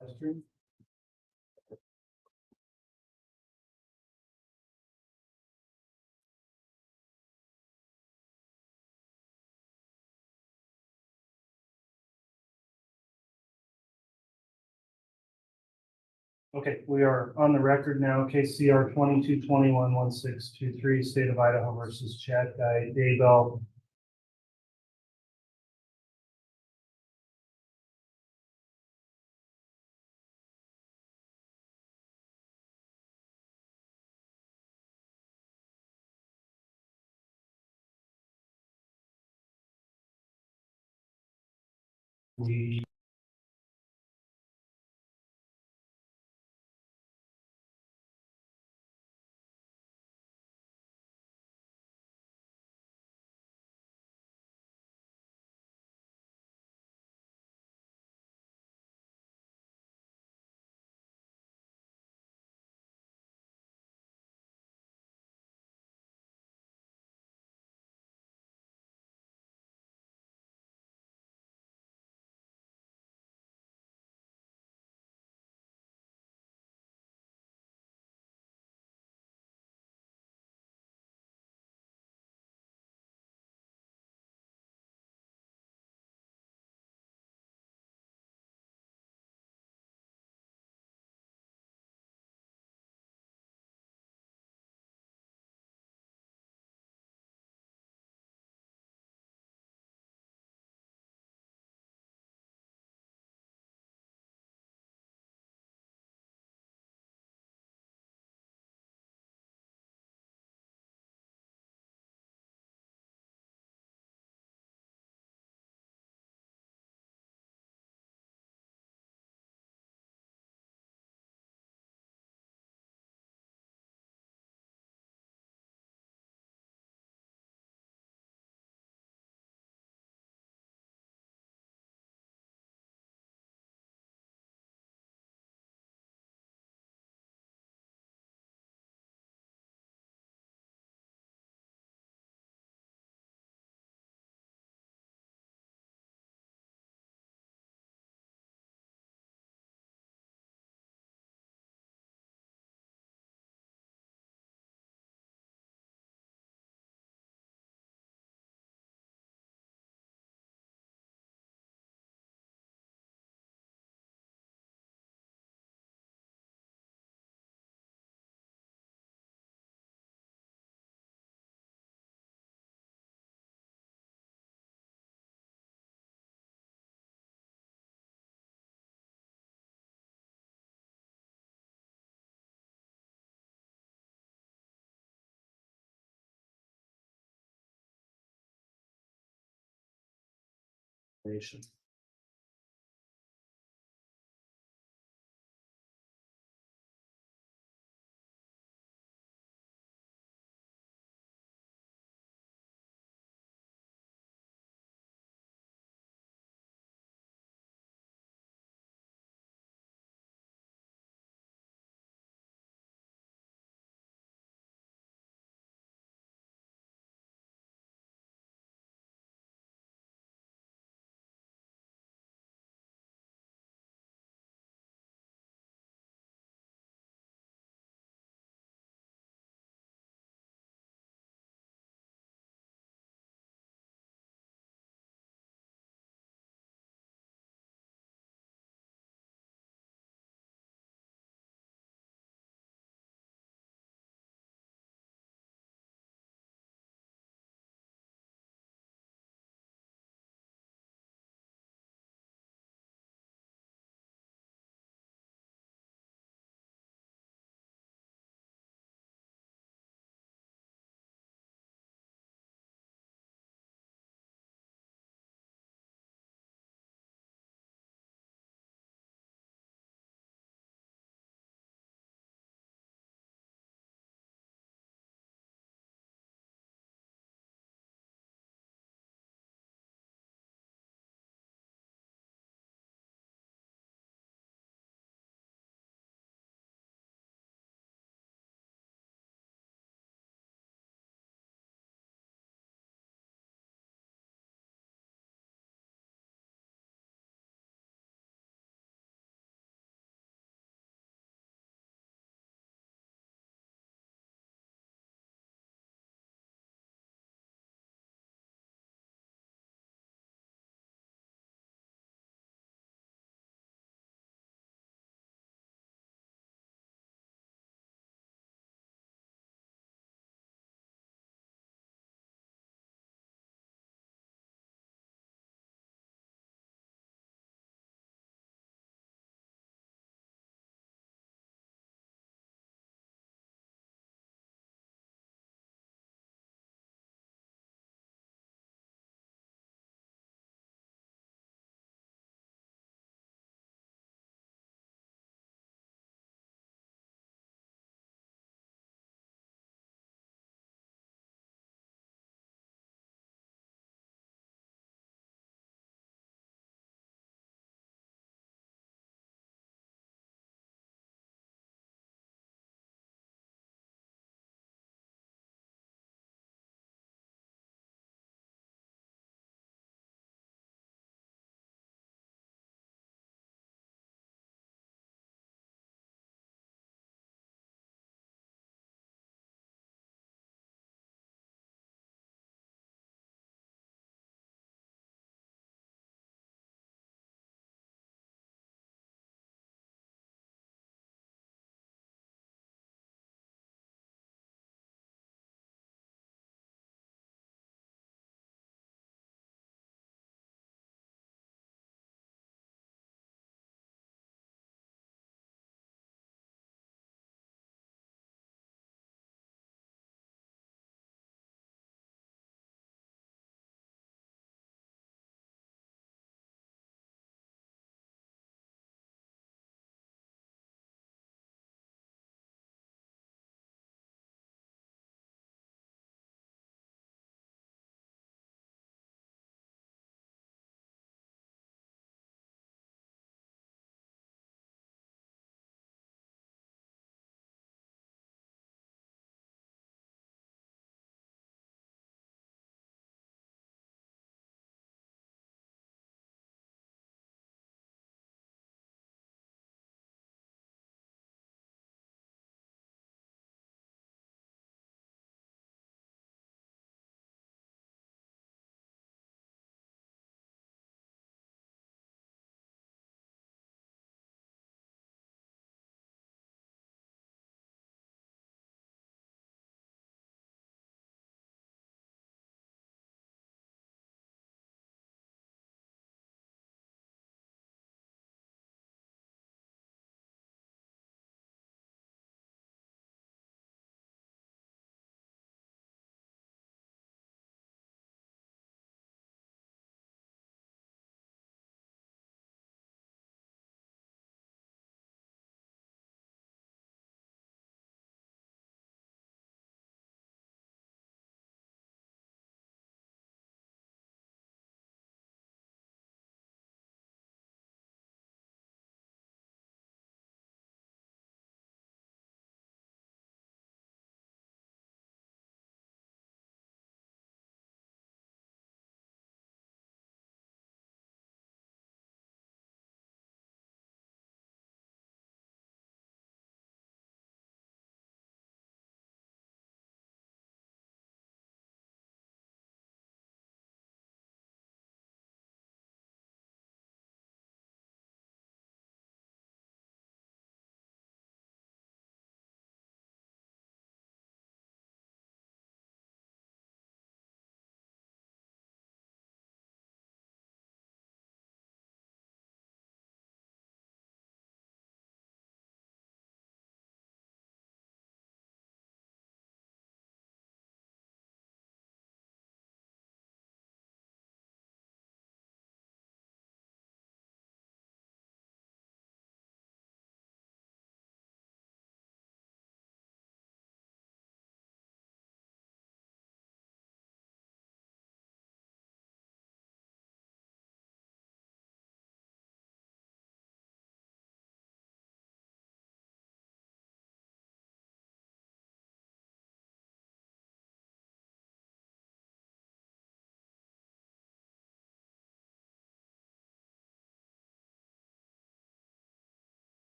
Question? Okay, we are on the record now, KCR 22211623, State of Idaho versus Chad Guy, Daybell. We nation.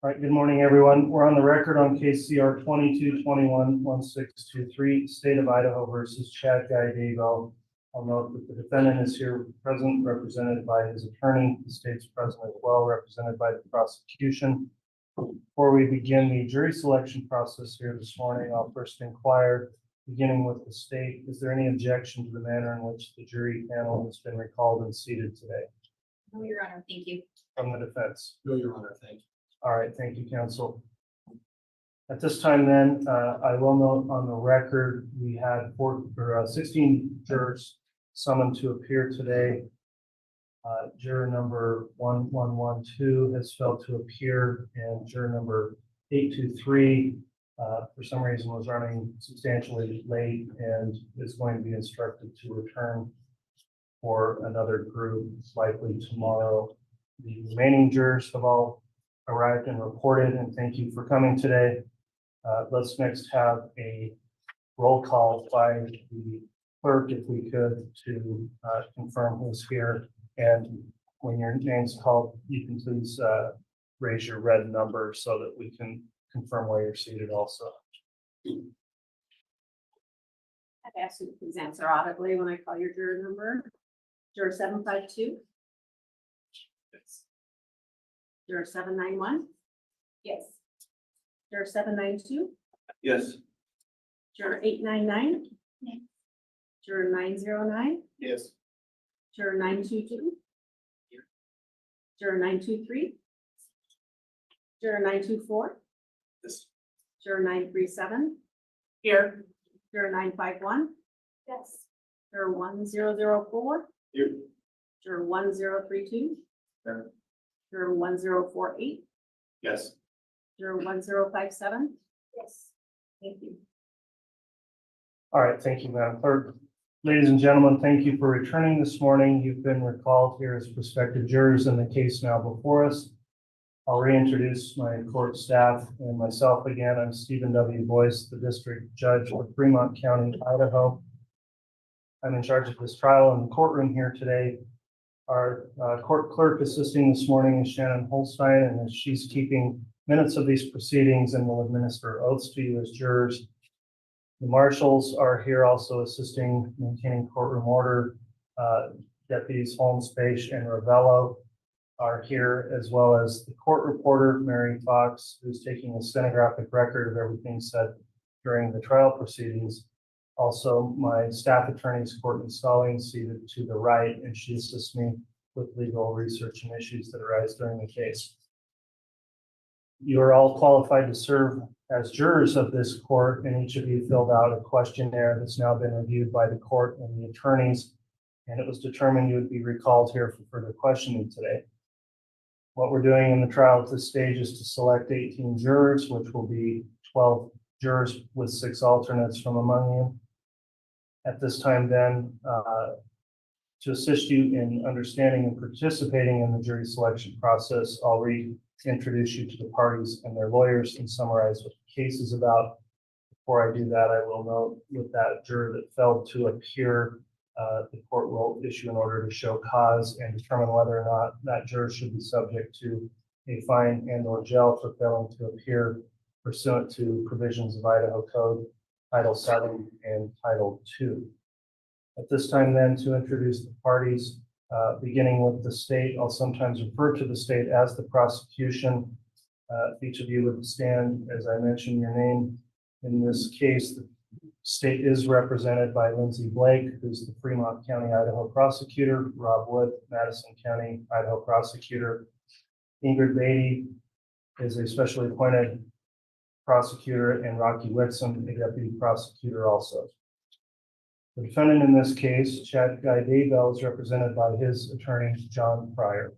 All right, good morning, everyone. We're on the record on case CR 2221-1623, State of Idaho versus Chad Guy Daybell. I'll note that the defendant is here present, represented by his attorney. The state's present as well, represented by the prosecution. Before we begin the jury selection process here this morning, I'll first inquire, beginning with the state, is there any objection to the manner in which the jury panel has been recalled and seated today? No, Your Honor, thank you. From the defense. No, Your Honor, thank you. All right, thank you, counsel. At this time then, I will note on the record, we had 16 jurors summoned to appear today. Juror number 1112 has failed to appear, and juror number 823, for some reason was running substantially late and is going to be instructed to return for another group, likely tomorrow. The remaining jurors have all arrived and reported, and thank you for coming today. Let's next have a roll call by the clerk, if we could, to confirm who's here. And when your name's called, you can please raise your red number so that we can confirm where you're seated also. I've asked you to please answer audibly when I call your juror number. Juror 752. Yes. Juror 791. Yes. Juror 792. Yes. Juror 899. Yes. Juror 909. Yes. Juror 922. Here. Juror 923. Juror 924. Yes. Juror 937. Here. Juror 951. Yes. Juror 1004. Here. Juror 1032. Here. Juror 1048. Yes. Juror 1057. Yes. Thank you. All right, thank you, Madam Clerk. Ladies and gentlemen, thank you for returning this morning. You've been recalled here as prospective jurors in the case now before us. I'll reintroduce my court staff and myself again. I'm Stephen W. Boyce, the District Judge for Fremont County, Idaho. I'm in charge of this trial in the courtroom here today. Our court clerk assisting this morning is Shannon Holstein, and she's keeping minutes of these proceedings and will administer oaths to you as jurors. The marshals are here also assisting, maintaining courtroom order. Deputies Holmes, Page, and Ravello are here, as well as the court reporter, Mary Fox, who's taking a stenographic record of everything said during the trial proceedings. Also, my staff attorneys, Courtney Stallings, seated to the right, and she assists me with legal research and issues that arise during the case. You are all qualified to serve as jurors of this court, and each of you filled out a questionnaire that's now been reviewed by the court and the attorneys, and it was determined you would be recalled here for further questioning today. What we're doing in the trial at this stage is to select 18 jurors, which will be 12 jurors with 6 alternates from among you. At this time then, to assist you in understanding and participating in the jury selection process, I'll reintroduce you to the parties and their lawyers and summarize what the case is about. Before I do that, I will note with that juror that failed to appear, the court will issue an order to show cause and determine whether or not that juror should be subject to a fine and/or jail for failing to appear pursuant to provisions of Idaho Code, Title VII and Title II. At this time then, to introduce the parties, beginning with the state, I'll sometimes refer to the state as the prosecution. If each of you would stand as I mention your name. In this case, the state is represented by Lindsay Blake, who's the Fremont County, Idaho prosecutor, Rob Wood, Madison County, Idaho prosecutor. Ingrid Beatty is a specially appointed prosecutor, and Rocky Whitson, a deputy prosecutor also. The defendant in this case, Chad Guy Daybell, is represented by his attorney, John Pryor.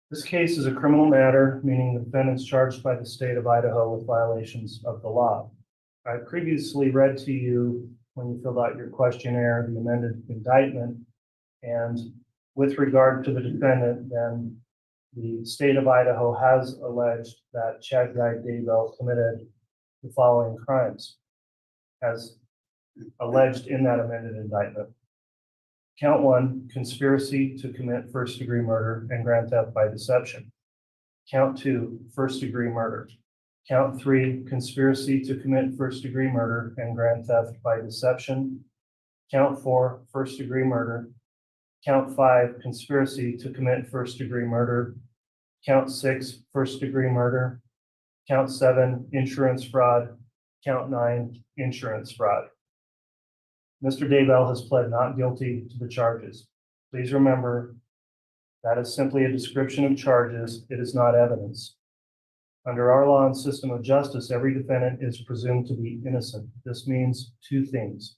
This case is a criminal matter, meaning the defendant is charged by the state of Idaho with violations of the law. I previously read to you, when you filled out your questionnaire, the amended indictment, and with regard to the defendant, then the state of Idaho has alleged that Chad Guy Daybell committed the following crimes, as alleged in that amended indictment. Count 1, conspiracy to commit first-degree murder and grand theft by deception. Count 2, first-degree murder. Count 3, conspiracy to commit first-degree murder and grand theft by deception. Count 4, first-degree murder. Count 5, conspiracy to commit first-degree murder. Count 6, first-degree murder. Count 7, insurance fraud. Count 9, insurance fraud. Mr. Daybell has pled not guilty to the charges. Please remember, that is simply a description of charges. It is not evidence. Under our law and system of justice, every defendant is presumed to be innocent. This means two things.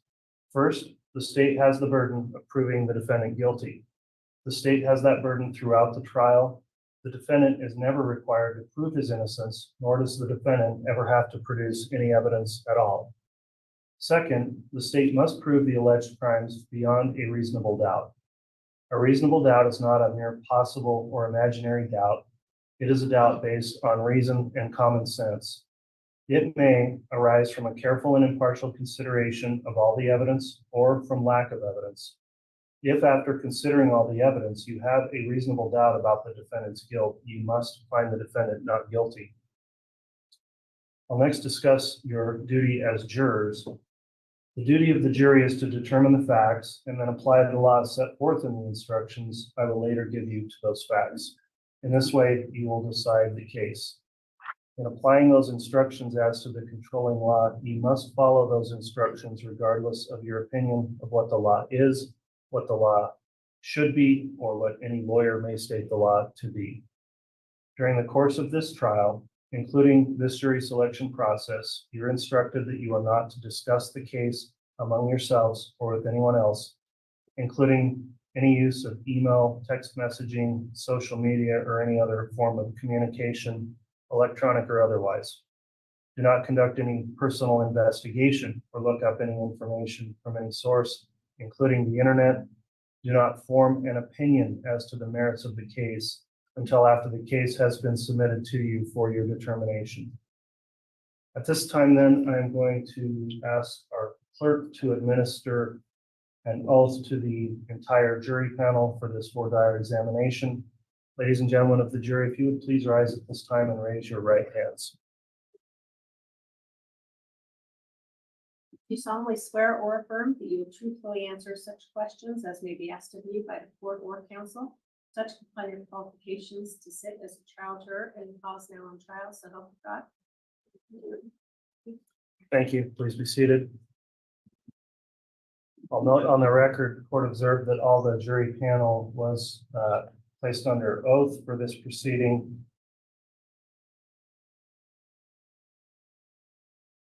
First, the state has the burden of proving the defendant guilty. The state has that burden throughout the trial. The defendant is never required to prove his innocence, nor does the defendant ever have to produce any evidence at all. Second, the state must prove the alleged crimes beyond a reasonable doubt. A reasonable doubt is not a mere possible or imaginary doubt. It is a doubt based on reason and common sense. It may arise from a careful and impartial consideration of all the evidence or from lack of evidence. If after considering all the evidence, you have a reasonable doubt about the defendant's guilt, you must find the defendant not guilty. I'll next discuss your duty as jurors. The duty of the jury is to determine the facts and then apply the law set forth in the instructions I will later give you to those facts. In this way, you will decide the case. In applying those instructions as to the controlling law, you must follow those instructions regardless of your opinion of what the law is, what the law should be, or what any lawyer may state the law to be. During the course of this trial, including this jury selection process, you're instructed that you are not to discuss the case among yourselves or with anyone else, including any use of email, text messaging, social media, or any other form of communication, electronic or otherwise. Do not conduct any personal investigation or look up any information from any source, including the internet. Do not form an opinion as to the merits of the case until after the case has been submitted to you for your determination. At this time, then, I am going to ask our clerk to administer an oath to the entire jury panel for this voir dire examination. Ladies and gentlemen of the jury, if you would please rise at this time and raise your right hands. Do you solemnly swear or affirm that you will truthfully answer such questions as may be asked of you by the court or counsel? Such comply your qualifications to sit as a trial juror in the cause now on trial, so help you God. Thank you. Please be seated. I'll note on the record, the court observed that all the jury panel was placed under oath for this proceeding.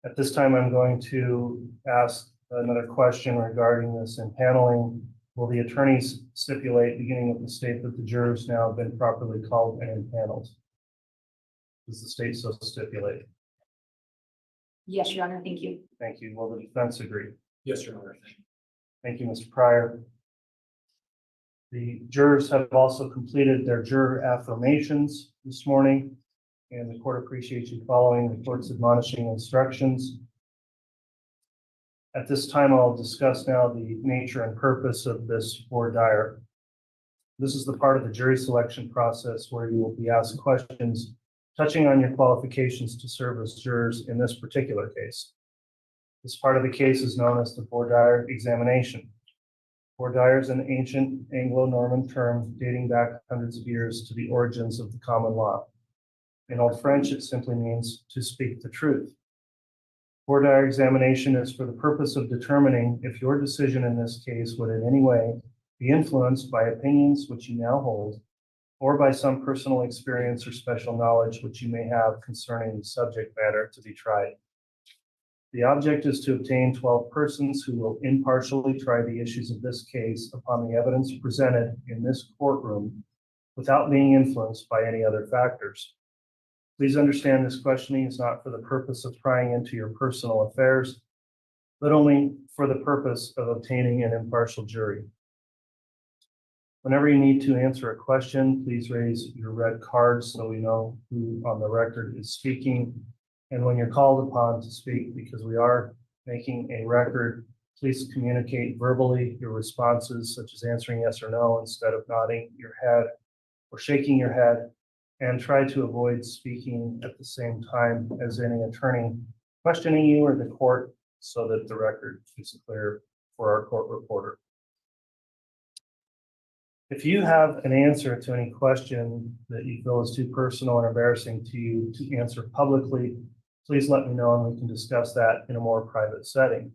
At this time, I'm going to ask another question regarding this impaneling. Will the attorneys stipulate, beginning with the state, that the jurors now have been properly called and impaneled? Does the state so stipulate? Yes, Your Honor, thank you. Thank you. Will the defense agree? Yes, Your Honor. Thank you, Mr. Pryor. The jurors have also completed their juror affirmations this morning, and the court appreciates you following the court's admonishing instructions. At this time, I'll discuss now the nature and purpose of this voir dire. This is the part of the jury selection process where you will be asked questions touching on your qualifications to serve as jurors in this particular case. This part of the case is known as the voir dire examination. Voir dire is an ancient Anglo-Norman term dating back hundreds of years to the origins of the common law. In Old French, it simply means to speak the truth. Voir dire examination is for the purpose of determining if your decision in this case would in any way be influenced by opinions which you now hold, or by some personal experience or special knowledge which you may have concerning the subject matter to be tried. The object is to obtain 12 persons who will impartially try the issues of this case upon the evidence presented in this courtroom without being influenced by any other factors. Please understand this questioning is not for the purpose of prying into your personal affairs, but only for the purpose of obtaining an impartial jury. Whenever you need to answer a question, please raise your red card so we know who on the record is speaking. And when you're called upon to speak, because we are making a record, Please communicate verbally your responses, such as answering yes or no instead of nodding your head or shaking your head, and try to avoid speaking at the same time as any attorney questioning you or the court so that the record is clear for our court reporter. If you have an answer to any question that you feel is too personal or embarrassing to you to answer publicly, please let me know and we can discuss that in a more private setting.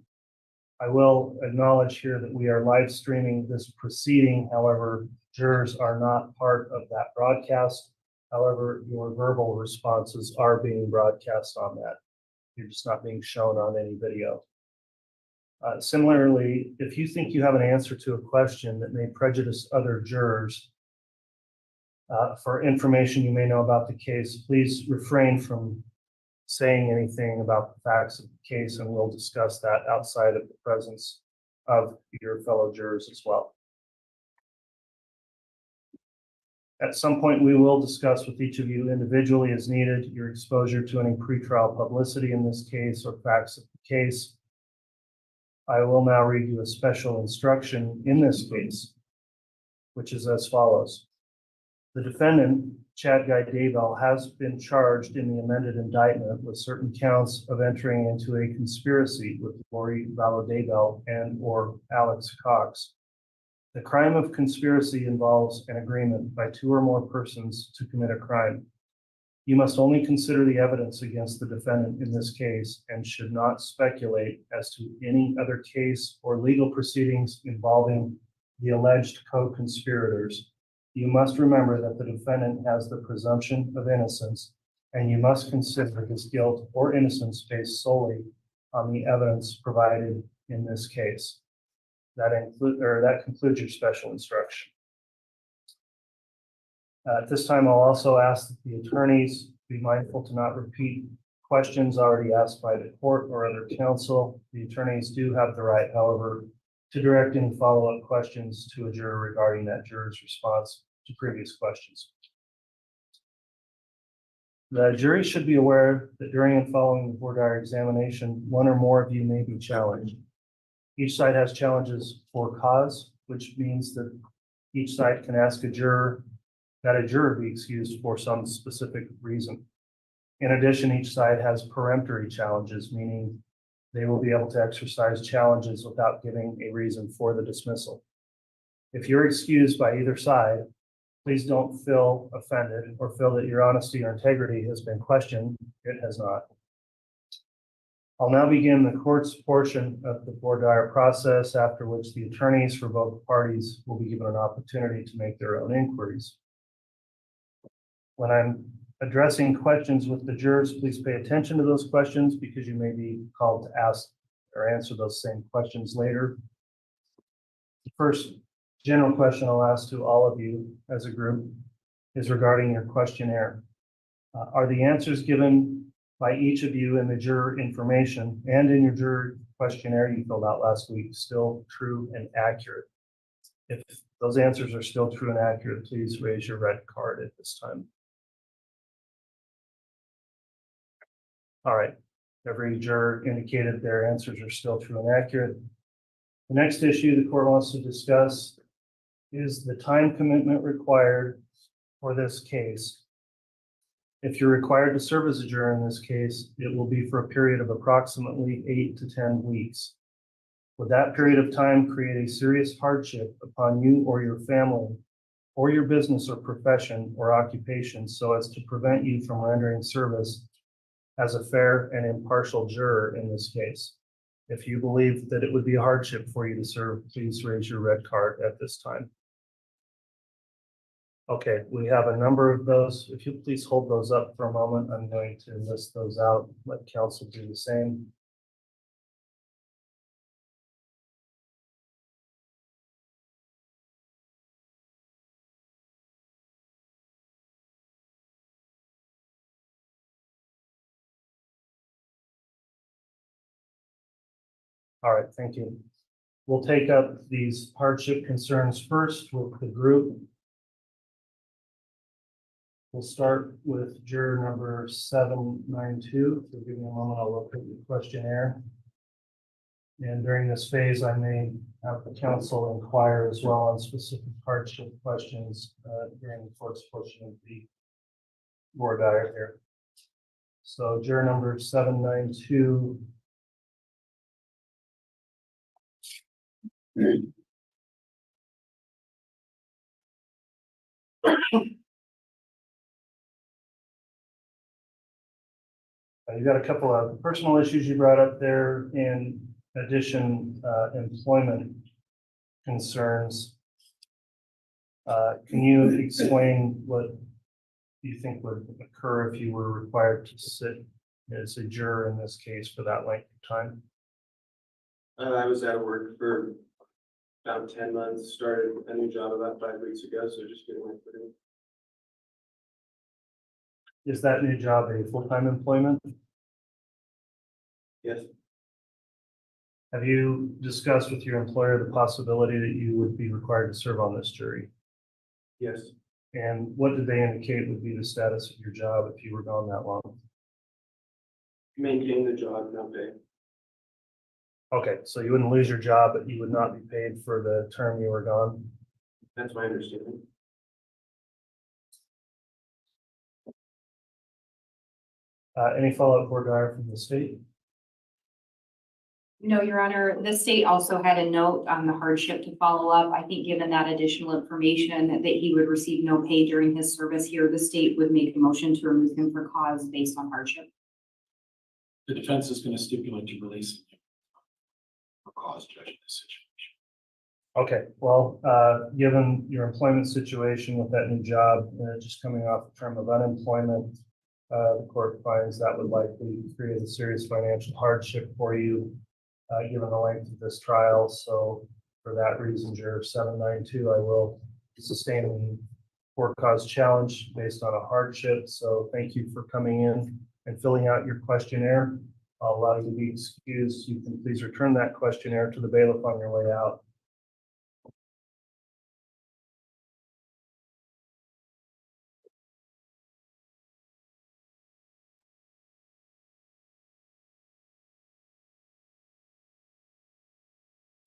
I will acknowledge here that we are live streaming this proceeding. However, jurors are not part of that broadcast. However, your verbal responses are being broadcast on that. You're just not being shown on any video. Similarly, if you think you have an answer to a question that may prejudice other jurors for information you may know about the case, please refrain from saying anything about the facts of the case, and we'll discuss that outside of the presence of your fellow jurors as well. At some point, we will discuss with each of you individually as needed your exposure to any pretrial publicity in this case or facts of the case. I will now read you a special instruction in this case, which is as follows. The defendant, Chad Guy Daybell, has been charged in the amended indictment with certain counts of entering into a conspiracy with Lori Vallow Daybell and or Alex Cox. The crime of conspiracy involves an agreement by two or more persons to commit a crime. You must only consider the evidence against the defendant in this case and should not speculate as to any other case or legal proceedings involving the alleged co-conspirators. You must remember that the defendant has the presumption of innocence, and you must consider his guilt or innocence based solely on the evidence provided in this case. That concludes your special instruction. At this time, I'll also ask that the attorneys be mindful to not repeat questions already asked by the court or other counsel. The attorneys do have the right, however, to direct any follow-up questions to a juror regarding that juror's response to previous questions. The jury should be aware that during and following the voir dire examination, one or more of you may be challenged. Each side has challenges for cause, which means that each side can ask a juror that a juror be excused for some specific reason. In addition, each side has peremptory challenges, meaning they will be able to exercise challenges without giving a reason for the dismissal. If you're excused by either side, please don't feel offended or feel that your honesty or integrity has been questioned. It has not. I'll now begin the court's portion of the voir dire process, after which the attorneys for both parties will be given an opportunity to make their own inquiries. When I'm addressing questions with the jurors, please pay attention to those questions because you may be called to ask or answer those same questions later. The first general question I'll ask to all of you as a group is regarding your questionnaire. Are the answers given by each of you in the juror information and in your juror questionnaire you filled out last week still true and accurate? If those answers are still true and accurate, please raise your red card at this time. All right, every juror indicated their answers are still true and accurate. The next issue the court wants to discuss is the time commitment required for this case. If you're required to serve as a juror in this case, it will be for a period of approximately 8 to 10 weeks. Would that period of time create a serious hardship upon you or your family or your business or profession or occupation so as to prevent you from rendering service as a fair and impartial juror in this case? If you believe that it would be a hardship for you to serve, please raise your red card at this time. Okay, we have a number of those. If you please hold those up for a moment, I'm going to list those out, let counsel do the same. All right, thank you. We'll take up these hardship concerns first with the group. We'll start with juror number 792. So give me a moment, I'll look at the questionnaire. And during this phase, I may have the council inquire as well on specific hardship questions during the course portion of the board diet here. So juror number 792. You got a couple of personal issues you brought up there, in addition, employment concerns. Can you explain what you think would occur if you were required to sit as a juror in this case for that length of time? I was out of work for about 10 months, started a new job about 5 weeks ago, so just getting my footing. Is that new job a full-time employment? Yes, Have you discussed with your employer the possibility that you would be required to serve on this jury? yes. And what did they indicate would be the status of your job if you were gone that long? Maintain the job, no pay. Okay, so you wouldn't lose your job, but you would not be paid for the term you were gone? That's my understanding. Any follow-up board diary from the state? No, Your Honor, the state also had a note on the hardship to follow up. I think given that additional information that he would receive no pay during his service here, the state would make a motion to remove him for cause based on hardship. The defense is going to stipulate to release him for cause, judge, in this situation. Okay, well, given your employment situation with that new job, just coming off a term of unemployment, the court finds that would likely create a serious financial hardship for you, given the length of this trial. So for that reason, juror 792, I will sustain the for cause challenge based on a hardship. So thank you for coming in and filling out your questionnaire. I'll allow you to be excused. You can please return that questionnaire to the bailiff on your way out.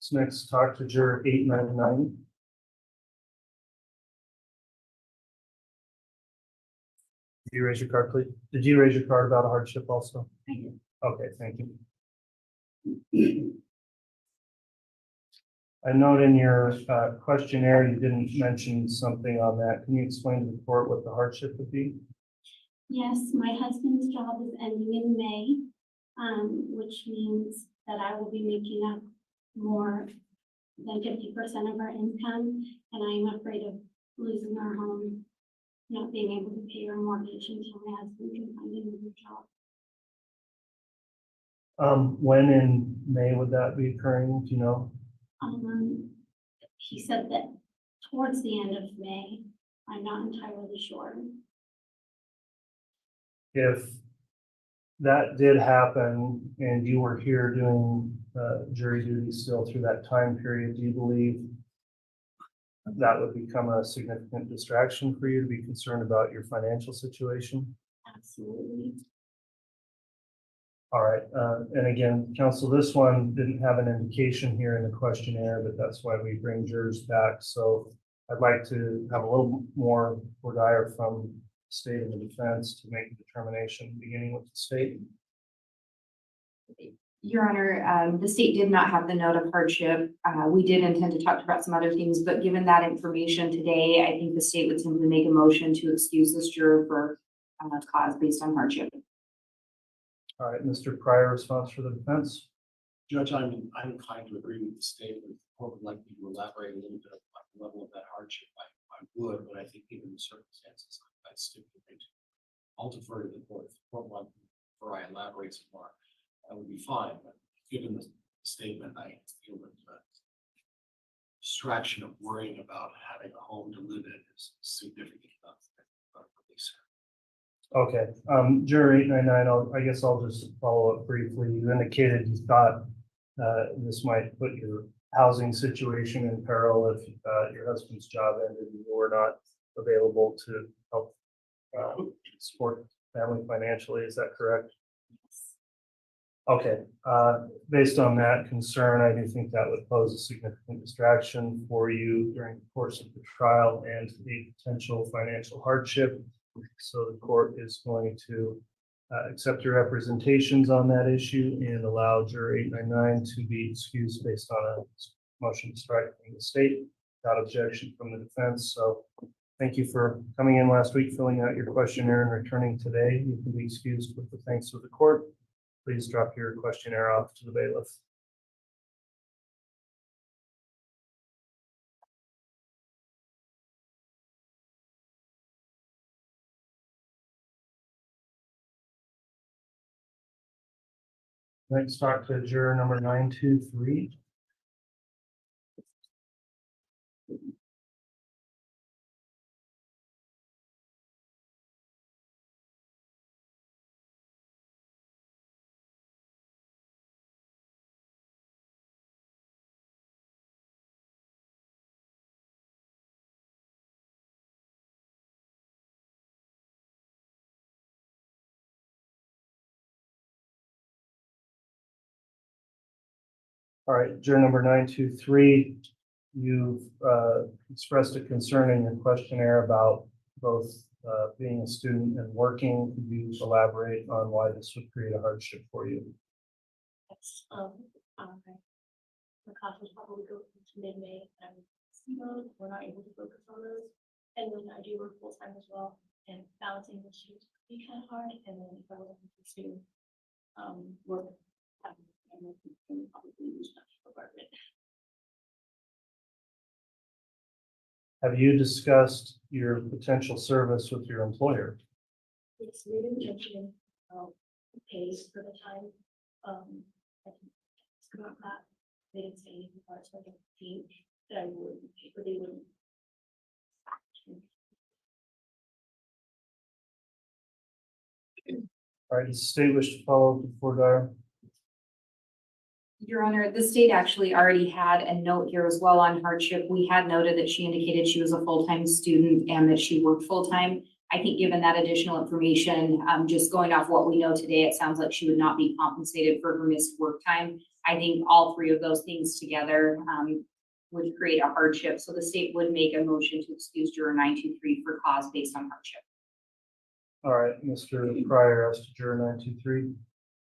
So next, talk to juror 899. Did you raise your card, please? Did you raise your card about a hardship also? I did. Okay, thank you. I note in your questionnaire, you didn't mention something on that. Can you explain to the court what the hardship would be? Yes, my husband's job is ending in May, which means that I will be making up more than 50% of our income, and I am afraid of losing our home, not being able to pay our mortgage until my husband can find a new job. When in May would that be occurring? Do you know? He said that towards the end of May. I'm not entirely sure. If that did happen and you were here doing jury duty still through that time period, do you believe that would become a significant distraction for you to be concerned about your financial situation? Absolutely. All right, and again, counsel, this one didn't have an indication here in the questionnaire, but that's why we bring jurors back. So I'd like to have a little more dire from the state and the defense to make a determination, beginning with the state. Your Honor, the state did not have the note of hardship. We did intend to talk about some other things, but given that information today, I think the state would simply make a motion to excuse this juror for cause based on hardship. All right, Mr. Pryor, response for the defense. Judge, I'm inclined to agree with the state. The court would like me to elaborate a little bit on the level of that hardship. I would, but I think given the circumstances, I'd stipulate. I'll defer to the court. If the court wants before I elaborate some more, that would be fine. But given the statement, I feel that the distraction of worrying about having a home to live in is significant enough. Okay, juror 899, I guess I'll just follow up briefly. You indicated you thought this might put your housing situation in peril if your husband's job ended and you were not available to help support family financially. Is that correct? Okay, based on that concern, I do think that would pose a significant distraction for you during the course of the trial and a potential financial hardship. So the court is going to accept your representations on that issue and allow juror 899 to be excused based on a motion to strike from the state without objection from the defense. So thank you for coming in last week, filling out your questionnaire and returning today. You can be excused with the thanks of the court. Please drop your questionnaire off to the bailiff. Next, talk to juror number 923. All right, juror number 923, you've expressed a concern in your questionnaire about both being a student and working. Could you elaborate on why this would create a hardship for you? Yes, okay. The classes probably go into mid-May and see those, we're not able to focus on those. And then I do work full-time as well, and balancing the shifts would be kind of hard, and then if I wasn't to work, and probably use that apartment. Have you discussed your potential service with your employer? It's really mentioning, pays for the time, I can ask about that. They didn't say anything about it, so I don't think that I would pay, but they wouldn't. All right, does the state wish to follow before Dyer? Your Honor, the state actually already had a note here as well on hardship. We had noted that she indicated she was a full-time student and that she worked full-time. I think given that additional information, just going off what we know today, it sounds like she would not be compensated for her missed work time. I think all three of those things together would create a hardship. So the state would make a motion to excuse juror 923 for cause based on hardship. All right, Mr. Pryor, as to juror 923.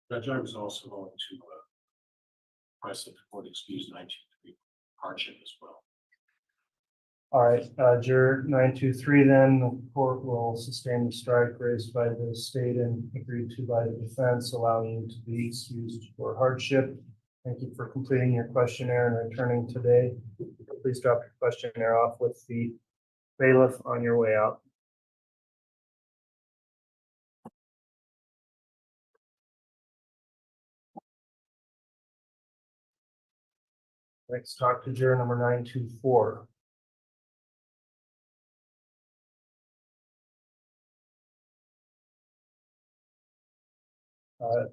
Judge, I was also going to request that the court excuse 923 hardship as well. All right, juror 923, then the court will sustain the strike raised by the state and agreed to by the defense, allowing you to be excused for hardship. Thank you for completing your questionnaire and returning today. Please drop your questionnaire off with the bailiff on your way out. Next, talk to juror number 924.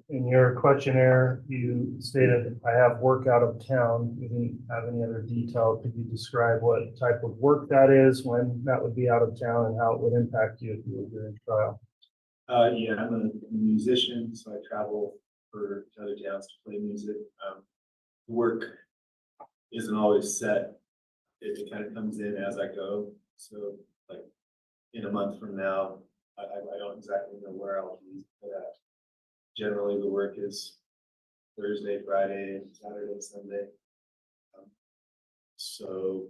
In your questionnaire, you stated, I have work out of town. You didn't have any other detail. Could you describe what type of work that is, when that would be out of town, and how it would impact you if you were during trial? Yeah, I'm a musician, so I travel for other towns to play music. Work isn't always set. It kind of comes in as I go. So like in a month from now, I don't exactly know where I'll be, but generally the work is Thursday, Friday, Saturday, Sunday. So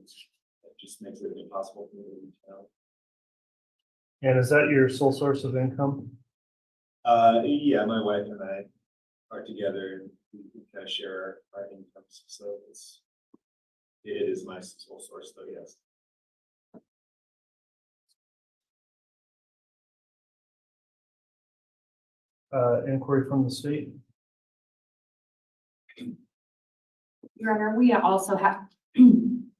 it just makes it impossible for me to leave town. And is that your sole source of income? Yeah, my wife and I are together and we kind of share our incomes. So it is my sole source though, yes. Inquiry from the state. Your Honor, we also have,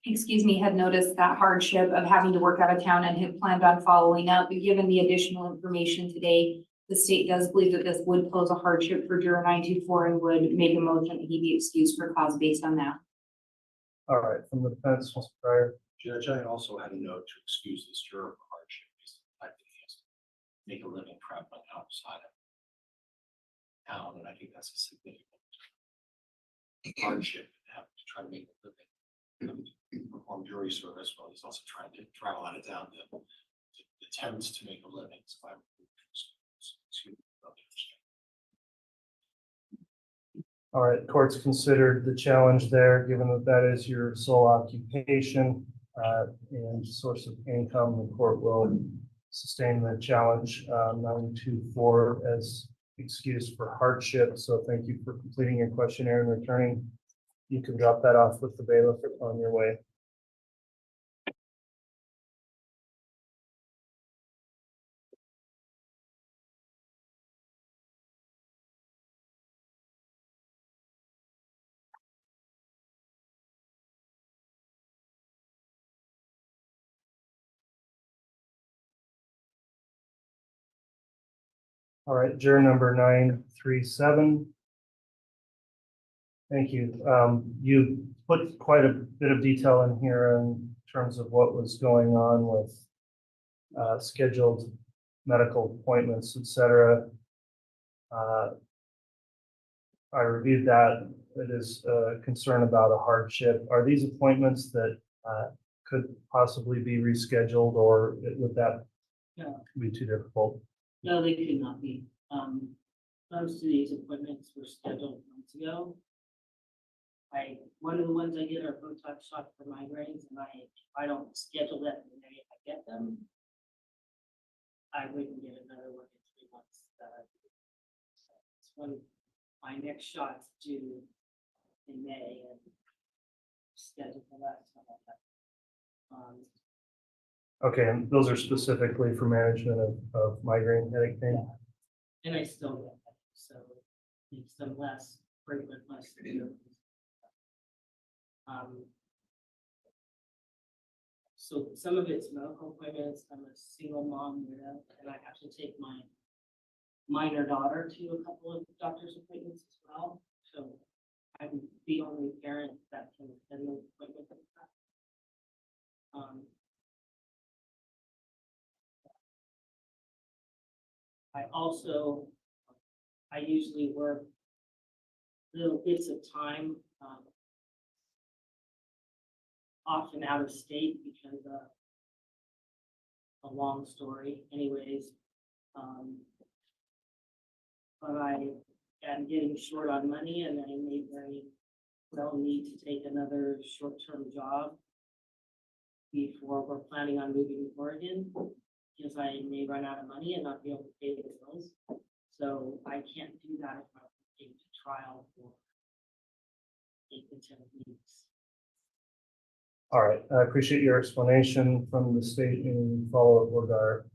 excuse me, had noticed that hardship of having to work out of town and had planned on following up. Given the additional information today, the state does believe that this would pose a hardship for juror 924 and would make a motion that he be excused for cause based on that. All right, from the defense, Mr. Pryor. Judge, I also had a note to excuse this juror for hardship based on the fact that he has to make a living traveling outside of town, and I think that's a significant hardship to have to try to make a living, perform jury service while he's also trying to travel out of town to attempts to make a living. So I excuse me. All right, court's considered the challenge there, given that that is your sole occupation and source of income. The court will sustain the challenge 924 as excuse for hardship. So thank you for completing your questionnaire and returning. You can drop that off with the bailiff on your way. All right, juror number 937. Thank you. You put quite a bit of detail in here in terms of what was going on with scheduled medical appointments, et cetera. I reviewed that. It is a concern about a hardship. Are these appointments that could possibly be rescheduled, or would that No. be too difficult? No, they could not be. Most of these appointments were scheduled months ago. One of the ones I get are Botox shots for migraines, and I don't schedule that, and if I get them, I wouldn't get another one in 3 months. It's when my next shot's due in May, and schedule for that. Stuff like that. Okay, and those are specifically for management of migraine headache pain? And I still get that, so it's some less frequent, less severe. So some of it's medical appointments. I'm a single mom widow, and I have to take my minor daughter to a couple of doctor's appointments as well. So I'm the only parent that can attend those appointments. I usually work little bits of time, often out of state because a long story anyways. But I am getting short on money, and I may very well need to take another short-term job before we're planning on moving to Oregon, because I may run out of money and not be able to pay the bills. So I can't do that if I'm going to trial for 8 to 10 weeks. All right, I appreciate your explanation from the state and follow-up with our.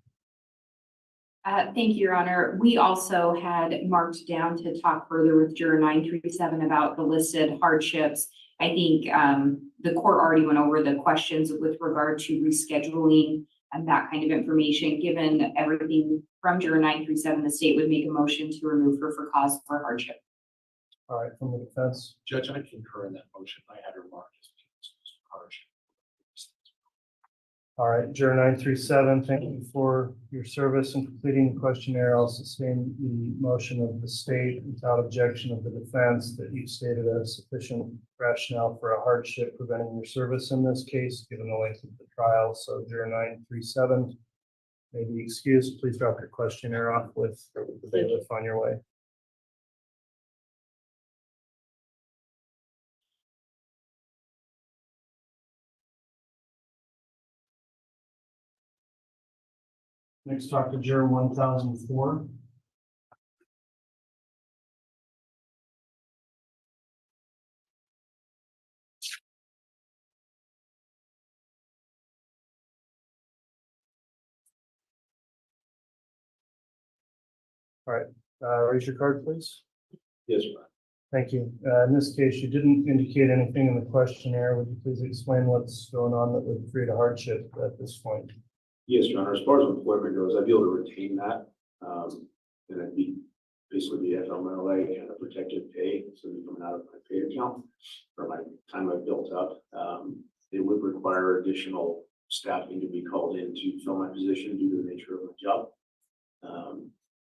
Thank you, Your Honor. We also had marked down to talk further with juror 937 about the listed hardships. I think the court already went over the questions with regard to rescheduling and that kind of information. Given everything from juror 937, the state would make a motion to remove her for cause for hardship. All right, from the defense. Judge, I concur in that motion. I had her marked as being excused for hardship. All right, juror 937, thank you for your service in completing the questionnaire. I'll sustain the motion of the state without objection of the defense that you stated a sufficient rationale for a hardship preventing your service in this case, given the length of the trial. So juror 937 may be excused. Please drop your questionnaire off with the bailiff on your way. Next, talk to juror 1004. All right, raise your card, please. Yes, Your Honor. Thank you. In this case, you didn't indicate anything in the questionnaire. Would you please explain what's going on that would create a hardship at this point? Yes, Your Honor. As far as employment goes, I'd be able to retain that. And I'd be basically be FMLA and a protected pay, so it'd be coming out of my pay account for my time I've built up. It would require additional staffing to be called in to fill my position due to the nature of my job.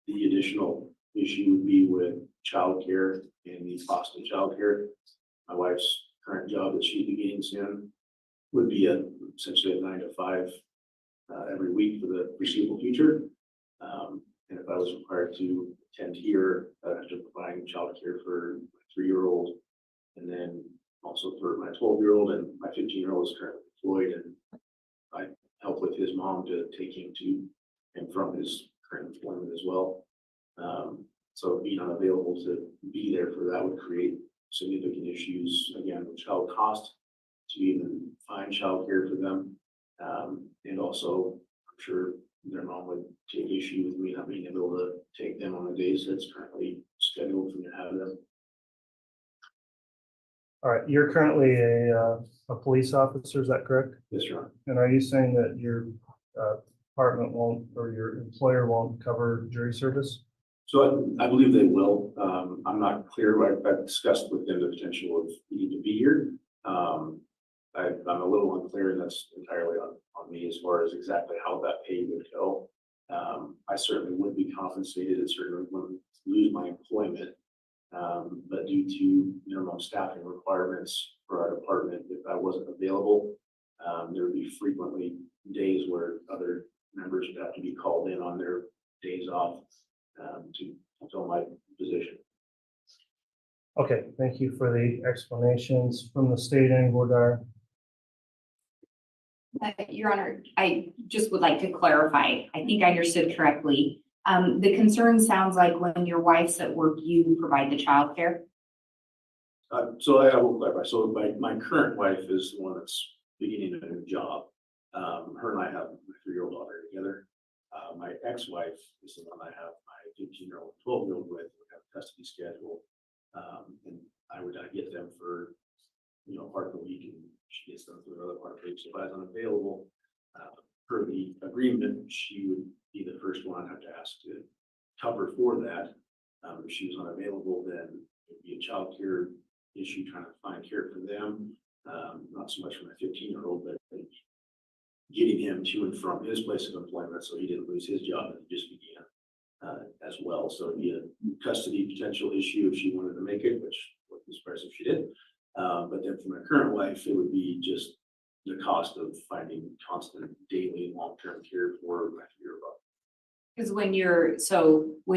The additional issue would be with childcare and the cost of childcare. My wife's current job that she'd be getting soon would be essentially a 9 to 5 every week for the foreseeable future. And if I was required to attend here, I'd have to provide childcare for my 3-year-old, and then also for my 12-year-old, and my 15-year-old is currently employed, and I help with his mom to take him to and from his current employment as well. So being unavailable to be there for that would create significant issues, again, with child cost, to even find childcare for them. And also, I'm sure their mom would take issue with me not being able to take them on the days that's currently scheduled for me to have them. All right, you're currently a police officer, is that correct? Yes, Your Honor. And are you saying that your department won't, or your employer won't cover jury service? So I believe they will. I'm not clear. I've discussed with them the potential of needing to be here. I'm a little unclear, and that's entirely on me as far as exactly how that pay would go. I certainly would be compensated and certainly wouldn't lose my employment. But due to minimum staffing requirements for our department, if I wasn't available, there would be frequently days where other members would have to be called in on their days off to fulfill my position. Okay, thank you for the explanations from the state. Any board are Your Honor, I just would like to clarify. I think I understood correctly. The concern sounds like when your wife's at work, you provide the childcare. So I will clarify. So my current wife is the one that's beginning a new job. Her and I have my 3-year-old daughter together. My ex-wife is the one I have my 15-year-old, 12-year-old with. We have a custody schedule. And I would get them for, part of the week, and she gets them for the other part of the week. So if I was unavailable, per the agreement, she would be the first one I'd have to ask to cover for that. If she was unavailable, then it would be a child care issue trying to find care for them. Not so much for my 15-year-old, but getting him to and from his place of employment so he didn't lose his job and just began as well. So it'd be a custody potential issue if she wanted to make it, which would be surprised if she did. But then for my current wife, it would be just the cost of finding constant daily long-term care for my 3-year-old. Because when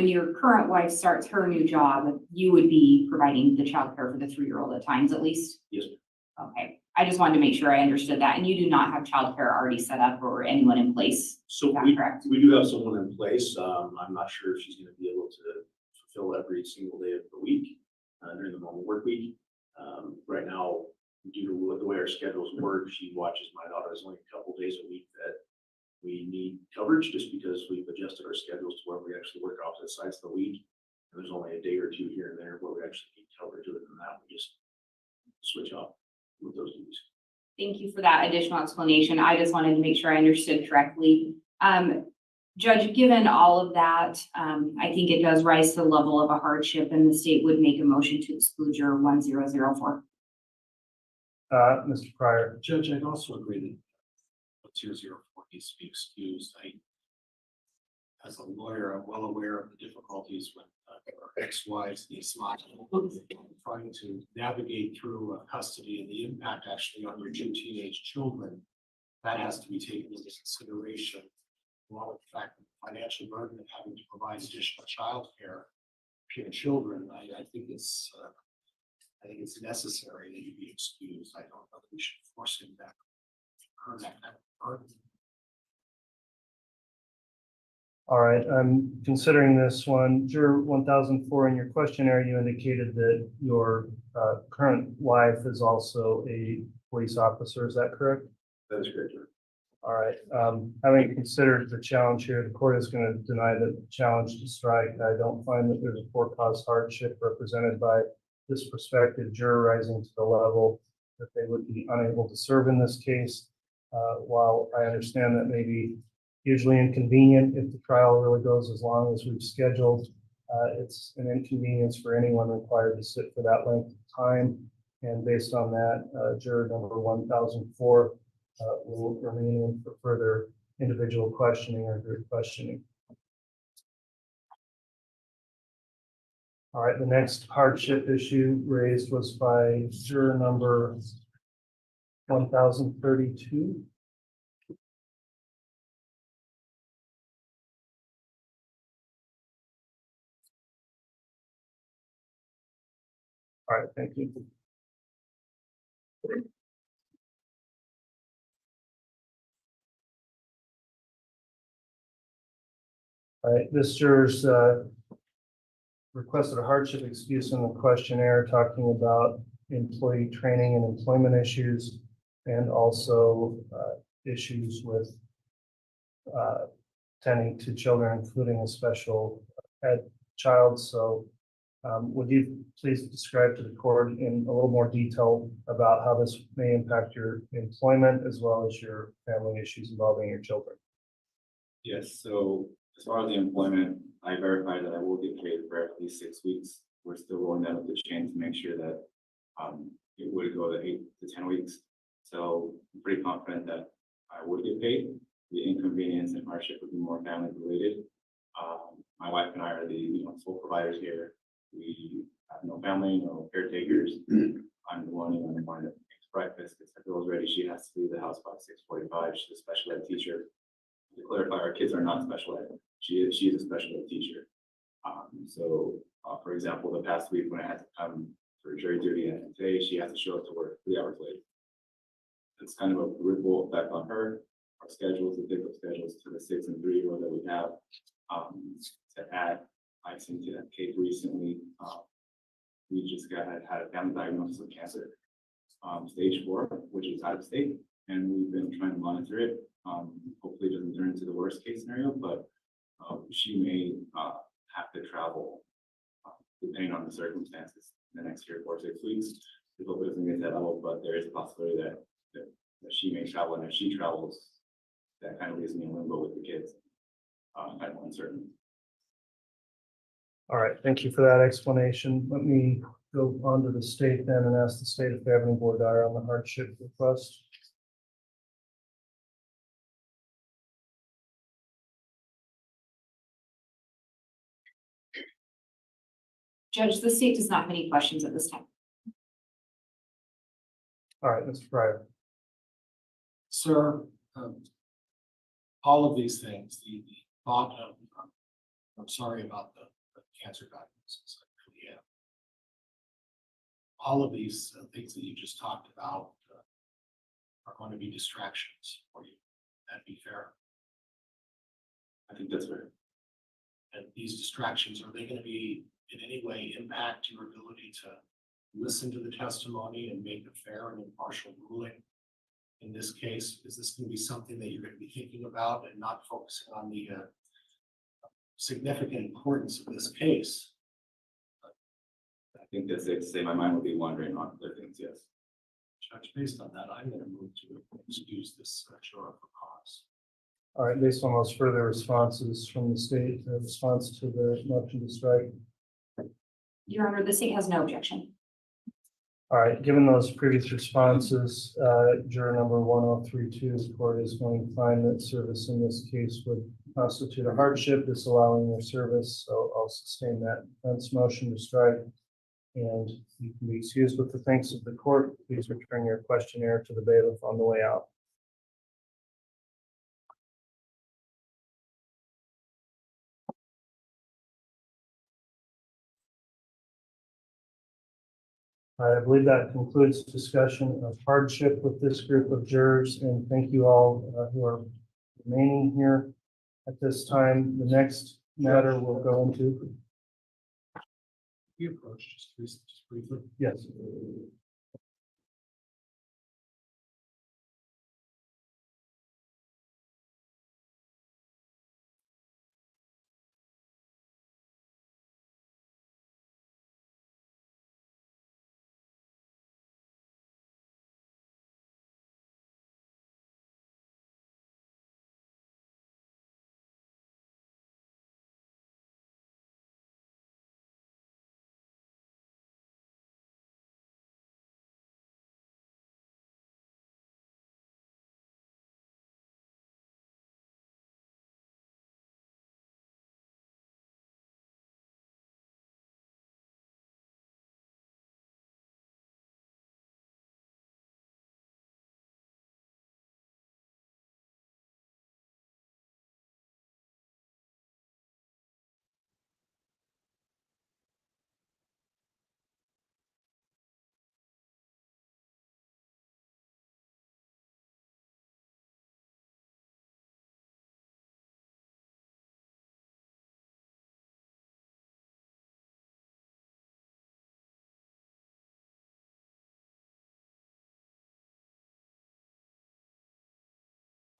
your current wife starts her new job, you would be providing the childcare for the 3-year-old at times at least? Yes. Okay, I just wanted to make sure I understood that. And you do not have childcare already set up or anyone in place? So Is that correct? we do have someone in place. I'm not sure if she's going to be able to fulfill every single day of the week during the normal work week. Right now, due to the way our schedules work, she watches my daughter. There's only a couple days a week that we need coverage, just because we've adjusted our schedules to where we actually work opposite sides of the week. And there's only a day or two here and there where we actually need coverage. Other than that, we just switch off with those duties. Thank you for that additional explanation. I just wanted to make sure I understood correctly. Judge, given all of that, I think it does rise to the level of a hardship, and the state would make a motion to exclude your 1004. Mr. Pryor? Judge, I'd also agree that 004 needs to be excused. As a lawyer, I'm well aware of the difficulties with ex-wives, the trying to navigate through custody and the impact actually on your 2 teenage children. That has to be taken into consideration, along with the fact that the financial burden of having to provide additional child care for your children. I think it's necessary that you be excused. I don't know that we should force him back. All right, I'm considering this one. Juror 1004, in your questionnaire, you indicated that your current wife is also a police officer. Is that correct? That is correct, Your All right, having considered the challenge here, the court is going to deny the challenge to strike. I don't find that there's a for-cause hardship represented by this prospective juror rising to the level that they would be unable to serve in this case. While I understand that may be hugely inconvenient if the trial really goes as long as we've scheduled, it's an inconvenience for anyone required to sit for that length of time. And based on that, juror number 1004 will remain in for further individual questioning or group questioning. All right, the next hardship issue raised was by juror number 1032. All right, thank you. All right, this juror's requested a hardship excuse in the questionnaire, talking about employee training and employment issues, and also issues with tending to children, including a special ed child. So would you please describe to the court in a little more detail about how this may impact your employment as well as your family issues involving your children? Yes, so as far as the employment, I verified that I will get paid for at least 6 weeks. We're still rolling that up the chain to make sure that it would go to 8 to 10 weeks. So I'm pretty confident that I would get paid. The inconvenience and hardship would be more family related. My wife and I are the sole providers here. We have no family, no caretakers. I'm the one in the morning that makes breakfast, gets the girls ready. She has to leave the house by 6:45. She's a special ed teacher. To clarify, our kids are not special ed. She is a special ed teacher. For example, the past week when I had to come for jury duty, and today she has to show up to work 3 hours late. It's kind of a ripple effect on her. Our schedules, the pickup schedules to the 6 and 3-year-old that we have. To add icing to that cake recently, we just had a family diagnosis of cancer, stage 4, which is out of state, and we've been trying to monitor it. Hopefully it doesn't turn into the worst case scenario, but she may have to travel depending on the circumstances in the next 4 or 6 weeks. We hope it doesn't get that level, but there is a possibility that she may travel, and if she travels, that kind of leaves me in limbo with the kids. Kind of uncertain. All right, thank you for that explanation. Let me go on to the state then and ask the state if they have any board dire on the hardship request. Judge, the state does not have any questions at this time. All right, Mr. Fryer. Sir, all of these things, the thought of, I'm sorry about the cancer diagnosis, I really am. All of these things that you just talked about are going to be distractions for you. That'd be fair. I think that's fair. And these distractions, are they going to be in any way impact your ability to listen to the testimony and make a fair and impartial ruling? In this case, is this going to be something that you're going to be thinking about and not focusing on the significant importance of this case? I think that's safe to say. My mind will be wandering on other things, yes. Judge, based on that, I'm going to move to excuse this juror for cause. All right, based on those further responses from the state, the response to the motion to strike. Your Honor, the state has no objection. All right, given those previous responses, juror number 1032, the court is going to find that service in this case would constitute a hardship, disallowing their service. So I'll sustain that defense motion to strike. And you can be excused with the thanks of the court. Please return your questionnaire to the bailiff on the way out. All right, I believe that concludes discussion of hardship with this group of jurors, and thank you all who are remaining here at this time. The next matter we'll go into. We approach just briefly. Yes.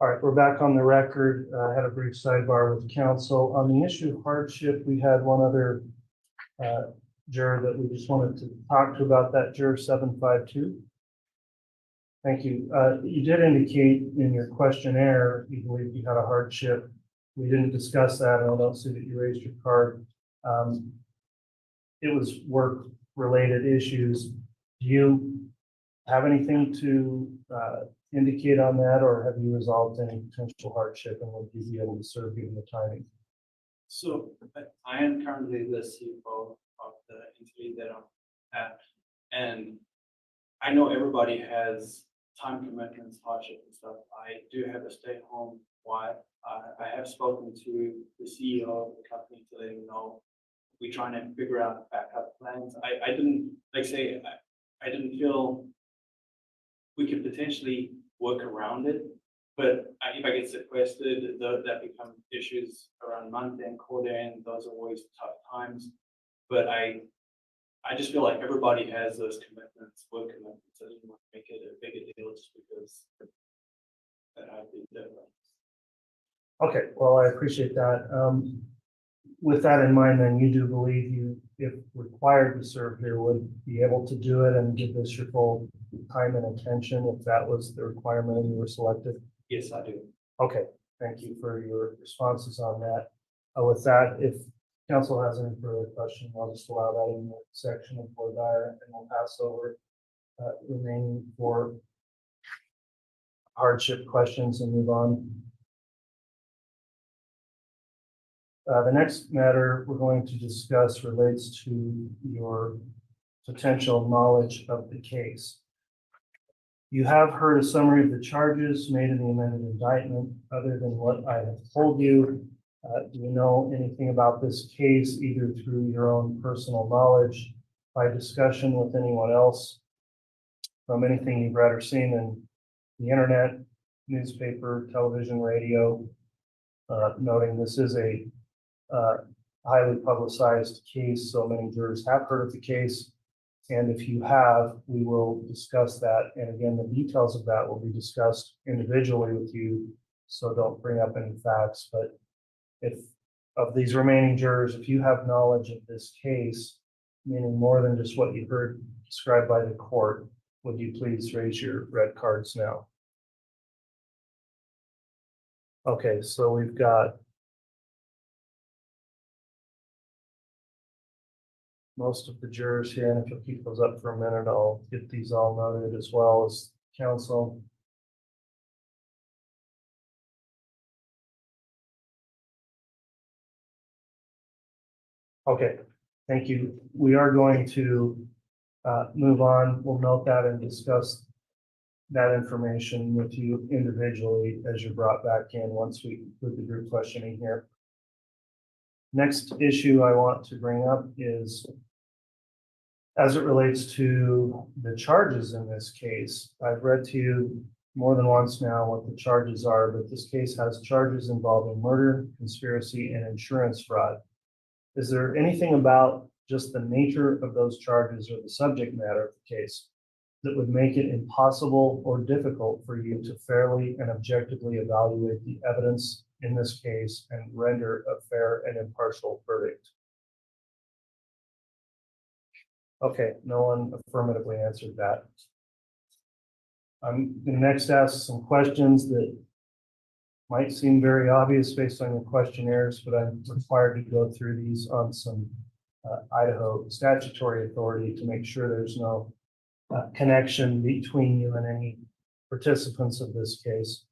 All right, we're back on the record. I had a brief sidebar with council. On the issue of hardship, we had one other juror that we just wanted to talk to about that, juror 752. Thank you. You did indicate in your questionnaire, you believe you had a hardship. We didn't discuss that, and I don't see that you raised your card. It was work-related issues. Do you have anything to indicate on that, or have you resolved any potential hardship, and would you be able to serve given the timing? So I am currently the CFO of the entity that I'm at. And I know everybody has time commitments, hardship and stuff. I do have a stay-at-home wife. I have spoken to the CEO of the company to let him know we're trying to figure out backup plans. I didn't, like say, I didn't feel we could potentially work around it. But if I get sequestered, that become issues around month end, quarter end. Those are always tough times. But I just feel like everybody has those commitments, work commitments. I didn't want to make it a bigger deal just because that I'd be deadline. Okay, well, I appreciate that. With that in mind, then you do believe you, if required to serve here, would be able to do it and give this your full time and attention if that was the requirement and you were selected? Yes, I do. Okay, thank you for your responses on that. With that, if council has any further questions, I'll just allow that in the section of board dire, and we'll pass over remaining for hardship questions and move on. The next matter we're going to discuss relates to your potential knowledge of the case. You have heard a summary of the charges made in the amended indictment. Other than what I have told you, do you know anything about this case, either through your own personal knowledge, by discussion with anyone else, from anything you've read or seen in the internet, newspaper, television, radio, noting this is a highly publicized case, so many jurors have heard of the case. And if you have, we will discuss that. And again, the details of that will be discussed individually with you. So don't bring up any facts. But if of these remaining jurors, if you have knowledge of this case, meaning more than just what you heard described by the court, would you please raise your red cards now? Okay, so we've got most of the jurors here, and if you'll keep those up for a minute, I'll get these all noted as well as counsel. Okay, thank you. We are going to move on. We'll note that and discuss that information with you individually as you're brought back in once we conclude the group questioning here. Next issue I want to bring up is as it relates to the charges in this case. I've read to you more than once now what the charges are, but this case has charges involving murder, conspiracy, and insurance fraud. Is there anything about just the nature of those charges or the subject matter of the case that would make it impossible or difficult for you to fairly and objectively evaluate the evidence in this case and render a fair and impartial verdict? Okay, no one affirmatively answered that. I'm going to next ask some questions that might seem very obvious based on your questionnaires, but I'm required to go through these on some Idaho statutory authority to make sure there's no connection between you and any participants of this case.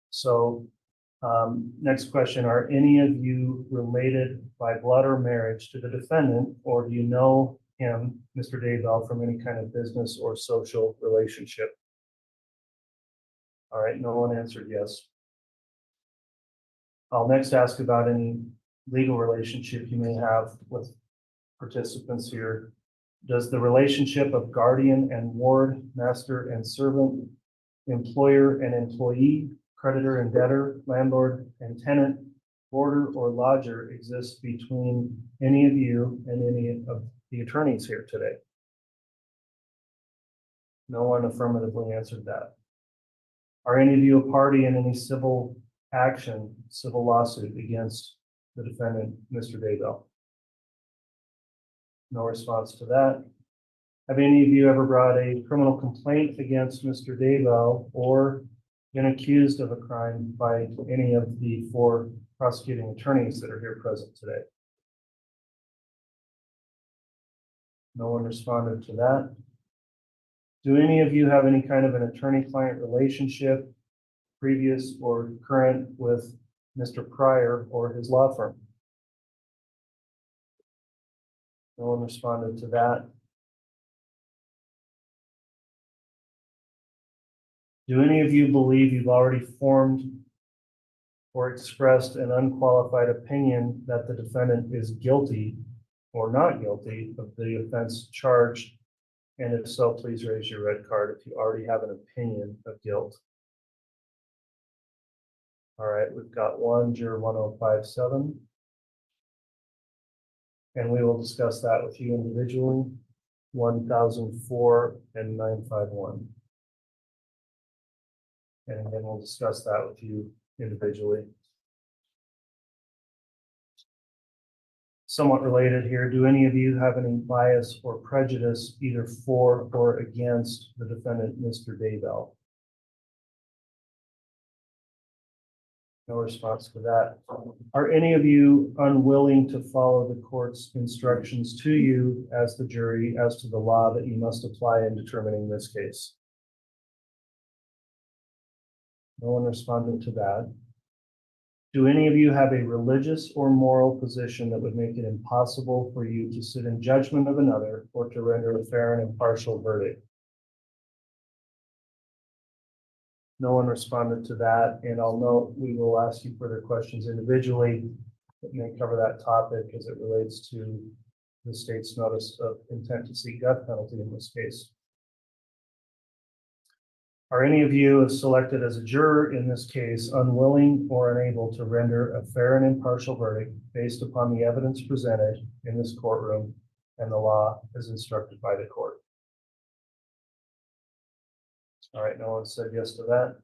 So next question, are any of you related by blood or marriage to the defendant, or do you know him, Mr. Daybell, from any kind of business or social relationship? All right, no one answered yes. I'll next ask about any legal relationship you may have with participants here. Does the relationship of guardian and ward, master and servant, employer and employee, creditor and debtor, landlord and tenant, boarder or lodger exist between any of you and any of the attorneys here today? No one affirmatively answered that. Are any of you a party in any civil action, civil lawsuit against the defendant, Mr. Daybell? No response to that. Have any of you ever brought a criminal complaint against Mr. Daybell or been accused of a crime by any of the 4 prosecuting attorneys that are here present today? No one responded to that. Do any of you have any kind of an attorney-client relationship, previous or current, with Mr. Pryor or his law firm? No one responded to that. Do any of you believe you've already formed or expressed an unqualified opinion that the defendant is guilty or not guilty of the offense charged? And if so, please raise your red card if you already have an opinion of guilt. All right, we've got 1, juror 1057. And we will discuss that with you individually, 1004 and 951. And again, we'll discuss that with you individually. Somewhat related here, do any of you have any bias or prejudice either for or against the defendant, Mr. Daybell? No response to that. Are any of you unwilling to follow the court's instructions to you as the jury as to the law that you must apply in determining this case? No one responded to that. Do any of you have a religious or moral position that would make it impossible for you to sit in judgment of another or to render a fair and impartial verdict? No one responded to that, and I'll note we will ask you further questions individually that may cover that topic as it relates to the state's notice of intent to seek death penalty in this case. Are any of you, if selected as a juror in this case, unwilling or unable to render a fair and impartial verdict based upon the evidence presented in this courtroom and the law as instructed by the court? All right, no one said yes to that.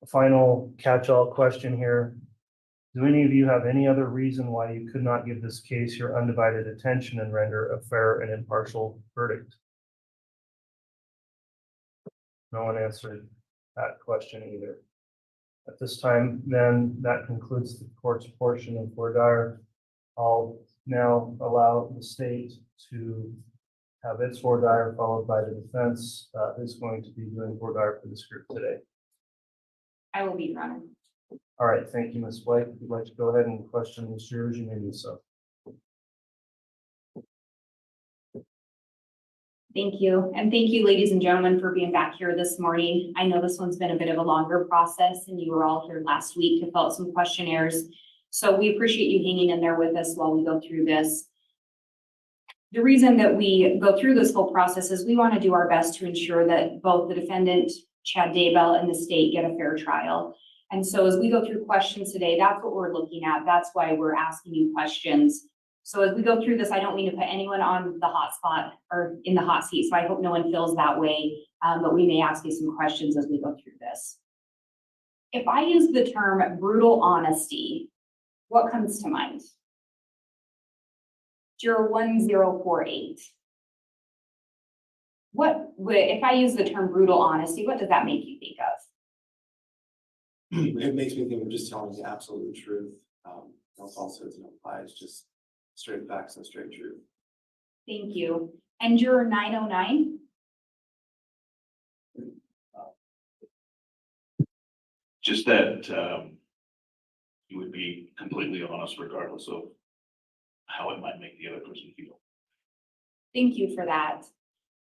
A final catch-all question here. Do any of you have any other reason why you could not give this case your undivided attention and render a fair and impartial verdict? No one answered that question either. At this time, then, that concludes the court's portion of voir dire. I'll now allow the state to have its voir dire, followed by the defense is going to be doing voir dire for this group today. I will be, Your Honor. All right, thank you, Ms. Blake. If you'd like to go ahead and question these jurors, you may do so. Thank you. And thank you, ladies and gentlemen, for being back here this morning. I know this one's been a bit of a longer process, and you were all here last week to fill out some questionnaires. So we appreciate you hanging in there with us while we go through this. The reason that we go through this whole process is we want to do our best to ensure that both the defendant, Chad Daybell, and the state get a fair trial. And so as we go through questions today, that's what we're looking at. That's why we're asking you questions. So as we go through this, I don't mean to put anyone on the hot spot or in the hot seat, so I hope no one feels that way, but we may ask you some questions as we go through this. If I use the term brutal honesty, what comes to mind? Juror 1048. If I use the term brutal honesty, what does that make you think of? It makes me think of just telling the absolute truth. No falsehoods, no lies, just straight facts and straight truth. Thank you. And juror 909? Just that you would be completely honest regardless of how it might make the other person feel. Thank you for that.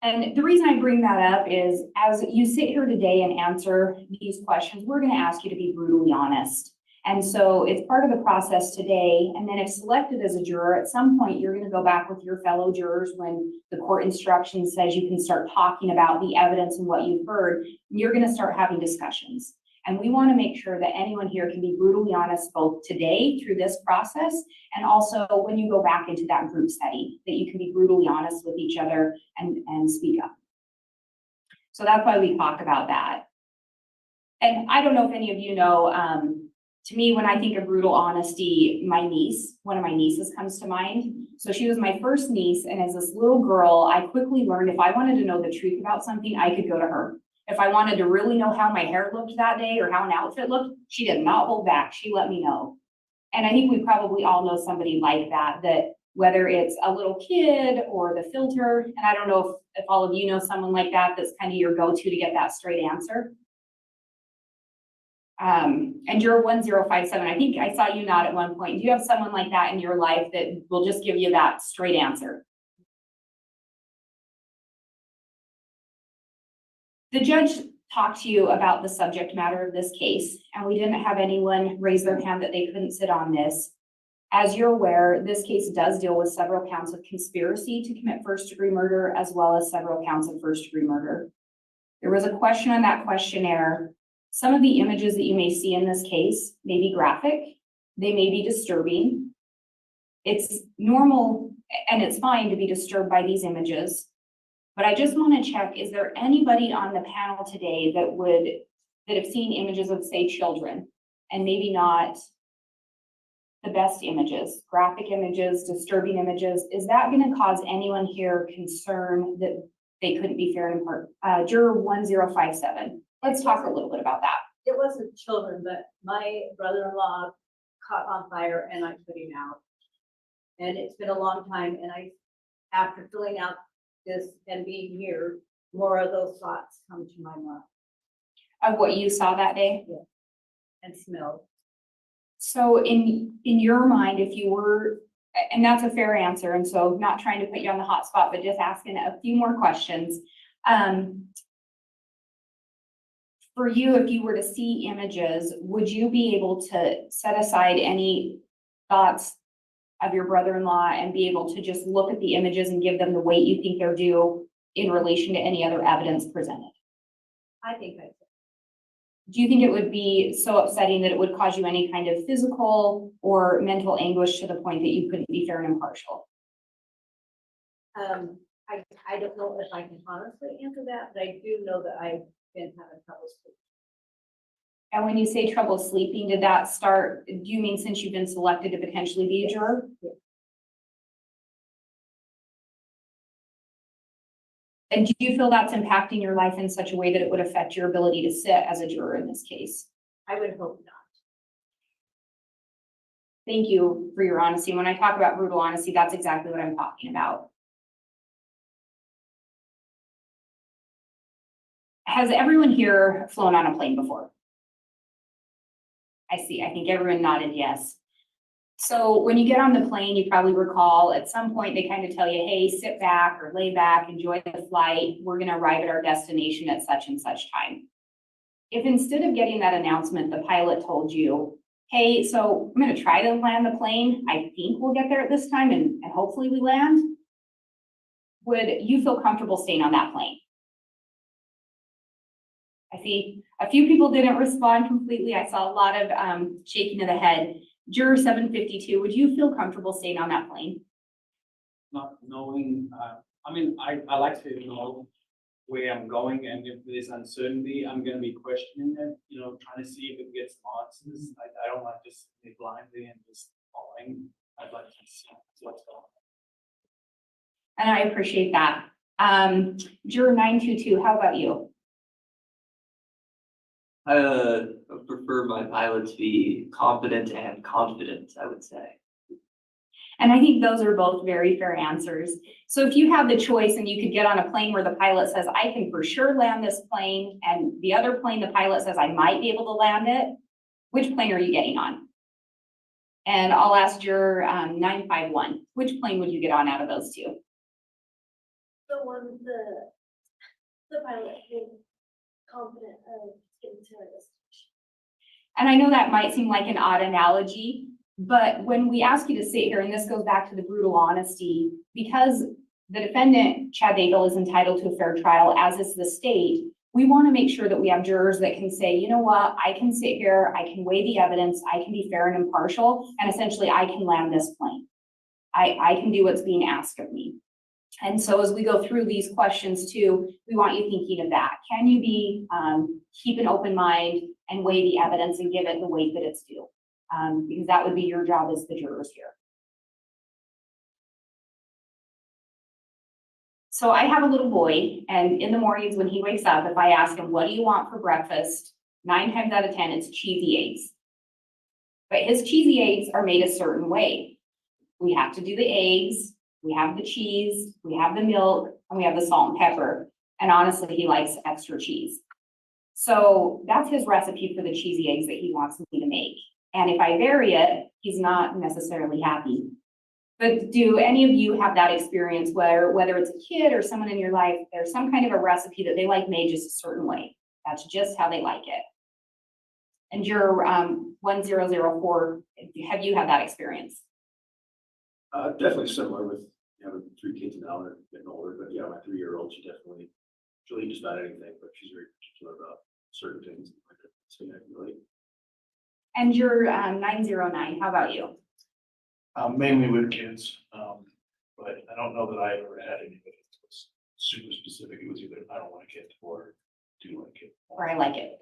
And the reason I bring that up is as you sit here today and answer these questions, we're going to ask you to be brutally honest. And so it's part of the process today. And then if selected as a juror, at some point, you're going to go back with your fellow jurors when the court instruction says you can start talking about the evidence and what you've heard. And you're going to start having discussions. And we want to make sure that anyone here can be brutally honest both today through this process and also when you go back into that group setting, that you can be brutally honest with each other and speak up. So that's why we talk about that. And I don't know if any of you know, to me, when I think of brutal honesty, my niece, one of my nieces comes to mind. So she was my first niece, and as this little girl, I quickly learned if I wanted to know the truth about something, I could go to her. If I wanted to really know how my hair looked that day or how an outfit looked, she did not hold back. She let me know. And I think we probably all know somebody like that, that whether it's a little kid or the filter, and I don't know if all of you know someone like that, that's kind of your go-to to get that straight answer. And you're 1057. I think I saw you nod at one point. Do you have someone like that in your life that will just give you that straight answer? The judge talked to you about the subject matter of this case, and we didn't have anyone raise their hand that they couldn't sit on this. As you're aware, this case does deal with several counts of conspiracy to commit first-degree murder, as well as several counts of first-degree murder. There was a question on that questionnaire. Some of the images that you may see in this case may be graphic, they may be disturbing. It's normal and it's fine to be disturbed by these images, but I just want to check, is there anybody on the panel today that have seen images of, say, children, and maybe not the best images, graphic images, disturbing images? Is that going to cause anyone here concern that they couldn't be fair and impartial? Juror 1057. Let's talk a little bit about that. It wasn't children, but my brother-in-law caught on fire and I put him out. And it's been a long time, and after filling out this and being here, more of those thoughts come to my mind. Of what you saw that day? Yeah. And smelled. So in your mind, if you were, and that's a fair answer, and so not trying to put you on the hot spot, but just asking a few more questions. For you, if you were to see images, would you be able to set aside any thoughts of your brother-in-law and be able to just look at the images and give them the weight you think they're due in relation to any other evidence presented? I think I could. Do you think it would be so upsetting that it would cause you any kind of physical or mental anguish to the point that you couldn't be fair and impartial? I don't know if I can honestly answer that, but I do know that I've been having trouble sleeping. And when you say trouble sleeping, did that start, do you mean since you've been selected to potentially be a juror? Yeah. And do you feel that's impacting your life in such a way that it would affect your ability to sit as a juror in this case? I would hope not. Thank you for your honesty. When I talk about brutal honesty, that's exactly what I'm talking about. Has everyone here flown on a plane before? I see, I think everyone nodded yes. So when you get on the plane, you probably recall at some point they kind of tell you, hey, sit back or lay back, enjoy the flight. We're going to arrive at our destination at such and such time. If instead of getting that announcement, the pilot told you, hey, so I'm going to try to land the plane. I think we'll get there at this time and hopefully we land. Would you feel comfortable staying on that plane? I see a few people didn't respond completely. I saw a lot of shaking of the head. Juror 752, would you feel comfortable staying on that plane? Not knowing, I mean, I like to know where I'm going, and if there's uncertainty, I'm gonna be questioning it, you know, trying to see if it gets answers. I don't like just be blindly and just following. I'd like to see what's going on. And I appreciate that. Juror 922, how about you? I prefer my pilot to be competent and confident, I would say. And I think those are both very fair answers. So if you have the choice and you could get on a plane where the pilot says, I can for sure land this plane, and the other plane, the pilot says, I might be able to land it, which plane are you getting on? And I'll ask Juror 951, which plane would you get on out of those two? The one, the pilot being confident of getting to our destination. And I know that might seem like an odd analogy, but when we ask you to sit here, and this goes back to the brutal honesty, because the defendant, Chad Daybell, is entitled to a fair trial, as is the state, we want to make sure that we have jurors that can say, you know what, I can sit here, I can weigh the evidence, I can be fair and impartial, and essentially I can land this plane. I can do what's being asked of me. And so as we go through these questions too, we want you thinking of that. Can you keep an open mind and weigh the evidence and give it the weight that it's due? Because that would be your job as the jurors here. So I have a little boy, and in the mornings when he wakes up, if I ask him, what do you want for breakfast? 9 times out of 10, it's cheesy eggs. But his cheesy eggs are made a certain way. We have to do the eggs, we have the cheese, we have the milk, and we have the salt and pepper. And honestly, he likes extra cheese. So that's his recipe for the cheesy eggs that he wants me to make. And if I vary it, he's not necessarily happy. But do any of you have that experience where, whether it's a kid or someone in your life, there's some kind of a recipe that they like made just a certain way? That's just how they like it. And your 1004, have you had that experience? Definitely similar with, 3 kids now, they're getting older, but yeah, my 3-year-old, she'll eat just about anything, but she's very particular about certain things. So yeah, really. And your 909, how about you? Mainly with kids, but I don't know that I ever had anybody that was super specific. It was either I don't like it or do like it. Or I like it.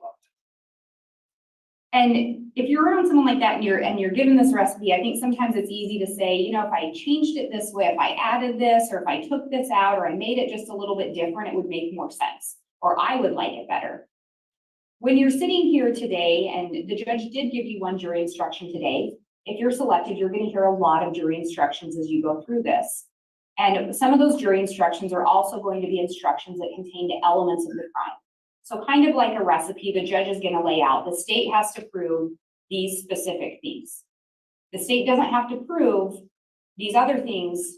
And if you're around someone like that and you're given this recipe, I think sometimes it's easy to say, if I changed it this way, if I added this, or if I took this out, or I made it just a little bit different, it would make more sense, or I would like it better. When you're sitting here today, and the judge did give you one jury instruction today, if you're selected, you're going to hear a lot of jury instructions as you go through this. And some of those jury instructions are also going to be instructions that contain the elements of the crime. So kind of like a recipe, the judge is going to lay out, the state has to prove these specific things. The state doesn't have to prove these other things,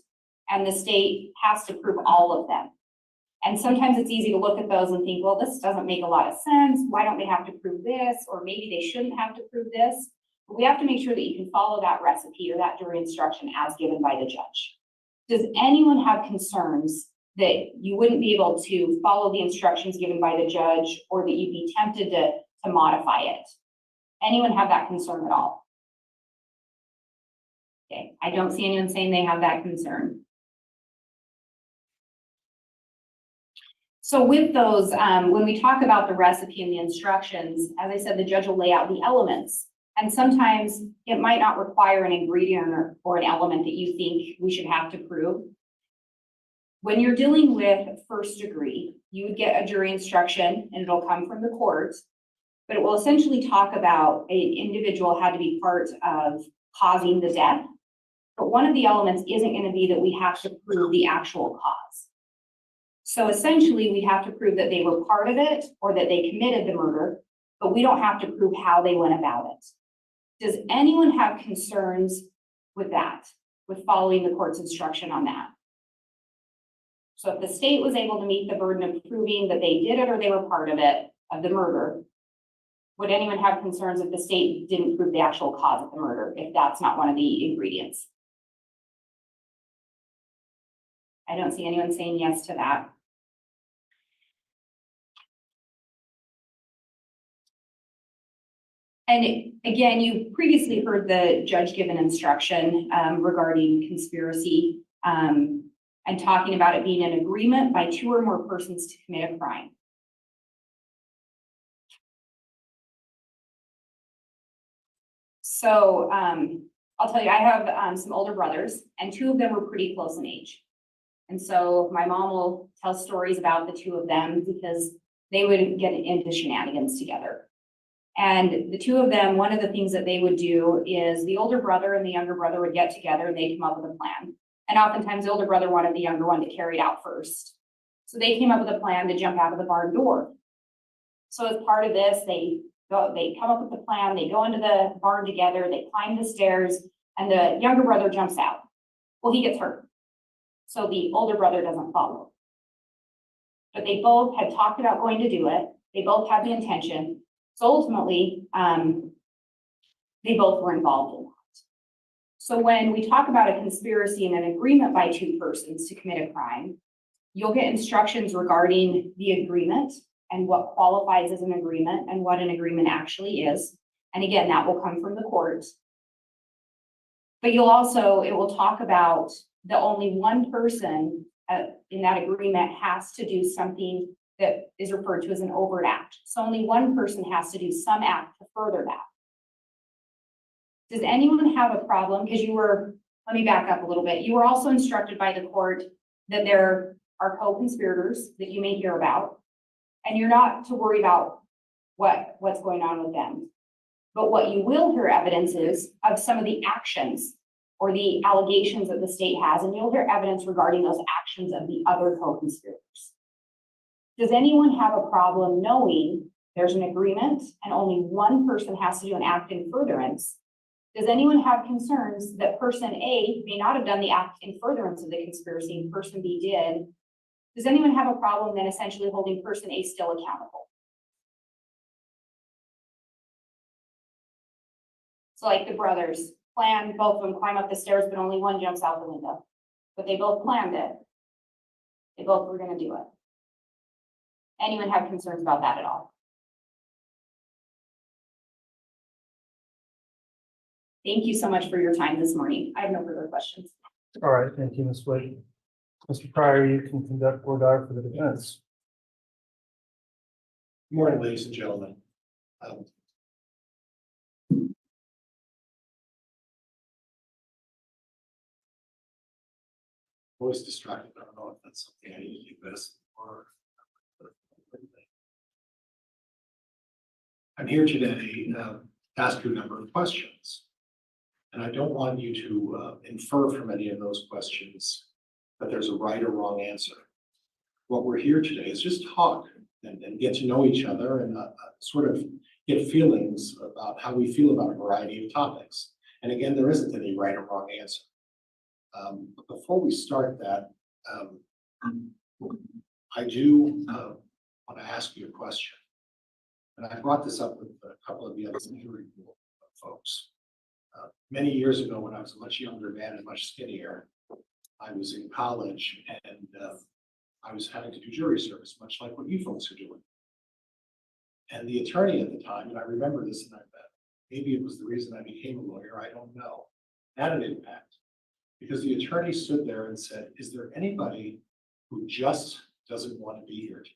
and the state has to prove all of them. And sometimes it's easy to look at those and think, well, this doesn't make a lot of sense. Why don't they have to prove this? Or maybe they shouldn't have to prove this. But we have to make sure that you can follow that recipe or that jury instruction as given by the judge. Does anyone have concerns that you wouldn't be able to follow the instructions given by the judge, or that you'd be tempted to modify it? Anyone have that concern at all? Okay, I don't see anyone saying they have that concern. So with those, when we talk about the recipe and the instructions, as I said, the judge will lay out the elements. And sometimes it might not require an ingredient or an element that you think we should have to prove. When you're dealing with first degree, you would get a jury instruction and it'll come from the court, but it will essentially talk about an individual had to be part of causing the death. But one of the elements isn't going to be that we have to prove the actual cause. So essentially we have to prove that they were part of it or that they committed the murder, but we don't have to prove how they went about it. Does anyone have concerns with that, with following the court's instruction on that? So if the state was able to meet the burden of proving that they did it or they were part of it, of the murder, would anyone have concerns if the state didn't prove the actual cause of the murder, if that's not one of the ingredients? I don't see anyone saying yes to that. And again, you previously heard the judge give an instruction regarding conspiracy and talking about it being an agreement by 2 or more persons to commit a crime. So I'll tell you, I have some older brothers, and 2 of them were pretty close in age. And so my mom will tell stories about the 2 of them because they would get into shenanigans together. And the 2 of them, one of the things that they would do is the older brother and the younger brother would get together and they'd come up with a plan. And oftentimes the older brother wanted the younger one to carry it out first. So they came up with a plan to jump out of the barn door. So as part of this, they come up with the plan, they go into the barn together, they climb the stairs, and the younger brother jumps out. Well, he gets hurt. So the older brother doesn't follow. But they both had talked about going to do it. They both had the intention. So ultimately, they both were involved in that. So when we talk about a conspiracy and an agreement by 2 persons to commit a crime, you'll get instructions regarding the agreement and what qualifies as an agreement and what an agreement actually is. And again, that will come from the court. But it will talk about the only one person in that agreement has to do something that is referred to as an overt act. So only one person has to do some act to further that. Does anyone have a problem? Because let me back up a little bit. You were also instructed by the court that there are co-conspirators that you may hear about, and you're not to worry about what's going on with them. But what you will hear evidence is of some of the actions or the allegations that the state has, and you'll hear evidence regarding those actions of the other co-conspirators. Does anyone have a problem knowing there's an agreement and only one person has to do an act in furtherance? Does anyone have concerns that person A may not have done the act in furtherance of the conspiracy and person B did? Does anyone have a problem then essentially holding person A still accountable? So like the brothers planned, both of them climb up the stairs, but only one jumps out the window. But they both planned it. They both were going to do it. Anyone have concerns about that at all? Thank you so much for your time this morning. I have no further questions. All right, thank you, Ms. Wade. Mr. Pryor, you can conduct voir dire for the defense. Good morning, ladies and gentlemen. Voice distracted. I don't know if that's something I need to do this or. I'm here today to ask you a number of questions. And I don't want you to infer from any of those questions that there's a right or wrong answer. What we're here today is just talk and get to know each other and sort of get feelings about how we feel about a variety of topics. And again, there isn't any right or wrong answer. But before we start that, I do want to ask you a question. And I brought this up with a couple of the other jury folks. Many years ago, when I was a much younger man and much skinnier, I was in college and I was having to do jury service, much like what you folks are doing. And the attorney at the time, and I remember this, and I bet maybe it was the reason I became a lawyer, I don't know, had an impact. Because the attorney stood there and said, is there anybody who just doesn't want to be here today?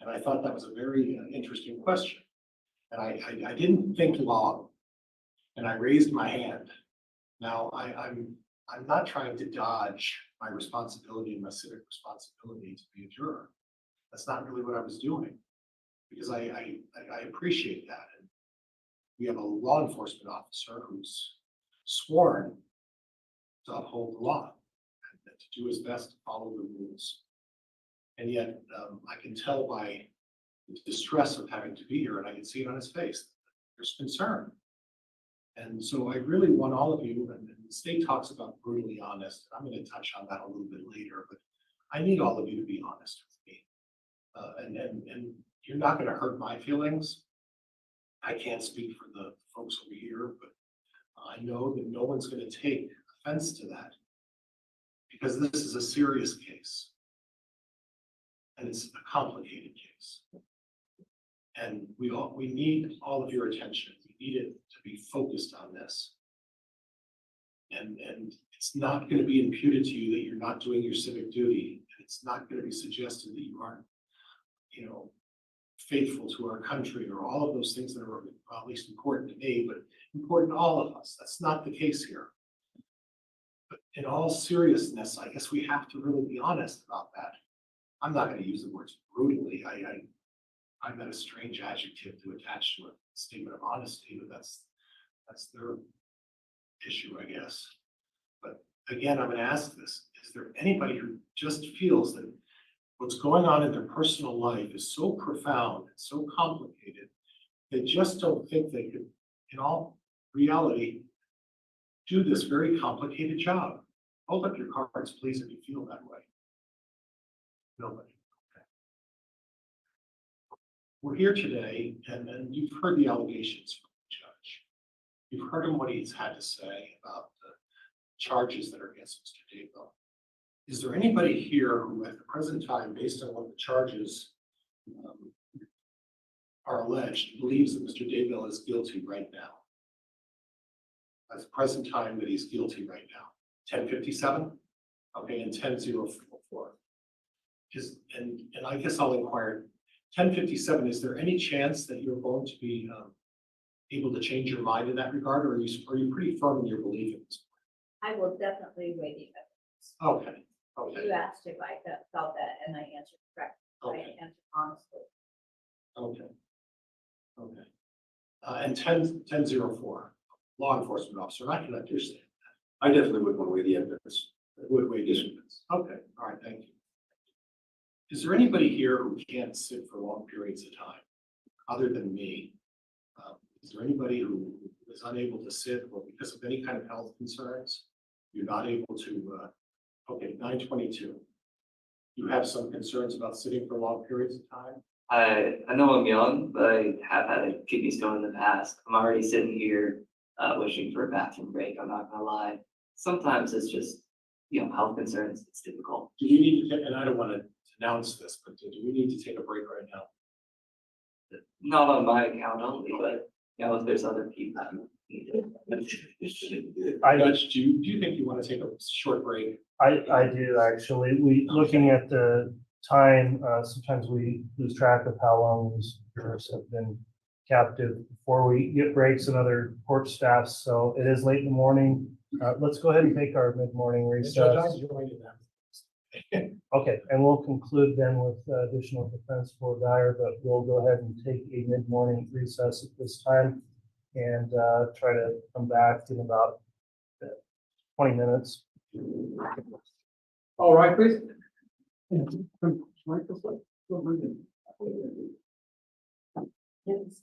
And I thought that was a very interesting question. And I didn't think long. And I raised my hand. Now, I'm not trying to dodge my responsibility and my civic responsibility to be a juror. That's not really what I was doing, because I appreciate that. And we have a law enforcement officer who's sworn to uphold the law and to do his best to follow the rules. And yet, I can tell by the distress of having to be here, and I can see it on his face, there's concern. And so I really want all of you, and the state talks about brutally honest, and I'm going to touch on that a little bit later, but I need all of you to be honest with me. And you're not going to hurt my feelings. I can't speak for the folks over here, but I know that no one's going to take offense to that, because this is a serious case. And it's a complicated case. And we need all of your attention. We need it to be focused on this. And it's not going to be imputed to you that you're not doing your civic duty. And it's not going to be suggested that you aren't, faithful to our country, or all of those things that are at least important to me, but important to all of us. That's not the case here. But in all seriousness, I guess we have to really be honest about that. I'm not going to use the words brutally. I'm at a strange adjective to attach to a statement of honesty, but that's their issue, I guess. But again, I'm going to ask this: is there anybody who just feels that what's going on in their personal life is so profound and so complicated, they just don't think they could, in all reality, do this very complicated job? Hold up your cards, please, if you feel that way. Nobody. Okay. We're here today, and you've heard the allegations from the judge. You've heard him what he's had to say about the charges that are against Mr. Daybell. Is there anybody here who, at the present time, based on what the charges are alleged, believes that Mr. Daybell is guilty right now? At the present time that he's guilty right now. 1057? Okay, and 10-0-4. And I guess I'll inquire, 10-57, is there any chance that you're going to be able to change your mind in that regard, or are you pretty firm in your belief in this? I will definitely weigh the evidence. Okay, okay, You asked if I felt that, and I answered correctly. okay, I answered honestly. okay. Okay. And 10-0-4, law enforcement officer, and I can understand. I definitely would want to weigh the evidence. Would wait distance. Okay, all right, thank you. Is there anybody here who can't sit for long periods of time, other than me? Is there anybody who is unable to sit or because of any kind of health concerns? You're not able to, okay, 9:22. You have some concerns about sitting for long periods of time? I know I'm young, but I have had a kidney stone in the past. I'm already sitting here, wishing for a bathroom break. I'm not gonna lie. Sometimes it's just, health concerns. It's difficult. Do you need to take, and I don't want to announce this, but do we need to take a break right now? Not on my account only, but, if there's other people who need it. Judge, do you think you want to take a short break? I do actually. Looking at the time, sometimes we lose track of how long these jurors have been captive before we get breaks and other court staff. So it is late in the morning. Let's go ahead and take our mid-morning And Judge, recess. I'm joining them. Okay, and we'll conclude then with additional defense for Dyer, but we'll go ahead and take a mid-morning recess at this time and try to come back in about 20 minutes. All right, please. Yes.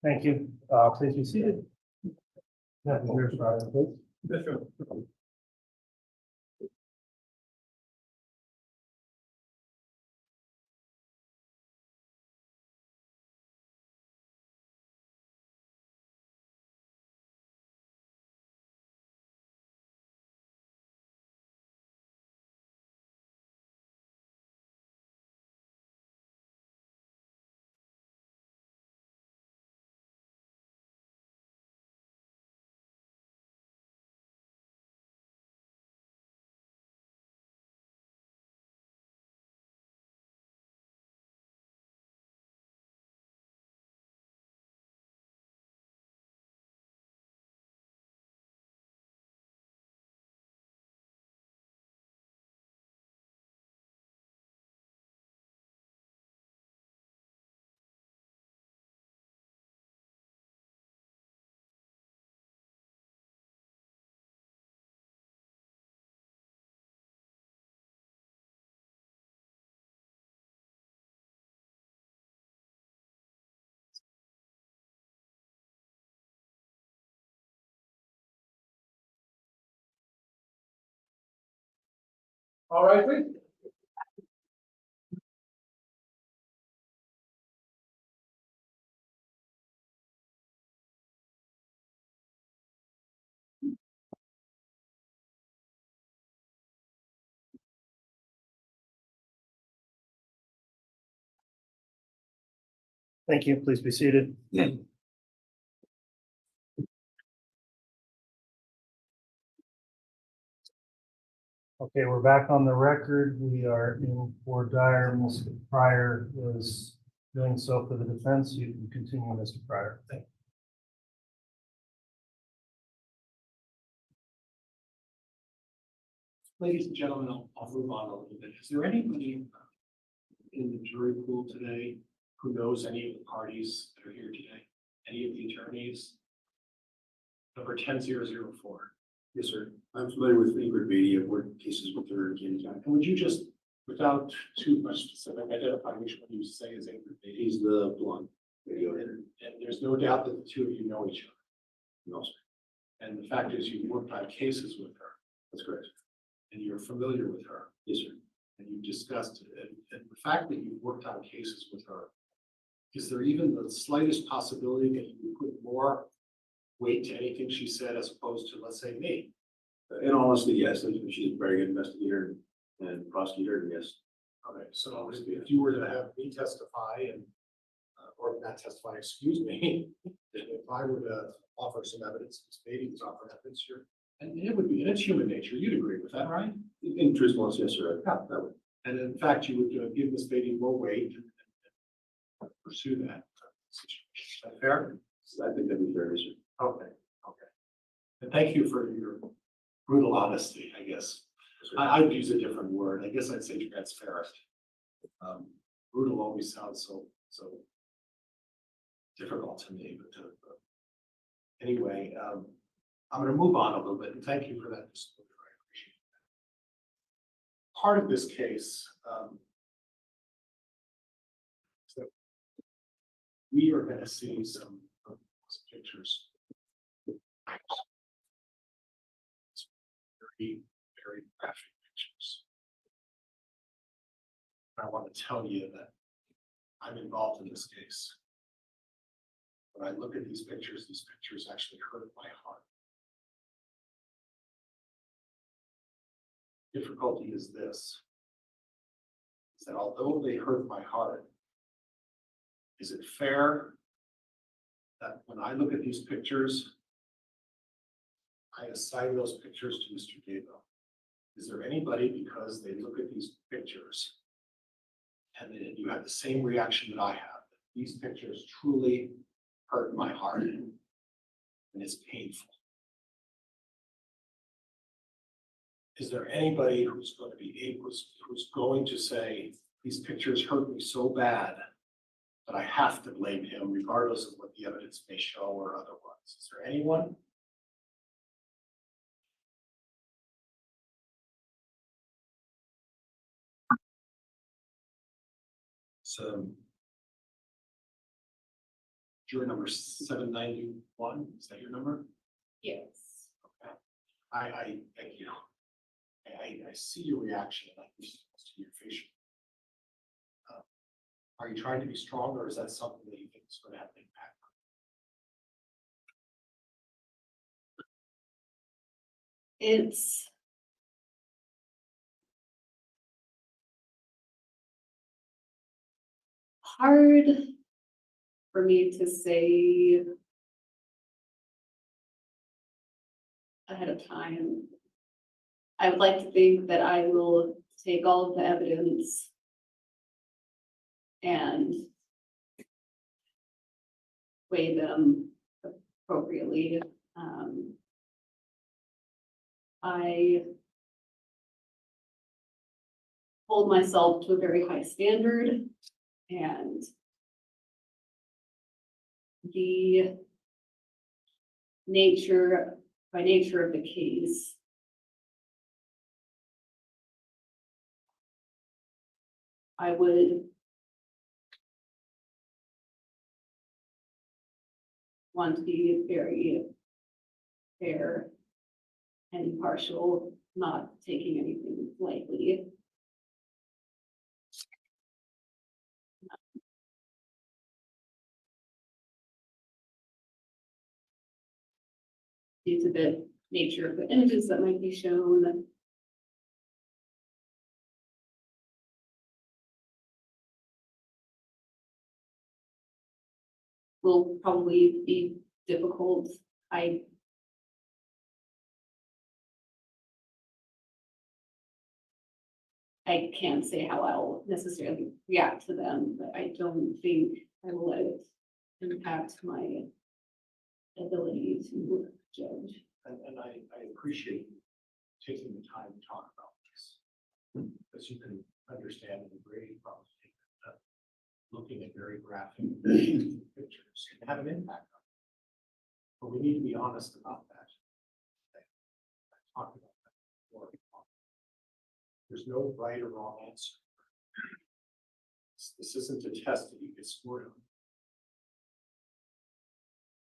Thank you. Please be seated. Yeah, here's Brian, please. All right, please. Thank you. Please be seated. Okay, we're back on the record. We are in for Dyer. Mr. Pryor was doing so for the defense. You can continue, Mr. Pryor. Thank you. Ladies and gentlemen, I'll move on a little bit. Is there anybody in the jury pool today who knows any of the parties that are here today? Any of the attorneys? Number 10004. Yes, sir. I'm familiar with Ingrid Beatty. I've worked cases with her in Kansas County. And would you just, without too much specific, identify which one you say is Ingrid Beatty? He's the blonde video editor. And there's no doubt that the two of you know each other. No, sir. And the fact is you worked on cases with her. That's correct. And you're familiar with her. Yes, sir. And you've discussed it. And the fact that you've worked on cases with her, is there even the slightest possibility that you would put more weight to anything she said as opposed to, let's say, me? In all honesty, yes. She's a very good investigator and prosecutor, and yes. Okay, so if you were to have me testify and, or not testify, excuse me, if I were to offer some evidence, Ms. Beatty was offering evidence here, and it would be, and it's human nature, you'd agree with that, right? In truthfulness, yes, sir. Yeah. That would. And in fact, you would give Ms. Beatty more weight and pursue that. Is that fair? I think that'd be fair, yes, sir. Okay, okay. And thank you for your brutal honesty, I guess. I'd use a different word. I guess I'd say transparent. Brutal always sounds so difficult to me, but anyway, I'm going to move on a little bit, and thank you for that disclosure. I appreciate that. Part of this case, so we are going to see some pictures. Very, very graphic pictures. I want to tell you that I'm involved in this case. When I look at these pictures actually hurt my heart. Difficulty is this, is that although they hurt my heart, is it fair that when I look at these pictures, I assign those pictures to Mr. Daybell? Is there anybody, because they look at these pictures and then you have the same reaction that I have, that these pictures truly hurt my heart and it's painful? Is there anybody who's going to be able, who's going to say, these pictures hurt me so bad that I have to blame him regardless of what the evidence may show or otherwise? Is there anyone? So Juror number 791, is that your number? Yes. Okay. I you know, I see your reaction, like you're supposed to your facial. Are you trying to be strong, or is that something that you think is going to have an impact? It's hard for me to say ahead of time. I would like to think that I will take all of the evidence and weigh them appropriately. I hold myself to a very high standard, and the nature of the case I would want to be very fair and impartial, not taking anything lightly. Due to the nature of the images that might be shown. Will probably be difficult. I can't say how I'll necessarily react to them, but I don't think I will let it impact my ability to judge. And I appreciate you taking the time to talk about this, because you can understand and agree probably that looking at very graphic pictures can have an impact on it. But we need to be honest about that. I talked about that before. There's no right or wrong answer. This isn't a test that you get scored on.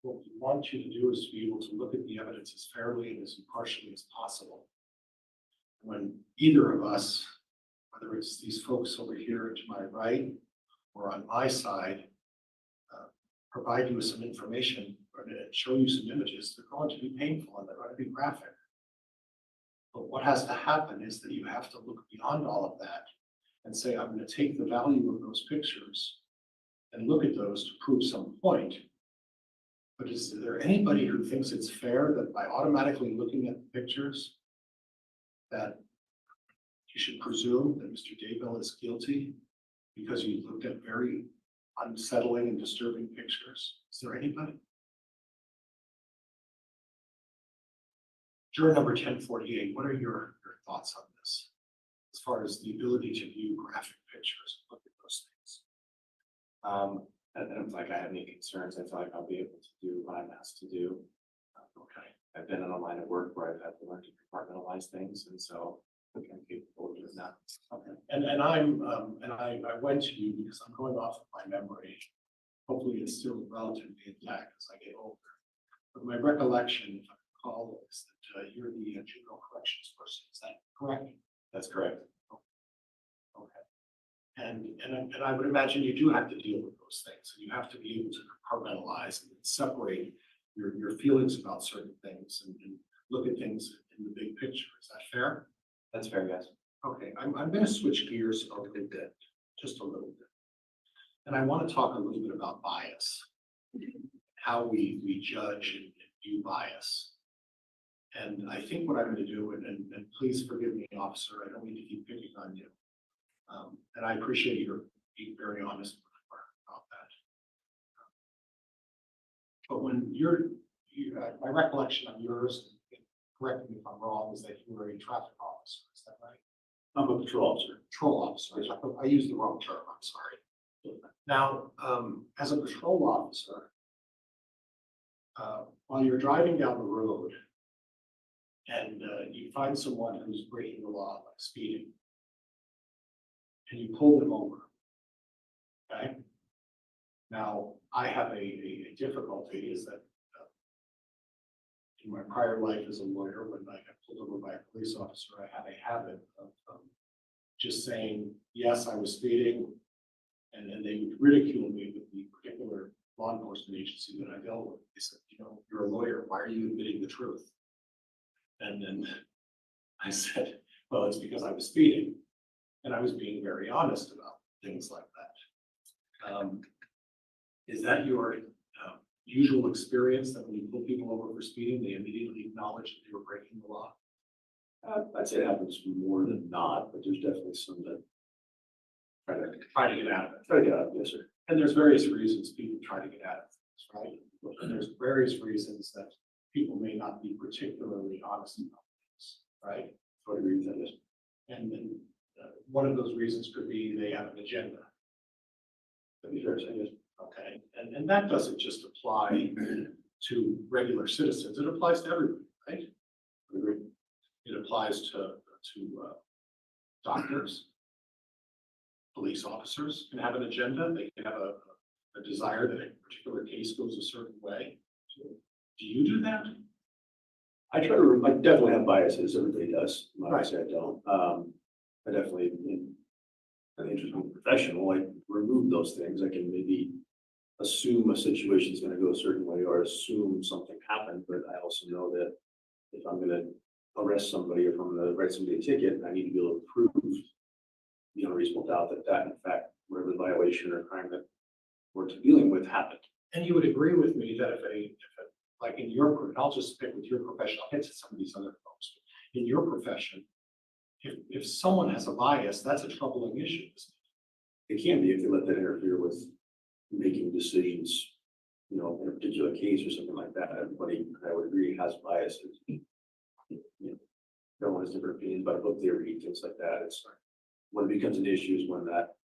What we want you to do is to be able to look at the evidence as fairly and as impartially as possible. When either of us, whether it's these folks over here to my right or on my side, provide you with some information or to show you some images, they're going to be painful and they're going to be graphic. But what has to happen is that you have to look beyond all of that and say, I'm going to take the value of those pictures and look at those to prove some point. But is there anybody who thinks it's fair that by automatically looking at the pictures that you should presume that Mr. Daybell is guilty because you looked at very unsettling and disturbing pictures? Is there anybody? Juror number 1048, what are your thoughts on this? As far as the ability to view graphic pictures, look at those things. I don't feel like I have any concerns. I feel like I'll be able to do what I'm asked to do. Okay. I've been in a line of work where I've had to learn to compartmentalize things, and so I think I'm capable of doing that. Okay. And I went to you because I'm going off of my memory. Hopefully it's still relatively intact as I get older. But my recollection, if I recall, is that you're the juvenile corrections person. Is that correct? That's correct. Okay. And I would imagine you do have to deal with those things, and you have to be able to compartmentalize and separate your feelings about certain things and look at things in the big picture. Is that fair? That's fair, yes. Okay, I'm going to switch gears a little bit, just a little bit. And I want to talk a little bit about bias, how we judge and view bias. And I think what I'm going to do, and please forgive me, officer, I don't mean to keep picking on you. And I appreciate your being very honest about that. But when my recollection of yours, correct me if I'm wrong, is that you were a traffic officer, is that right? I'm a patrol officer. Patrol officer, I used the wrong term, I'm sorry. Now, as a patrol officer, while you're driving down the road and you find someone who's breaking the law, like speeding, and you pull them over, okay? Now, I have a a difficulty is that in my prior life as a lawyer, when I got pulled over by a police officer, I had a habit of just saying, yes, I was speeding. And then they would ridicule me with the particular law enforcement agency that I dealt with. They said, you know, you're a lawyer, why are you admitting the truth? And then I said, well, it's because I was speeding. And I was being very honest about things like that. Is that your usual experience, that when you pull people over for speeding, they immediately acknowledge that they were breaking the law? I'd say it happens more than not, but there's definitely some that Try to get out of it. try to get out. Yes, sir. And there's various reasons people try to get out of things, right? And there's various reasons that people may not be particularly honest about things, right? I would agree with that. Yes. And then one of those reasons could be they have an agenda. That'd be fair to say, yes. Okay, and that doesn't just apply to regular citizens, it applies to everybody, right? I agree. It applies to doctors, police officers can have an agenda, they can have a desire that a particular case goes a certain way. Do you do that? I try to, I definitely have biases, everybody does. I'm not Right. gonna say I don't. I definitely, in an interest in professional, I remove those things. I can maybe assume a situation is gonna go a certain way or assume something happened, but I also know that if I'm gonna arrest somebody or if I'm gonna write somebody a ticket, I need to be able to prove beyond a reasonable doubt that in fact, whatever violation or crime that we're dealing with happened. And you would agree with me that if like in your, I'll just stick with your profession, I'll get to some of these other folks. In your profession, if someone has a bias, that's a troubling issue. It can be if they let that interfere with making decisions, you know, in a particular case or something like that. Everybody, I would agree, has biases. You know, everyone has different opinions about a book they read, things like that. It's when it becomes an issue is when that,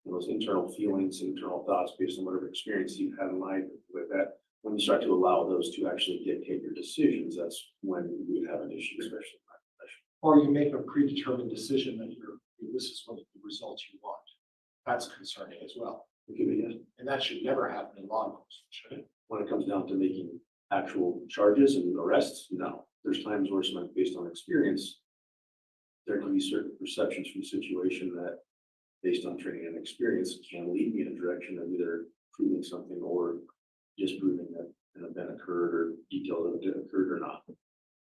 those internal feelings, internal thoughts based on whatever experience you have in mind with that, when you start to allow those to actually dictate your decisions, that's when you would have an issue, especially in my profession. Or you make a predetermined decision that this is what the results you want. That's concerning as well. It could be, yes. And that should never happen in law enforcement, should it? When it comes down to making actual charges and arrests, no. There's times where sometimes based on experience, there can be certain perceptions from the situation that based on training and experience can lead me in a direction of either proving something or disproving that an event occurred or details of it occurred or not.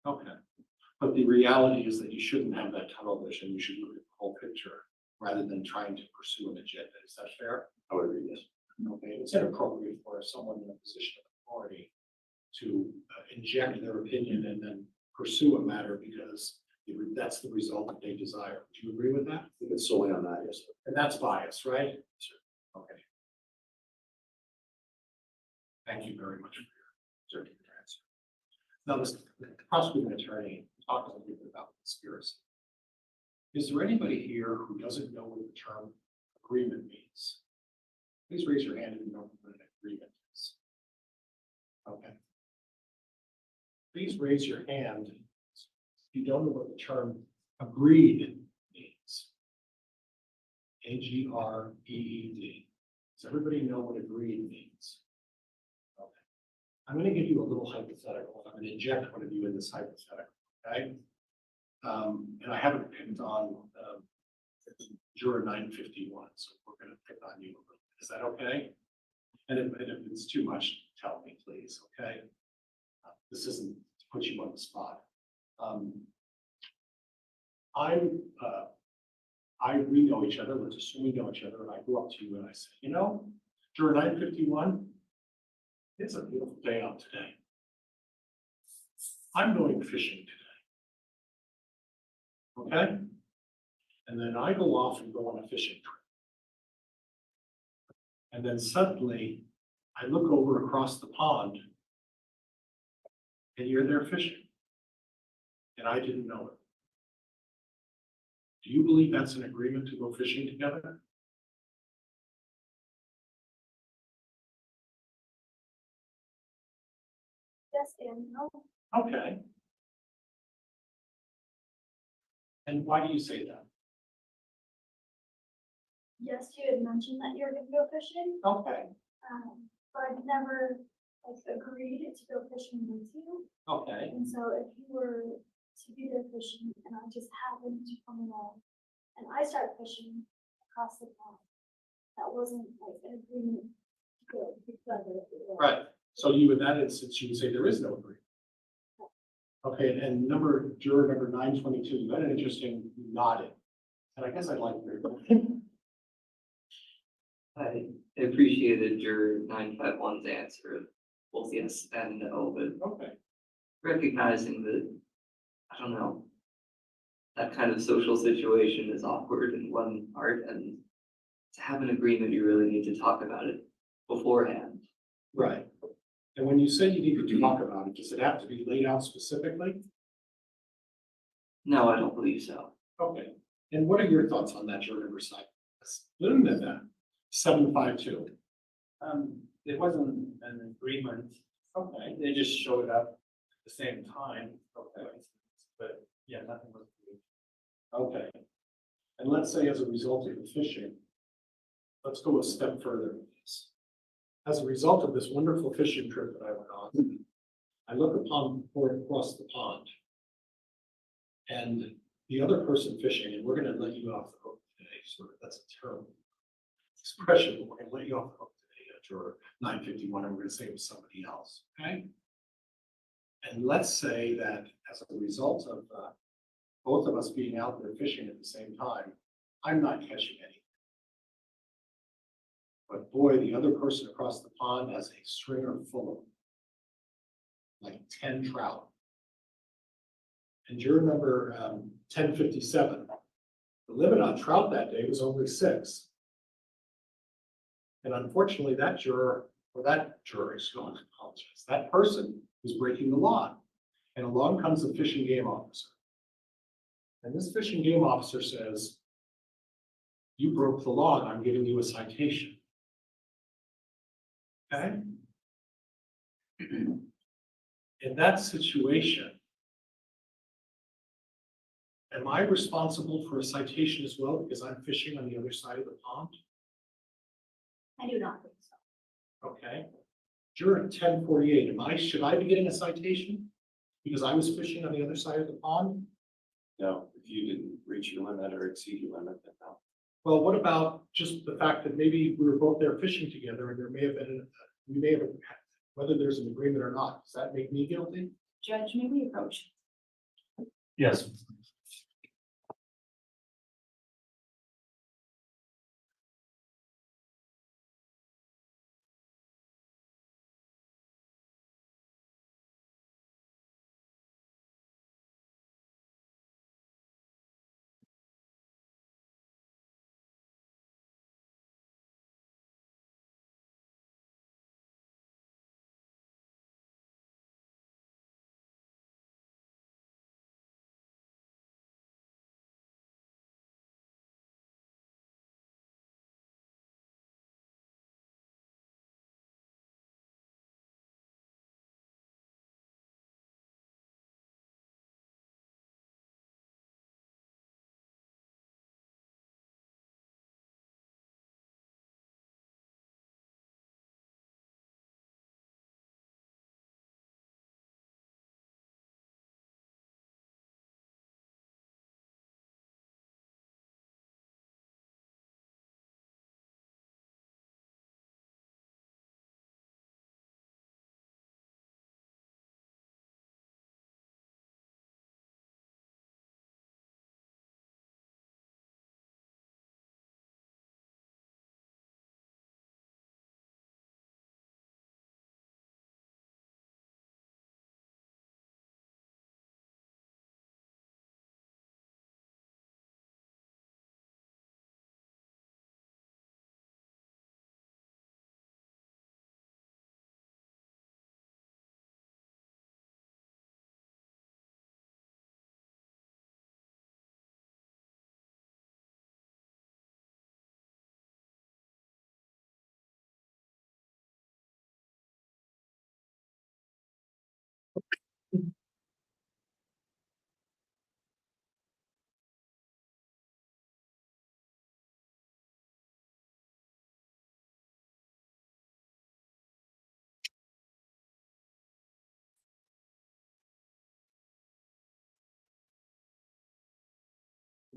Okay. But the reality is that you shouldn't have that tunnel vision. You should look at the whole picture rather than trying to pursue an agenda. Is that fair? I would agree, yes. Okay. It's inappropriate for someone in a position of authority to inject their opinion and then pursue a matter because that's the result that they desire. Do you agree with that? I think it's solely on that, yes. And that's bias, right? Sure. Okay. Thank you very much for your answer. Now, the prosecuting attorney talked a little bit about conspiracy. Is there anybody here who doesn't know what the term agreement means? Please raise your hand if you know what an agreement is. Okay. Please raise your hand if you don't know what the term agreed means. A-G-R-E-E-D. Does everybody know what agreed means? Okay. I'm going to give you a little hypothetical. I'm going to inject one of you in this hypothetical, okay? And I haven't picked on juror 951, so we're going to pick on you a little bit. Is that okay? And if it's too much, tell me, please, okay? This isn't to put you on the spot. We know each other, let's assume we know each other, and I go up to you and I say, you know, juror 951, it's a beautiful day out today. I'm going fishing today. Okay? And then I go off and go on a fishing trip. And then suddenly I look over across the pond and you're there fishing. And I didn't know it. Do you believe that's an agreement to go fishing together? Yes and no. Okay. And why do you say that? Yes, you had mentioned that you're gonna go fishing, Okay. but I've never agreed to go fishing with you. Okay, And so if you were to be there fishing and I just happened to come along and I start fishing across the pond, that wasn't like an agreement to go together. right. So you, in that instance, you would say there is no agreement. Okay, and juror number 922, you had an interesting nodding. And I guess I'd like to. I appreciated your 951's answer, of both yes and no, but Okay, recognizing that, I don't know, that kind of social situation is awkward in one part, and to have an agreement, you really need to talk about it beforehand. right. And when you say you need to talk about it, does it have to be laid out specifically? No, I don't believe so. Okay, and what are your thoughts on that, juror number side? Limit that, 752. It wasn't an agreement. Okay, They just showed up at the same time. Okay. But yeah, nothing was agreed. okay. And let's say as a result of the fishing, let's go a step further with this. As a result of this wonderful fishing trip that I went on, I look upon the board across the pond. And the other person fishing, and we're gonna let you off the hook today, so that's a terrible expression, but we're gonna let you off the hook today, juror 951, and we're gonna say it was somebody else, okay? And let's say that as a result of both of us being out there fishing at the same time, I'm not catching any. But boy, the other person across the pond has a stringer full of like 10 trout. And juror number 1057, the limit on trout that day was only 6. And unfortunately, that juror, or that juror, excuse me, I apologize, that person was breaking the law. And along comes the fish and game officer. And this fish and game officer says, you broke the law and I'm giving you a citation. Okay? In that situation, am I responsible for a citation as well because I'm fishing on the other side of the pond? I do not think so. Okay. Juror 1048, should I be getting a citation because I was fishing on the other side of the pond? No, if you didn't reach your limit or exceed your limit, then no. Well, what about just the fact that maybe we were both there fishing together and there may have been, we may have, whether there's an agreement or not, does that make me guilty? Judge, may we approach? Yes.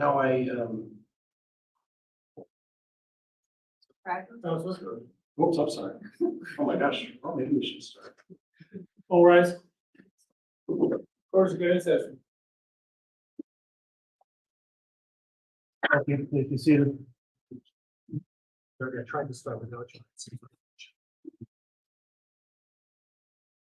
Now whoops, I'm sorry. Oh my gosh, well, maybe we should start. All rise. Course, good session. Thank you. Please be seated. They're gonna try to start with no chance.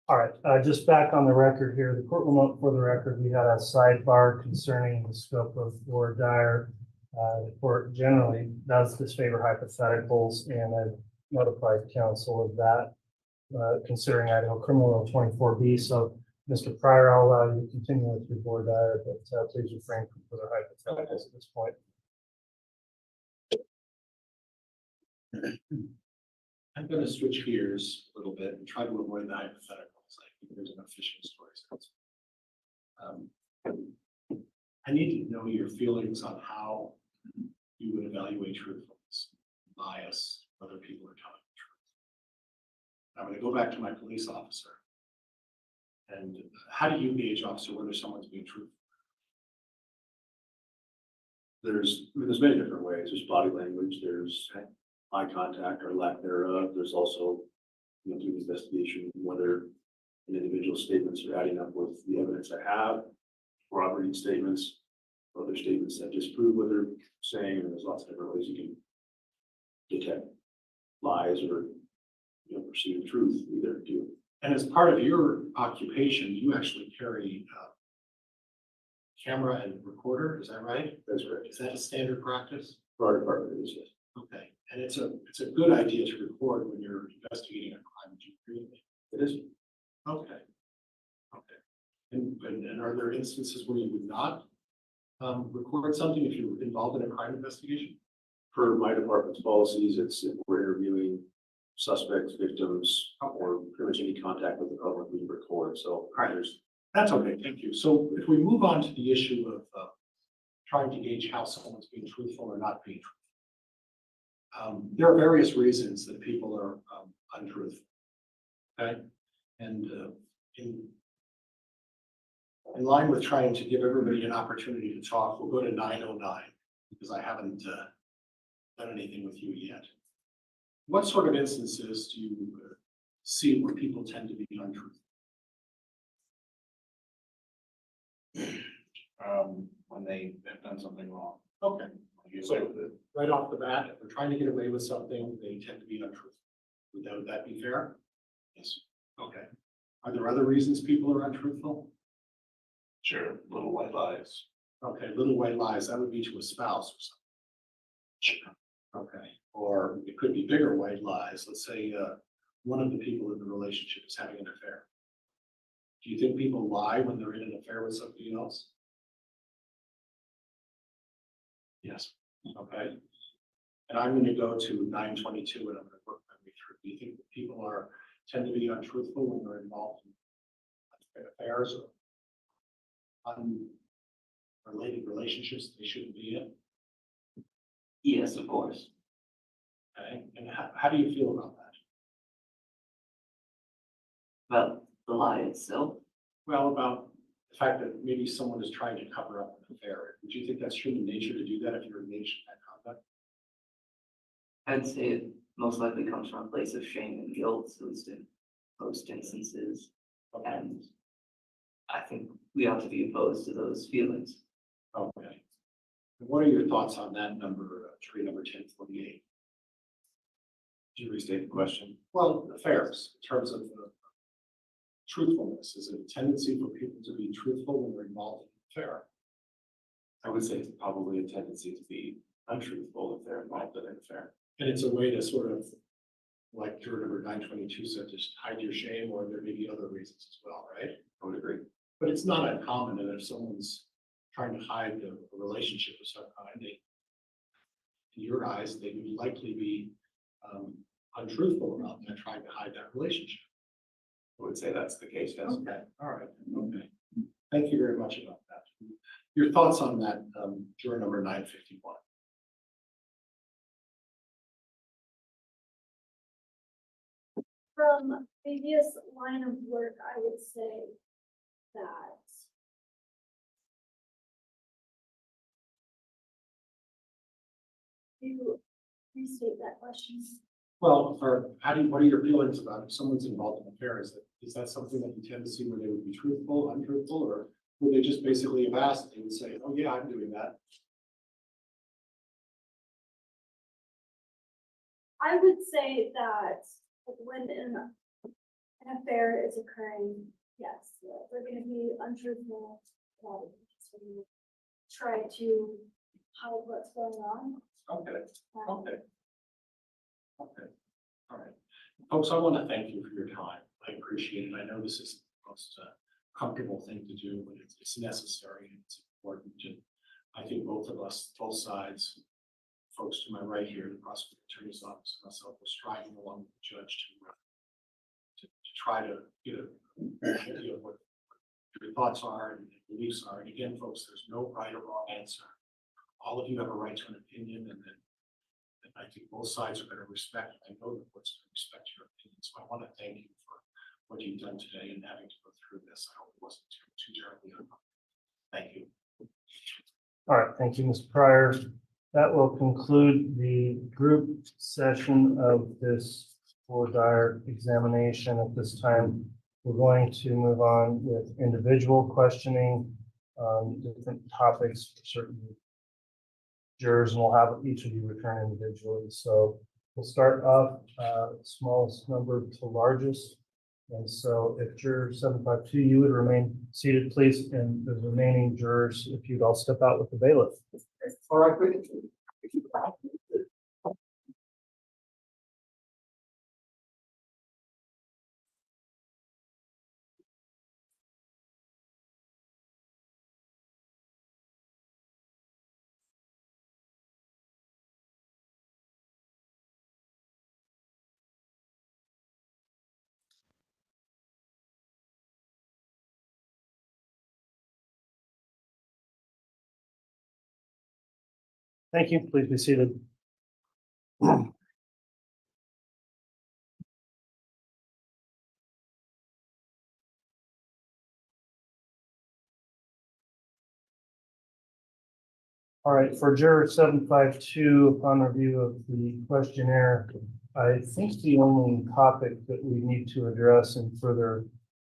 All right, just back on the record here, the court will note for the record, we had a sidebar concerning the scope of Lord Dyer. The court generally does disfavor hypotheticals, and I've notified counsel of that, considering Idaho Criminal Law 24B. So, Mr. Pryor, I'll allow you to continue with your Lord Dyer, but please refrain from further hypotheticals at this point. I'm gonna switch gears a little bit and try to avoid the hypotheticals. I think there's enough fishing stories. I need to know your feelings on how you would evaluate truthfulness, bias, whether people are telling the truth. I'm gonna go back to my police officer. And how do you gauge, officer, whether someone's being truthful? There's many different ways. There's body language, there's eye contact or lack thereof. There's also, through the investigation, whether an individual's statements are adding up with the evidence I have, corroborating statements, other statements that disprove what they're saying, and there's lots of different ways you can detect lies or, perceived truth, either do. And as part of your occupation, you actually carry camera and recorder, is that right? That's correct. Is that a standard practice? For our department, it is, yes. Okay, and it's a good idea to record when you're investigating a crime. Do you agree with me? It is. Okay. Okay. And are there instances where you would not record something if you're involved in a crime investigation? For my department's policies, it's if we're interviewing suspects, victims, or pretty much any contact with the public, we record. So there's. That's okay, thank you. So if we move on to the issue of trying to gauge how someone's being truthful or not being truthful. There are various reasons that people are untruthful. Okay, and in line with trying to give everybody an opportunity to talk, we'll go to 909 because I haven't done anything with you yet. What sort of instances do you see where people tend to be untruthful? When they have done something wrong. Okay, so right off the bat, if they're trying to get away with something, they tend to be untruthful. Would that be fair? Yes. Okay. Are there other reasons people are untruthful? Sure, little white lies. Okay, little white lies, that would be to a spouse or something. Sure. Okay, or it could be bigger white lies. Let's say one of the people in the relationship is having an affair. Do you think people lie when they're in an affair with somebody else? Yes. Okay. And I'm going to go to 922 and I'm going to work my way through. Do you think that people tend to be untruthful when they're involved in affairs or unrelated relationships they shouldn't be in? Yes, of course. Okay. And how do you feel about that? About the lie itself. Well, about the fact that maybe someone is trying to cover up an affair. Would you think that's human nature to do that if you're engaged in that conduct? I'd say it most likely comes from a place of shame and guilt, at least in most instances. Okay. And I think we ought to be opposed to those feelings. Okay. And what are your thoughts on that number, jury number 1048? Did you restate the question? Well, affairs, in terms of truthfulness, is it a tendency for people to be truthful when they're involved in an affair? I would say it's probably a tendency to be untruthful if they're involved in an affair. And it's a way to sort of, like juror number 922 said, just hide your shame, or there may be other reasons as well, right? I would agree. But it's not uncommon that if someone's trying to hide a relationship of some kind, in your eyes, they would likely be untruthful about that, trying to hide that relationship. I would say that's the case, yes. Okay, all right, okay. Thank you very much about that. Your thoughts on that, juror number 951? From previous line of work, I would say that you restate that question? Well, or what are your feelings about if someone's involved in affairs? Is that something that you tend to see where they would be truthful, untruthful, or would they just basically have asked, they would say, oh yeah, I'm doing that? I would say that when an affair is occurring, yes, they're gonna be untruthful. Try to hide what's going on. Okay, okay. Okay, all right. Folks, I want to thank you for your time. I appreciate it. I know this is the most comfortable thing to do, but it's necessary and it's important. And I think both of us, both sides, folks to my right here, the prosecuting attorney's office, and myself, we're striving along with the judge to try to get an idea of what your thoughts are and beliefs are. And again, folks, there's no right or wrong answer. All of you have a right to an opinion, and I think both sides are going to respect, and I know the court's going to respect your opinion. So I want to thank you for what you've done today and having to go through this. I hope it wasn't too terribly uncomfortable. Thank you. All right, thank you, Mr. Pryor. That will conclude the group session of this voir dire examination. At this time, we're going to move on with individual questioning on different topics for certain jurors, and we'll have each of you return individually. So we'll start off smallest number to largest. And so if juror 752, you would remain seated, please, and the remaining jurors, if you'd all step out with the bailiff. All right, great. Thank you. Please be seated. All right, for juror 752, upon review of the questionnaire, I think the only topic that we need to address in further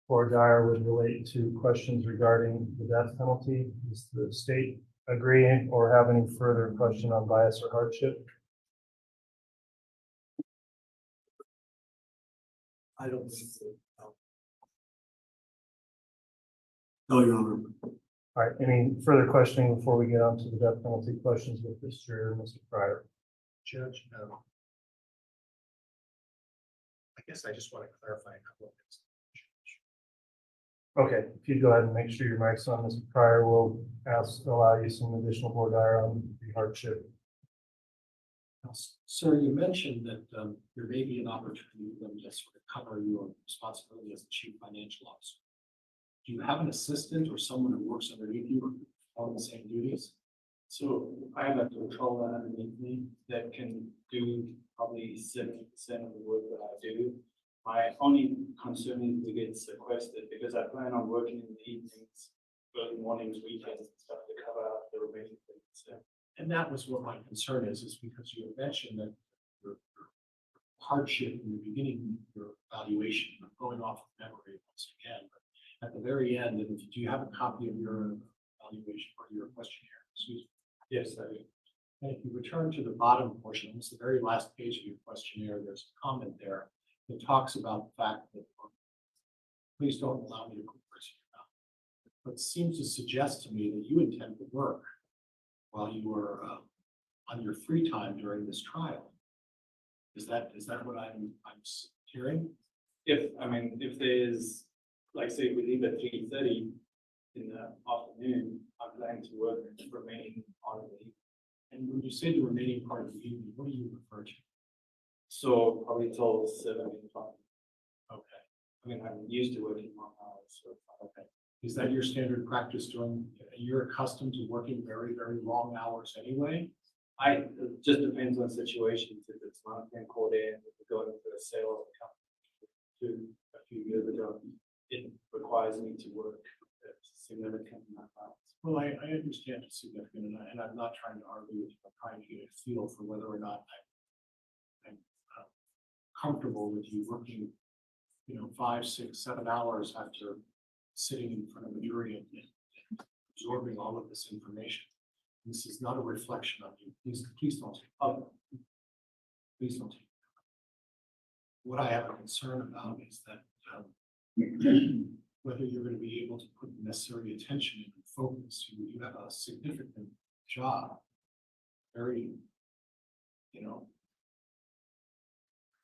voir dire would relate to questions regarding the death penalty. Does the state agree or have any further question on bias or hardship? I don't think so. No, Your Honor. All right, any further questioning before we get on to the death penalty questions with this juror, Mr. Pryor? Judge, no. I guess I just want to clarify a couple of things. Okay, if you'd go ahead and make sure your mic's on, Mr. Pryor, we'll allow you some additional voir dire on the hardship. Sir, you mentioned that there may be an opportunity for them to sort of cover your responsibility as the chief financial officer. Do you have an assistant or someone who works underneath you on the same duties? So I have a controller underneath me that can do probably 70% of the work that I do. My only concern is it gets sequestered because I plan on working in the evenings, early mornings, weekends, and stuff to cover up the remaining things. So. And that was what my concern is because you had mentioned that your hardship in the beginning, your evaluation, I'm going off of memory once again, but at the very end, and do you have a copy of your evaluation or your questionnaire? Excuse me. Yes, I do. And if you return to the bottom portion, it's the very last page of your questionnaire, there's a comment there that talks about the fact that, please don't allow me to put words in your mouth. But it seems to suggest to me that you intend to work while you were on your free time during this trial. Is that what I'm hearing? If there's, like say we leave at 3:30 in the afternoon, I'm planning to work the remaining part of the evening. And when you say the remaining part of the evening, what do you refer to? So probably till 7 o'clock. Okay. I'm used to working long hours, so. Okay. Is that your standard practice you're accustomed to working very, very long hours anyway? It just depends on situations. If it's not been called in, if we're going for a sale of the company a few years ago, it requires me to work a significant amount of hours. Well, I understand it's significant, and I'm not trying to argue with you, I'm trying to get a feel for whether or not I'm comfortable with you working, 5, 6, 7 hours after sitting in front of a jury and absorbing all of this information. This is not a reflection of you. Please don't take it. Please don't take it. What I have a concern about is that whether you're going to be able to put the necessary attention and focus. You have a significant job, very,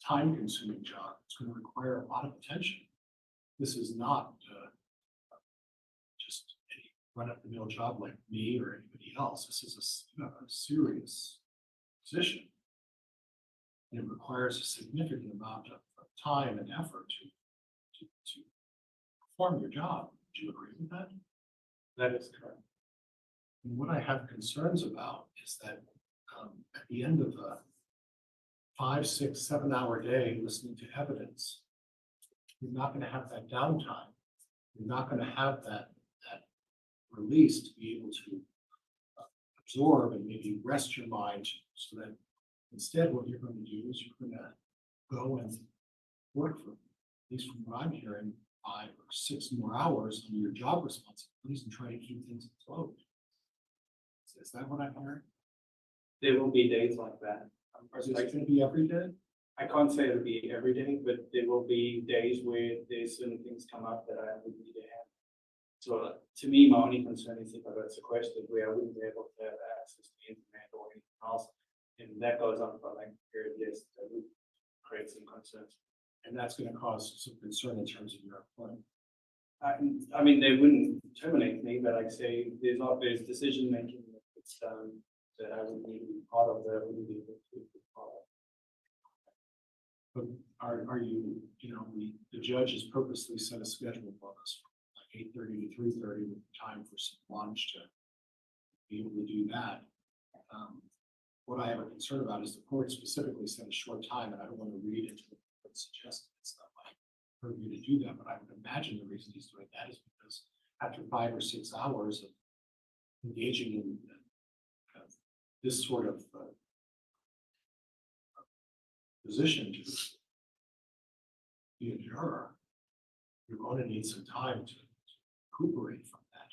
time-consuming job. It's going to require a lot of attention. This is not just any run-of-the-mill job like me or anybody else. This is a serious position. And it requires a significant amount of time and effort to perform your job. Do you agree with that? That is correct. And what I have concerns about is that at the end of a 5, 6, 7 hour day listening to evidence, you're not going to have that downtime. You're not going to have that release to be able to absorb and maybe rest your mind, so that instead what you're going to do is you're going to go and work for, at least from what I'm hearing, 5 or 6 more hours on your job responsibilities and try to keep things afloat. Is that what I'm hearing? There will be days like that. Is it going to be every day? I can't say it'll be every day, but there will be days where there's certain things come up that I would need to have. So to me, my only concern is if I got sequestered where I wouldn't be able to have access to the internet or anything else. And that goes on for like a period, yes, that would create some concerns. And that's going to cause some concern in terms of your employment. I mean, they wouldn't terminate me, but like I say, there's decision making that's that I would need to be part of, that I wouldn't be able to be part of. But are you, the judge has purposely set a schedule for us, like 8:30 to 3:30 with time for some lunch to be able to do that. What I have a concern about is the court specifically set a short time, and I don't want to read into what suggested. It's not like for you to do that, but I would imagine the reason he's doing that is because after 5 or 6 hours of engaging in this sort of position to be a juror, you're going to need some time to recuperate from that.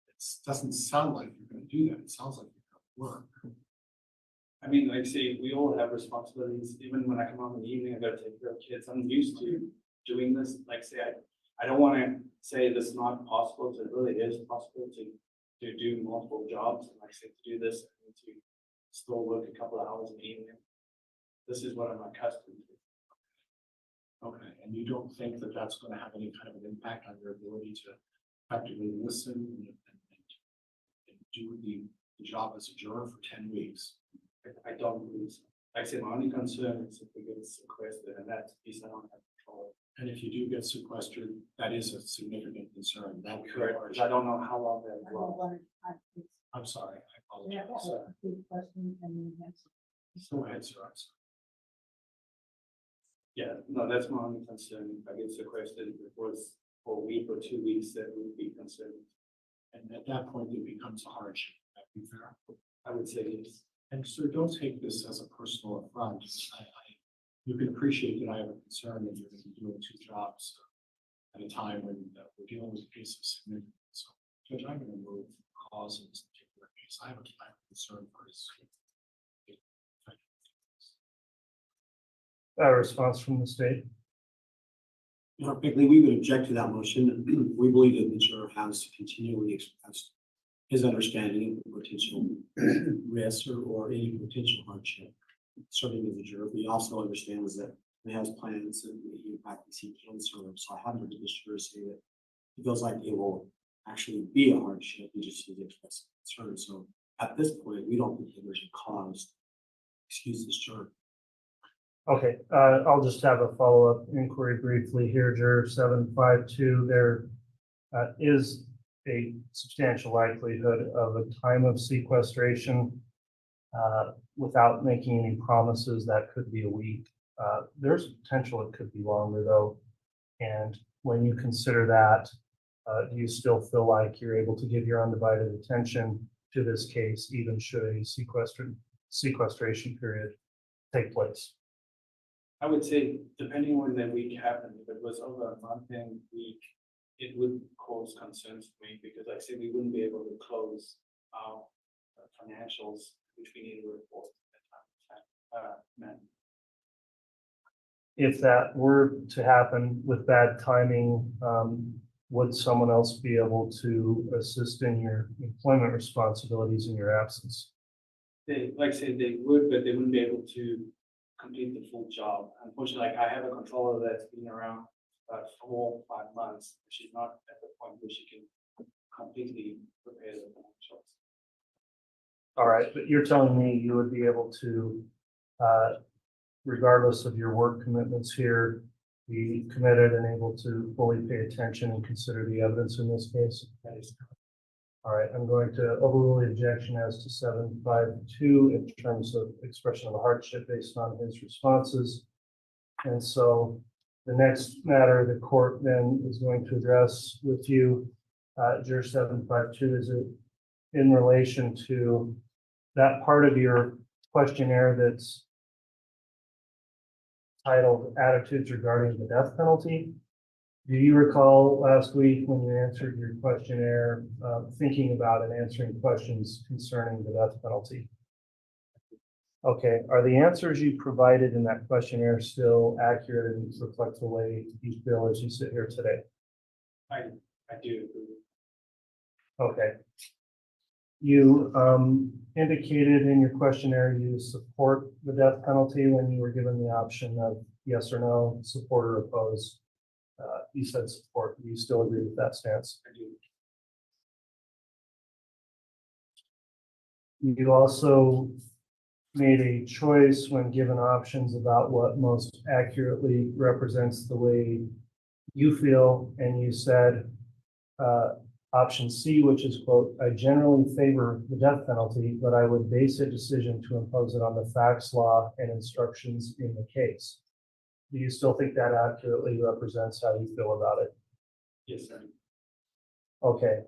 It doesn't sound like you're going to do that. It sounds like you're going to work. I mean, like I say, we all have responsibilities. Even when I come home in the evening, I got to take care of kids. I'm used to doing this. Like say, I don't want to say this is not possible. It really is possible to do multiple jobs. And like I say, to do this, I need to still work a couple of hours in the evening. This is what I'm accustomed to. Okay, and you don't think that that's going to have any kind of an impact on your ability to effectively listen and do the job as a juror for 10 weeks? I don't believe so. Like I said, my only concern is if we get sequestered, and that's a piece I don't have control of. And if you do get sequestered, that is a significant concern. That would be Correct, because I don't know how long that will. I'm sorry, I Yeah, apologize. question and then answer. Go ahead, sir. I'm sorry. Yeah, no, that's my only concern. If I get sequestered, if it was for a week or 2 weeks, that would be concerned. And at that point, it becomes a hardship. Would that be fair? I would say yes. And sir, don't take this as a personal affront. You can appreciate that I have a concern that you're going to be doing 2 jobs at a time when we're dealing with a case of significance. So, Judge, I'm going to move cause in this particular case. I have a concern for his. A response from the state? Quickly, we would object to that motion. We believe that the juror has to continually express his understanding of the potential risks or any potential hardship serving as a juror. But he also understands that he has plans and in practice he can serve. So I haven't heard this juror say that he feels like it will actually be a hardship. He just needs to express concern. So at this point, we don't think that there's a cause to excuse this juror. Okay, I'll just have a follow-up inquiry briefly here, Juror 752. There is a substantial likelihood of a time of sequestration without making any promises. That could be a week. There's potential it could be longer though. And when you consider that, Do you still feel like you're able to give your undivided attention to this case, even should a sequestration period take place? I would say, depending when the week happened, if it was over a month-end week, it would cause concerns to me, because like I said, we wouldn't be able to close our financials, which we need to report at that time. If that were to happen with bad timing, would someone else be able to assist in your employment responsibilities in your absence? They, like I said, they would, but they wouldn't be able to complete the full job. Unfortunately, like I have a controller that's been around about 4 or 5 months. She's not at the point where she can completely prepare the financials. All right, but you're telling me you would be able to, regardless of your work commitments here, be committed and able to fully pay attention and consider the evidence in this case? That is correct. All right, I'm going to overrule the objection as to 752 in terms of expression of a hardship based on his responses. And so the next matter the court then is going to address with you, Juror 752, is it in relation to that part of your questionnaire that's titled Attitudes Regarding the Death Penalty. Do you recall last week when you answered your questionnaire, thinking about and answering questions concerning the death penalty? Okay, are the answers you provided in that questionnaire still accurate and reflect the way you feel as you sit here today? I do agree. Okay. You indicated in your questionnaire you support the death penalty when you were given the option of yes or no, support or oppose. You said support. Do you still agree with that stance? I do. You also made a choice when given options about what most accurately represents the way you feel, and you said option C, which is, quote, I generally favor the death penalty, but I would base a decision to impose it on the facts, law, and instructions in the case. Do you still think that accurately represents how you feel about it? Yes, sir. Okay.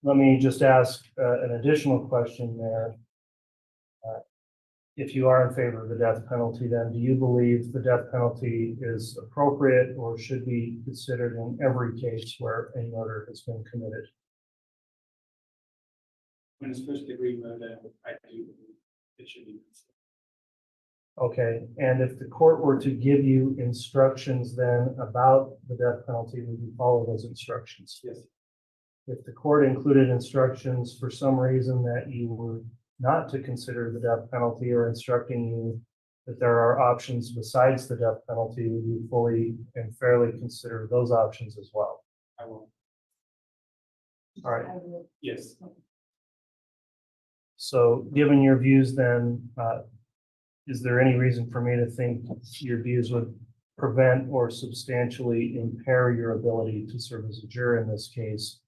Let me just ask an additional question there. If you are in favor of the death penalty, then do you believe the death penalty is appropriate or should be considered in every case where a murder has been committed? When it's first degree murder, I do believe it should be considered. Okay, and if the court were to give you instructions then about the death penalty, would you follow those instructions? Yes. If the court included instructions for some reason that you were not to consider the death penalty or instructing you that there are options besides the death penalty, would you fully and fairly consider those options as well? I will. All right. Yes. So given your views then, is there any reason for me to think your views would prevent or substantially impair your ability to serve as a juror in this case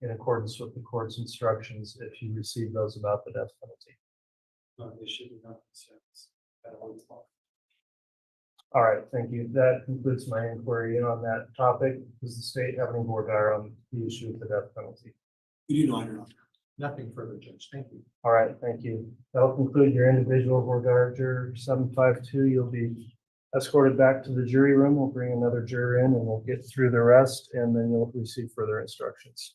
in accordance with the court's instructions if you receive those about the death penalty? No, there should be no concerns at all. All right, thank you. That concludes my inquiry on that topic. Does the state have any more dire on the issue of the death penalty? We do not, Your Honor. Nothing further, Judge. Thank you. All right, thank you. That'll conclude your individual regard, Juror 752. You'll be escorted back to the jury room. We'll bring another juror in and we'll get through the rest and then you'll receive further instructions.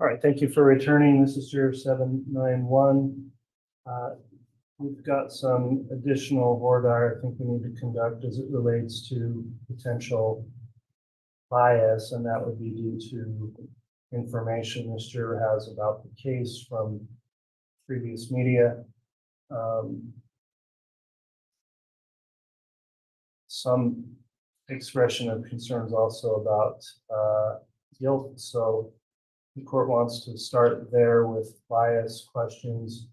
All right, thank you for returning. This is juror 791. We've got some additional voir dire I think we need to conduct as it relates to potential bias, and that would be due to information this juror has about the case from previous media. Some expression of concerns also about guilt. So the court wants to start there with bias questions.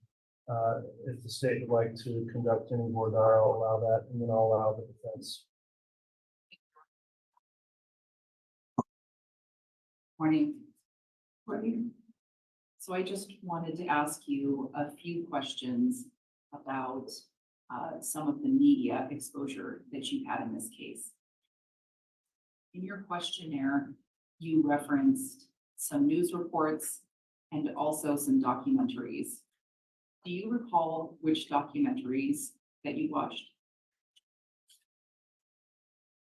If the state would like to conduct any voir dire, I'll allow that, and then I'll allow the defense. Morning. Morning. So I just wanted to ask you a few questions about some of the media exposure that you had in this case. In your questionnaire, you referenced some news reports and also some documentaries. Do you recall which documentaries that you watched?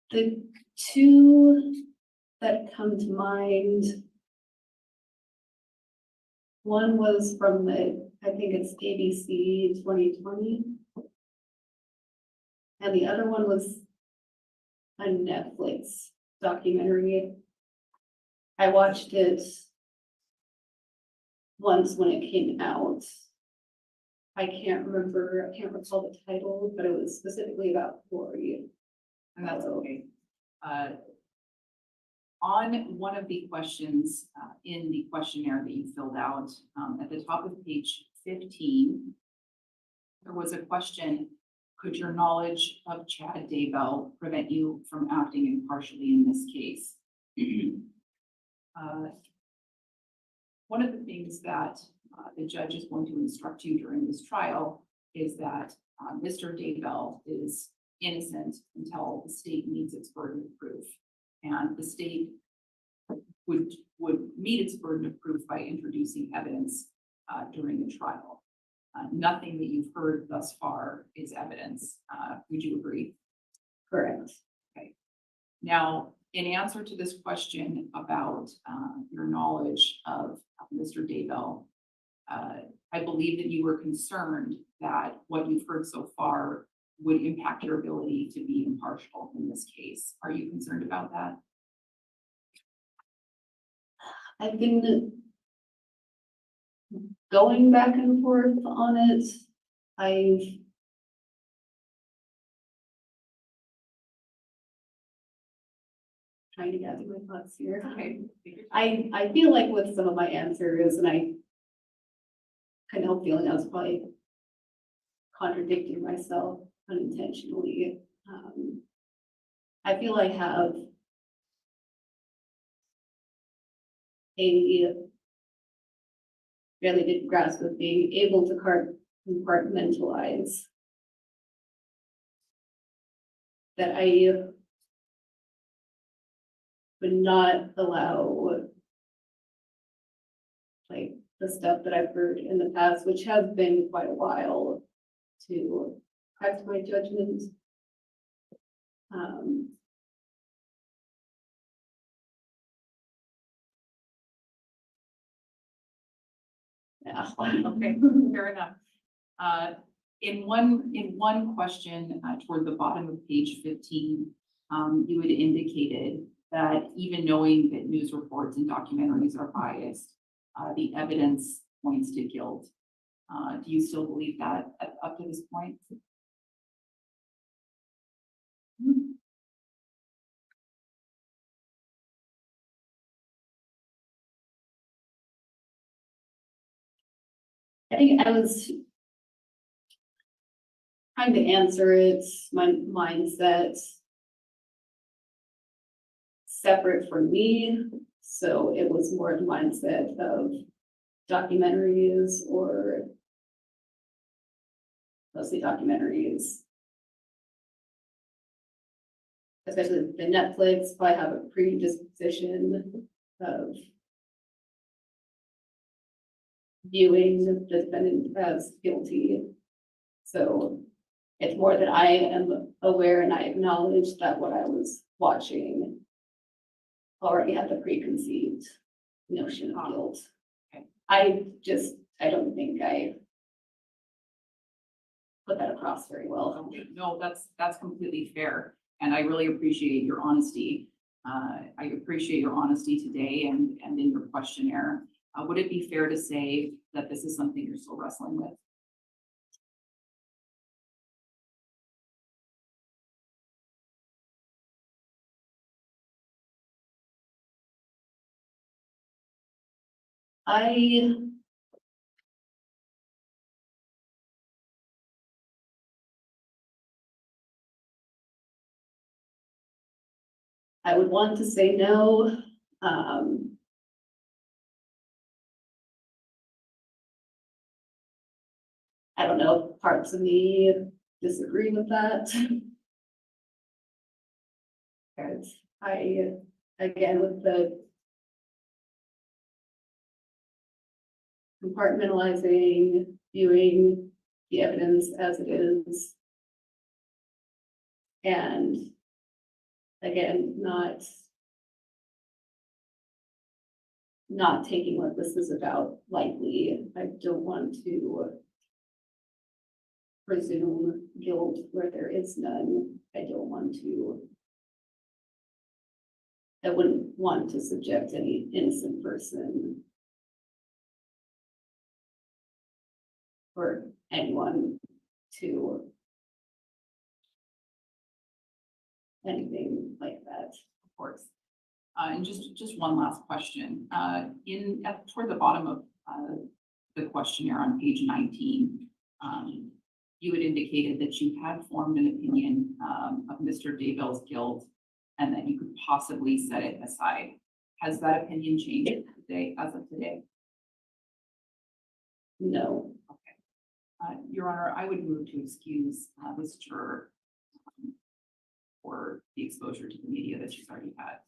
The two that come to mind, one was from the, I think it's ABC 2020. And the other one was a Netflix documentary. I watched it once when it came out. I can't recall the title, but it was specifically about Corey. And that's okay. On one of the questions in the questionnaire that you filled out, at the top of page 15, there was a question: could your knowledge of Chad Daybell prevent you from acting impartially in this case? One of the things that the judge is going to instruct you during this trial is that Mr. Daybell is innocent until the state meets its burden of proof. And the state would meet its burden of proof by introducing evidence during the trial. Nothing that you've heard thus far is evidence. Would you agree? Correct. Okay. Now, in answer to this question about your knowledge of Mr. Daybell, I believe that you were concerned that what you've heard so far would impact your ability to be impartial in this case. Are you concerned about that? I've been going back and forth on it. Trying to gather my thoughts here. Okay. I feel like with some of my answers, and I kind of feeling I was probably contradicting myself unintentionally. I feel I have a really good grasp of being able to compartmentalize that I would not allow like the stuff that I've heard in the past, which has been quite a while, to affect my judgment. Yeah. Okay, fair enough. In one question toward the bottom of page 15, you had indicated that even knowing that news reports and documentaries are biased, the evidence points to guilt. Do you still believe that up to this point? I think I was trying to answer it, my mindset separate from me. So it was more the mindset of documentaries, or mostly documentaries. Especially the Netflix, I have a predisposition of viewing the defendant as guilty. So it's more that I am aware and I acknowledge that what I was watching already had the preconceived notion of guilt. I don't think I put that across very well. No, that's completely fair, and I really appreciate your honesty. I appreciate your honesty today and in your questionnaire. Would it be fair to say that this is something you're still wrestling with? I would want to say no. I don't know, if parts of me disagree with that. Because again, with the compartmentalizing, viewing the evidence as it is. And again, not taking what this is about lightly. I don't want to presume guilt where there is none. I wouldn't want to subject any innocent person or anyone to anything like that. Of course. And just one last question. Toward the bottom of the questionnaire on page 19, you had indicated that you had formed an opinion of Mr. Daybell's guilt and that you could possibly set it aside. Has that opinion changed today, as of today? No. Okay. Your Honor, I would move to excuse this juror for the exposure to the media that she's already had.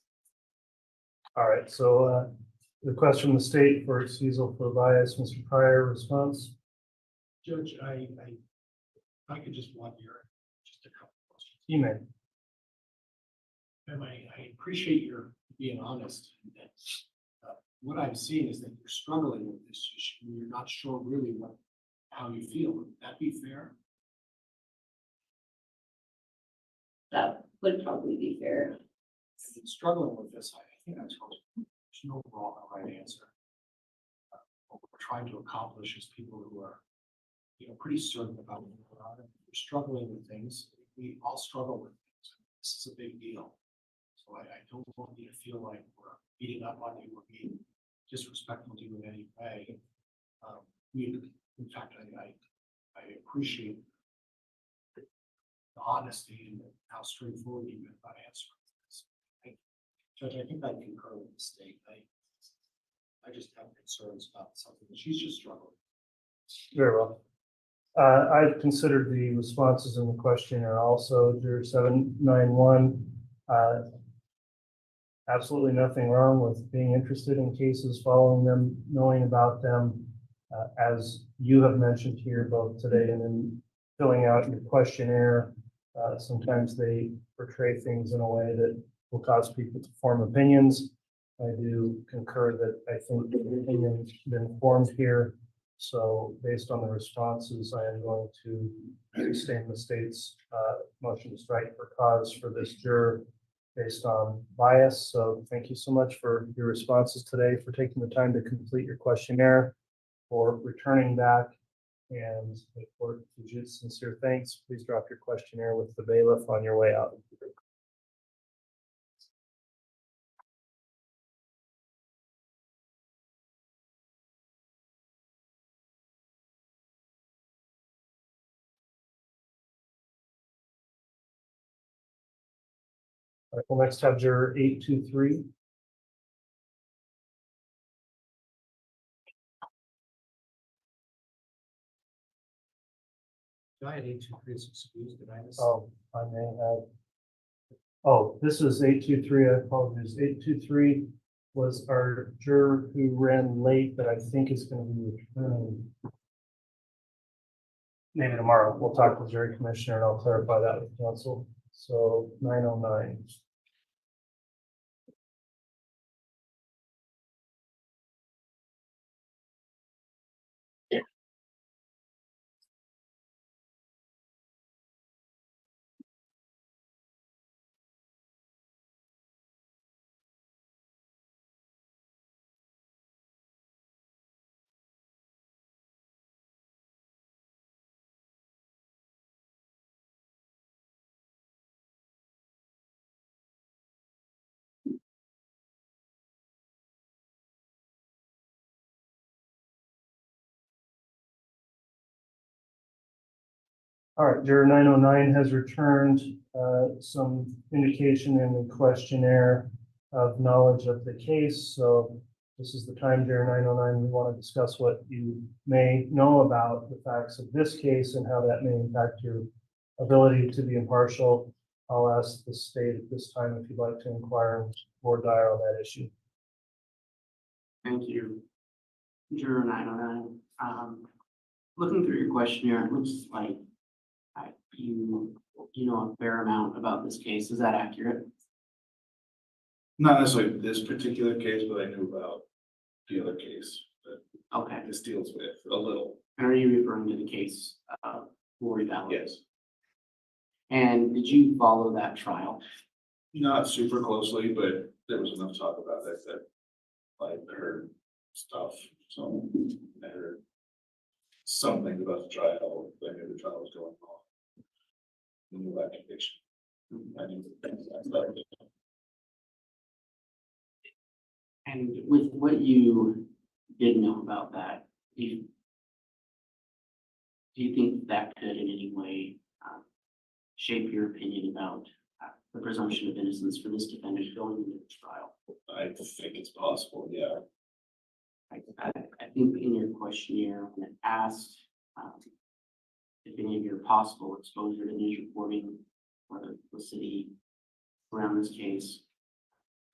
All right, so request from the state for excusal for bias. Mr. Pryor, response? Judge, I could just want just a couple of questions. You may. And I appreciate your being honest. And what I'm seeing is that you're struggling with this issue. And you're not sure really how you feel. Would that be fair? That would probably be fair. If you're struggling with this, I think I told you, there's no wrong or right answer. What we're trying to accomplish is people who are, pretty certain about what they're on. If you're struggling with things, we all struggle with things. This is a big deal. So I don't want you to feel like we're beating up on you or being disrespectful to you in any way. In fact, I appreciate the honesty and how straightforward you've been about answering this. Judge, I think I concur with the state. I just have concerns about something that she's just struggling. Very well. I've considered the responses in the questionnaire also. Juror 791. Absolutely nothing wrong with being interested in cases, following them, knowing about them. As you have mentioned here both today and in filling out your questionnaire, sometimes they portray things in a way that will cause people to form opinions. I do concur that I think the opinion's been formed here. So based on the responses, I am going to sustain the state's motion to strike for cause for this juror based on bias. So thank you so much for your responses today, for taking the time to complete your questionnaire, for returning back, and the court gives you sincere thanks. Please drop your questionnaire with the bailiff on your way out. All right, we'll next have juror 823. I had 823 is excused. Did I miss? Oh, I may have. Oh, this is 823. I apologize. 823 was our juror who ran late, but I think is going to be returning. Maybe tomorrow. We'll talk with jury commissioner and I'll clarify that with counsel. So 909. All right, juror 909 has returned some indication in the questionnaire of knowledge of the case. So this is the time, juror 909, we want to discuss what you may know about the facts of this case and how that may impact your ability to be impartial. I'll ask the state at this time if you'd like to inquire or dire on that issue. Thank you. Juror 909. Looking through your questionnaire, it looks like you know a fair amount about this case. Is that accurate? Not necessarily this particular case, but I knew about the other case that Okay. this deals with a little. And are you referring to the case Lori Valley? Yes. And did you follow that trial? Not super closely, but there was enough talk about that I heard stuff. So I heard some things about the trial. I knew the trial was going on. I knew that conviction. I knew the things I started. And with what you did know about that, do you think that could in any way shape your opinion about the presumption of innocence for this defendant going into the trial? I think it's possible, yeah. I think in your questionnaire, when it asked if any of your possible exposure to news reporting or the city around this case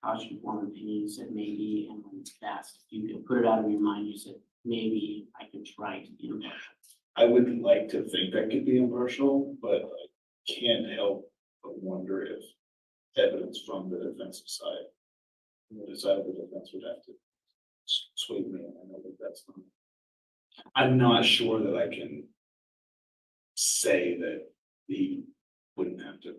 caused you to form an opinion, you said maybe, and when asked if you could put it out of your mind, you said maybe I could try to be impartial. I would like to think I could be impartial, but I can't help but wonder if evidence from the defensive side, the side of the defense would have to sway me, and I know that that's not. I'm not sure that I can say that he wouldn't have to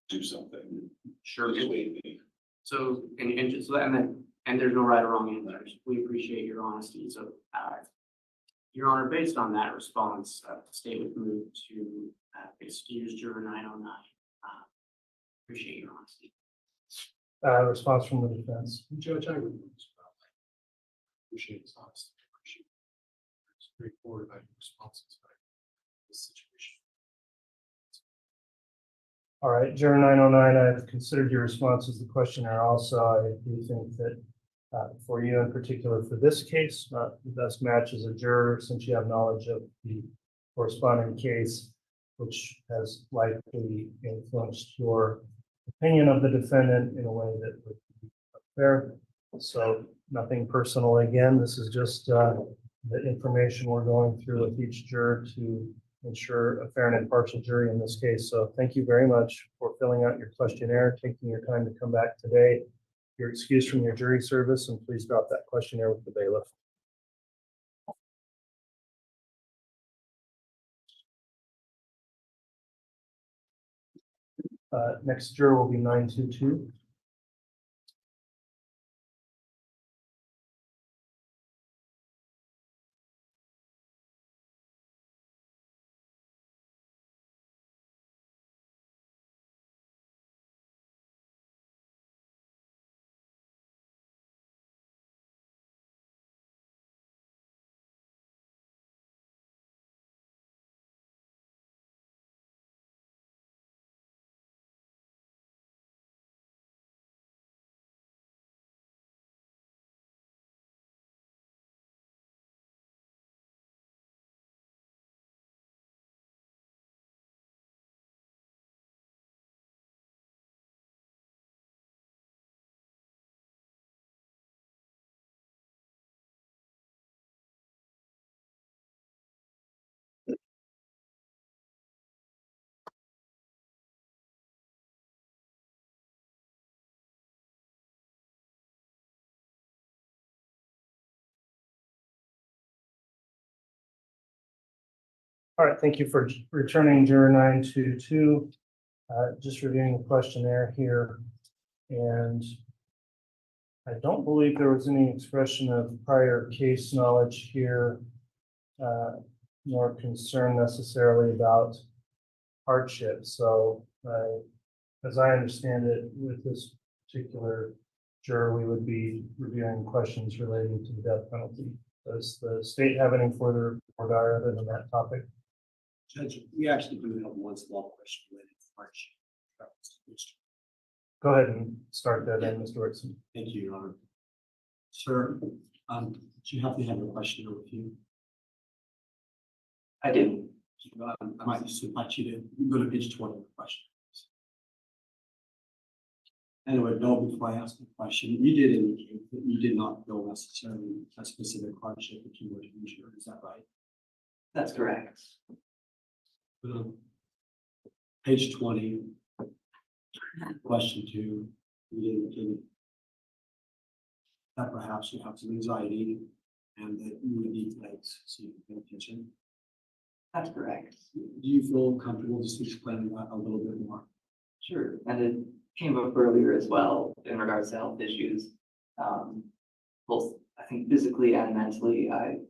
do something. Sure. to sway me. So, and just, and there's no right or wrong answers. We appreciate your honesty. So, Your Honor, based on that response, the state would move to excuse juror 909. Appreciate your honesty. Response from the defense. Judge, I would appreciate his honesty. Appreciate it's straightforward about your responses to this situation. All right, juror 909, I've considered your responses to the questionnaire also. I do think that for you in particular for this case, the best match as a juror, since you have knowledge of the corresponding case, which has likely influenced your opinion of the defendant in a way that would be fair. So nothing personal again. This is just the information we're going through with each juror to ensure a fair and impartial jury in this case. So thank you very much for filling out your questionnaire, taking your time to come back today. You're excused from your jury service, and please drop that questionnaire with the bailiff. Next juror will be 922. All right, thank you for returning juror 922. Just reviewing the questionnaire here, and I don't believe there was any expression of prior case knowledge here, nor concern necessarily about hardship. So, as I understand it, with this particular juror, we would be reviewing questions relating to the death penalty. Does the state have any further regard other than that topic? Judge, we actually do have one small question related to hardship. Go ahead and start that then, Mr. Whitson. Thank you, Your Honor. Sir, do you happen to have a question with you? I do. I might just invite you to go to page 20 of the question. Anyway, Bill, before I ask the question, you did indicate that you did not feel necessarily a specific hardship if you were to insure, is that right? That's correct. Page 20, question 2, you indicated that perhaps you have some anxiety and that you would need legs so you can pay attention. That's correct. Do you feel comfortable just explaining that a little bit more? Sure. And it came up earlier as well in regards to health issues. Both, I think physically and mentally, I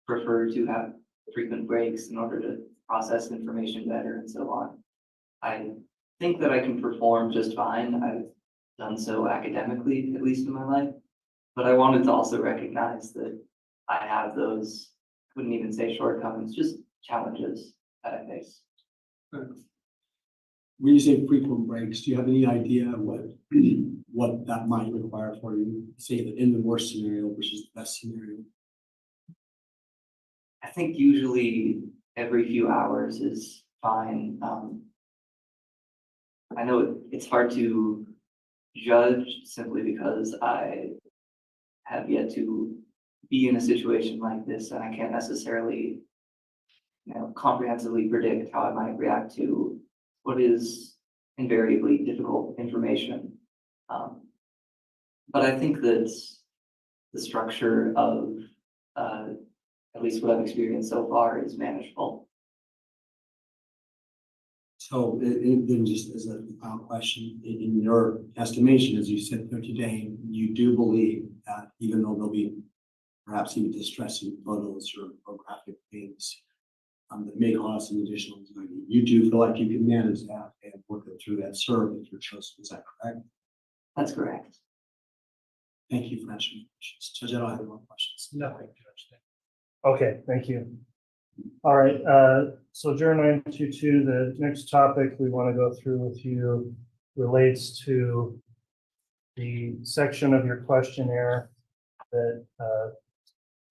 prefer to have frequent breaks in order to process information better and so on. I think that I can perform just fine. I've done so academically, at least in my life. But I wanted to also recognize that I have those, wouldn't even say shortcomings, just challenges that I face. When you say frequent breaks, do you have any idea what that might require for you? Say that in the worst scenario versus the best scenario. I think usually every few hours is fine. I know it's hard to judge simply because I have yet to be in a situation like this, and I can't necessarily, comprehensively predict how I might react to what is invariably difficult information. But I think that the structure of at least what I've experienced so far is manageable. So then just as a final question, in your estimation, as you said here today, you do believe that even though there'll be perhaps even distressing photos or graphic things that may cause some additional anxiety, you do feel like you can manage that and work it through that serve if you're chosen. Is that correct? That's correct. Thank you for answering the questions. Judge, I don't have any more questions. Nothing, Judge. Okay, thank you. All right, so Juror 922, the next topic we want to go through with you relates to the section of your questionnaire that,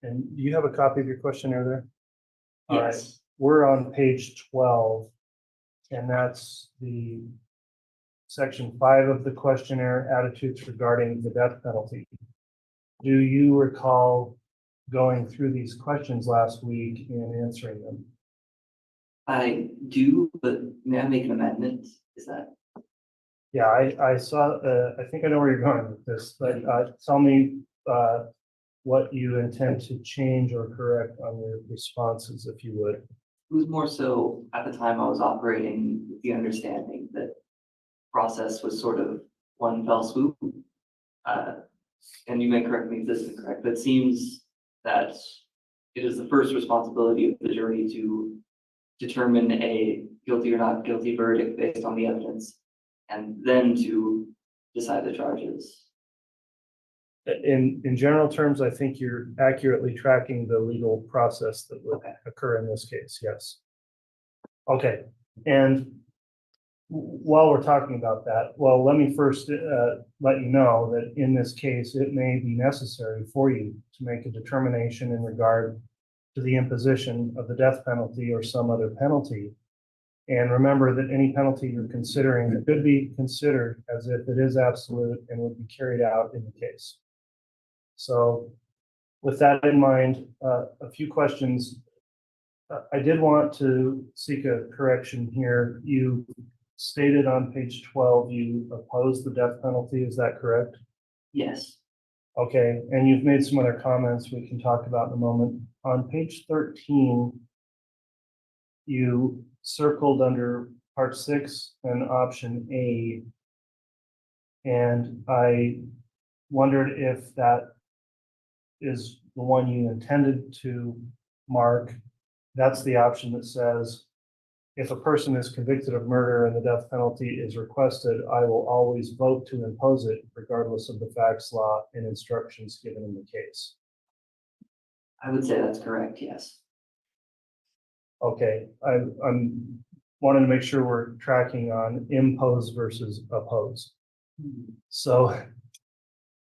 and do you have a copy of your questionnaire there? All right, Yes. we're on page 12, and that's the section 5 of the questionnaire, attitudes regarding the death penalty. Do you recall going through these questions last week and answering them? I do, but may I make an amendment? Is that? Yeah, I saw, I think I know where you're going with this, but tell me what you intend to change or correct on your responses, if you would. It was more so at the time I was operating with the understanding that process was sort of one fell swoop. And you may correct me if this is incorrect, but it seems that it is the first responsibility of the jury to determine a guilty or not guilty verdict based on the evidence, and then to decide the charges. In general terms, I think you're accurately tracking the legal process that would occur in this case, yes. Okay, and while we're talking about that, well, let me first let you know that in this case, it may be necessary for you to make a determination in regard to the imposition of the death penalty or some other penalty. And remember that any penalty you're considering could be considered as if it is absolute and would be carried out in the case. So with that in mind, a few questions. I did want to seek a correction here. You stated on page 12 you oppose the death penalty, is that correct? Yes. Okay, and you've made some other comments we can talk about in a moment. On page 13, you circled under part 6 and option A, and I wondered if that is the one you intended to mark. That's the option that says, if a person is convicted of murder and the death penalty is requested, I will always vote to impose it regardless of the facts, law, and instructions given in the case. I would say that's correct, yes. Okay, I'm wanting to make sure we're tracking on impose versus oppose. So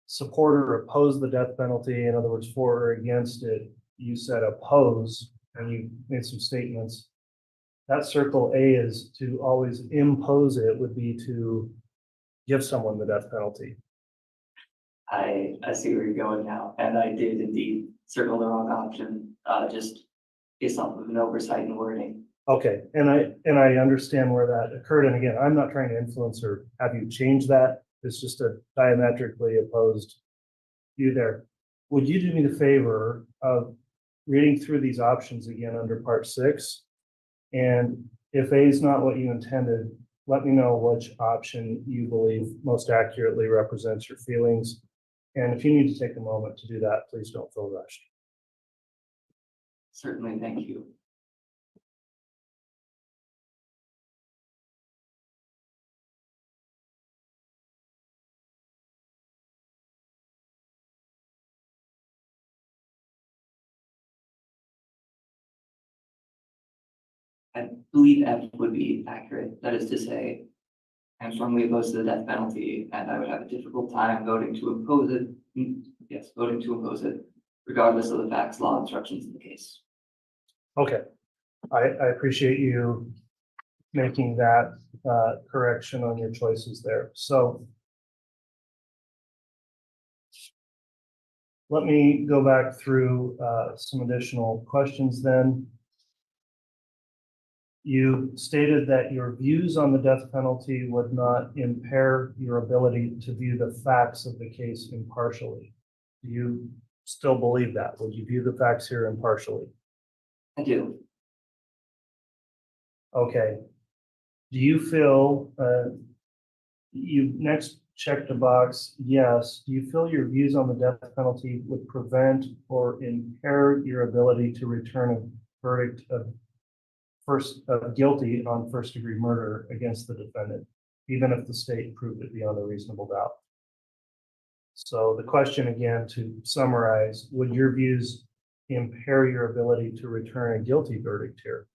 support or oppose the death penalty, in other words, for or against it, you said oppose, and you made some statements. That circle A is to always impose it, would be to give someone the death penalty. I see where you're going now, and I did indeed circle the wrong option, just based off of an oversight in wording. Okay, and I understand where that occurred, and again, I'm not trying to influence or have you change that. It's just a diametrically opposed view there. Would you do me the favor of reading through these options again under part 6? And if A is not what you intended, let me know which option you believe most accurately represents your feelings. And if you need to take a moment to do that, please don't feel rushed. Certainly, thank you. I believe F would be accurate. That is to say, I'm strongly opposed to the death penalty, and I would have a difficult time voting to impose it. Yes, voting to impose it, regardless of the facts, law, instructions in the case. Okay, I appreciate you making that correction on your choices there. So let me go back through some additional questions then. You stated that your views on the death penalty would not impair your ability to view the facts of the case impartially. Do you still believe that? Would you view the facts here impartially? I do. Okay. Do you feel, you next checked the box, yes. Do you feel your views on the death penalty would prevent or impair your ability to return a verdict of guilty on first-degree murder against the defendant, even if the state proved it beyond a reasonable doubt? So the question again, to summarize, would your views impair your ability to return a guilty verdict here?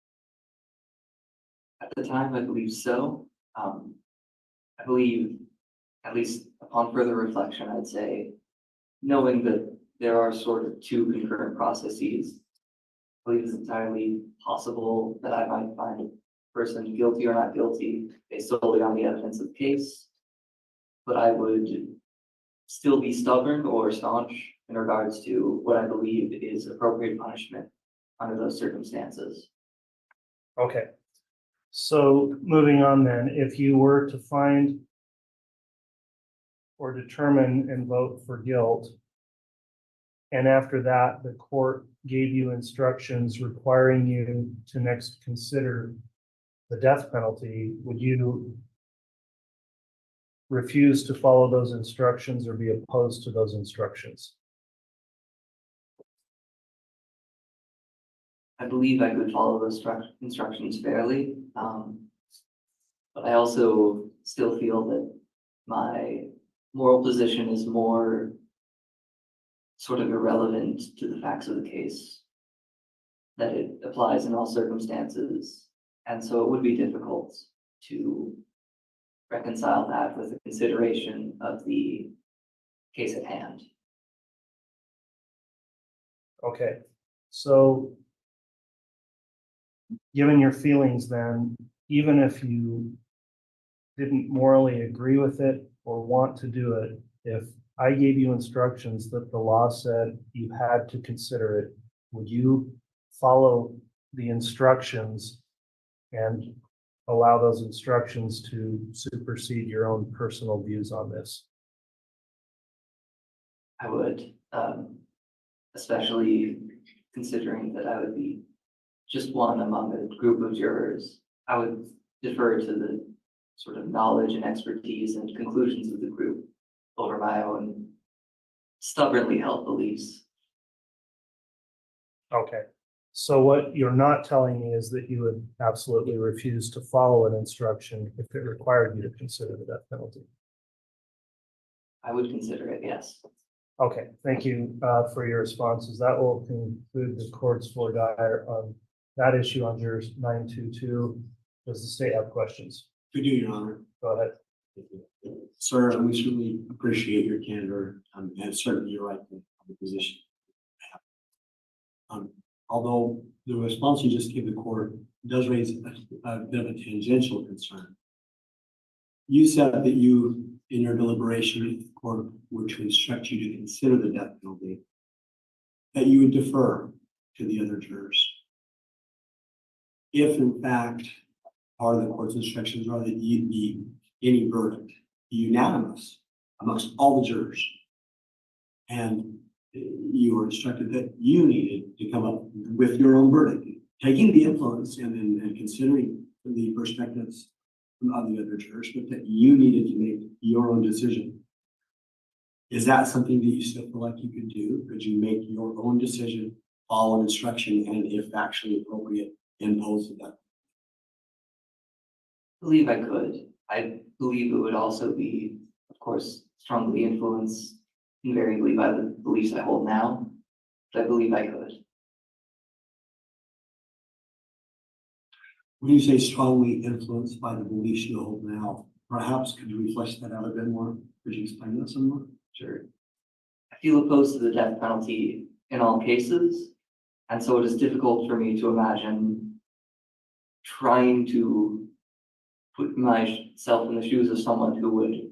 At the time, I believe so. I believe, at least upon further reflection, I'd say, knowing that there are sort of two concurrent processes, I believe it's entirely possible that I might find a person guilty or not guilty based solely on the evidence of the case. But I would still be stubborn or staunch in regards to what I believe is appropriate punishment under those circumstances. Okay. So moving on then, if you were to find or determine and vote for guilt, and after that, the court gave you instructions requiring you to next consider the death penalty, would you refuse to follow those instructions or be opposed to those instructions? I believe I could follow those instructions fairly, but I also still feel that my moral position is more sort of irrelevant to the facts of the case, that it applies in all circumstances. And so it would be difficult to reconcile that with the consideration of the case at hand. Okay, so given your feelings then, even if you didn't morally agree with it or want to do it, if I gave you instructions that the law said you had to consider it, would you follow the instructions and allow those instructions to supersede your own personal views on this? I would, especially considering that I would be just one among a group of jurors. I would defer to the sort of knowledge and expertise and conclusions of the group over my own stubbornly held beliefs. Okay, so what you're not telling me is that you would absolutely refuse to follow an instruction if it required you to consider the death penalty? I would consider it, yes. Okay, thank you for your responses. That will conclude the court's voir dire on that issue on jurors 922. Does the state have questions? We do, Your Honor. Go ahead. Sir, and we certainly appreciate your candor, and certainly you're right in the position. Although the response you just gave the court does raise a bit of a tangential concern. You said that you, in your deliberation, if the court were to instruct you to consider the death penalty, that you would defer to the other jurors. If in fact, part of the court's instructions are that any verdict be unanimous amongst all the jurors, and you were instructed that you needed to come up with your own verdict, taking the influence and considering the perspectives of the other jurors, but that you needed to make your own decision. Is that something that you still feel like you could do? Could you make your own decision, follow instruction, and if actually appropriate, impose that? I believe I could. I believe it would also be, of course, strongly influenced invariably by the beliefs I hold now, but I believe I could. When you say strongly influenced by the beliefs you hold now, perhaps could you flesh that out a bit more? Could you explain that some more? Sure. I feel opposed to the death penalty in all cases, and so it is difficult for me to imagine trying to put myself in the shoes of someone who would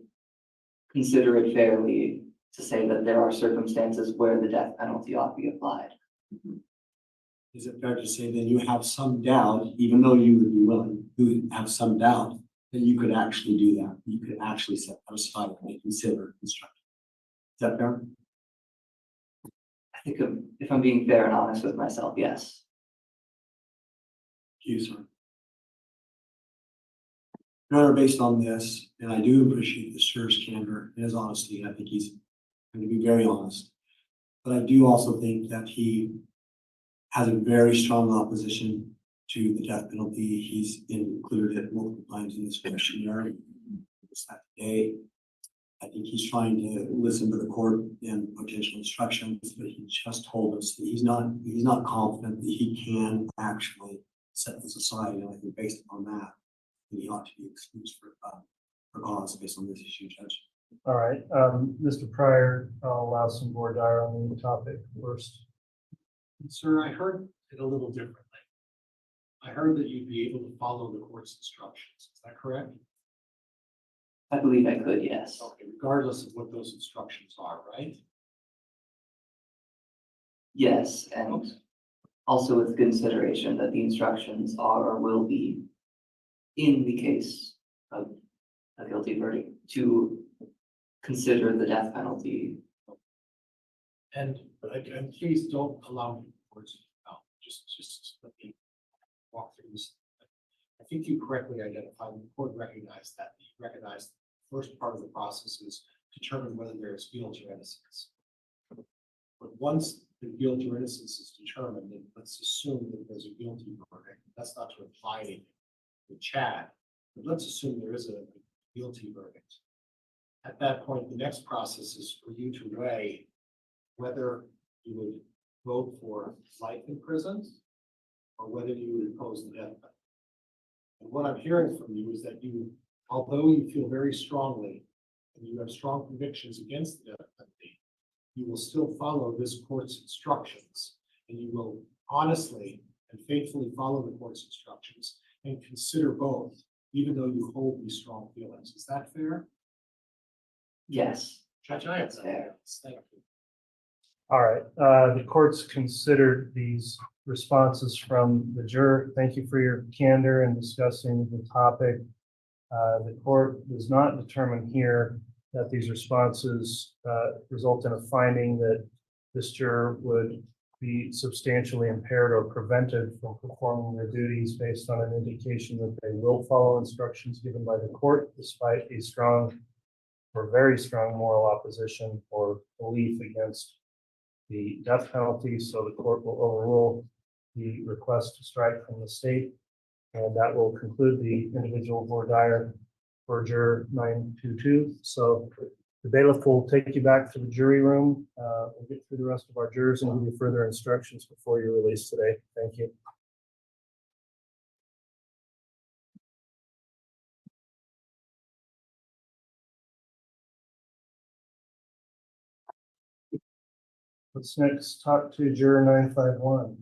consider it fairly to say that there are circumstances where the death penalty ought to be applied. Is it fair to say then you have some doubt, even though you would be willing, you have some doubt that you could actually do that? You could actually set that aside and consider instruction. Is that fair? I think if I'm being fair and honest with myself, yes. Thank you, sir. Your Honor, based on this, and I do appreciate the juror's candor and his honesty, I think he's going to be very honest. But I do also think that he has a very strong opposition to the death penalty. He's included it multiple times in this questionnaire. It's that today. I think he's trying to listen to the court and potential instructions, but he just told us that he's not confident that he can actually set this aside. And I think based upon that, he ought to be excused for cause based on this issue, Judge. All right, Mr. Pryor, I'll allow some more dire on the topic first. Sir, I heard it a little differently. I heard that you'd be able to follow the court's instructions. Is that correct? I believe I could, yes. Okay, regardless of what those instructions are, right? Yes, and also with consideration that the instructions are or will be, in the case of a guilty verdict, to consider the death penalty. And please don't allow me words out. Just let me walk through this. I think you correctly identified, the court recognized that. You recognized the first part of the process is determine whether there is guilt or innocence. But once the guilt or innocence is determined, then let's assume that there's a guilty verdict. That's not to imply anything with Chad, but let's assume there is a guilty verdict. At that point, the next process is for you to weigh whether you would vote for life in prison or whether you would impose the death penalty. And what I'm hearing from you is that you, although you feel very strongly and you have strong convictions against the death penalty, you will still follow this court's instructions, and you will honestly and faithfully follow the court's instructions and consider both, even though you hold these strong feelings. Is that fair? Yes. Judge, I have fair. Thank you. All right, the court's considered these responses from the juror. Thank you for your candor in discussing the topic. The court does not determine here that these responses result in a finding that this juror would be substantially impaired or prevented from performing their duties based on an indication that they will follow instructions given by the court despite a strong or very strong moral opposition or belief against the death penalty. So the court will overrule the request to strike from the state, and that will conclude the individual voir dire for juror 922. So the bailiff will take you back to the jury room. We'll get through the rest of our jurors and give you further instructions before you're released today. Thank you. Let's next talk to juror 951.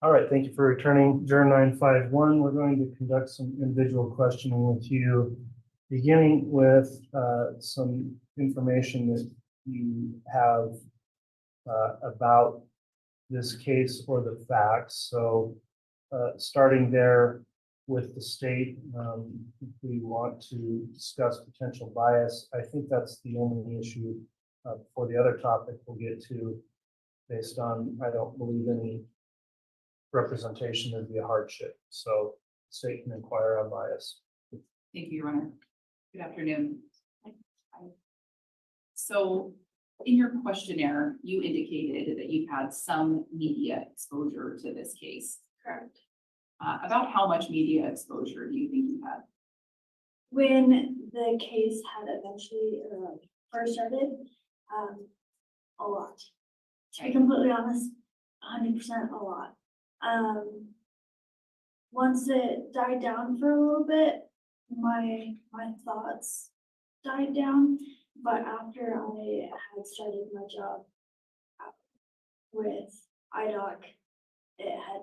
All right, thank you for returning. Juror 951, we're going to conduct some individual questioning with you, beginning with some information that you have about this case or the facts. So starting there with the state, if we want to discuss potential bias, I think that's the only issue for the other topic we'll get to based on, I don't believe any representation would be a hardship. So state can inquire on bias. Thank you, Your Honor. Good afternoon. So in your questionnaire, you indicated that you've had some media exposure to this case. Correct. About how much media exposure do you think you had? When the case had eventually first started, a lot. To be completely honest, 100% a lot. Once it died down for a little bit, my thoughts died down. But after I had started my job with IDOC, it had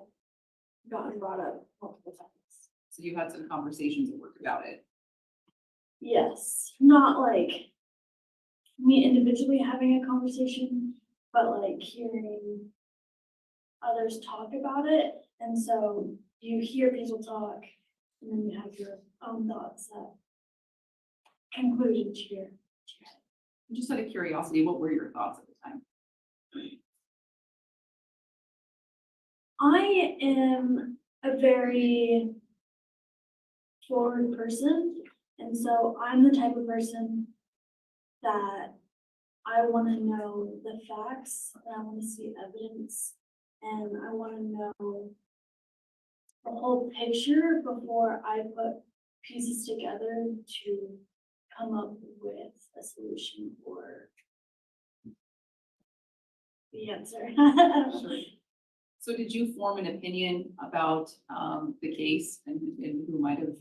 gotten brought up multiple times. So you had some conversations at work about it. Yes, not like me individually having a conversation, but like hearing others talk about it. And so you hear people talk and then you have your own thoughts that conclusion to your Just out of curiosity, what were your thoughts at the time? I am a very forward person, and so I'm the type of person that I want to know the facts, and I want to see evidence, and I want to know the whole picture before I put pieces together to come up with a solution or the answer. Sure. So did you form an opinion about the case and who might have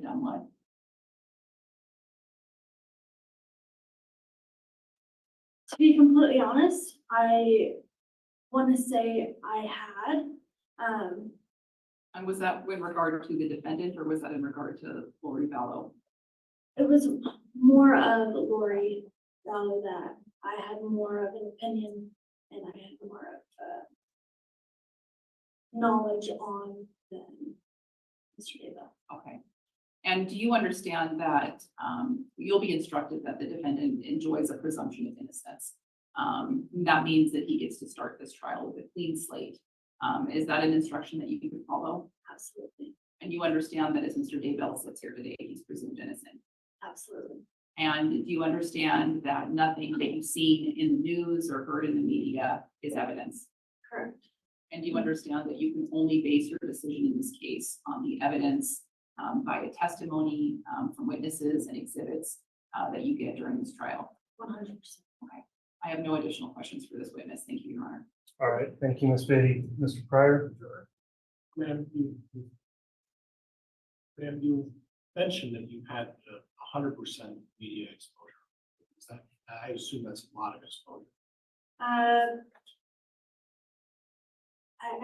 done what? To be completely honest, I want to say I had. And was that in regard to the defendant or was that in regard to Lori Vallow? It was more of Lori Vallow that I had more of an opinion and I had more of knowledge on than Mr. Daybell. Okay. And do you understand that you'll be instructed that the defendant enjoys a presumption of innocence? That means that he gets to start this trial with a clean slate. Is that an instruction that you can follow? Absolutely. And you understand that as Mr. Daybell sits here today, he's presumed innocent? Absolutely. And do you understand that nothing that you've seen in the news or heard in the media is evidence? Correct. And do you understand that you can only base your decision in this case on the evidence by a testimony from witnesses and exhibits that you get during this trial? 100%. Okay. I have no additional questions for this witness. Thank you, Your Honor. All right, thank you, Ms. Beatty. Mr. Pryor? Ma'am, you mentioned that you had 100% media exposure. Is that, I assume that's a lot of exposure. I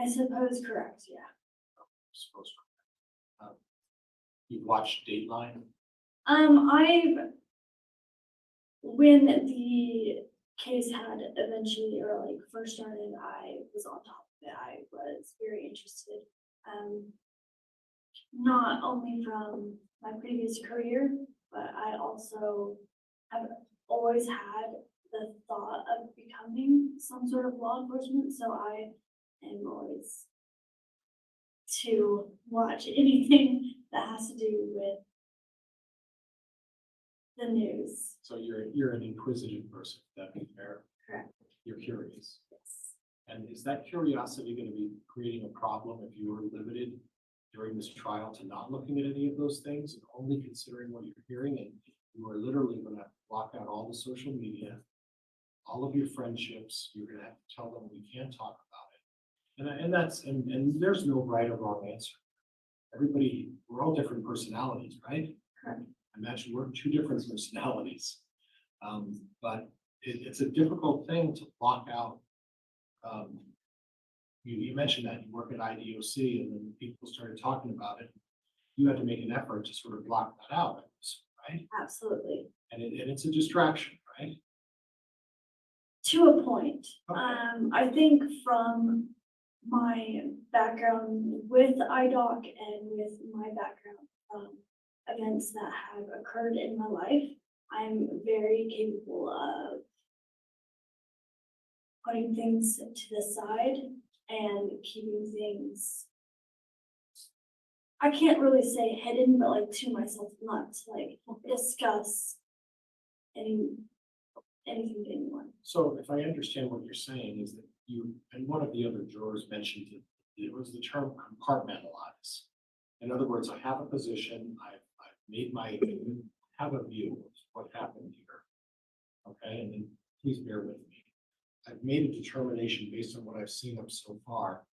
suppose correct, yeah. Suppose. You've watched Dateline? When the case had eventually, or like first started, I was on top of it. I was very interested. Not only from my previous career, but I also have always had the thought of becoming some sort of law enforcement, so I am always to watch anything that has to do with the news. So you're an inquisitive person, that be fair? Correct. You're curious. Yes. And is that curiosity going to be creating a problem if you were limited during this trial to not looking at any of those things and only considering what you're hearing? And you are literally going to block out all the social media, all of your friendships. You're going to have to tell them we can't talk about it. And there's no right or wrong answer. Everybody, we're all different personalities, right? Correct. Imagine we're two different personalities. But it's a difficult thing to block out. You mentioned that you work at IDOC and then people started talking about it. You had to make an effort to sort of block that out, right? Absolutely. And it's a distraction, right? To a point. Okay. I think from my background with IDOC and with my background from events that have occurred in my life, I'm very capable of putting things to the side and keeping things, I can't really say hidden, but like to myself, not to like discuss anything to anyone. So if I understand what you're saying is that you, and one of the other jurors mentioned it was the term compartmentalize. In other words, I have a position, I've made have a view of what happened here. Okay, and then please bear with me. I've made a determination based on what I've seen up so far,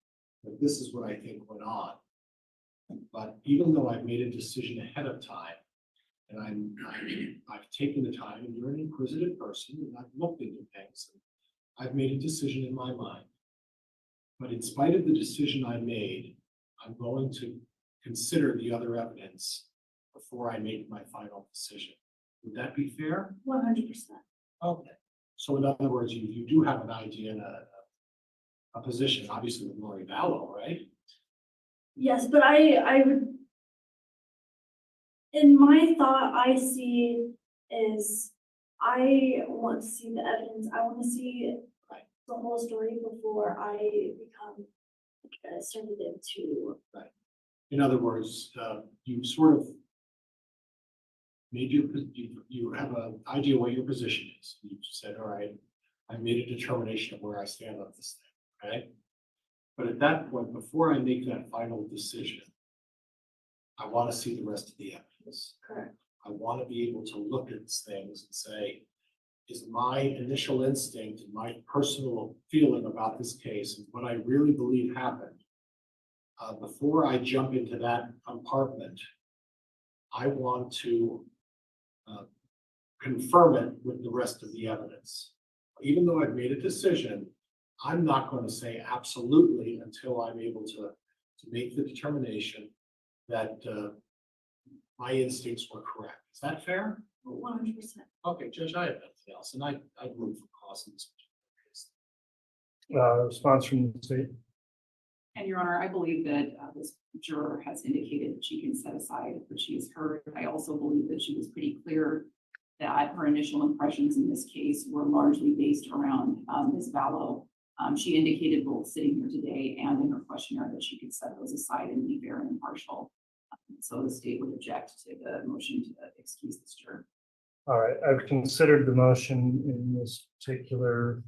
that this is what I think went on. But even though I've made a decision ahead of time, and I've taken the time, and you're an inquisitive person, and I've looked into things, and I've made a decision in my mind. But in spite of the decision I made, I'm going to consider the other evidence before I make my final decision. Would that be fair? 100%. Okay. So in other words, you do have an idea and a position, obviously with Lori Vallow, right? Yes, but I would, in my thought, I see is I want to see the evidence. I want to see the whole story before I become assertive to. Right. In other words, you sort of made you have an idea what your position is. You said, all right, I made a determination of where I stand on this thing, okay? But at that point, before I make that final decision, I want to see the rest of the evidence. Correct. I want to be able to look at things and say, is my initial instinct and my personal feeling about this case and what I really believe happened, before I jump into that compartment, I want to confirm it with the rest of the evidence. Even though I've made a decision, I'm not going to say absolutely until I'm able to make the determination that my instincts were correct. Is that fair? 100%. Okay, Judge, I have nothing else, and I'd move for cause in this Response from the state. And Your Honor, I believe that this juror has indicated that she can set aside what she has heard. I also believe that she was pretty clear that her initial impressions in this case were largely based around Ms. Vallow. She indicated both sitting here today and in her questionnaire that she could set those aside and be fair and impartial. So the state would object to the motion to excuse this juror. All right, I've considered the motion in this particular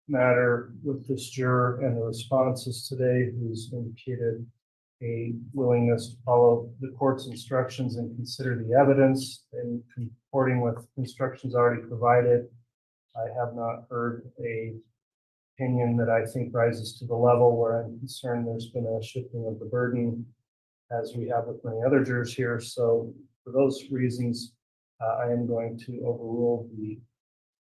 matter with this juror and the responses today, who's indicated a willingness to follow the court's instructions and consider the evidence and comporting with instructions already provided. I have not heard a opinion that I think rises to the level where I'm concerned there's been a shifting of the burden as we have with many other jurors here. So for those reasons, I am going to overrule the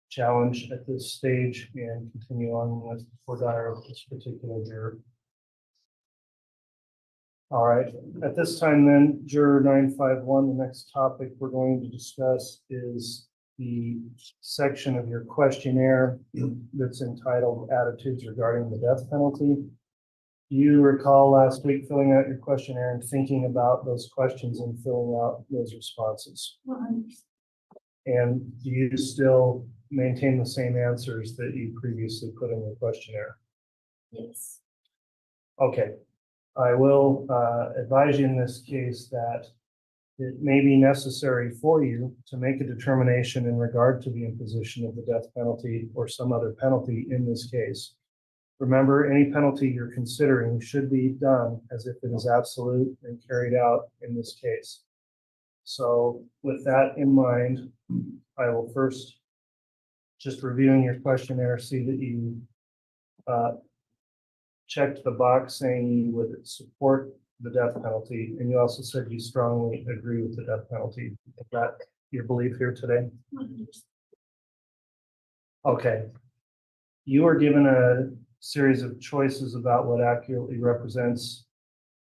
challenge at this stage and continue on with for dire of this particular juror. All right, at this time then, juror 951, the next topic we're going to discuss is the section of your questionnaire that's entitled Attitudes Regarding the Death Penalty. Do you recall last week filling out your questionnaire and thinking about those questions and filling out those responses? 100%. And do you still maintain the same answers that you previously put in your questionnaire? Yes. Okay, I will advise you in this case that it may be necessary for you to make a determination in regard to the imposition of the death penalty or some other penalty in this case. Remember, any penalty you're considering should be done as if it is absolute and carried out in this case. So with that in mind, I will first, just reviewing your questionnaire, see that you checked the box saying you would support the death penalty, and you also said you strongly agree with the death penalty. Is that your belief here today? 100%. Okay. You are given a series of choices about what accurately represents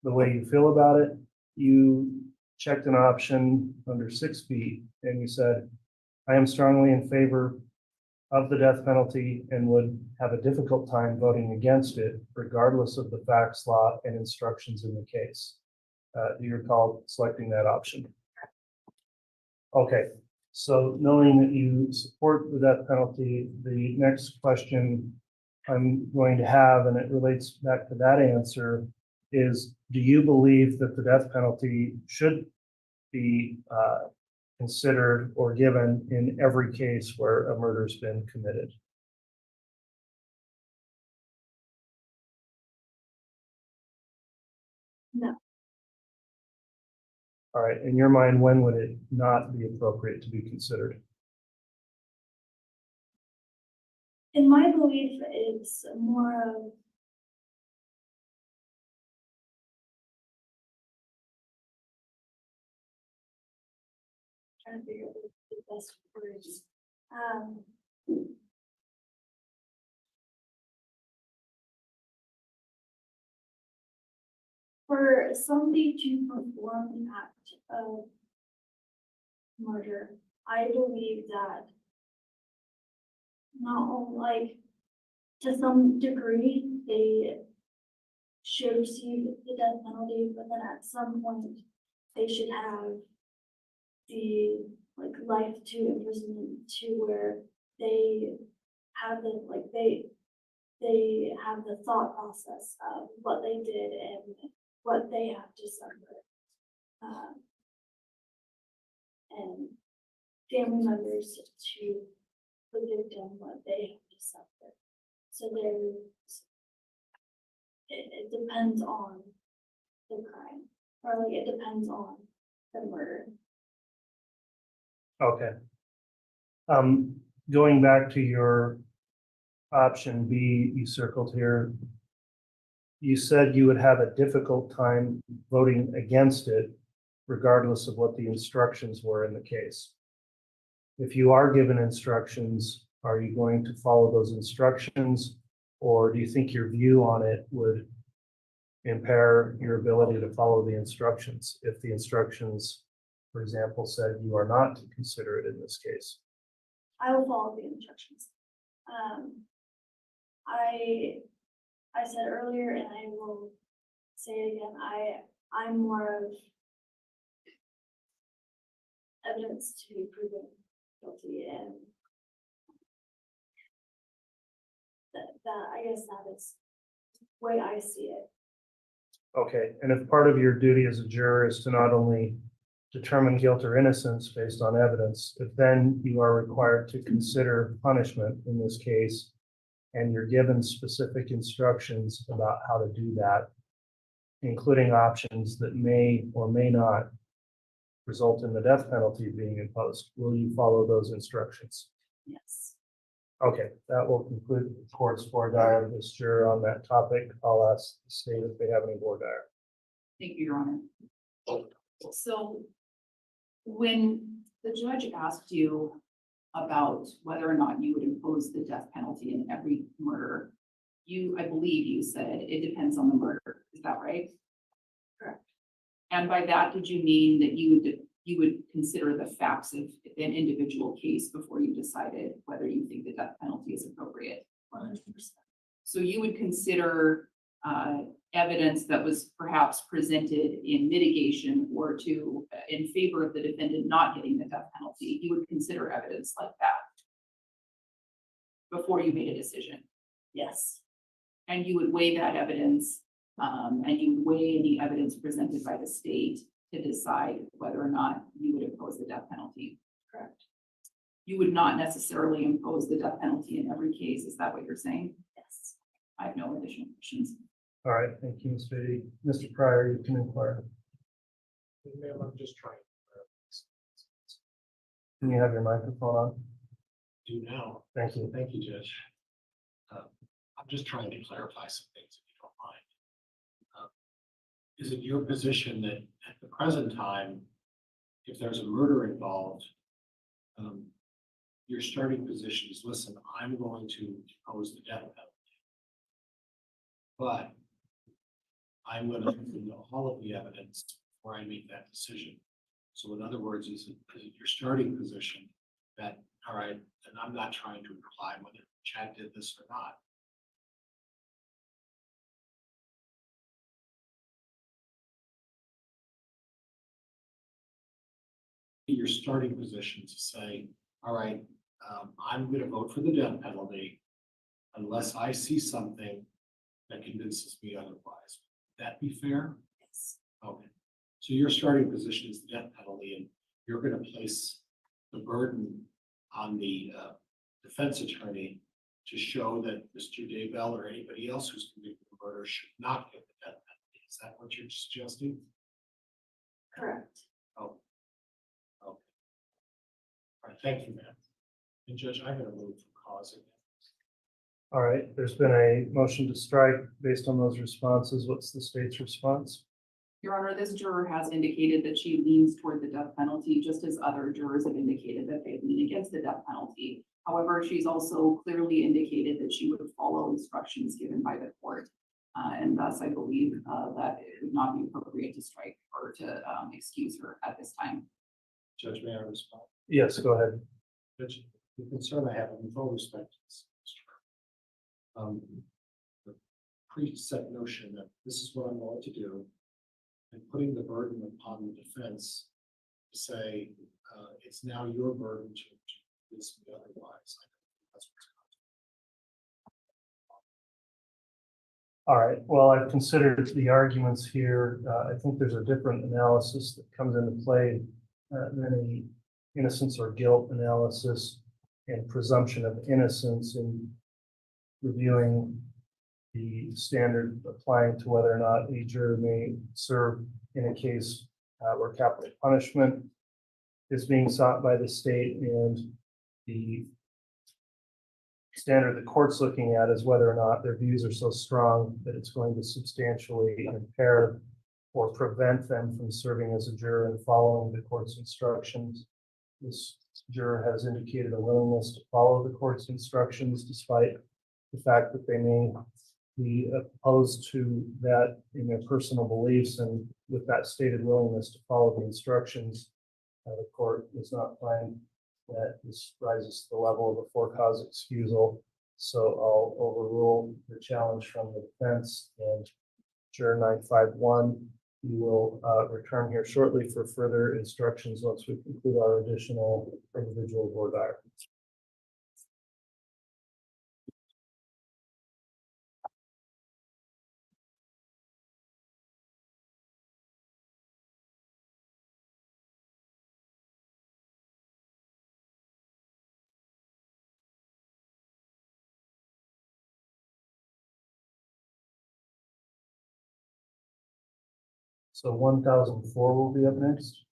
the way you feel about it. You checked an option under 6B, and you said, I am strongly in favor of the death penalty and would have a difficult time voting against it, regardless of the facts, law, and instructions in the case. Do you recall selecting that option? Okay, so knowing that you support the death penalty, the next question I'm going to have, and it relates back to that answer, is do you believe that the death penalty should be considered or given in every case where a murder's been committed? No. All right, in your mind, when would it not be appropriate to be considered? In my belief, it's more of trying to figure out the best words. For somebody to perform an act of murder, I believe that not only, like, to some degree, they should receive the death penalty, but then at some point, they should have the, like, life to imprisonment to where they have the, like, they have the thought process of what they did and what they have to suffer. And family members to the victim what they have to suffer. So there's, it depends on the crime, or like it depends on the murder. Okay. Going back to your option B, you circled here, you said you would have a difficult time voting against it, regardless of what the instructions were in the case. If you are given instructions, are you going to follow those instructions, or do you think your view on it would impair your ability to follow the instructions if the instructions, for example, said you are not to consider it in this case? I will follow the instructions. I said earlier, and I will say it again, I'm more of evidence to be proven guilty, and that I guess that is the way I see it. Okay, and if part of your duty as a juror is to not only determine guilt or innocence based on evidence, if then you are required to consider punishment in this case, and you're given specific instructions about how to do that, including options that may or may not result in the death penalty being imposed, will you follow those instructions? Yes. Okay, that will conclude the court's voir dire of this juror on that topic. I'll ask the state if they have any voir dire. Thank you, Your Honor. So when the judge asked you about whether or not you would impose the death penalty in every murder, I believe you said it depends on the murder. Is that right? Correct. And by that, did you mean that you would consider the facts of an individual case before you decided whether you think the death penalty is appropriate? 100%. So you would consider evidence that was perhaps presented in mitigation or in favor of the defendant not getting the death penalty. You would consider evidence like that before you made a decision. Yes. And you would weigh that evidence, and you would weigh any evidence presented by the state to decide whether or not you would impose the death penalty. Correct. You would not necessarily impose the death penalty in every case. Is that what you're saying? Yes. I have no additional questions. All right, thank you, Ms. Beatty. Mr. Pryor, you can inquire. Ma'am, I'm just trying. Can you have your microphone on? Do now. Thank you. Thank you, Judge. I'm just trying to clarify some things, if you don't mind. Is it your position that at the present time, if there's a murder involved, your starting position is, listen, I'm going to impose the death penalty, but I'm going to know all of the evidence before I make that decision. So in other words, is it your starting position that, all right, and I'm not trying to imply whether Chad did this or not. Your starting position to say, all right, I'm going to vote for the death penalty unless I see something that convinces me otherwise. Would that be fair? Yes. Okay. So your starting position is the death penalty, and you're going to place the burden on the defense attorney to show that Mr. Daybell or anybody else who's convicted of murder should not get the death penalty. Is that what you're suggesting? Correct. Oh. Okay. All right, thank you, ma'am. And Judge, I'm going to move for cause again. All right, there's been a motion to strike based on those responses. What's the state's response? Your Honor, this juror has indicated that she leans toward the death penalty, just as other jurors have indicated that they lean against the death penalty. However, she's also clearly indicated that she would follow instructions given by the court. And thus, I believe that it would not be appropriate to strike or to excuse her at this time. Judge, may I respond? Yes, go ahead. Judge, the concern I have, and with all respect to this, the preset notion that this is what I'm going to do, and putting the burden upon the defense to say, it's now your burden to convince me otherwise. I don't think that's what's going on. All right, well, I've considered the arguments here. I think there's a different analysis that comes into play than a innocence or guilt analysis and presumption of innocence in reviewing the standard applying to whether or not a juror may serve in a case where capital punishment is being sought by the state, and the standard the court's looking at is whether or not their views are so strong that it's going to substantially impair or prevent them from serving as a juror and following the court's instructions. This juror has indicated a willingness to follow the court's instructions despite the fact that they may be opposed to that in their personal beliefs, and with that stated willingness to follow the instructions, the court does not find that this rises to the level of a for-cause excusal. So I'll overrule the challenge from the defense, and juror 951, we will return here shortly for further instructions once we conclude our additional individual board items. So 1004 will be up next.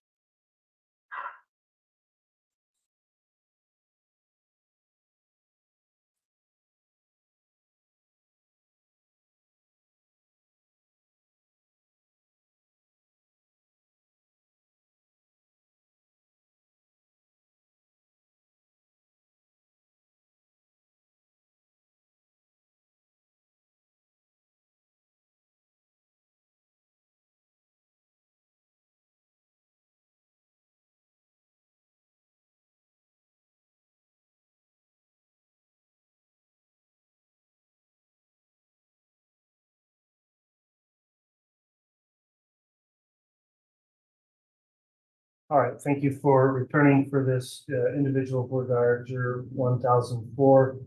All right, thank you for returning for this individual board juror 1004.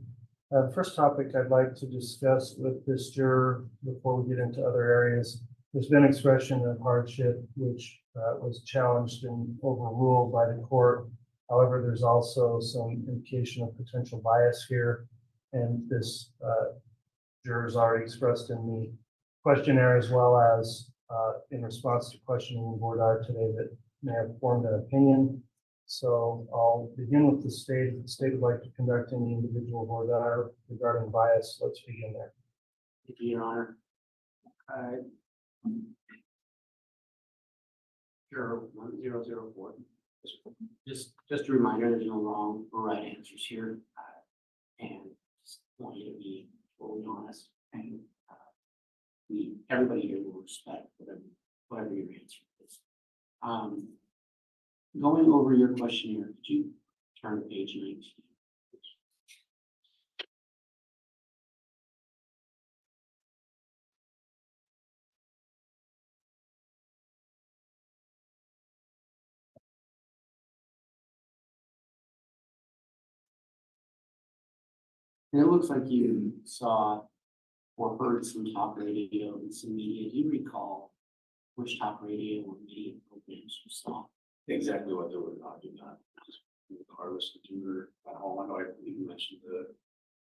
First topic I'd like to discuss with this juror before we get into other areas. There's been expression of hardship, which was challenged and overruled by the court. However, there's also some indication of potential bias here. And this juror has already expressed in the questionnaire as well as in response to questioning the board today that may have formed an opinion. So I'll begin with the state. If the state would like to conduct any individual board regarding bias, let's begin there. Thank you, Your Honor. Juror 1004. Just a reminder, there's no wrong or right answers here. And just want you to be fully honest. And everybody here will respect whatever your answer is. Going over your questionnaire, could you turn to page 19? And it looks like you saw or heard some talk radio and some media. Do you recall which talk radio or media programs you saw? Exactly what they were talking about. Carlos and Junior at home. I know I believe you mentioned the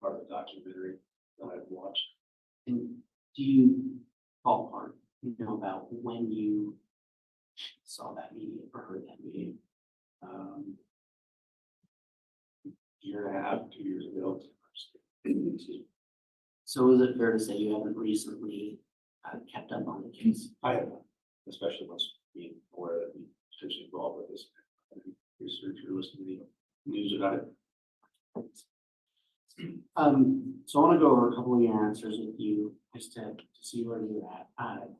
part of the documentary that I've watched. And do you ballpark, about when you saw that media or heard that media? Year and a half, 2 years ago. So is it fair to say you haven't recently kept up on the case? I have, especially once being aware that we potentially involved with this research or listening to the news about it. So I want to go over a couple of your answers with you just to see where you're at.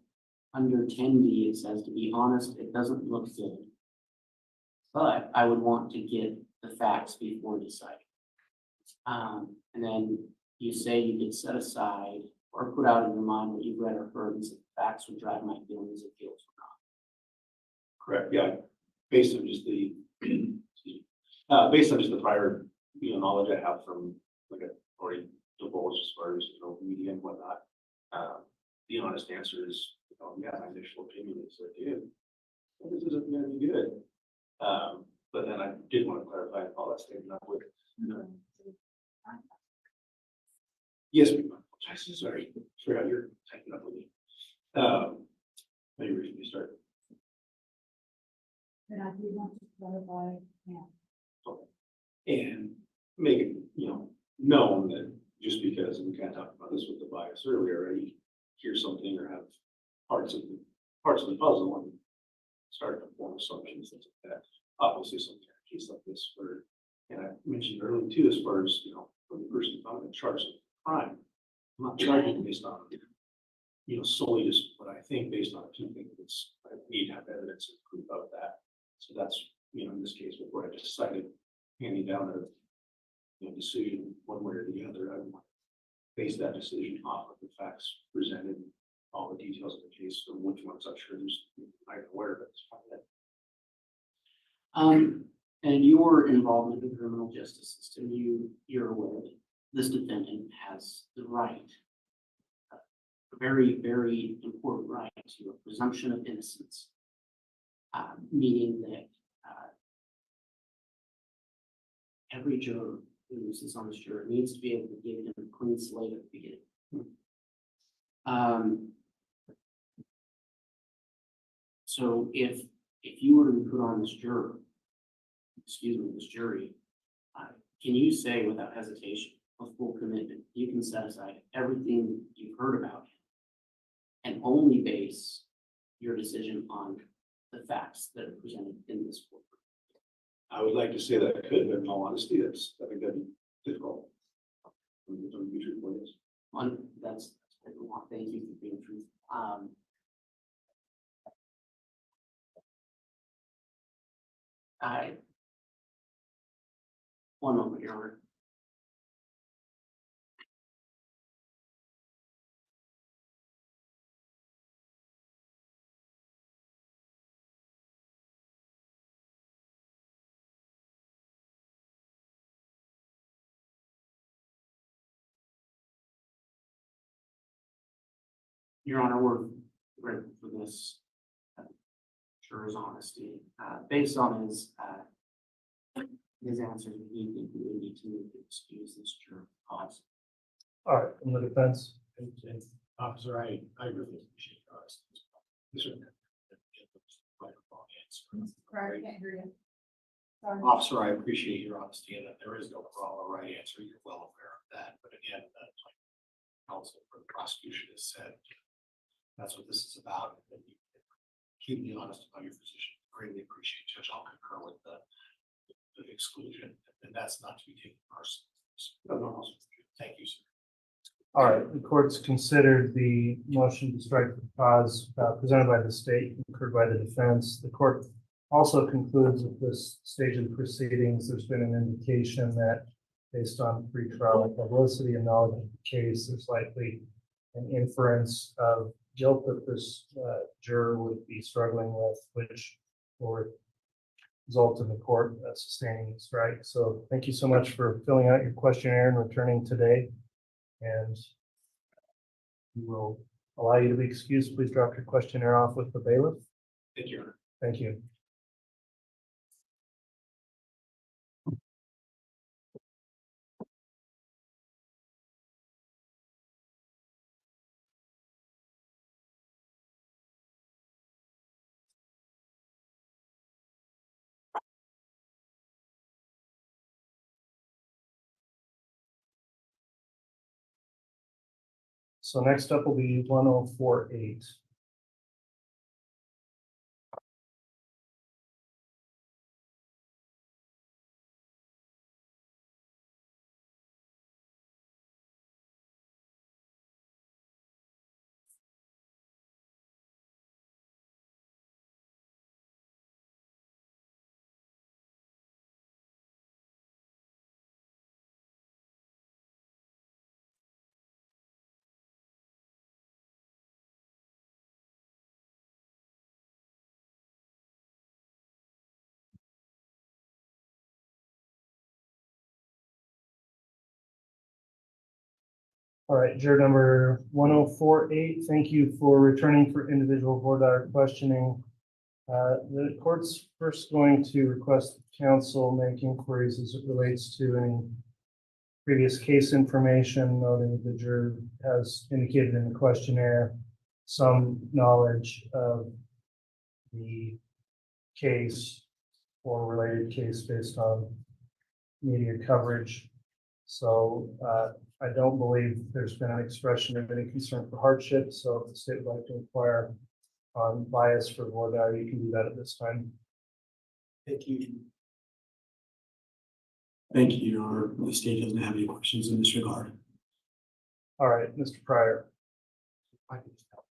Under 10D, it says, to be honest, it doesn't look good, but I would want to get the facts before deciding. And then you say you could set aside or put out in your mind what you've read or heard and said the facts would drive my feelings if guilt or not. Correct, yeah. Based on just the prior, knowledge I have from, like I've already divulged as far as, media and whatnot. The honest answer is, yeah, my initial opinion is that, this isn't gonna be good. But then I did want to clarify and follow that statement up with. Yes, we apologize. Sorry, forgot you're typing up with me. Maybe we can start. And I do want to clarify, And make it, known that just because we kind of talked about this with the bias earlier, I hear something or have parts of the puzzle and start to form assumptions, things like that. Obviously, something in a case like this where, and I mentioned earlier too, as far as, when the person found in charge of crime, I'm not charging based on, solely just what I think based on two things. I need to have evidence and proof of that. So that's, in this case, before I decided handing down a decision one way or the other, I want to base that decision off of the facts presented, all the details of the case, or which ones I'm sure I'm aware of at this point. And your involvement in the criminal justice system, you're aware that this defendant has the right, a very, very important right to a presumption of innocence, meaning that every juror who sits on this jury needs to be able to give him a clean slate at the beginning. So if you were to be put on this this jury, can you say without hesitation, with full commitment, you can set aside everything you've heard about him and only base your decision on the facts that are presented in this court? I would like to say that I could, but in all honesty, I think that'd be difficult. That's thank you for being truthful. One moment, Your Honor. Your Honor, we're grateful for this juror's honesty. Based on his answers, we think we would need to excuse this juror cause. All right, from the defense. And officer, I really appreciate your honesty. This is right or wrong answer. Sorry, I can't hear you. Sorry. Officer, I appreciate your honesty and that there is no wrong or right answer. You're well aware of that. But again, like counsel for the prosecution has said, that's what this is about. And you keep me honest about your position. Greatly appreciate, Judge. I'll concur with the exclusion, and that's not to be taken personally. Thank you, sir. All right, the court's considered the motion to strike the cause presented by the state, concurred by the defense. The court also concludes at this stage of the proceedings, there's been an indication that based on pretrial publicity and knowledge of the case, there's likely an inference of guilt that this juror would be struggling with, which will result in the court sustaining the strike. So thank you so much for filling out your questionnaire and returning today. And we will allow you to be excused. Please drop your questionnaire off with the bailiff. Thank you, Your Honor. Thank you. So next up will be 1048. All right, juror number 1048, thank you for returning for individual board hour questioning. The court's first going to request counsel make inquiries as it relates to any previous case information, noting the juror has indicated in the questionnaire some knowledge of the case or related case based on media coverage. So I don't believe there's been an expression of any concern for hardship. So if the state would like to inquire on bias for voir dire, you can do that at this time. Thank you. Thank you, Your Honor. The state doesn't have any questions in this regard. All right, Mr. Pryor. I can just help.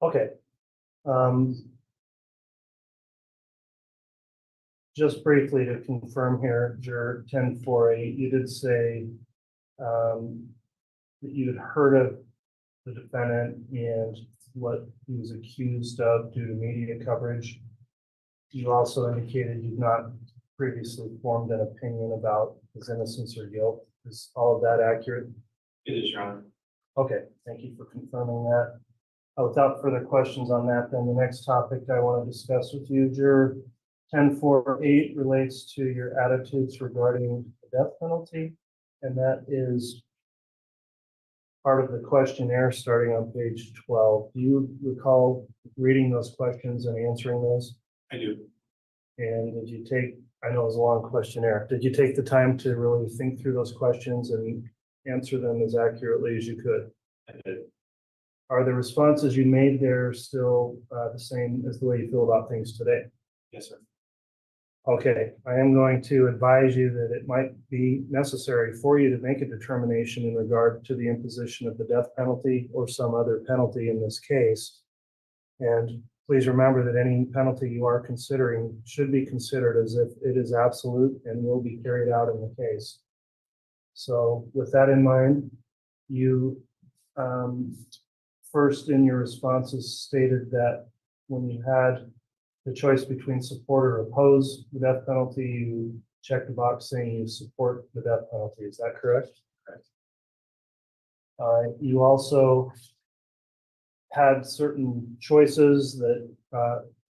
Okay. Just briefly to confirm here, juror 1048, you did say that you had heard of the defendant and what he was accused of due to media coverage. You also indicated you've not previously formed an opinion about his innocence or guilt. Is all of that accurate? It is, Your Honor. Okay, thank you for confirming that. Without further questions on that, then the next topic I want to discuss with you, juror 1048, relates to your attitudes regarding the death penalty. And that is part of the questionnaire starting on page 12. Do you recall reading those questions and answering those? I do. And did you take, I know it was a long questionnaire, did you take the time to really think through those questions and answer them as accurately as you could? I did. Are the responses you made there still the same as the way you feel about things today? Yes, sir. Okay, I am going to advise you that it might be necessary for you to make a determination in regard to the imposition of the death penalty or some other penalty in this case. And please remember that any penalty you are considering should be considered as if it is absolute and will be carried out in the case. So with that in mind, you first in your responses stated that when you had the choice between support or oppose the death penalty, you checked the box saying you support the death penalty. Is that correct? Correct. You also had certain choices that,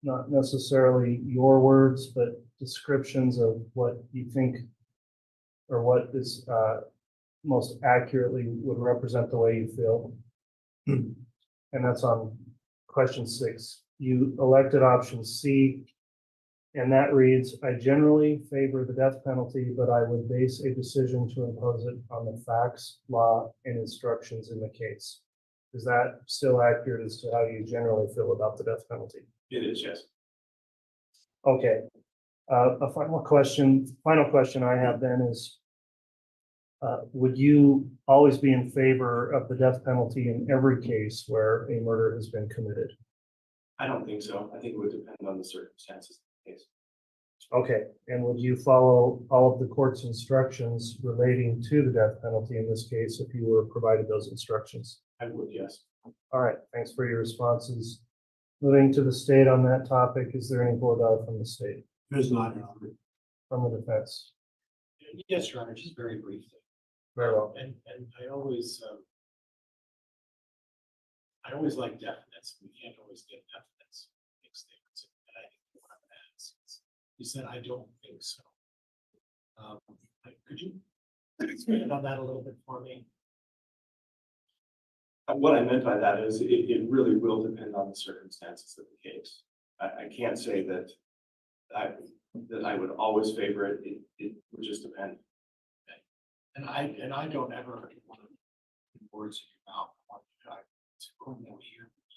not necessarily your words, but descriptions of what you think or what is most accurately would represent the way you feel. And that's on question 6. You elected option C, and that reads, I generally favor the death penalty, but I would base a decision to impose it on the facts, law, and instructions in the case. Is that still accurate as to how you generally feel about the death penalty? It is, yes. Okay. A final question I have then is, would you always be in favor of the death penalty in every case where a murder has been committed? I don't think so. I think it would depend on the circumstances of the case. Okay, and would you follow all of the court's instructions relating to the death penalty in this case if you were provided those instructions? I would, yes. All right, thanks for your responses. Moving to the state on that topic, is there any holdout from the state, There's not, Your Honor. from the defense? Yes, Your Honor, just very briefly. Very well. And I always like definites. We can't always get definites. Big statements. And I think what I'm gonna ask is, you said, I don't think so. Could you expand on that a little bit for me? What I meant by that is it really will depend on the circumstances of the case. I can't say that I would always favor it. It would just depend. And I don't ever want to put words in your mouth. I want you to know what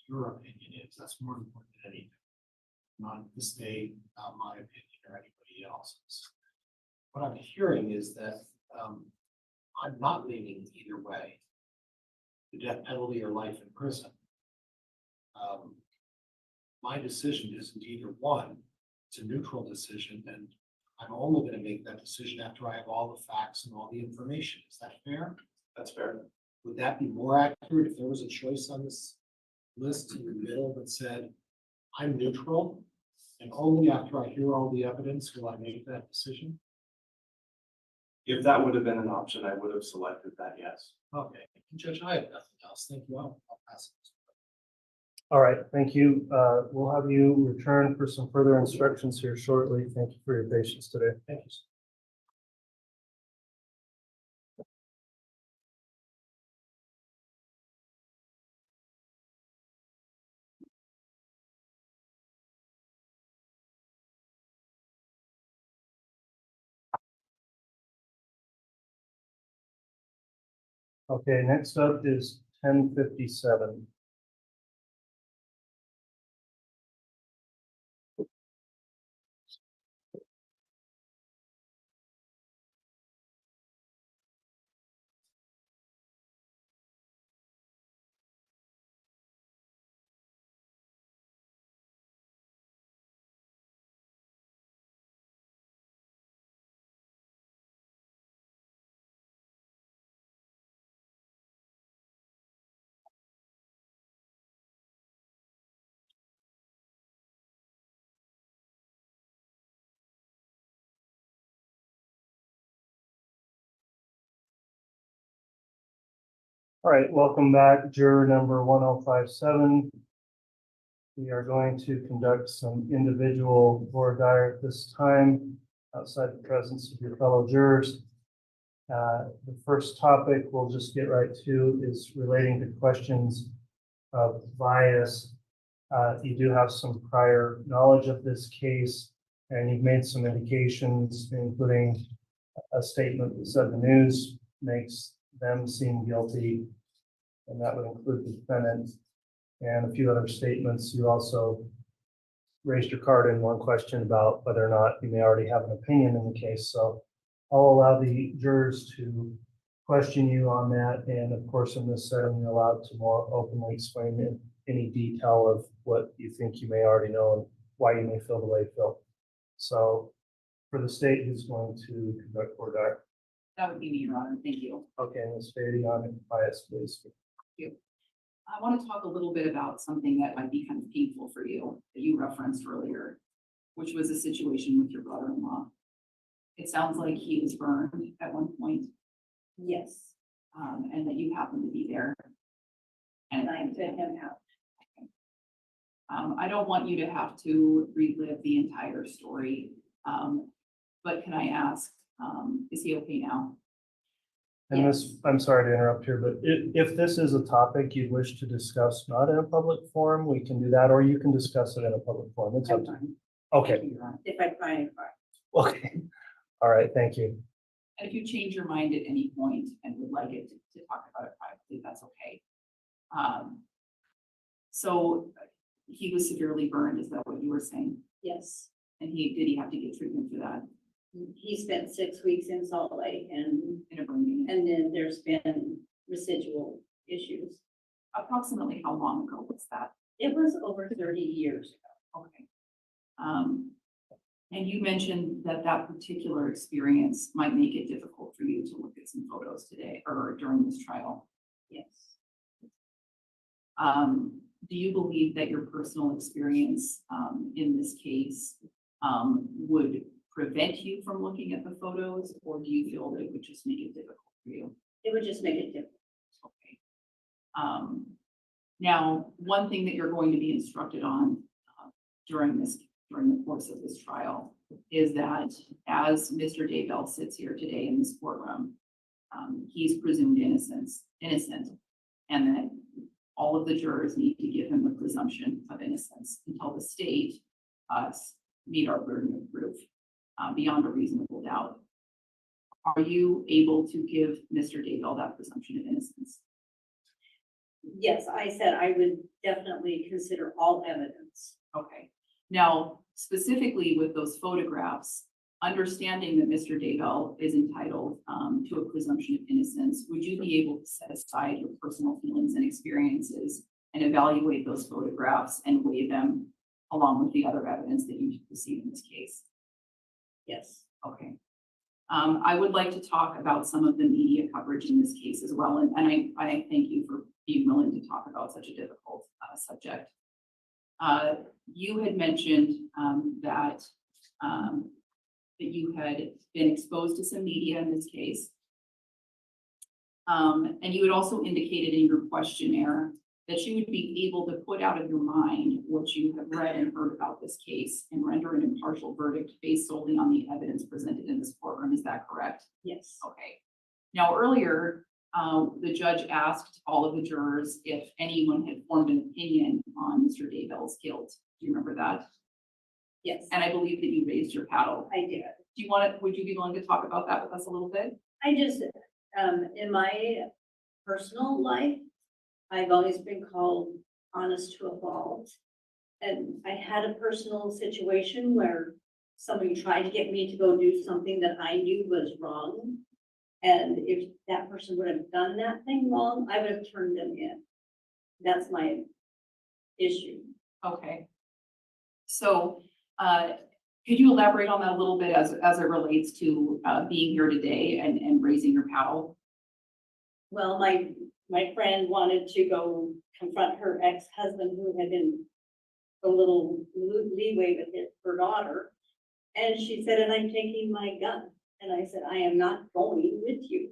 your opinion is. That's more important than anything. Not the state, not my opinion or anybody else's. What I'm hearing is that I'm not leaning either way. The death penalty or life in prison. My decision isn't either one. It's a neutral decision, and I'm only going to make that decision after I have all the facts and all the information. Is that fair? That's fair. Would that be more accurate if there was a choice on this list in the middle that said, I'm neutral, and only after I hear all the evidence will I make that decision? If that would have been an option, I would have selected that, yes. Okay, Judge, I have nothing else. Thank you. I'll pass it. All right, thank you. We'll have you return for some further instructions here shortly. Thank you for your patience today. Thank you. Okay, next up is 1057. All right, welcome back, juror number 1057. We are going to conduct some individual voir dire at this time outside the presence of your fellow jurors. The first topic we'll just get right to is relating to questions of bias. You do have some prior knowledge of this case, and you've made some indications, including a statement that said the news makes them seem guilty. and that would include the defendant and a few other statements. You also raised your card in one question about whether or not you may already have an opinion in the case. So I'll allow the jurors to question you on that. And of course, in this setting, you're allowed to more openly explain in any detail of what you think you may already know and why you may feel the way you feel. So for the state, who's going to conduct court act? That would be me, Your Honor. Thank you. Okay, Ms. Beatty on bias, please. Thank you. I want to talk a little bit about something that might be kind of painful for you that you referenced earlier, which was a situation with your brother-in-law. It sounds like he was burned at one point. Yes. And that you happened to be there. And I took him out. I don't want you to have to relive the entire story, but can I ask, is he okay now? And this, I'm sorry to interrupt here, but if this is a topic you wish to discuss not in a public forum, we can do that, or you can discuss it in a public forum. It's up to you. Okay, If I cry, I cry. okay. All right, thank you. And if you change your mind at any point and would like it to talk about it privately, that's okay. So he was severely burned, is that what you were saying? Yes. And did he have to get treatment for that? He spent 6 weeks in Salt Lake and In a burn unit? and then there's been residual issues. Approximately how long ago was that? It was over 30 years ago. Okay. And you mentioned that that particular experience might make it difficult for you to look at some photos today or during this trial. Yes. Do you believe that your personal experience in this case would prevent you from looking at the photos, or do you feel that it would just make it difficult for you? It would just make it difficult. Okay. Now, one thing that you're going to be instructed on during the course of this trial is that as Mr. Daybell sits here today in this courtroom, he's presumed innocent, and that all of the jurors need to give him the presumption of innocence until the state meet our burden of proof beyond a reasonable doubt. Are you able to give Mr. Daybell that presumption of innocence? Yes, I said I would definitely consider all evidence. Okay. Now, specifically with those photographs, understanding that Mr. Daybell is entitled to a presumption of innocence, would you be able to set aside your personal feelings and experiences and evaluate those photographs and weigh them along with the other evidence that you received in this case? Yes. Okay. I would like to talk about some of the media coverage in this case as well, and I thank you for being willing to talk about such a difficult subject. You had mentioned that you had been exposed to some media in this case. And you had also indicated in your questionnaire that you would be able to put out of your mind what you have read and heard about this case and render an impartial verdict based solely on the evidence presented in this courtroom. Is that correct? Yes. Okay. Now, earlier, the judge asked all of the jurors if anyone had formed an opinion on Mr. Daybell's guilt. Do you remember that? Yes. And I believe that you raised your paddle. I did. Would you be willing to talk about that with us a little bit? I just, in my personal life, I've always been called honest to a fault. And I had a personal situation where somebody tried to get me to go do something that I knew was wrong. And if that person would have done that thing wrong, I would have turned them in. That's my issue. Okay. So, could you elaborate on that a little bit as it relates to being here today and raising your paddle? Well, my friend wanted to go confront her ex-husband who had been a little leeway with her daughter. And she said, and I'm taking my gun. And I said, I am not going with you.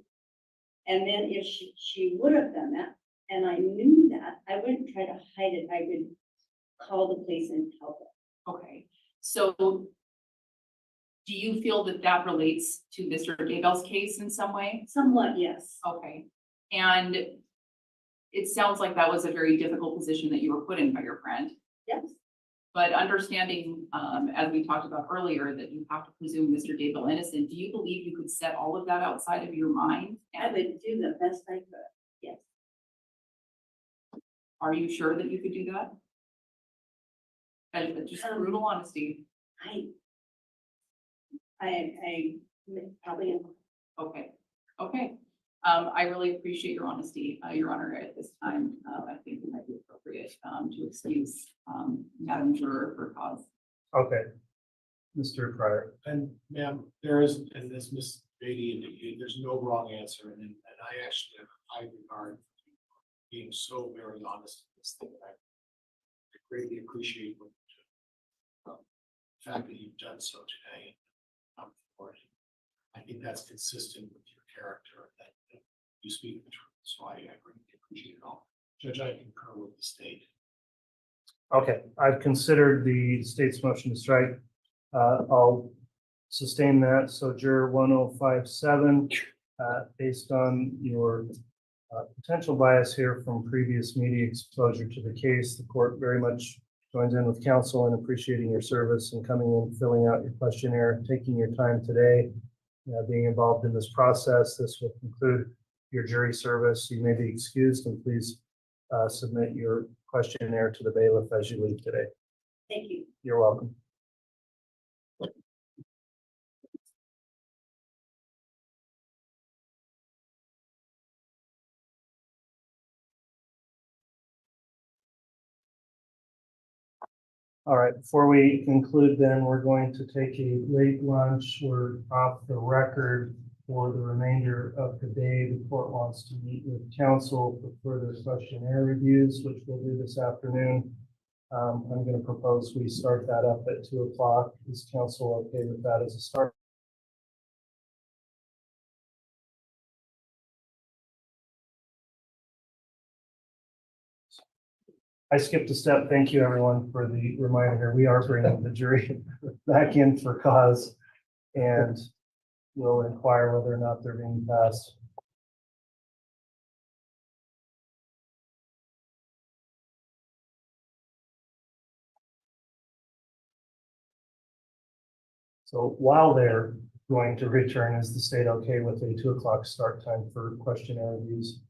And then if she would have done that, and I knew that, I wouldn't try to hide it. I would call the police and tell them. Okay. So do you feel that that relates to Mr. Daybell's case in some way? Somewhat, yes. Okay. And it sounds like that was a very difficult position that you were put in by your friend. Yes. But understanding, as we talked about earlier, that you have to presume Mr. Daybell innocent, do you believe you could set all of that outside of your mind? I would do the best I could, yes. Are you sure that you could do that? And just brutal honesty. I probably. Okay, okay. I really appreciate your honesty, Your Honor, at this time. I think it might be appropriate, to excuse, Madam Juror for cause. Okay. Mr. Pryor. And ma'am, there is, and as Ms. Beatty indicated, there's no wrong answer, and I actually have high regard for you being so very honest in this thing. I greatly appreciate what the fact that you've done so today. For it. I think that's consistent with your character, that you speak the truth, so I greatly appreciate it all. Judge, I concur with the state. Okay, I've considered the state's motion to strike. I'll sustain that. So juror 1057, based on your potential bias here from previous media exposure to the case, the court very much joins in with counsel in appreciating your service and coming in, filling out your questionnaire, taking your time today, being involved in this process. This will conclude your jury service. You may be excused, and please submit your questionnaire to the bailiff as you leave today. Thank you. You're welcome. All right, before we conclude then, we're going to take a late lunch. We're off the record for the remainder of the day. The court wants to meet with counsel for further questionnaire reviews, which we'll do this afternoon. I'm going to propose we start that up at 2 o'clock. Is counsel okay with that as a start? I skipped a step. Thank you, everyone, for the reminder. We are bringing the jury back in for cause, and we'll inquire whether or not they're being passed. So while they're going to return, is the state okay with a 2 o'clock start time for questionnaire reviews?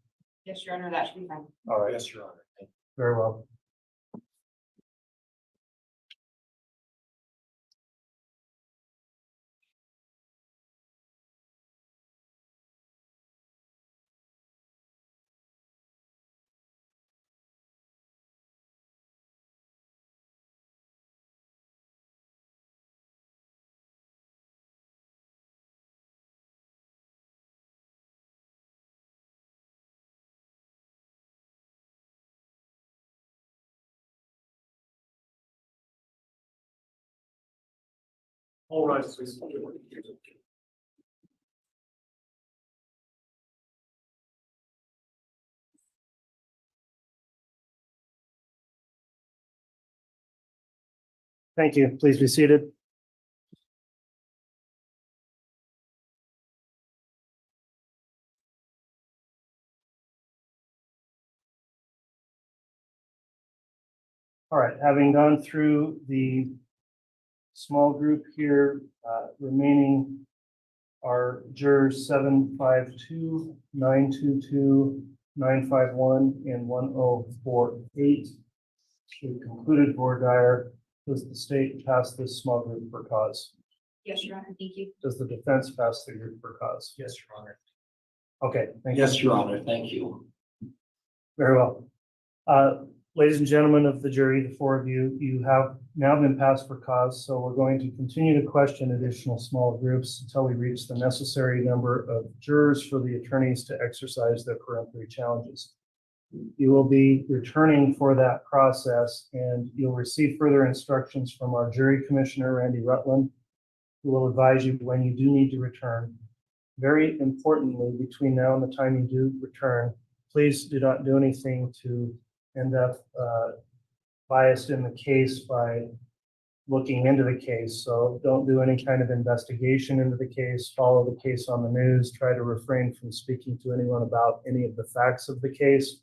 Yes, Your Honor, that should be fine. All right. Yes, Your Honor. Thank you. Very well. All right, please. Thank you. Please be seated. All right, having gone through the small group here, remaining are jurors 752, 922, 951, and 1048. We concluded voir dire. Does the state pass this small group for cause? Yes, Your Honor, thank you. Does the defense pass the group for cause? Yes, Your Honor. Okay, thank you. Yes, Your Honor. Thank you. Very well. Ladies and gentlemen of the jury, the four of you, you have now been passed for cause, so we're going to continue to question additional small groups until we reach the necessary number of jurors for the attorneys to exercise their peremptory challenges. You will be returning for that process, and you'll receive further instructions from our jury commissioner, Randy Rutland, who will advise you when you do need to return. Very importantly, between now and the time you do return, please do not do anything to end up biased in the case by looking into the case. So don't do any kind of investigation into the case, follow the case on the news, try to refrain from speaking to anyone about any of the facts of the case.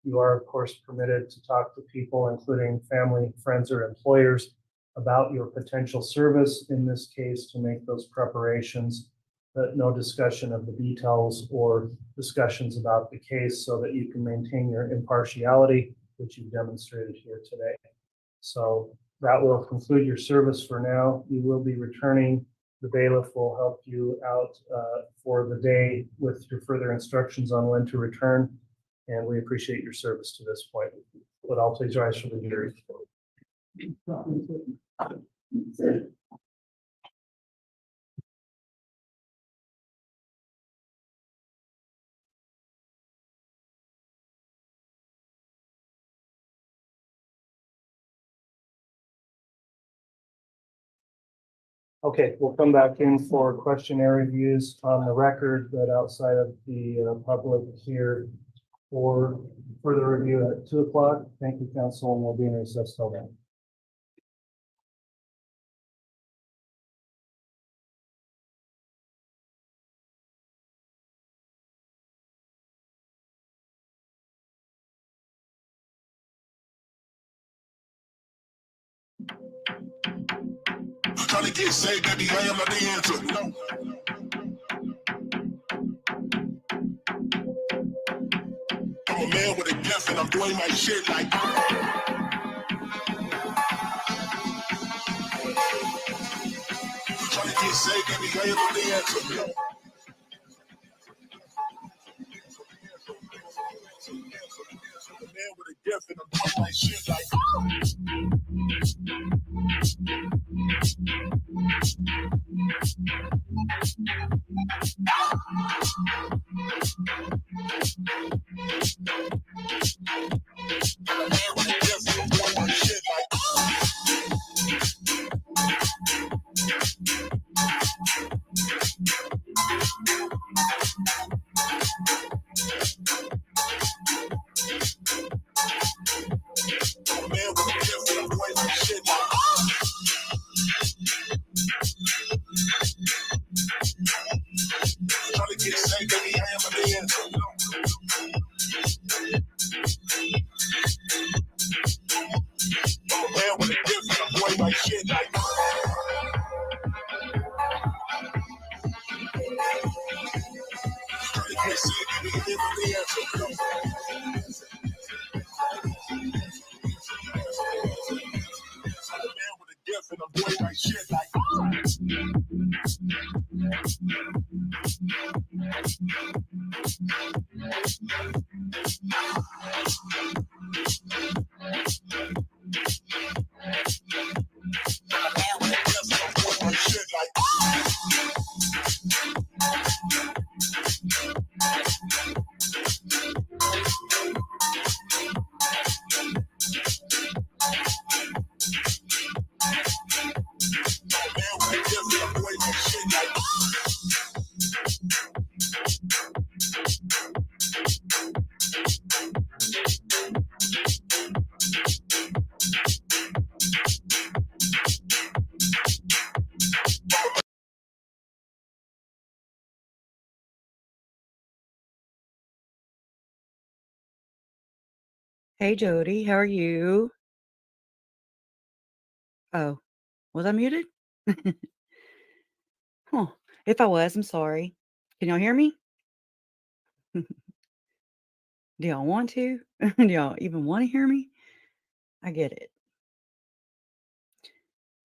You are, of course, permitted to talk to people, including family, friends, or employers, about your potential service in this case to make those preparations, but no discussion of the details or discussions about the case so that you can maintain your impartiality which you've demonstrated here today. So that will conclude your service for now. You will be returning. The bailiff will help you out for the day with your further instructions on when to return. And we appreciate your service to this point. But I'll please rise for the jury. Okay, we'll come back in for questionnaire reviews on the record, but outside of the public here for further review at 2 o'clock. Thank you, council, and we'll be in recess till then. Trying to get saved, baby, I am not the answer. No. I'm a man with a gift and I'm doing my shit like. Trying to get saved, baby, I am not the answer. No. I'm a man with a gift and I'm doing my shit like. Hey Jody, how are you? Oh, was I muted? Huh. If I was, I'm sorry. Can y'all hear me? Do y'all want to? Do y'all even want to hear me? I get it.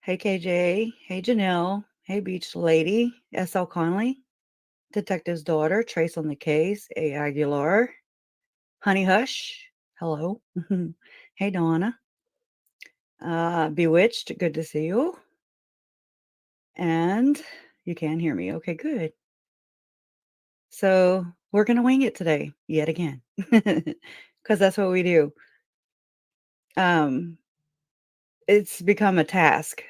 Hey KJ, hey Janelle, hey Beach Lady, S.L. Conley, Detective's daughter, Trace on the case, A. Aguilar, Honey Hush, hello. Hey Donna, Bewitched, good to see you. And you can hear me. Okay, good. So we're going to wing it today, yet again, because that's what we do. It's become a task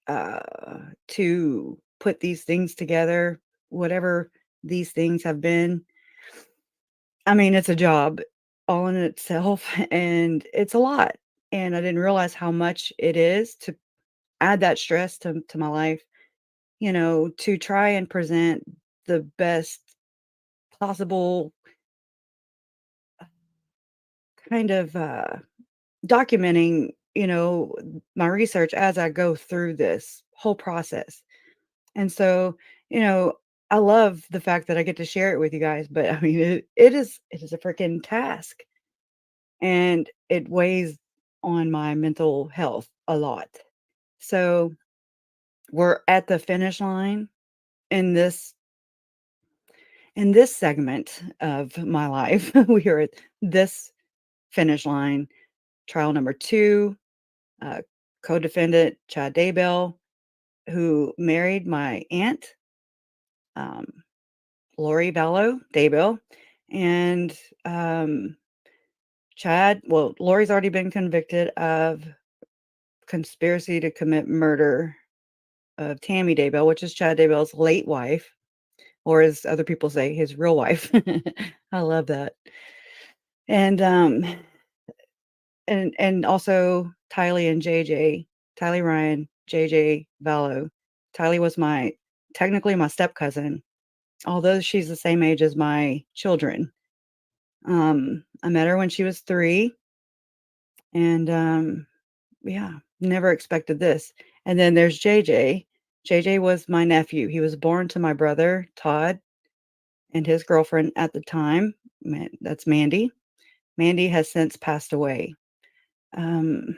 to put these things together, whatever these things have been. I mean, it's a job all in itself, and it's a lot. And I didn't realize how much it is to add that stress to my life, to try and present the best possible kind of documenting, my research as I go through this whole process. And so, I love the fact that I get to share it with you guys, but I mean, it is a freaking task. and it weighs on my mental health a lot. So we're at the finish line in this segment of my life. We are at this finish line, trial number 2, uh, co-defendant Chad Daybell, who married my aunt, um, Lori Daybell, and Lori's already been convicted of conspiracy to commit murder of Tammy Daybell, which is Chad Daybell's late wife, or as other people say, his real wife. I love that. And and also Tylee and JJ, Tylee Ryan, JJ Vallow. Tylee was technically my step cousin, although she's the same age as my children. I met her when she was 3, and yeah, never expected this. And then there's JJ. JJ was my nephew. He was born to my brother Todd and his girlfriend at the time. That's Mandy. Mandy has since passed away. Um,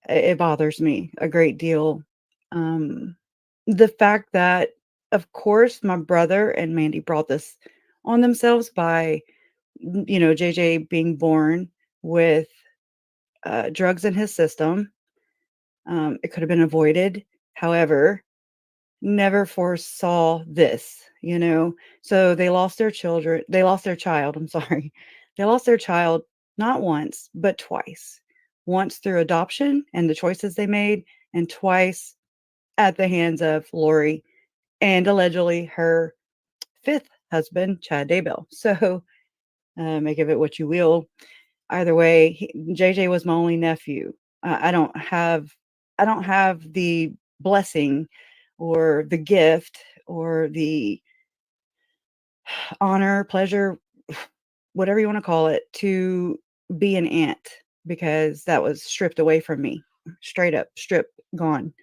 it bothers me a great deal. The fact that, of course, my brother and Mandy brought this on themselves by, JJ being born with drugs in his system. It could have been avoided. However, never foresaw this. So they lost their children. They lost their child. I'm sorry. They lost their child not once, but twice. Once through adoption and the choices they made, and twice at the hands of Lori and allegedly her 5th husband, Chad Daybell. So make of it what you will. Either way, JJ was my only nephew. I don't have the blessing or the gift or the honor, pleasure, whatever you want to call it, to be an aunt, because that was stripped away from me, straight up stripped, gone.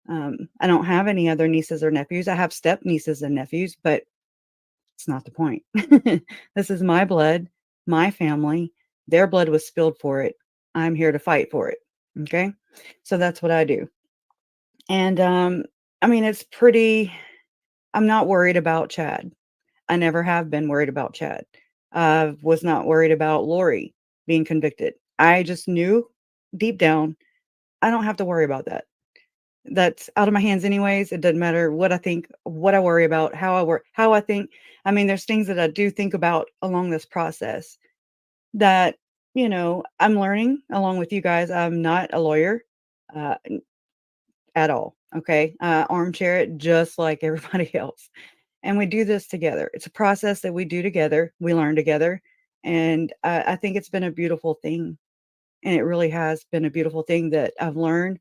I don't have any other nieces or nephews. I have step nieces and nephews, but it's not the point. This is my blood, my family. Their blood was spilled for it. I'm here to fight for it. Okay. So that's what I do. And I mean, I'm not worried about Chad. I never have been worried about Chad. I was not worried about Lori being convicted. I just knew deep down, I don't have to worry about that. That's out of my hands anyways. It doesn't matter what I think, what I worry about, how I think. I mean, there's things that I do think about along this process that, I'm learning along with you guys. I'm not a lawyer uh, at all. Okay. Armchair it just like everybody else. And we do this together. It's a process that we do together. We learn together. And I think it's been a beautiful thing. And it really has been a beautiful thing that I've learned.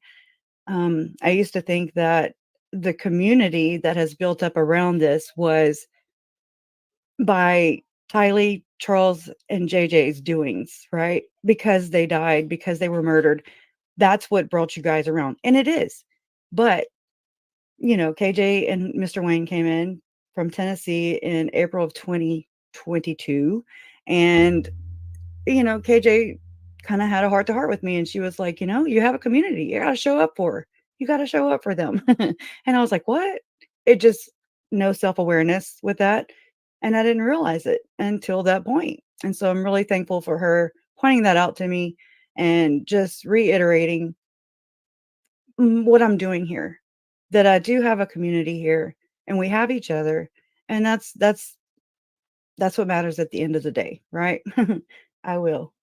I used to think that the community that has built up around this was by Tylee, Charles, and JJ's doings, right? Because they died, because they were murdered. That's what brought you guys around. And it is. But, KJ and Mr. Wayne came in from Tennessee in April of 2022. And, KJ kind of had a heart to heart with me. And she was like, you have a community. You got to show up for her. You got to show up for them. And I was like, what? It just, no self-awareness with that. And I didn't realize it until that point. And so I'm really thankful for her pointing that out to me and just reiterating what I'm doing here, that I do have a community here and we have each other. And that's what matters at the end of the day, right? I will.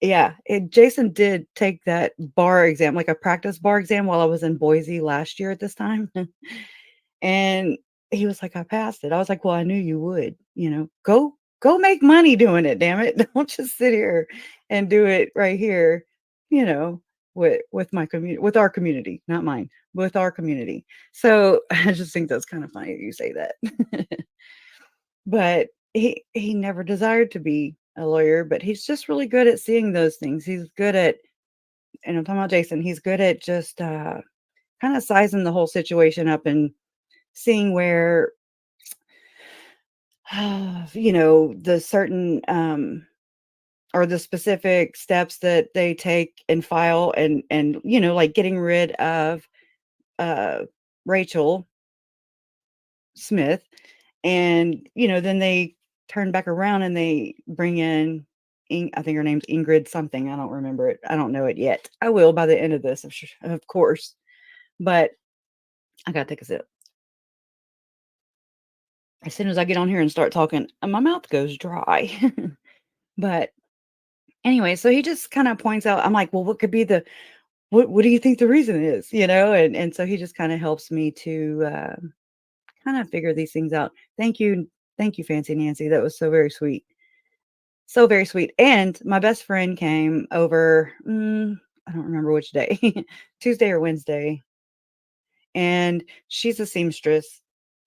Yeah, Jason did take that bar exam, like a practice bar exam, while I was in Boise last year at this time. And he was like, "I passed it." I was like, "Well, I knew you would, go make money doing it, damn it. Don't just sit here and do it right here, you know, with my community, with our community, not mine, with our community." So I just think that's kind of funny that you say that. But he never desired to be a lawyer, but he's just really good at seeing those things. He's good at, and I'm talking about Jason, he's good at just kind of sizing the whole situation up and seeing where the certain or the specific steps that they take and file and like getting rid of Rachel Smith. And, then they turn back around and they bring in, I think her name's Ingrid something. I don't remember it. I don't know it yet. I will by the end of this, of course. But I got to take a sip. As soon as I get on here and start talking, my mouth goes dry. But anyway, so he just kind of points out, I'm like, well, what could be what do you think the reason is? And so he just kind of helps me to kind of figure these things out. Thank you. Thank you, Fancy Nancy. That was so very sweet. So very sweet. And my best friend came over, I don't remember which day, Tuesday or Wednesday. And she's a seamstress.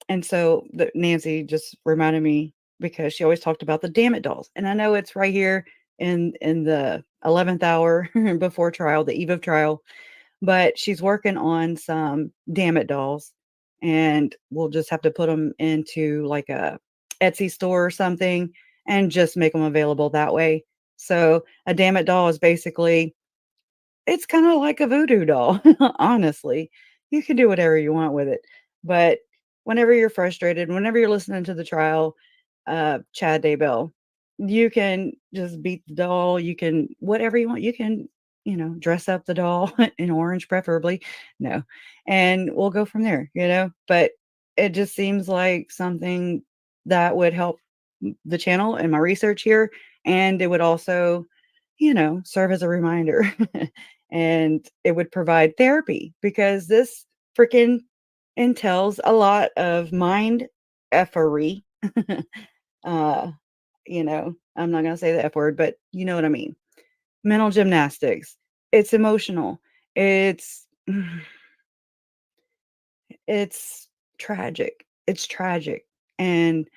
And so Nancy just reminded me because she always talked about the Damn It dolls. And I know it's right here in the 11th hour before trial, the eve of trial. But she's working on some Damn It dolls. And we'll just have to put them into like a Etsy store or something and just make them available that way. So a Damn It doll is basically, it's kind of like a voodoo doll, honestly. You can do whatever you want with it. But whenever you're frustrated, whenever you're listening to the trial, Chad Daybell, you can just beat the doll. You can, whatever you want. You can, dress up the doll in orange, preferably. No. And we'll go from there, But it just seems like something that would help the channel and my research here. And it would also, serve as a reminder. And it would provide therapy because this freaking entails a lot of mind effery. I'm not going to say the F word, but you know what I mean. Mental gymnastics. It's emotional. It's tragic. It's tragic. And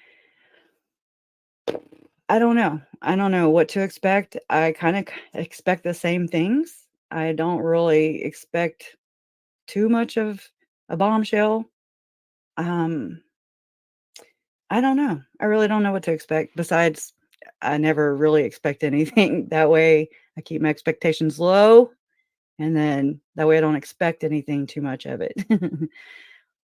I don't know. I don't know what to expect. I kind of expect the same things. I don't really expect too much of a bombshell. I don't know. I really don't know what to expect. Besides, I never really expect anything. That way I keep my expectations low. And then that way I don't expect anything too much of it.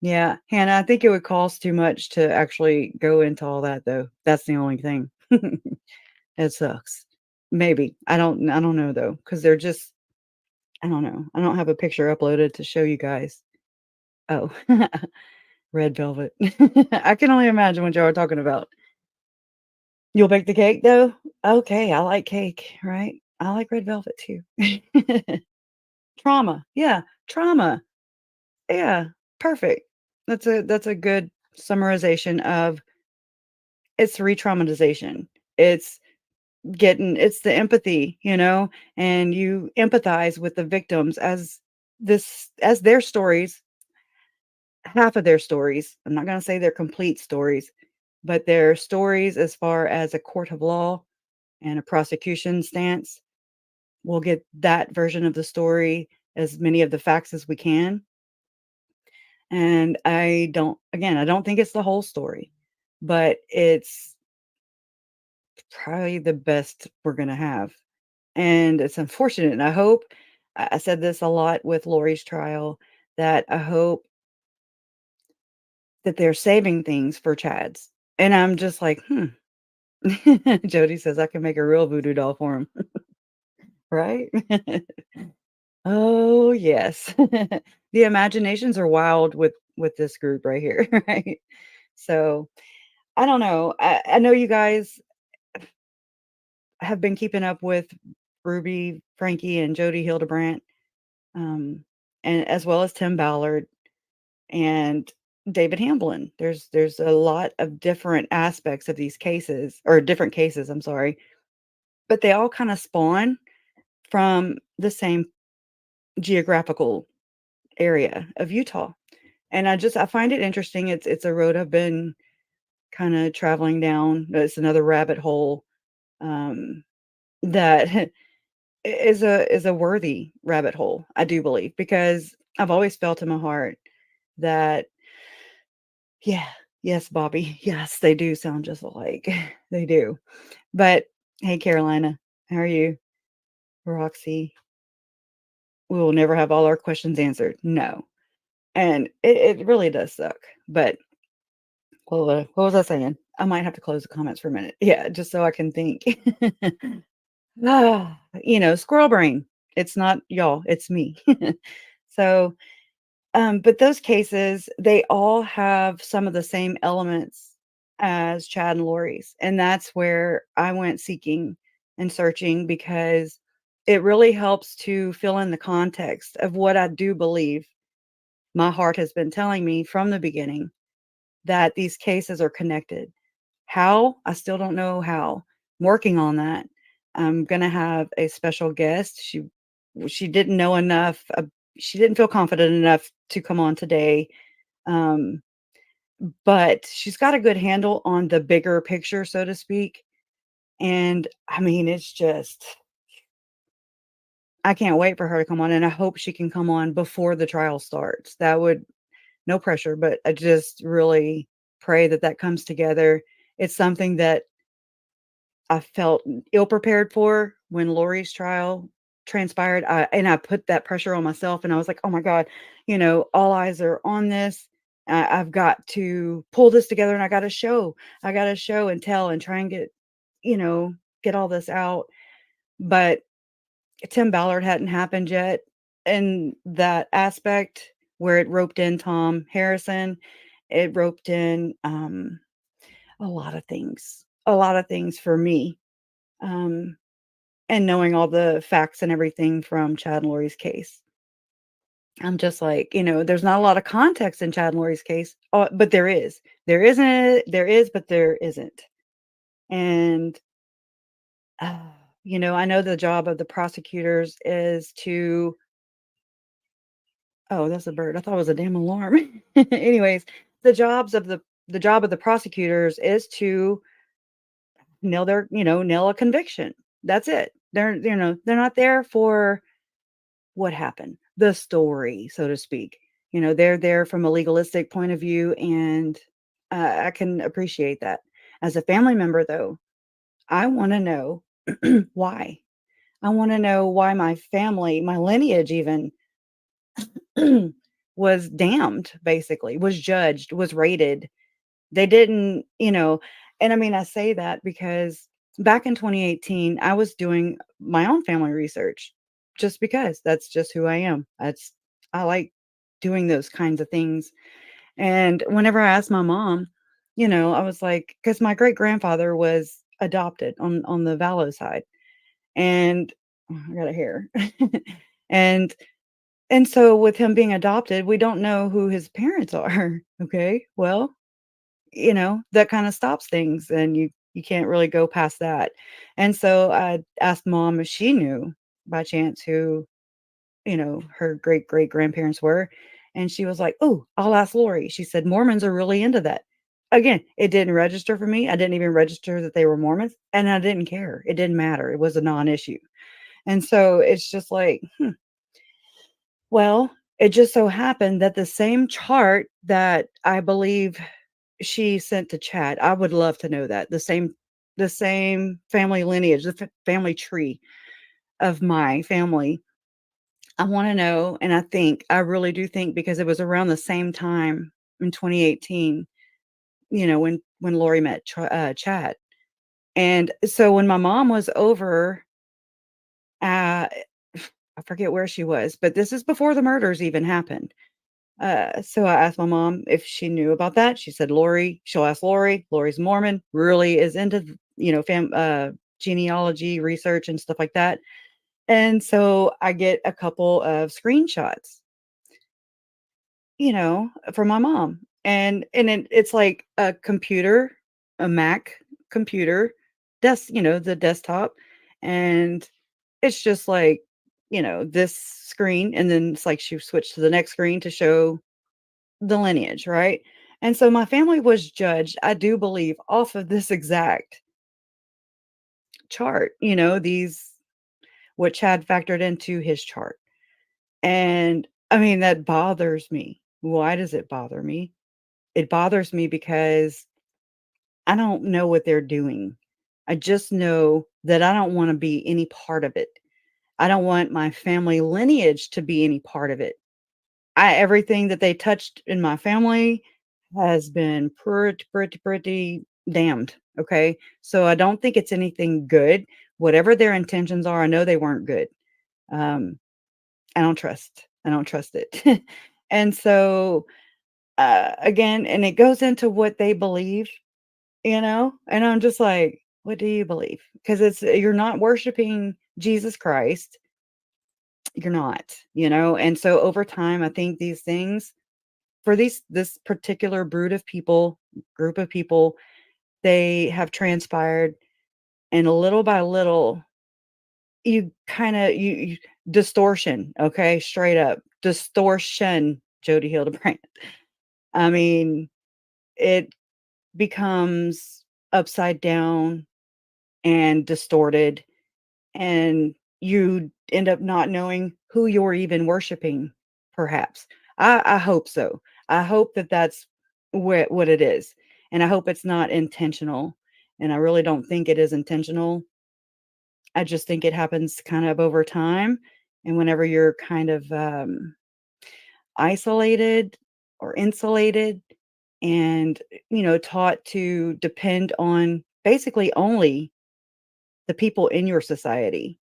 Yeah, Hannah, I think it would cost too much to actually go into all that though. That's the only thing. It sucks. Maybe. I don't know though, because they're just, I don't know. I don't have a picture uploaded to show you guys. Oh, red velvet. I can only imagine what y'all are talking about. You'll bake the cake though? Okay, I like cake, right? I like red velvet too. Trauma. Yeah, trauma. Yeah, perfect. That's a good summarization of it's re-traumatization. It's the empathy, and you empathize with the victims as their stories, half of their stories. I'm not going to say they're complete stories, but their stories as far as a court of law and a prosecution stance. We'll get that version of the story, as many of the facts as we can. And I don't think it's the whole story, but it's probably the best we're going to have. And it's unfortunate. And I hope, I said this a lot with Lori's trial, that I hope that they're saving things for Chad's. And I'm just like, Jody says I can make a real voodoo doll for him. Right? Oh, yes. The imaginations are wild with this group right here, right? So, I don't know. I know you guys have been keeping up with Ruby, Frankie, and Jody Hildebrandt, and as well as Tim Ballard and David Hamblin. There's a lot of different aspects of these cases, or different cases, I'm sorry, but they all kind of spawn from the same geographical area of Utah. And I find it interesting. It's a road I've been kind of traveling down. It's another rabbit hole that is a worthy rabbit hole, I do believe, because I've always felt in my heart that, yeah, yes, Bobby, yes, they do sound just alike. They do. But hey, Carolina, How are you? Roxy. We will never have all our questions answered. No. And it really does suck. But what was I saying? I might have to close the comments for a minute. Yeah, just so I can think. Squirrel brain. It's not y'all, it's me. So, but those cases, they all have some of the same elements as Chad and Lori's. And that's where I went seeking and searching because it really helps to fill in the context of what I do believe my heart has been telling me from the beginning, that these cases are connected. How? I still don't know how. I'm working on that. I'm gonna have a special guest. She didn't know enough. She didn't feel confident enough to come on today. Um, but she's got a good handle on the bigger picture, so to speak. And I mean, it's just, I can't wait for her to come on, and I hope she can come on before the trial starts. That would, no pressure, but I just really pray that that comes together. It's something that I felt ill prepared for when Lori's trial transpired. And I put that pressure on myself, and I was like, oh my God, all eyes are on this. I've got to pull this together, and I got to show and tell and try and get all this out. But Tim Ballard hadn't happened yet in that aspect where it roped in Tom Harrison. It roped in a lot of things for me. And knowing all the facts and everything from Chad and Lori's case. I'm just like, there's not a lot of context in Chad and Lori's case, but there is. There is, but there isn't. And, I know the job of the prosecutors is to, oh, that's a bird. I thought it was a damn alarm. Anyways, the job of the prosecutors is to nail a conviction. That's it. They're not there for what happened, the story, so to speak. They're there from a legalistic point of view, and I can appreciate that. As a family member, though, I want to know why. I want to know why my family, my lineage even, was damned, basically, was judged, was rated. They didn't, and I mean, I say that because back in 2018, I was doing my own family research just because that's just who I am. I like doing those kinds of things. And whenever I asked my mom, I was like, because my great grandfather was adopted on the Vallow side. And I got a hair. and and so with him being adopted, we don't know who his parents are. Okay. Well, that kind of stops things, and you can't really go past that. And so I asked mom if she knew by chance who, her great great grandparents were. And she was like, oh, I'll ask Lori. She said, Mormons are really into that. Again, it didn't register for me. I didn't even register that they were Mormons, and I didn't care. It didn't matter. It was a non-issue. And so it's just like, well, it just so happened that the same chart that I believe she sent to Chad, I would love to know that. The same family lineage, the family tree of my family. I want to know, and I really do think, because it was around the same time in 2018, when Lori met Chad. And so when my mom was over, uh, I forget where she was, but this is before the murders even happened. So I asked my mom if she knew about that. She said, she'll ask Lori. Lori's Mormon, really is into, genealogy research and stuff like that. And so I get a couple of screenshots, from my mom. And it's like a computer, a Mac computer, the desktop. And it's just like, this screen. And then it's like she switched to the next screen to show the lineage, right? And so my family was judged, I do believe, off of this exact chart, what Chad factored into his chart. And I mean, that bothers me. Why does it bother me? It bothers me because I don't know what they're doing. I just know that I don't want to be any part of it. I don't want my family lineage to be any part of it. Everything that they touched in my family has been pretty damned. Okay. So I don't think it's anything good. Whatever their intentions are, I know they weren't good. Um, I don't trust it. And so, again, and it goes into what they believe, and I'm just like, what do you believe? Because you're not worshiping Jesus Christ. You're not, and so over time, I think these things for this particular group of people, they have transpired, and little by little, you kind of you distortion, okay, straight up distortion, Jody Hildebrand. I mean, it becomes upside down and distorted, and you end up not knowing who you're even worshiping, perhaps. I hope so. I hope that that's what it is. And I hope it's not intentional. And I really don't think it is intentional. I just think it happens kind of over time. And whenever you're kind of isolated or insulated and, taught to depend on basically only the people in your society.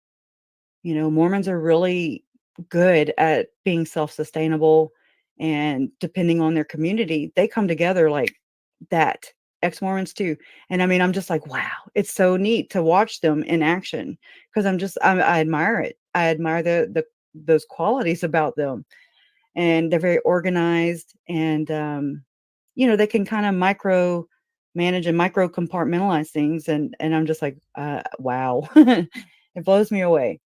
Mormons are really good at being self-sustainable and depending on their community. They come together like that. Ex-Mormons too. And I mean, I'm just like, wow, it's so neat to watch them in action because I admire it. I admire those qualities about them. And they're very organized and, they can kind of micro manage and micro compartmentalize things. And I'm just like, wow, it blows me away.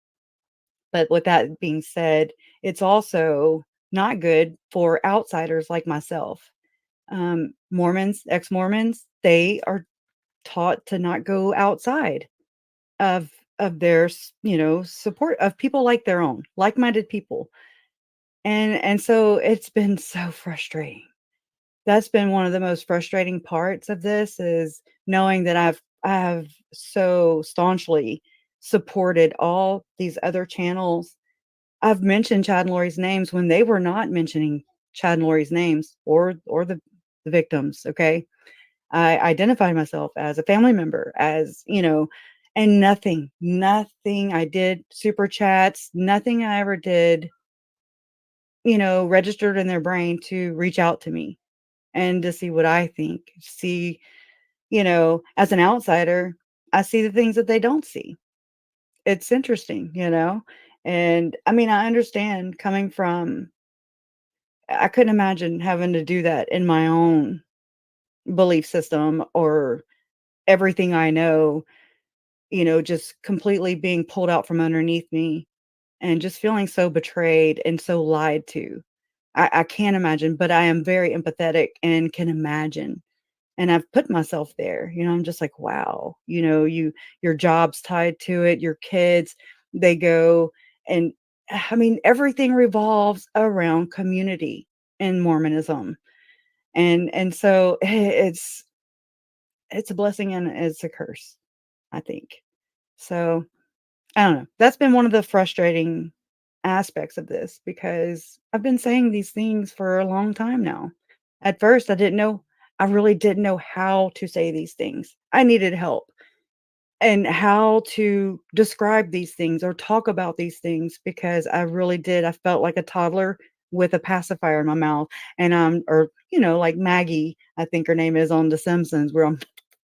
But with that being said, it's also not good for outsiders like myself. Mormons, ex-Mormons, they are taught to not go outside of their, support of people like their own, like-minded people. And so it's been so frustrating. That's been one of the most frustrating parts of this is knowing that I have so staunchly supported all these other channels. I've mentioned Chad and Lori's names when they were not mentioning Chad and Lori's names or the victims. Okay. I identified myself as a family member, and nothing I did, super chats, nothing I ever did, registered in their brain to reach out to me and to see what I think. See, as an outsider, I see the things that they don't see. It's interesting. And I mean, I understand coming from, I couldn't imagine having to do that in my own belief system or everything I know, just completely being pulled out from underneath me and just feeling so betrayed and so lied to. I can't imagine, but I am very empathetic and can imagine. And I've put myself there, I'm just like, wow, your job's tied to it, your kids, they go, and I mean, everything revolves around community in Mormonism. And so it's a blessing and it's a curse, I think. So I don't know. That's been one of the frustrating aspects of this because I've been saying these things for a long time now. At first, I really didn't know how to say these things. I needed help and how to describe these things or talk about these things because I really did. I felt like a toddler with a pacifier in my mouth and or like Maggie, I think her name is on The Simpsons, where I'm,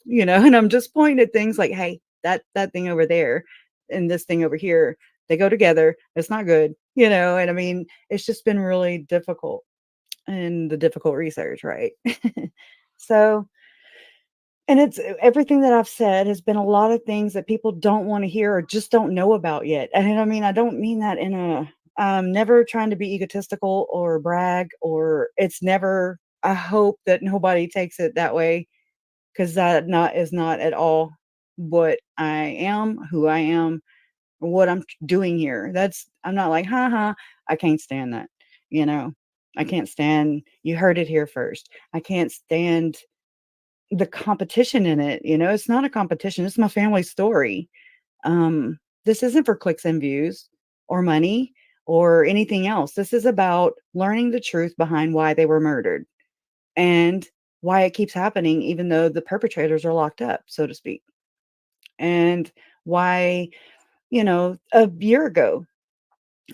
and I'm just pointing at things like, hey, that thing over there and this thing over here, they go together. It's not good. And I mean, it's just been really difficult and the difficult research, right? So, and it's everything that I've said has been a lot of things that people don't want to hear or just don't know about yet. And I mean, I don't mean that in I'm never trying to be egotistical or brag, or it's never, I hope that nobody takes it that way because is not at all what I am, who I am, what I'm doing here. I'm not like, haha, I can't stand that. You know, I can't stand, you heard it here first. I can't stand the competition in it. It's not a competition. It's my family story. This isn't for clicks and views or money or anything else. This is about learning the truth behind why they were murdered and why it keeps happening, even though the perpetrators are locked up, so to speak. And why, a year ago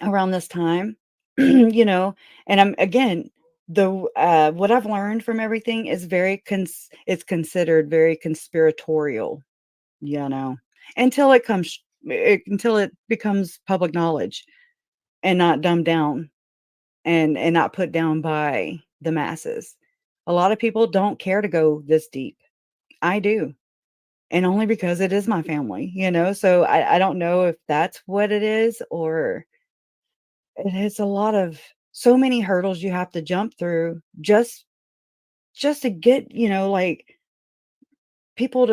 around this time, and I'm again, what I've learned from everything is it's considered very conspiratorial, until until it becomes public knowledge and not dumbed down and not put down by the masses. A lot of people don't care to go this deep. I do. And only because it is my family. So I don't know if that's what it is, or it is a lot of so many hurdles you have to jump through just to get, like people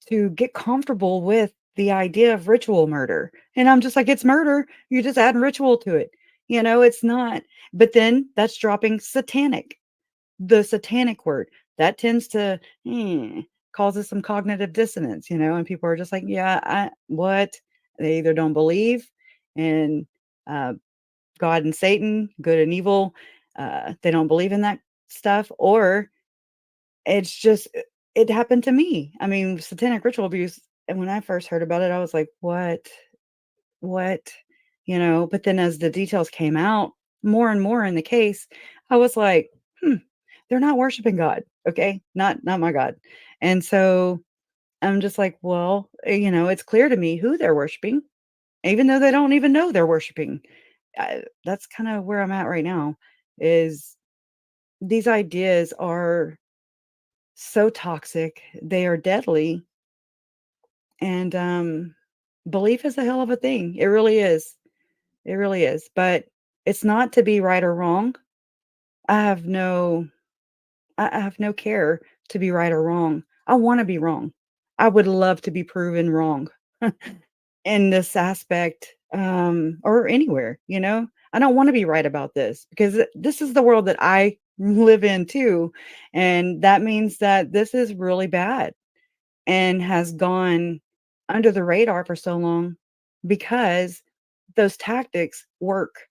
to get comfortable with the idea of ritual murder. And I'm just like, it's murder. You're just adding ritual to it. It's not. But then that's dropping satanic. The satanic word that tends to causes some cognitive dissonance, and people are just like, yeah, what? They either don't believe in uh, God and Satan, good and evil. They don't believe in that stuff, or it's just it happened to me. I mean, satanic ritual abuse. And when I first heard about it, I was like, what? But then as the details came out more and more in the case, I was like, they're not worshiping God. Okay. Not my God. And so I'm just like, well, it's clear to me who they're worshiping, even though they don't even know they're worshiping. That's kind of where I'm at right now, is these ideas are so toxic. They are deadly. And belief is a hell of a thing. It really is. It really is. But it's not to be right or wrong. I have no I have no care to be right or wrong. I want to be wrong. I would love to be proven wrong in this aspect, or anywhere. I don't want to be right about this, because this is the world that I live in too. And that means that this is really bad and has gone under the radar for so long because those tactics work,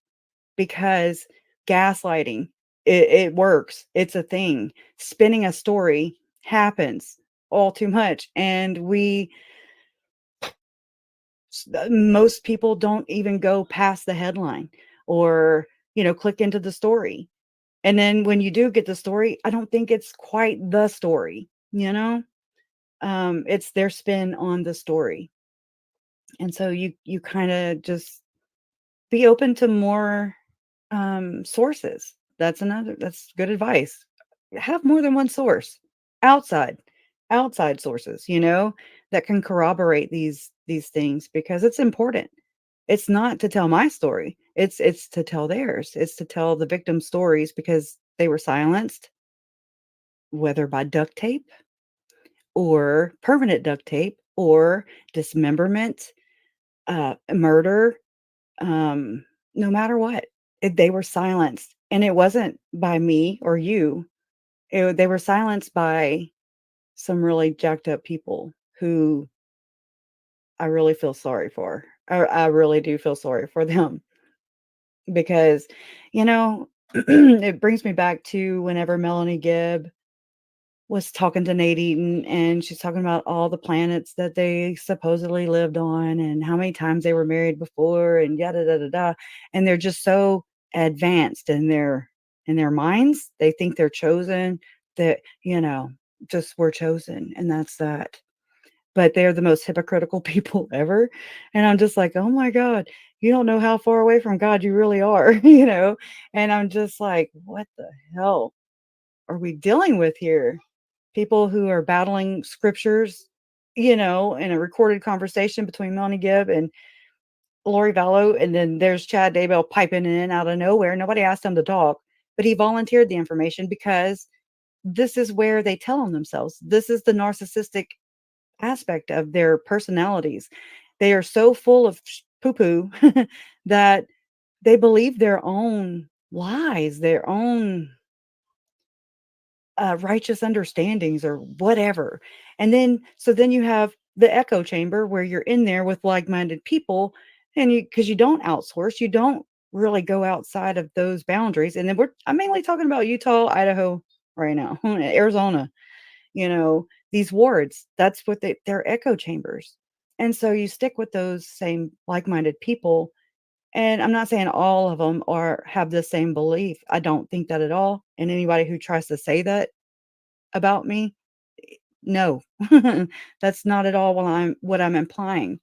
because gaslighting, it works. It's a thing. Spinning a story happens all too much. And most people don't even go past the headline or, click into the story. And then when you do get the story, I don't think it's quite the story. It's their spin on the story. And so you kind of just be open to more sources. That's good advice. Have more than one source, outside outside sources, that can corroborate these things, because it's important. It's not to tell my story. It's to tell theirs. It's to tell the victim stories, because they were silenced, whether by duct tape or permanent duct tape or dismemberment, murder, no matter what. They were silenced, and it wasn't by me or you. They were silenced by some really jacked up people who I really feel sorry for. I really do feel sorry for them, because, it brings me back to whenever Melanie Gibb was talking to Nate Eaton, and she's talking about all the planets that they supposedly lived on and how many times they were married before and yada da da da. And they're just so advanced in their minds. They think they're chosen, that, just we're chosen, and that's that. But they're the most hypocritical people ever. And I'm just like, oh my God, you don't know how far away from God you really are, And I'm just like, what the hell are we dealing with here? People who are battling scriptures, in a recorded conversation between Melanie Gibb and Lori Vallow, and then there's Chad Daybell piping in out of nowhere. Nobody asked him to talk, but he volunteered the information, because this is where they tell on themselves. This is the narcissistic aspect of their personalities. They are so full of poo-poo that they believe their own lies, their own righteous understandings or whatever. And then, so then you have the echo chamber where you're in there with like-minded people, and because you don't outsource, you don't really go outside of those boundaries. And then I'm mainly talking about Utah, Idaho right now, Arizona, these wards, that's what they're echo chambers. And so you stick with those same like-minded people. And I'm not saying all of them have the same belief. I don't think that at all. And anybody who tries to say that about me, no, that's not at all what I'm implying.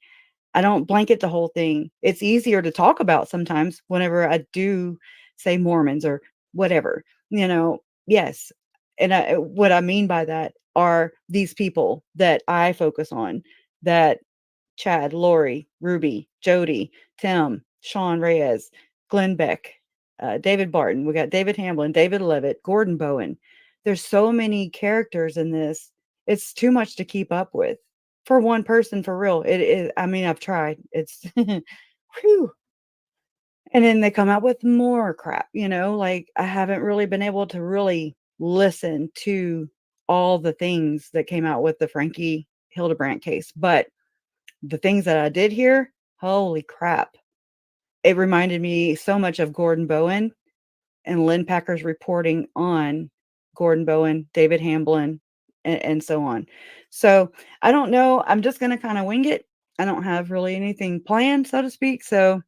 I don't blanket the whole thing. It's easier to talk about sometimes whenever I do say Mormons or whatever, yes. And what I mean by that are these people that I focus on, that Chad, Lori, Ruby, Jody, Tim, Sean Reyes, Glenn Beck, David Barton. We got David Hamblin, David Levitt, Gordon Bowen. There's so many characters in this. It's too much to keep up with for one person, for real. It is. I mean, I've tried. It's whew. And then they come out with more crap, like I haven't really been able to really listen to all the things that came out with the Frankie Hildebrandt case. But the things that I did hear, holy crap. It reminded me so much of Gordon Bowen and Lynn Packer's reporting on Gordon Bowen, David Hamblin, and so on. So I don't know. I'm just going to kind of wing it. I don't have really anything planned, so to speak. So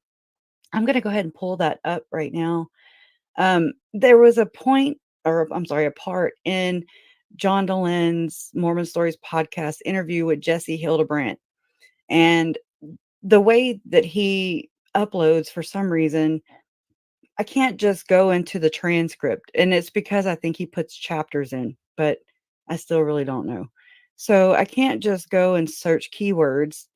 I'm going to go ahead and pull that up right now. There was a part in John Delen's Mormon Stories podcast interview with Jesse Hildebrandt. And the way that he uploads, for some reason, I can't just go into the transcript. And it's because I think he puts chapters in, but I still really don't know. So I can't just go and search keywords.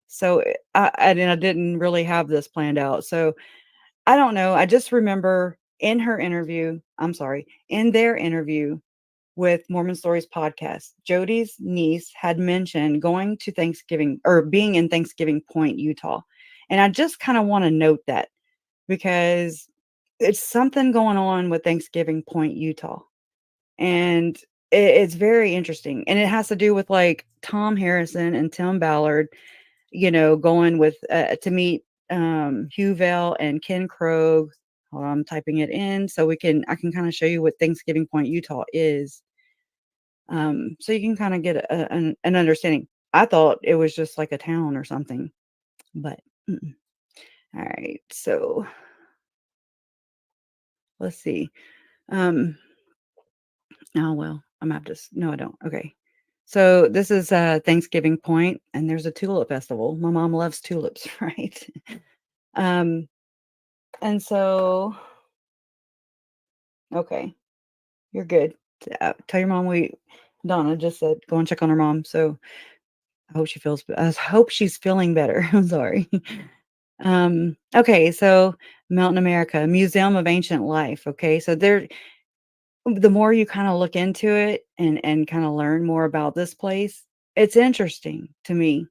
So I didn't really have this planned out. So I don't know. I just remember in their interview with Mormon Stories podcast, Jody's niece had mentioned going to Thanksgiving or being in Thanksgiving Point, Utah. And I just kind of want to note that because it's something going on with Thanksgiving Point, Utah. And it's very interesting. And it has to do with like Tom Harrison and Tim Ballard, going with to meet Hugh Vale and Ken Krogh. Hold on, I'm typing it in so I can kind of show you what Thanksgiving Point, Utah is. So you can kind of get an understanding. I thought it was just like a town or something, but all right. So let's see. Oh, well, I'm gonna have to, no, I don't. Okay. So this is Thanksgiving Point, and there's a tulip festival. My mom loves tulips, right? And so, okay, you're good. Tell your mom Donna just said, go and check on her mom. So I hope she's feeling better. I'm sorry. Okay, so Mountain America, Museum of Ancient Life. Okay, so the more you kind of look into it and kind of learn more about this place, it's interesting to me.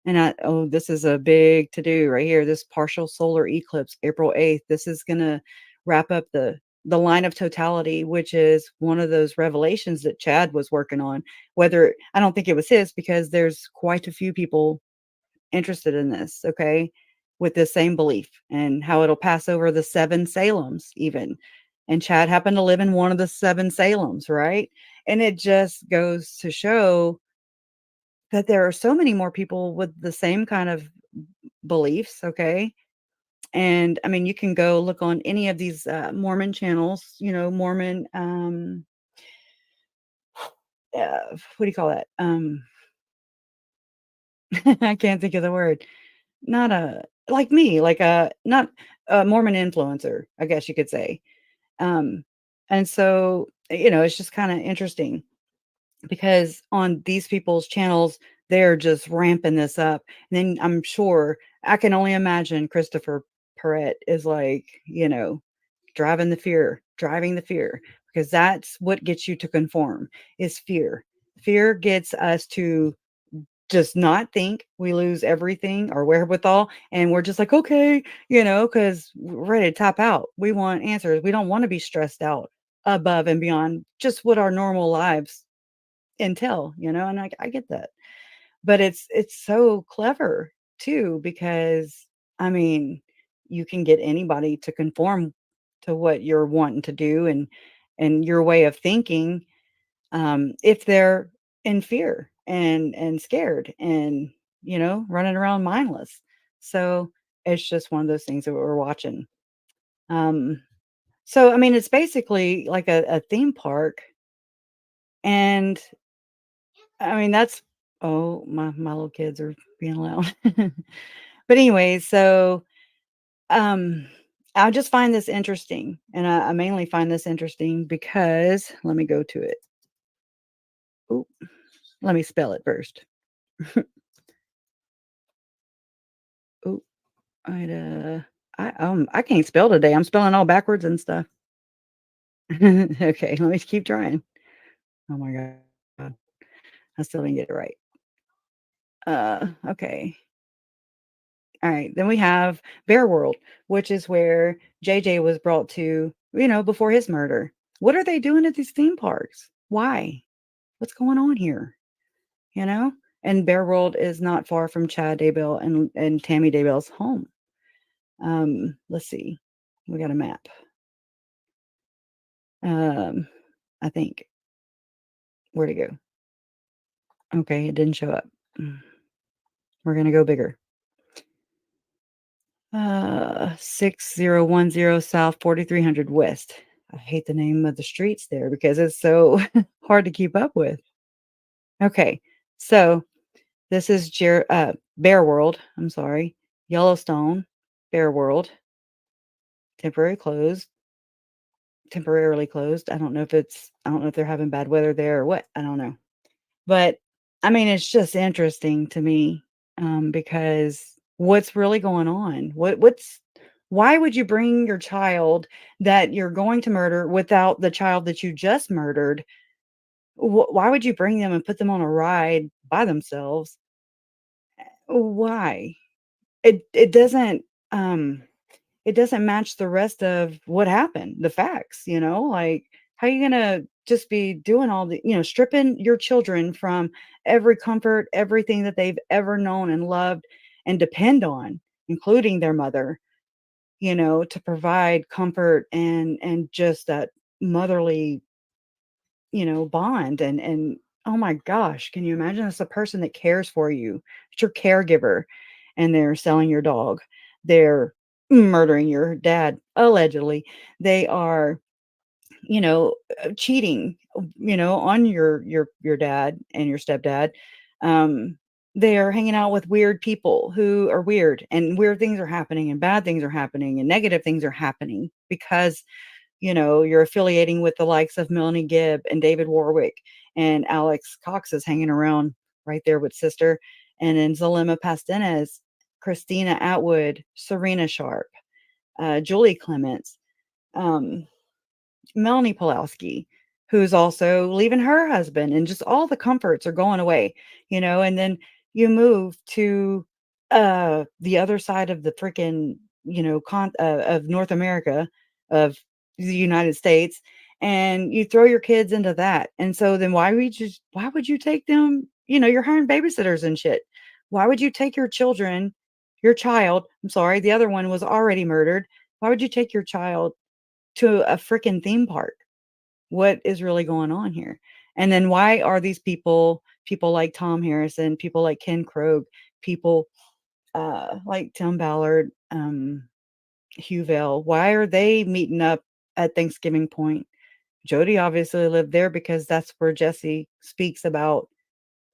And this is a big to do right here. This partial solar eclipse, April 8th. This is going to wrap up the line of totality, which is one of those revelations that Chad was working on. Whether I don't think it was his, because there's quite a few people interested in this, okay, with the same belief and how it'll pass over the 7 Salems even. And Chad happened to live in one of the 7 Salems, right? And it just goes to show that there are so many more people with the same kind of beliefs, okay? And I mean, you can go look on any of these Mormon channels, Mormon, what do you call that? I can't think of the word. Not like me, like not a Mormon influencer, I guess you could say. And so, it's just kind of interesting because on these people's channels, they're just ramping this up. And then I'm sure, I can only imagine Christopher Perrett is like, driving the fear, because that's what gets you to conform is fear. Fear gets us to just not think. We lose everything, our wherewithal, and we're just like, okay, because we're ready to tap out. We want answers. We don't want to be stressed out above and beyond just what our normal lives entail, and I get that. but it's so clever too, because I mean, you can get anybody to conform to what you're wanting to do and your way of thinking, if they're in fear and scared and running around mindless. So it's just one of those things that we're watching. Um, so I mean, it's basically like a theme park, and I mean that's oh my little kids are being loud. But anyway, so um, I just find this interesting, and I mainly find this interesting because let me go to it. Ooh, let me spell it first. Ooh, I can't spell today. I'm spelling all backwards and stuff. Okay, let me keep trying. Oh my god, I still didn't get it right. Okay. All right. Then we have Bear World, which is where JJ was brought to, before his murder. What are they doing at these theme parks? Why? What's going on here? You know? And Bear World is not far from Chad Daybell and Tammy Daybell's home. Let's see. We got a map. I think. Where'd it go? Okay, it didn't show up. We're gonna go bigger. 6010 South, 4300 West. I hate the name of the streets there because it's so hard to keep up with. Okay, so this is Bear World. I'm sorry, Yellowstone, Bear World, temporarily closed. Temporarily closed. I don't know if they're having bad weather there or what. I don't know. But I mean, it's just interesting to me, because what's really going on? Why would you bring your child that you're going to murder without the child that you just murdered? Why would you bring them and put them on a ride by themselves? Why? It doesn't it doesn't match the rest of what happened, the facts, like how are you gonna just be doing all the, stripping your children from every comfort, everything that they've ever known and loved and depend on, including their mother, to provide comfort and just that motherly, bond and oh my gosh, can you imagine it's a person that cares for you, it's your caregiver, and they're selling your dog, they're murdering your dad allegedly, they are cheating on your dad and your stepdad, um they are hanging out with weird people who are weird, and weird things are happening and bad things are happening and negative things are happening because you're affiliating with the likes of Melanie Gibb and David Warwick, and Alex Cox is hanging around right there with sister, and then Zalima Pastenes, Christina Atwood, Serena Sharp, Julie Clements, um, Melanie Pulowski, who's also leaving her husband, and just all the comforts are going away, and then you move to the other side of the freaking, of North America, of the United States, and you throw your kids into that. And so then why would you take them? You're hiring babysitters and shit. Why would you take your child, I'm sorry, the other one was already murdered. Why would you take your child to a freaking theme park? What is really going on here? And then why are these people like Tom Harrison, people like Ken Krogh, people like Tim Ballard, Hugh Vale, why are they meeting up at Thanksgiving Point? Jody obviously lived there because that's where Jesse speaks about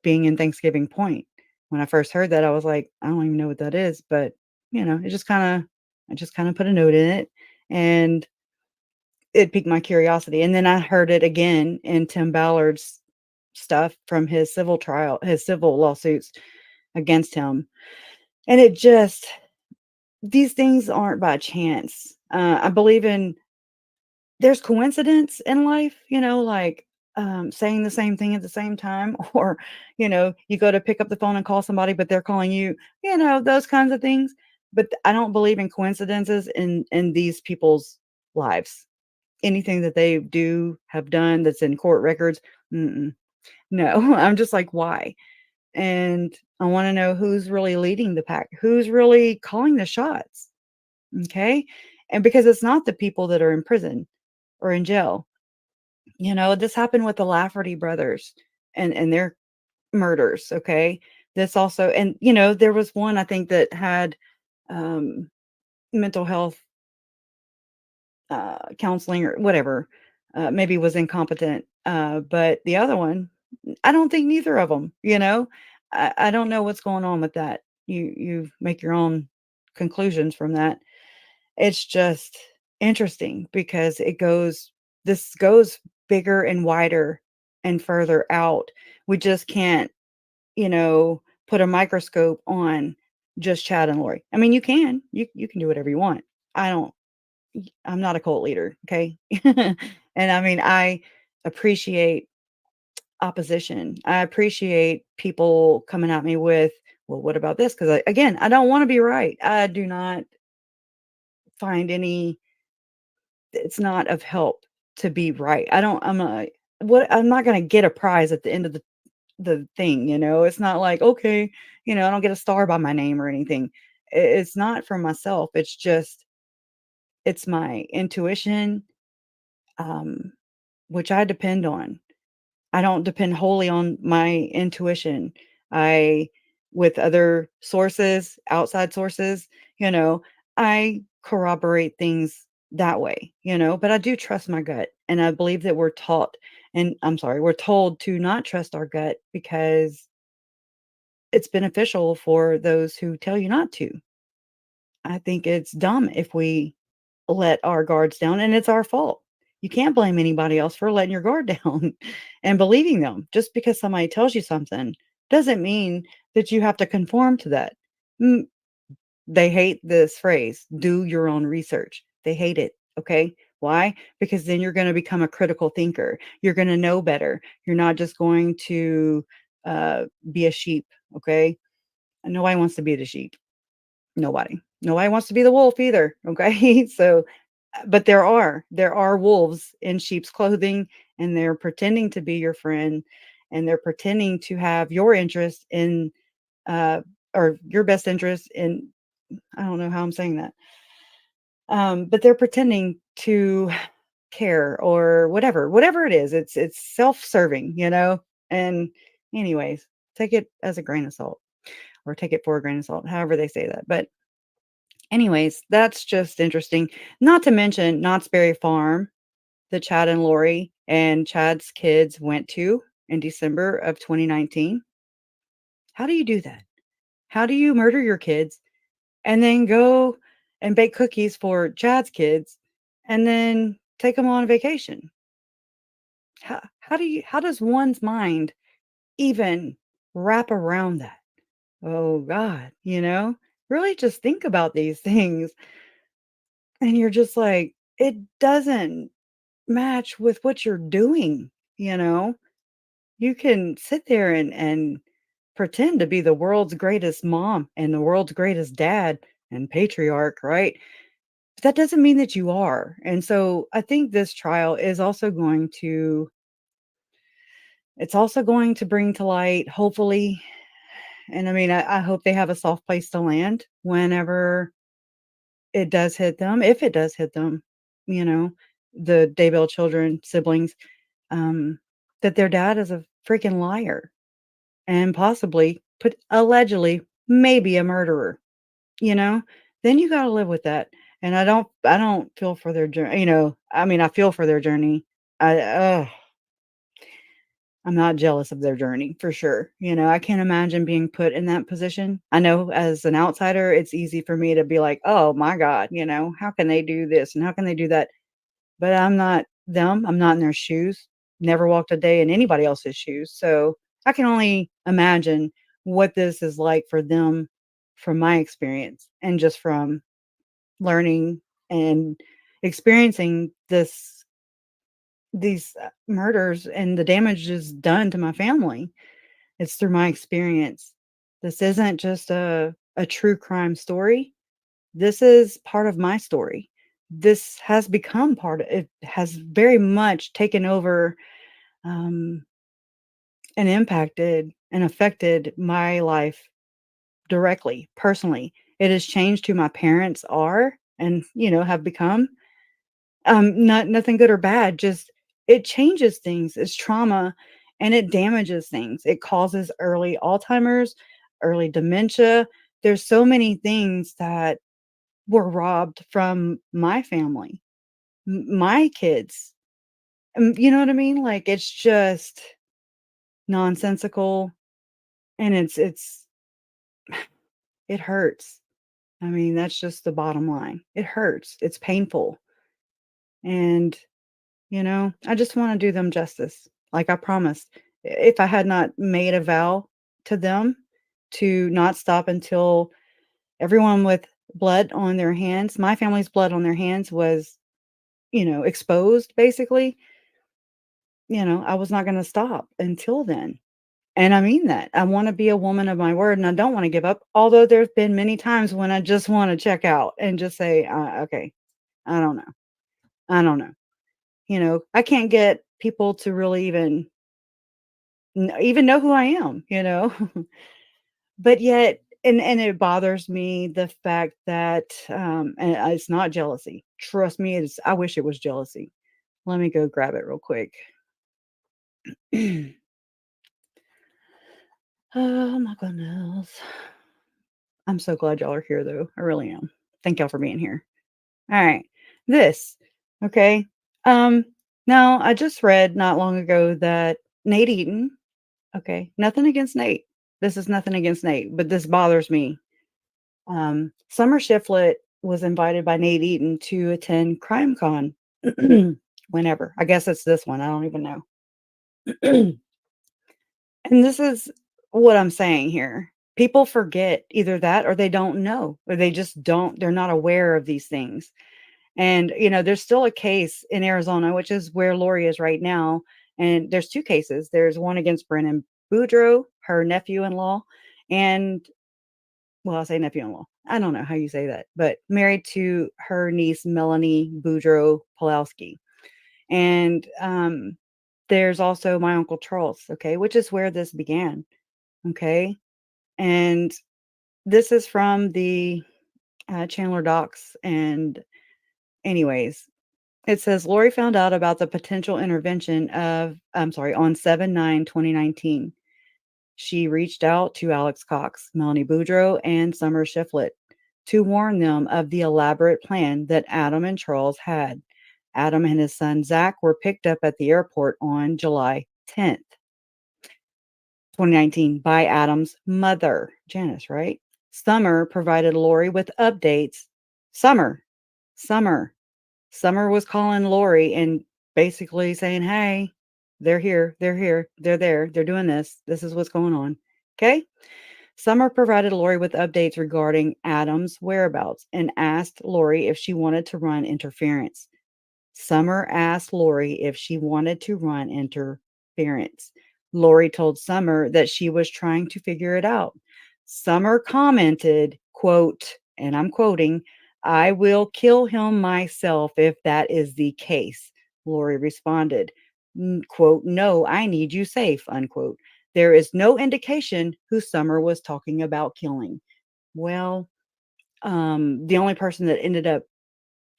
being in Thanksgiving Point. When I first heard that, I was like, I don't even know what that is, but I just kind of put a note in it, and it piqued my curiosity. And then I heard it again in Tim Ballard's stuff from his civil lawsuits against him. And these things aren't by chance. I believe there's coincidence in life, like saying the same thing at the same time, or, you go to pick up the phone and call somebody, but they're calling you, those kinds of things. But I don't believe in coincidences in these people's lives. Anything that they have done that's in court records. Mm-mm. No, I'm just like, why? And I want to know who's really leading the pack, who's really calling the shots. Okay. And because it's not the people that are in prison or in jail. This happened with the Lafferty brothers and their murders. Okay. This also, and there was one I think that had um, mental health counseling or whatever, maybe was incompetent. But the other one, I don't think neither of them, I don't know what's going on with that. You make your own conclusions from that. It's just interesting because this goes bigger and wider and further out. We just can't, put a microscope on just Chad and Lori. I mean, you can do whatever you want. I don't I'm not a cult leader, okay? And I mean, I appreciate opposition. I appreciate people coming at me with, well, what about this? Because again, I don't want to be right. I do not find it's not of help to be right. I'm not going to get a prize at the end of the thing, it's not like, okay, I don't get a star by my name or anything. It's not for myself. It's my intuition, um, which I depend on. I don't depend wholly on my intuition. I, with other sources, outside sources, I corroborate things that way, but I do trust my gut. And I believe that we're told to not trust our gut because it's beneficial for those who tell you not to. I think it's dumb if we let our guards down, and it's our fault. You can't blame anybody else for letting your guard down and believing them. Just because somebody tells you something doesn't mean that you have to conform to that. Mm, They hate this phrase, do your own research. They hate it. Okay. Why? Because then you're going to become a critical thinker. You're going to know better. You're not just going to be a sheep. Okay. And nobody wants to be the sheep. Nobody wants to be the wolf either. Okay. So, but there are wolves in sheep's clothing, and they're pretending to be your friend, and they're pretending to have your interest in, uh, or your best interest in, I don't know how I'm saying that. But they're pretending to care or whatever it is. It's self-serving, and anyways, take it as a grain of salt, or take it for a grain of salt, however they say that. But anyways, that's just interesting. Not to mention Knott's Berry Farm that Chad and Lori and Chad's kids went to in December of 2019. How do you do that? How do you murder your kids and then go and bake cookies for Chad's kids and then take them on vacation? How does one's mind even wrap around that? Oh God, really just think about these things. And you're just like, it doesn't match with what you're doing, you know? You can sit there and pretend to be the world's greatest mom and the world's greatest dad and patriarch, right? But that doesn't mean that you are. And so I think this trial is also going to bring to light, hopefully, and I mean, I hope they have a soft place to land whenever it does hit them, if it does hit them, you know, the Daybell children, siblings, um, that their dad is a freaking liar and possibly allegedly, maybe a murderer, you know, then you got to live with that. And I don't feel for their journey, I mean, I feel for their journey. I'm not jealous of their journey for sure. I can't imagine being put in that position. I know as an outsider, it's easy for me to be like, oh my God, how can they do this and how can they do that? But I'm not them. I'm not in their shoes. Never walked a day in anybody else's shoes. So I can only imagine what this is like for them from my experience and just from learning and experiencing these murders and the damage is done to my family. It's through my experience. This isn't just a true crime story. This is part of my story. This has become part of it, has very much taken over, and impacted and affected my life directly, personally. It has changed who my parents are and, have become. Nothing good or bad, just it changes things. It's trauma and it damages things. It causes early Alzheimer's, early dementia. There's so many things that were robbed from my family, my kids. You know what I mean? Like it's just nonsensical and it hurts. I mean, that's just the bottom line. It hurts. It's painful. And I just want to do them justice, like I promised. If I had not made a vow to them to not stop until everyone with blood on their hands, my family's blood on their hands was, exposed basically, I was not going to stop until then. And I mean that. I want to be a woman of my word and I don't want to give up. Although there's been many times when I just want to check out and just say, okay, I don't know. I don't know. I can't get people to really even know who I am, but yet, and it bothers me the fact that, and it's not jealousy. Trust me, I wish it was jealousy. Let me go grab it real quick. Oh my goodness. I'm so glad y'all are here though. I really am. Thank y'all for being here. All right. This, okay. Now I just read not long ago that Nate Eaton, okay, nothing against Nate. This is nothing against Nate, but this bothers me. Summer Shiflett was invited by Nate Eaton to attend CrimeCon whenever. I guess it's this one. I don't even know. And this is what I'm saying here. People forget either that or they don't know, or they just don't, they're not aware of these things. And, there's still a case in Arizona, which is where Lori is right now. And there's two cases. There's one against Brennan Boudreaux, her nephew-in-law, and, well, I'll say nephew-in-law. I don't know how you say that, but married to her niece, Melanie Boudreaux Pulowski. And there's also my Uncle Charles, okay, which is where this began, okay? And this is from the Chandler Docs. And anyways, it says Lori found out about the potential intervention on 7/9/2019. She reached out to Alex Cox, Melanie Boudreaux, and Summer Shiflett to warn them of the elaborate plan that Adam and Charles had. Adam and his son Zach were picked up at the airport on July 10th, 2019 by Adam's mother, Janice, right? Summer provided Lori with updates. Summer was calling Lori and basically saying, hey, they're here, they're there, they're doing this. This is what's going on. Okay. Summer provided Lori with updates regarding Adam's whereabouts and asked Lori if she wanted to run interference. Summer asked Lori if she wanted to run interference. Lori told Summer that she was trying to figure it out. Summer commented, quote, and I'm quoting, "I will kill him myself if that is the case." Lori responded, quote, "No, I need you safe," unquote. There is no indication who Summer was talking about killing. Well, the only person that ended up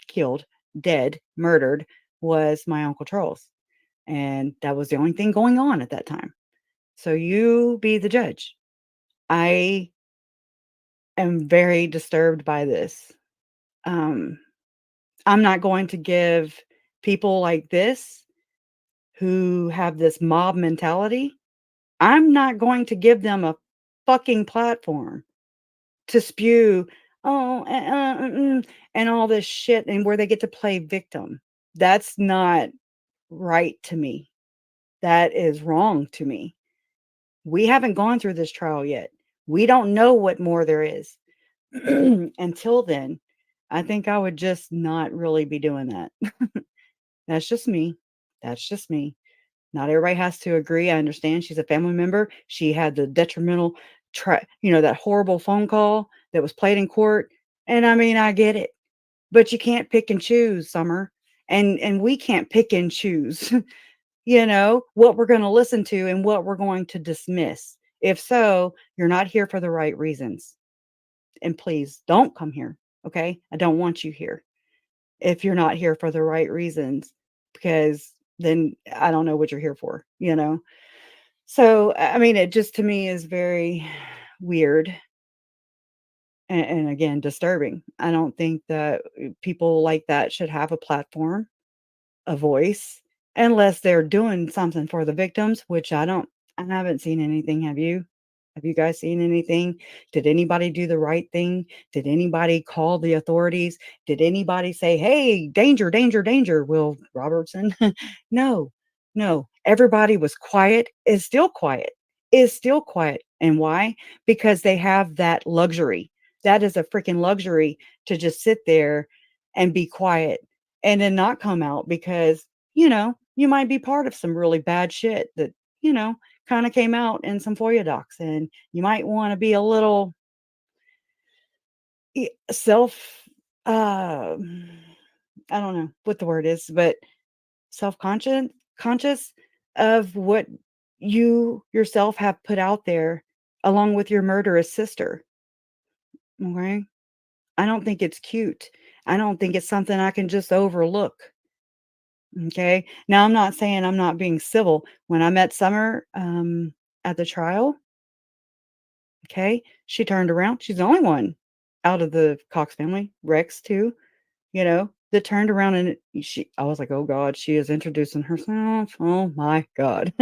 killed, dead, murdered, was my Uncle Charles. And that was the only thing going on at that time. So you be the judge. I am very disturbed by this. I'm not going to give people like this who have this mob mentality, I'm not going to give them a fucking platform to spew, and all this shit, and where they get to play victim. That's not right to me. That is wrong to me. We haven't gone through this trial yet. We don't know what more there is. Until then, I think I would just not really be doing that. That's just me. That's just me. Not everybody has to agree. I understand she's a family member. She had the detrimental, that horrible phone call that was played in court. And I mean, I get it, but you can't pick and choose, Summer. And we can't pick and choose, what we're going to listen to and what we're going to dismiss. If so, you're not here for the right reasons. And please don't come here. Okay. I don't want you here if you're not here for the right reasons, because then I don't know what you're here for, you know? So, I mean, it just to me is very weird and again, disturbing. I don't think that people like that should have a platform, a voice, unless they're doing something for the victims, which I haven't seen anything. Have you? Have you guys seen anything? Did anybody do the right thing? Did anybody call the authorities? Did anybody say, "Hey, danger, danger, danger, Will Robertson"? No, no. Everybody was quiet, is still quiet. And why? Because they have that luxury. That is a freaking luxury to just sit there and be quiet and then not come out because, you might be part of some really bad shit that, kind of came out in some FOIA docs, and you might want to be a little self, uh, I don't know what the word is, but conscious of what you yourself have put out there along with your murderous sister. Okay. I don't think it's cute. I don't think it's something I can just overlook. Okay. Now, I'm not saying I'm not being civil. When I met Summer at the trial, okay, she turned around. She's the only one out of the Cox family, Rex too, that turned around and I was like, oh God, she is introducing herself. Oh my God.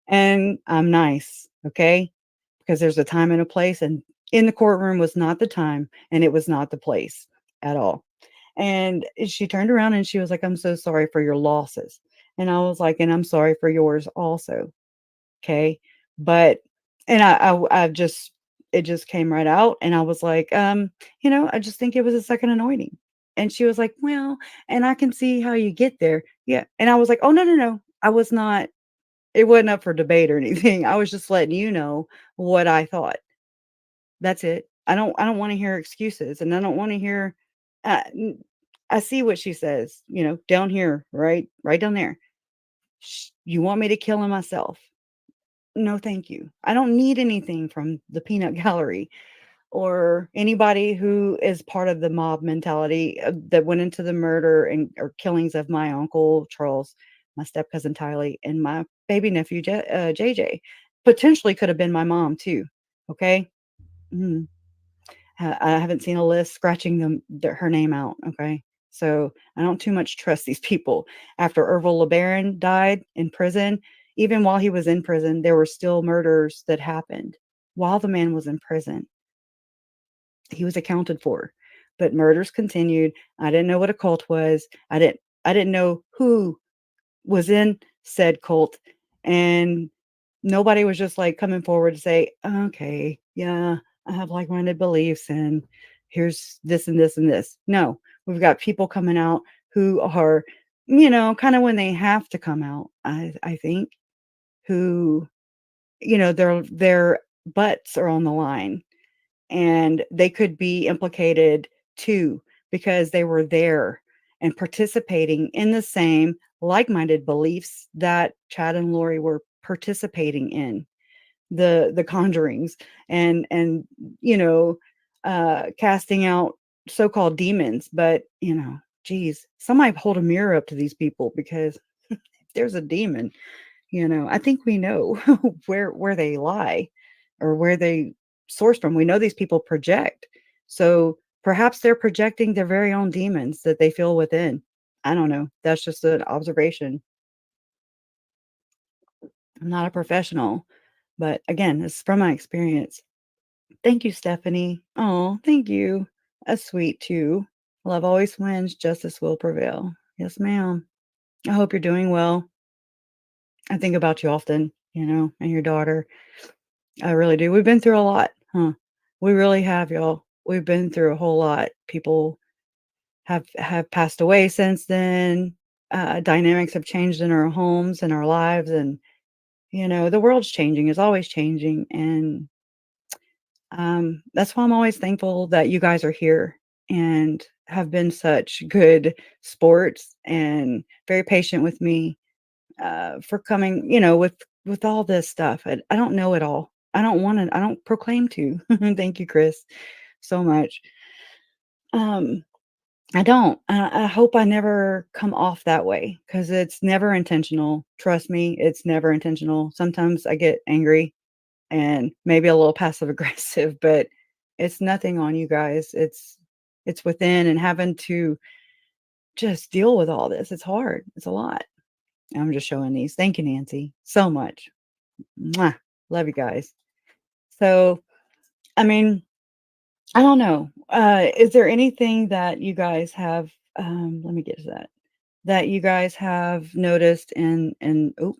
And I'm nice. Okay. Because there's a time and a place, and in the courtroom was not the time and it was not the place at all. And she turned around and she was like, I'm so sorry for your losses. And I was like, and I'm sorry for yours also. Okay. But, and I just, it just came right out. And I was like, I just think it was a second anointing. And she was like, well, and I can see how you get there. Yeah. And I was like, oh, no, no, no. I was not, it wasn't up for debate or anything. I was just letting you know what I thought. That's it. I don't wanna hear excuses, and I don't wanna hear, n I see what she says, down here, right down there. You want me to kill him myself? No, thank you. I don't need anything from the peanut gallery or anybody who is part of the mob mentality, that went into the murder and or killings of my uncle Charles, my step cousin Tylee, and my baby nephew JJ. Potentially could have been my mom too, okay? Mhm. I haven't seen a list scratching her name out, okay? So, I don't too much trust these people. After Ervil LeBaron died in prison, even while he was in prison, there were still murders that happened while the man was in prison. He was accounted for, but murders continued. I didn't know what a cult was. I didn't know who was in said cult, and nobody was just, like, coming forward to say, "Okay, yeah, I have like-minded beliefs, and here's this and this and this." No, we've got people coming out who are, kinda when they have to come out, I think, who, their butts are on the line, and they could be implicated too because they were there and participating in the same like-minded beliefs that Chad and Lori were participating in, the conjurings and casting out so-called demons. But geez, somebody hold a mirror up to these people, because if there's a demon, I think we know where they lie or where they source from. We know these people project. So perhaps they're projecting their very own demons that they feel within. I don't know. That's just an observation. I'm not a professional, but again, it's from my experience. Thank you, Stephanie. Oh, thank you. That's sweet too. Love always wins. Justice will prevail. Yes, ma'am. I hope you're doing well. I think about you often, and your daughter. I really do. We've been through a lot, huh? We really have, y'all. We've been through a whole lot. People have passed away since then. Dynamics have changed in our homes and our lives, and the world's changing. It's always changing, and that's why I'm always thankful that you guys are here and have been such good sports and very patient with me, for coming, with all this stuff. I don't know it all. I don't proclaim to. Thank you, Chris, so much. I don't. I hope I never come off that way because it's never intentional. Trust me, it's never intentional. Sometimes I get angry and maybe a little passive aggressive, but it's nothing on you guys. It's within and having to just deal with all this. It's hard. It's a lot. I'm just showing these. Thank you, Nancy, so much. Mwah. Love you guys. So, I mean, I don't know. Is there anything that you guys have? Let me get to that. That you guys have noticed in oh,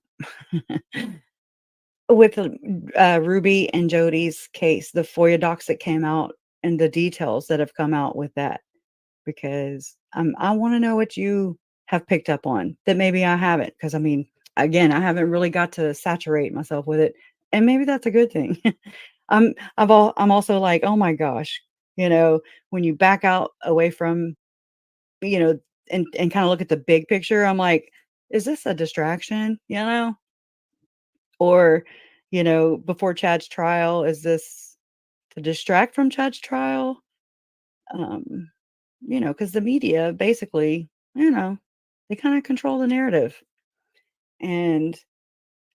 with Ruby and Jody's case, the FOIA docs that came out and the details that have come out with that, because I want to know what you have picked up on that maybe I haven't. Because I mean, again, I haven't really got to saturate myself with it, and maybe that's a good thing. I'm also like, oh my gosh, when you back out away from, you know, and kind of look at the big picture, I'm like, is this a distraction? Or, before Chad's trial, is this to distract from Chad's trial? Um, because the media basically, they kind of control the narrative. And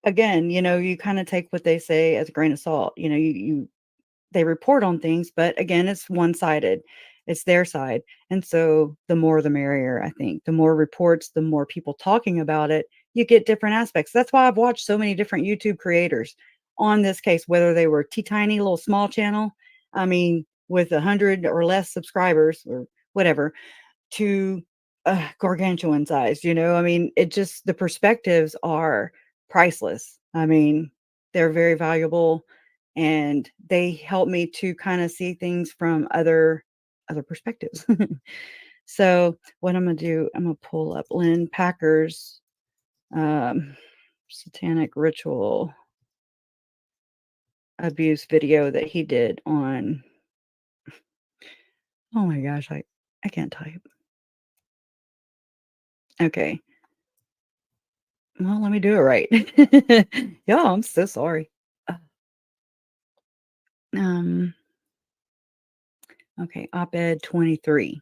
again, you kind of take what they say as a grain of salt. They report on things, but again, it's one-sided. It's their side. And so the more the merrier, I think. The more reports, the more people talking about it, you get different aspects. That's why I've watched so many different YouTube creators on this case, whether they were tiny little small channel, I mean, with 100 or less subscribers or whatever, to gargantuan size, I mean, it just, the perspectives are priceless. I mean, they're very valuable and they help me to kind of see things from other perspectives. So what I'm gonna do, I'm gonna pull up Lynn Packer's satanic ritual abuse video that he did on, oh my gosh, I can't type. Okay. Well, let me do it right. Yeah, I'm so sorry. Uh, Um, okay, op-ed 23.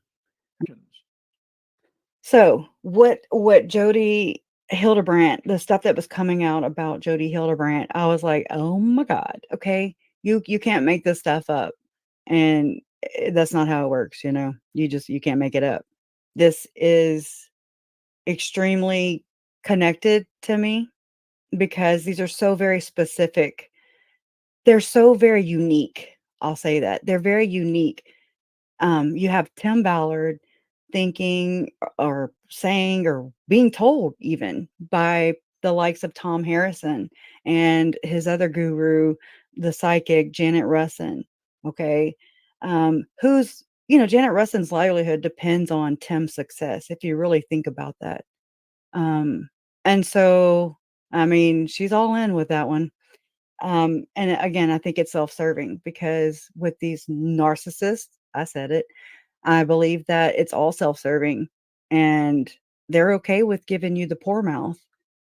So what Jody Hildebrandt, the stuff that was coming out about Jody Hildebrandt, I was like, oh my God, okay, you can't make this stuff up. And that's not how it works, you can't make it up. This is extremely connected to me because these are so very specific. They're so very unique. I'll say that. They're very unique. You have Tim Ballard thinking or saying or being told even by the likes of Tom Harrison and his other guru, the psychic Janet Russin. Okay. Who's, Janet Russin's livelihood depends on Tim's success, if you really think about that. And so, I mean, she's all in with that one. And again, I think it's self-serving because with these narcissists, I said it, I believe that it's all self-serving and they're okay with giving you the poor mouth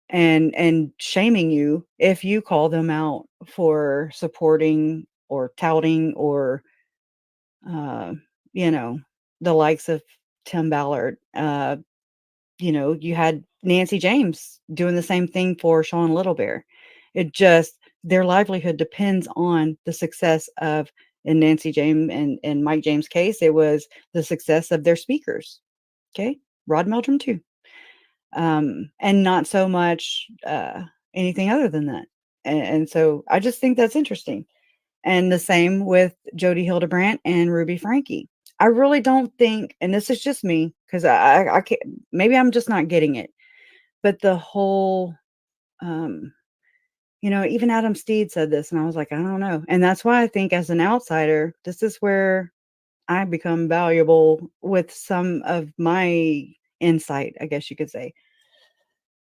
and shaming you if you call them out for supporting or touting or, uh, you know, the likes of Tim Ballard. You had Nancy James doing the same thing for Sean Little Bear. It just, their livelihood depends on the success of, in Nancy James and Mike James' case, it was the success of their speakers. Okay. Rod Meldrum too. And not so much anything other than that. And so I just think that's interesting. And the same with Jody Hildebrandt and Ruby Frankie. I really don't think, and this is just me, because I can't, maybe I'm just not getting it, but the whole, even Adam Steed said this, and I was like, I don't know. And that's why I think as an outsider, this is where I become valuable with some of my insight, I guess you could say,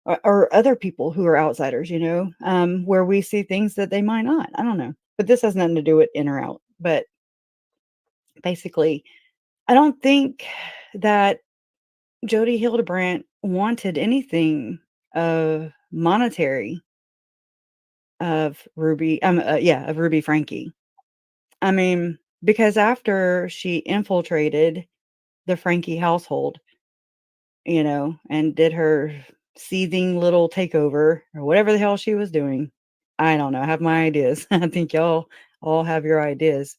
or other people who are outsiders, where we see things that they might not. I don't know. But this has nothing to do with in or out. But basically, I don't think that Jody Hildebrandt wanted anything monetary of Ruby, of Ruby Frankie. I mean, because after she infiltrated the Frankie household, and did her seething little takeover or whatever the hell she was doing. I don't know. I have my ideas. I think y'all all have your ideas.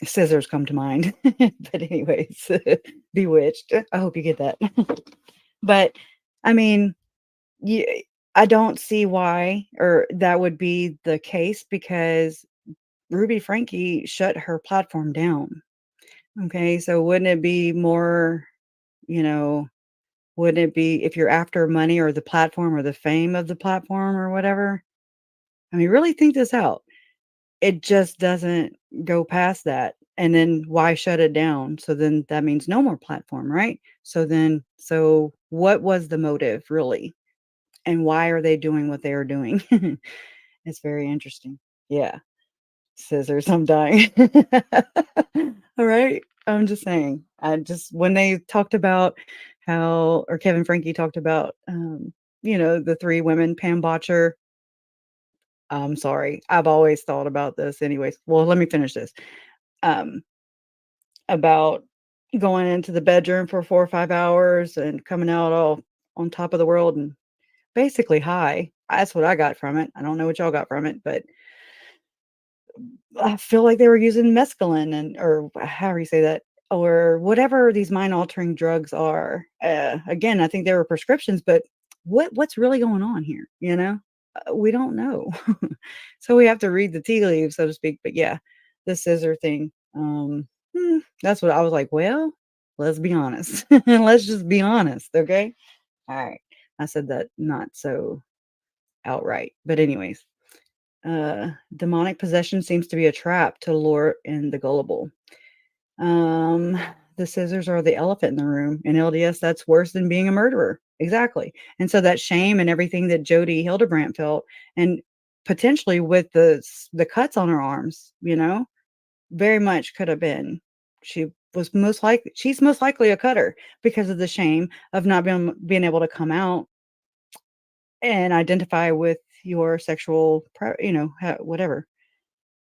Scissors come to mind. But anyways, Bewitched. I hope you get that. But I mean, you, I don't see why or that would be the case because Ruby Frankie shut her platform down. Okay, so wouldn't it be more, you know, wouldn't it be if you're after money or the platform or the fame of the platform or whatever? I mean, really think this out. It just doesn't go past that. And then why shut it down? So then that means no more platform, right? So what was the motive really? And why are they doing what they are doing? It's very interesting. Yeah. Scissors, I'm dying. All right. I'm just saying. When they talked about or Kevin Frankie talked about, the three women, Pam Botcher. I'm sorry. I've always thought about this anyways. Well, let me finish this. Um, about going into the bedroom for 4 or 5 hours and coming out all on top of the world and basically high. That's what I got from it. I don't know what y'all got from it, but I feel like they were using mescaline or however you say that, or whatever these mind altering drugs are. Again, I think they were prescriptions, but what's really going on here? We don't know. So we have to read the tea leaves, so to speak. But yeah, the scissor thing. That's what I was like. Well, let's be honest. Let's just be honest, okay? All right. I said that not so outright, but anyways. Demonic possession seems to be a trap to lure in the gullible. Um, the scissors are the elephant in the room. In LDS, that's worse than being a murderer. Exactly. And so that shame and everything that Jody Hildebrandt felt, and potentially with the cuts on her arms, very much could have been. She's most likely a cutter because of the shame of not being able to come out and identify with your sexual, whatever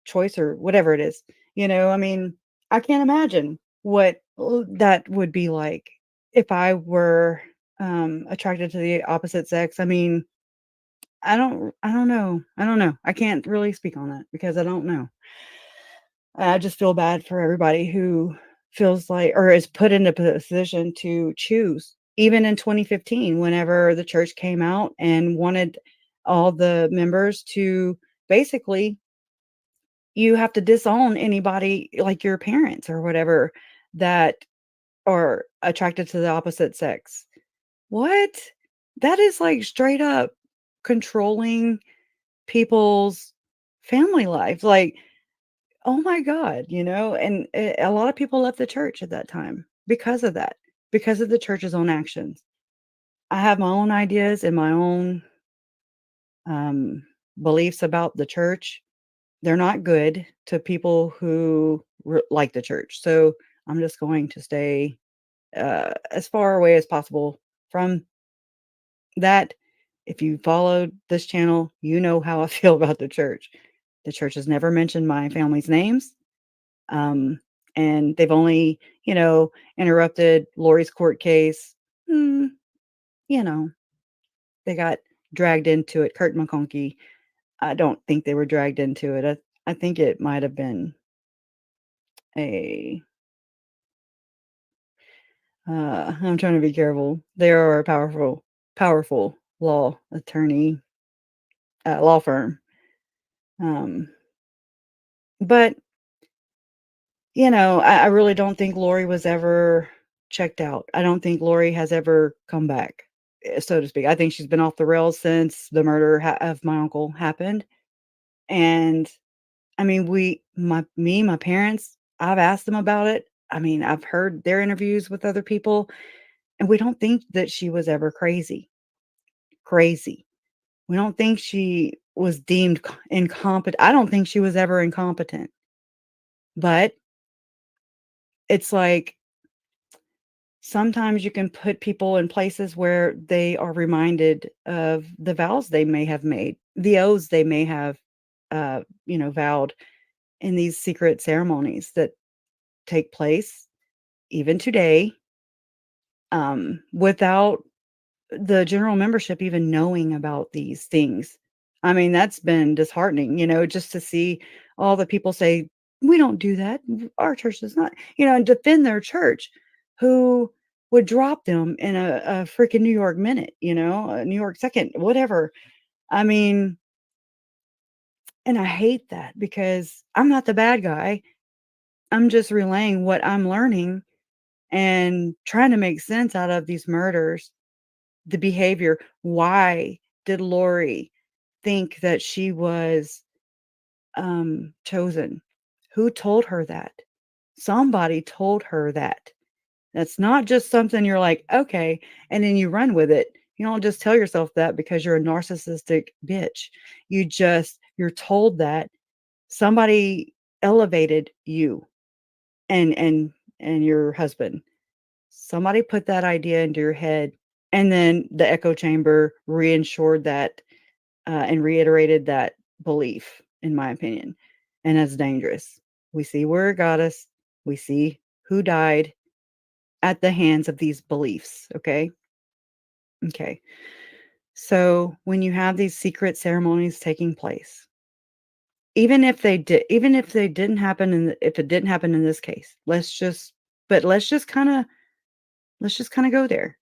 choice or whatever it is. I mean, I can't imagine what that would be like if I were attracted to the opposite sex. I mean, I don't know. I don't know. I can't really speak on that because I don't know. I just feel bad for everybody who feels like or is put in a position to choose. Even in 2015, whenever the church came out and wanted all the members to basically, you have to disown anybody like your parents or whatever that are attracted to the opposite sex. What? That is like straight up controlling people's family life. Like, oh my God, and a lot of people left the church at that time because of that, because of the church's own actions. I have my own ideas and my own um, beliefs about the church. They're not good to people who like the church. So I'm just going to stay as far away as possible from that. If you followed this channel, you know how I feel about the church. The church has never mentioned my family's names. And they've only, interrupted Lori's court case. Hmm, they got dragged into it. Kurt McConkie, I don't think they were dragged into it. I think it might have been I'm trying to be careful. They are a powerful law attorney, law firm. But I really don't think Lori was ever checked out. I don't think Lori has ever come back, so to speak. I think she's been off the rails since the murder of my uncle happened. And I mean, my parents, I've asked them about it. I mean, I've heard their interviews with other people, and we don't think that she was ever crazy. Crazy. We don't think she was deemed incompetent. I don't think she was ever incompetent. But it's like sometimes you can put people in places where they are reminded of the vows they may have made, the oaths they may have, vowed in these secret ceremonies that take place even today, without the general membership even knowing about these things. I mean, that's been disheartening, just to see all the people say, we don't do that. Our church does not, and defend their church, who would drop them in a freaking New York minute, a New York second, whatever. I mean, and I hate that because I'm not the bad guy. I'm just relaying what I'm learning and trying to make sense out of these murders, the behavior. Why did Lori think that she was chosen? Who told her that? Somebody told her that. That's not just something you're like, okay, and then you run with it. You don't just tell yourself that because you're a narcissistic bitch. You're told that somebody elevated you and your husband. Somebody put that idea into your head, and then the echo chamber reinsured that, and reiterated that belief, in my opinion. And that's dangerous. We see where it got us. We see who died at the hands of these beliefs. Okay. Okay. So when you have these secret ceremonies taking place, even if they didn't happen, and if it didn't happen in this case, let's just kind of go there.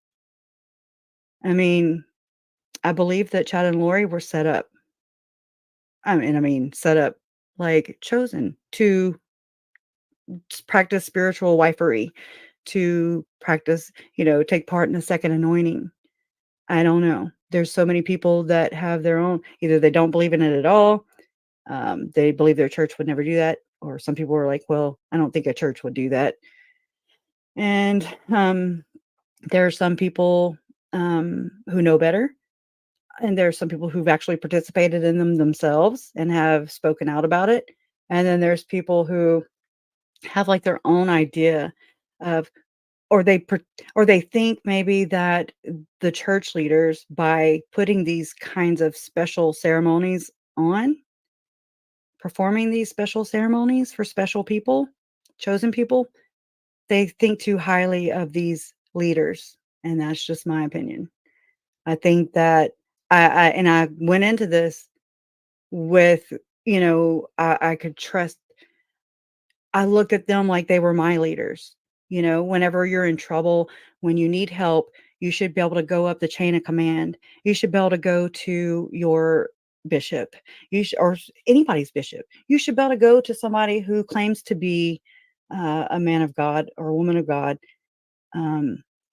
I mean, I believe that Chad and Lori were set up. Set up, like, chosen to practice spiritual wifery, to practice, take part in the second anointing. I don't know. There's so many people that have their own, either they don't believe in it at all. They believe their church would never do that. Or some people are like, well, I don't think a church would do that. And there are some people who know better. And there are some people who've actually participated in them themselves and have spoken out about it. And then there's people who have like their own idea of, or they think maybe that the church leaders, by putting these kinds of special ceremonies on, performing these special ceremonies for special people, chosen people, they think too highly of these leaders. And that's just my opinion. I think that I went into this with, I could trust. I looked at them like they were my leaders. Whenever you're in trouble, when you need help, you should be able to go up the chain of command. You should be able to go to your bishop, or anybody's bishop. You should be able to go to somebody who claims to be a man of God or a woman of God.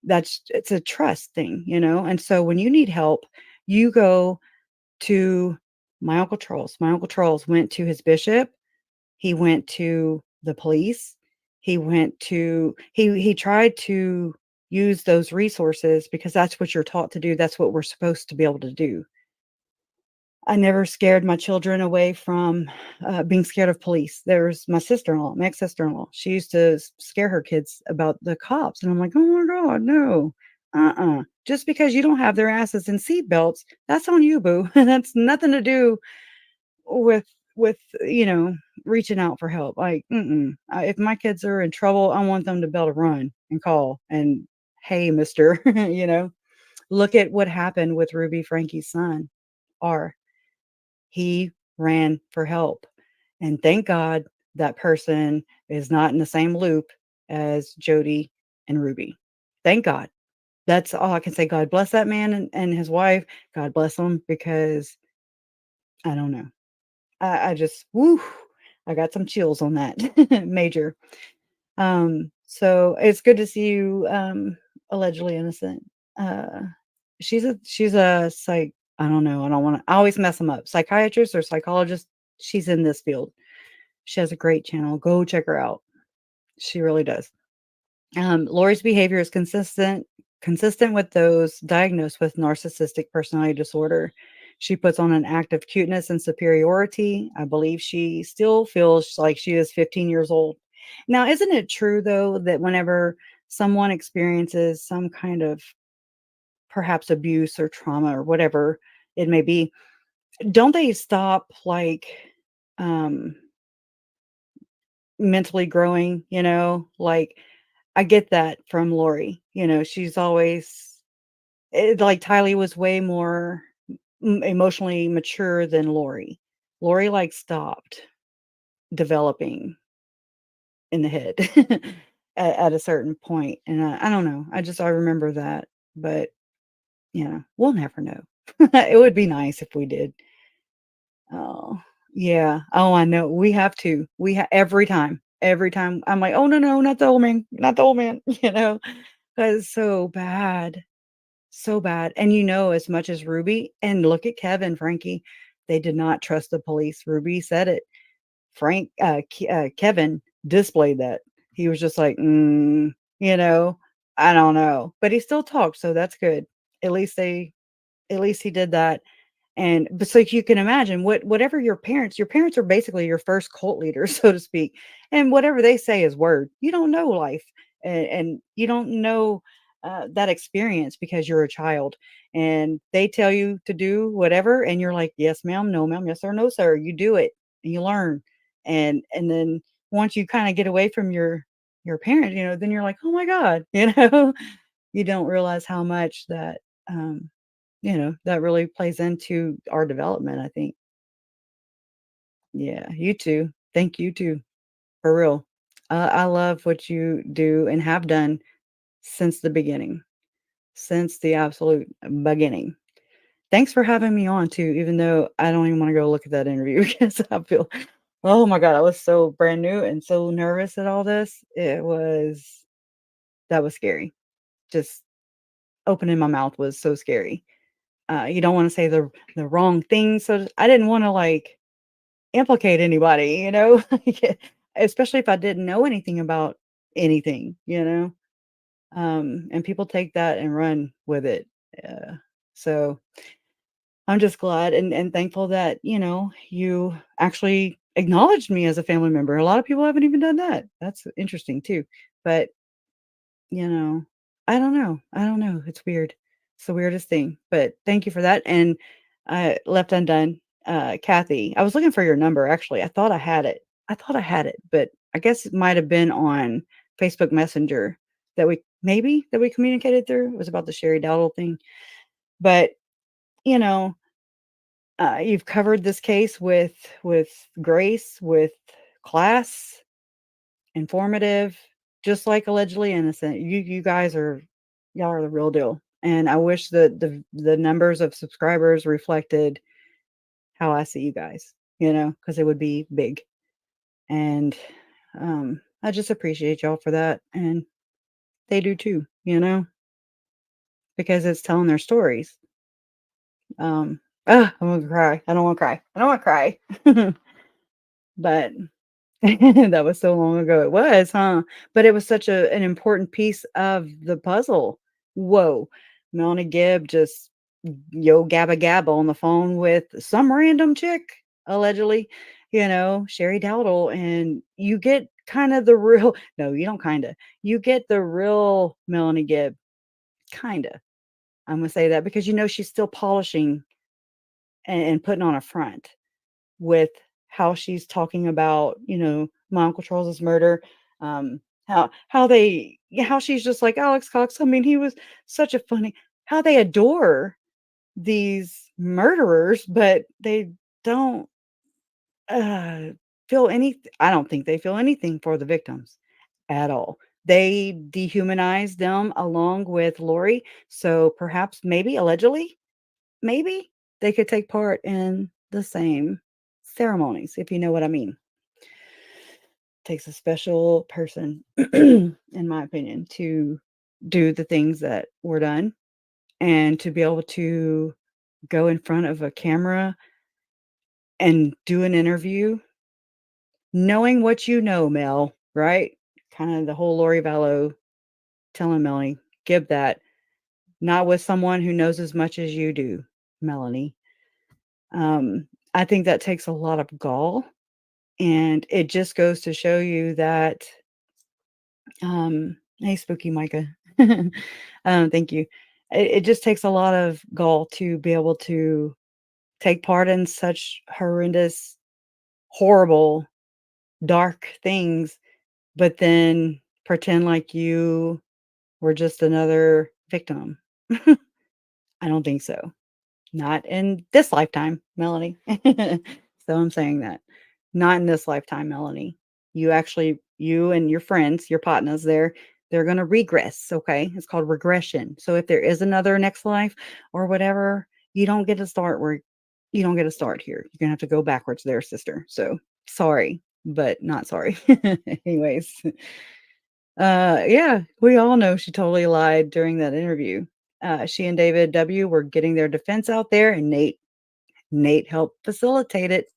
It's a trust thing, And so when you need help, you go to my Uncle Charles. My Uncle Charles went to his bishop. He went to the police. He tried to use those resources because that's what you're taught to do. That's what we're supposed to be able to do. I never scared my children away from being scared of police. There's my sister-in-law, my ex-sister-in-law. She used to scare her kids about the cops. And I'm like, oh my God, no. Just because you don't have their asses in seat belts, that's on you, boo. That's nothing to do with reaching out for help. Like, if my kids are in trouble, I want them to be able to run and call and, hey, mister, look at what happened with Ruby Frankie's son. He ran for help. And thank God that person is not in the same loop as Jody and Ruby. Thank God. That's all I can say. God bless that man and his wife. God bless them, because I don't know. I just, woo, I got some chills on that. Major. So it's good to see you, allegedly innocent. She's a psych. I don't know. I always mess them up. Psychiatrist or psychologist. She's in this field. She has a great channel. Go check her out. She really does. Lori's behavior is consistent with those diagnosed with narcissistic personality disorder. She puts on an act of cuteness and superiority. I believe she still feels like she is 15 years old. Now, isn't it true though that whenever someone experiences some kind of perhaps abuse or trauma or whatever it may be, don't they stop like um mentally growing, like I get that from Lori. She's always like Tylee was way more emotionally mature than Lori. Lori like stopped developing in the head at a certain point, and I don't know. I remember that, but we'll never know. It would be nice if we did. Oh, yeah. Oh, I know. We have to. Every time I'm like, oh no, no, not the old man, not the old man. That's so bad, so bad. And as much as Ruby and look at Kevin, Frankie, they did not trust the police. Ruby said it. Kevin displayed that. He was just like, you know, I don't know, but he still talked, so that's good. At least at least he did that. And but so you can imagine whatever your parents are basically your first cult leaders, so to speak. And whatever they say is word. You don't know life, and you don't know that experience because you're a child, and they tell you to do whatever, and you're like, yes, ma'am, no, ma'am, yes, sir, no, sir. You do it, and you learn, and then once you kind of get away from your parent, then you're like, oh my god, you don't realize how much that um, that really plays into our development, I think. Yeah, you too. Thank you too, for real. I love what you do and have done since the beginning, since the absolute beginning. Thanks for having me on too, even though I don't even want to go look at that interview because I feel, oh my God, I was so brand new and so nervous at all this. That was scary. Just opening my mouth was so scary. You don't want to say the wrong thing. So I didn't want to like implicate anybody, especially if I didn't know anything about anything. And people take that and run with it. So I'm just glad and thankful that, you actually acknowledged me as a family member. A lot of people haven't even done that. That's interesting too. But you know, I don't know. I don't know. It's weird. It's the weirdest thing. But thank you for that. And left undone, Kathy. I was looking for your number actually. I thought I had it. But I guess it might have been on Facebook Messenger that we communicated through. It was about the Sherry Dowdle thing. But you know, you've covered this case with grace, with class, informative, just like allegedly innocent. You guys y'all are the real deal. And I wish that the numbers of subscribers reflected how I see you guys, because it would be big. And I just appreciate y'all for that. And they do too, because it's telling their stories. I'm gonna cry. I don't want to cry. I don't want to cry. But that was so long ago. It was, huh? But it was such an important piece of the puzzle. Whoa. Melanie Gibb just yo gabba gabba on the phone with some random chick, allegedly, Sherry Dowdle. And you get kind of the real, no, you don't kind of, you get the real Melanie Gibb, kind of. I'm going to say that because, she's still polishing and putting on a front with how she's talking about, my Uncle Charles's murder, how she's just like Alex Cox. I mean, he was such a funny, how they adore these murderers, but they don't feel any. I don't think they feel anything for the victims at all. They dehumanize them along with Lori. So perhaps, maybe, allegedly, maybe they could take part in the same ceremonies, if you know what I mean. Takes a special person, in my opinion, to do the things that were done and to be able to go in front of a camera and do an interview, knowing what Mel, right? Kind of the whole Lori Vallow telling Melanie, give that, not with someone who knows as much as you do, Melanie. I think that takes a lot of gall And it just goes to show you that, hey, Spooky Micah. Thank you. It just takes a lot of gall to be able to take part in such horrendous, horrible, dark things, but then pretend like you were just another victim. I don't think so. Not in this lifetime, Melanie. So I'm saying that. Not in this lifetime, Melanie. You and your friends, your partners they're going to regress, okay? It's called regression. So if there is another next life or whatever, you don't get to start where you don't get to start here. You're going to have to go backwards there, sister. So sorry, but not sorry. Anyways, yeah, we all know she totally lied during that interview. She and David W. were getting their defense out there, and Nate helped facilitate it.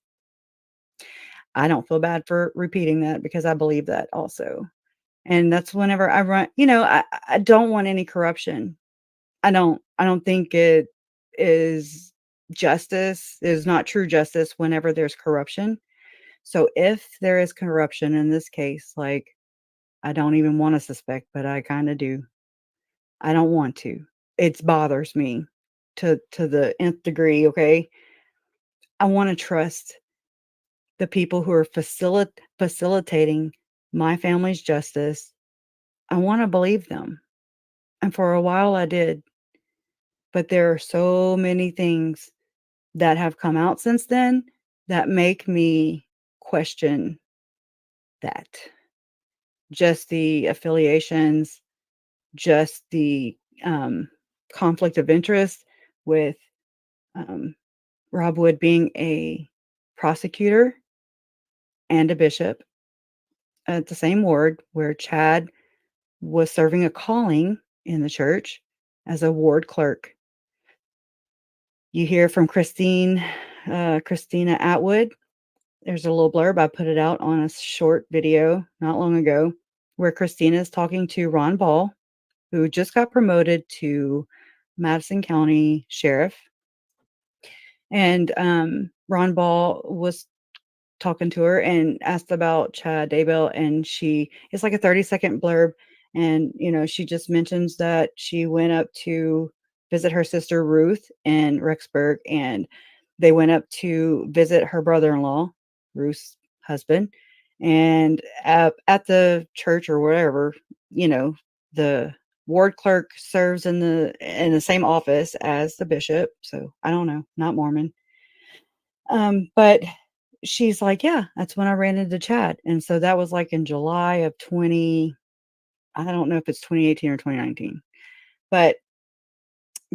I don't feel bad for repeating that because I believe that also. And that's whenever I run, I don't want any corruption. I don't think it is justice, is not true justice whenever there's corruption. So if there is corruption in this case, like I don't even want to suspect, but I kind of do. I don't want to. It bothers me to the nth degree, okay? I want to trust the people who are facilitating my family's justice. I want to believe them. And for a while I did. But there are so many things that have come out since then that make me question that. Just the affiliations, just the conflict of interest with Rob Wood being a prosecutor and a bishop at the same ward where Chad was serving a calling in the church as a ward clerk. You hear from Christina Atwood. There's a little blurb. I put it out on a short video not long ago where Christina is talking to Ron Ball, who just got promoted to Madison County Sheriff. And Ron Ball was talking to her and asked about Chad Daybell, and it's like a 30-second blurb. And, she just mentions that she went up to visit her sister Ruth in Rexburg, and they went up to visit her brother-in-law, Ruth's husband. And at the church or wherever, the ward clerk serves in the same office as the bishop. So I don't know, not Mormon. But she's like, yeah, that's when I ran into Chad. And so that was like in July of I don't know if it's 2018 or 2019, but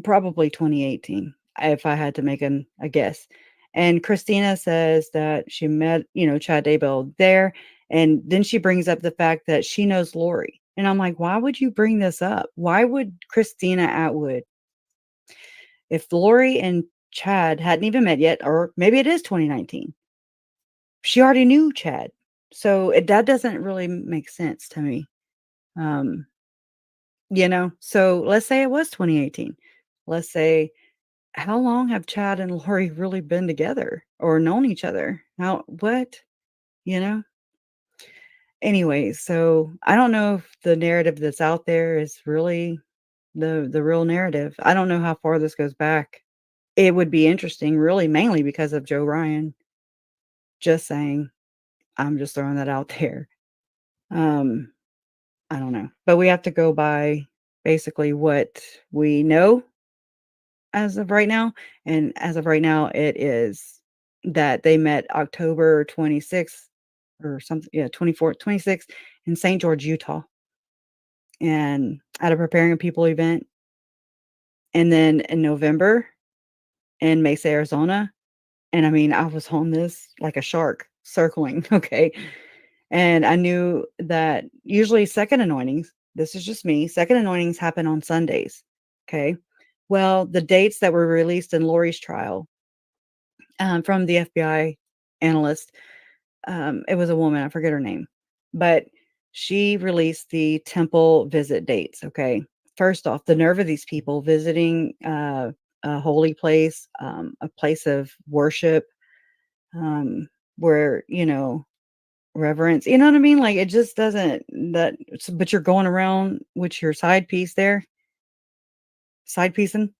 probably 2018, if I had to make a guess. And Christina says that she met, Chad Daybell there. And then she brings up the fact that she knows Lori. And I'm like, why would you bring this up? Why would Christina Atwood, if Lori and Chad hadn't even met yet, or maybe it is 2019, she already knew Chad. So that doesn't really make sense to me. So let's say it was 2018. Let's say, how long have Chad and Lori really been together or known each other? What? You know? Anyways, so I don't know if the narrative that's out there is really the real narrative. I don't know how far this goes back. It would be interesting, really, mainly because of Joe Ryan. Just saying. I'm just throwing that out there. I don't know. But we have to go by basically what we know as of right now. And as of right now, it is that they met October 26th or something, 24th, 26th in St. George, Utah, and at a Preparing a People event. And then in November in Mesa, Arizona. And I mean, I was on this like a shark circling. Okay. And I knew that usually second anointings, this is just me, second anointings happen on Sundays. Okay. Well, the dates that were released in Lori's trial from the FBI analyst, it was a woman, I forget her name, but she released the temple visit dates. Okay. First off, the nerve of these people visiting a holy place, a place of worship, where, reverence. You know what I mean? Like it just doesn't that but you're going around with your side piece there, side piecing,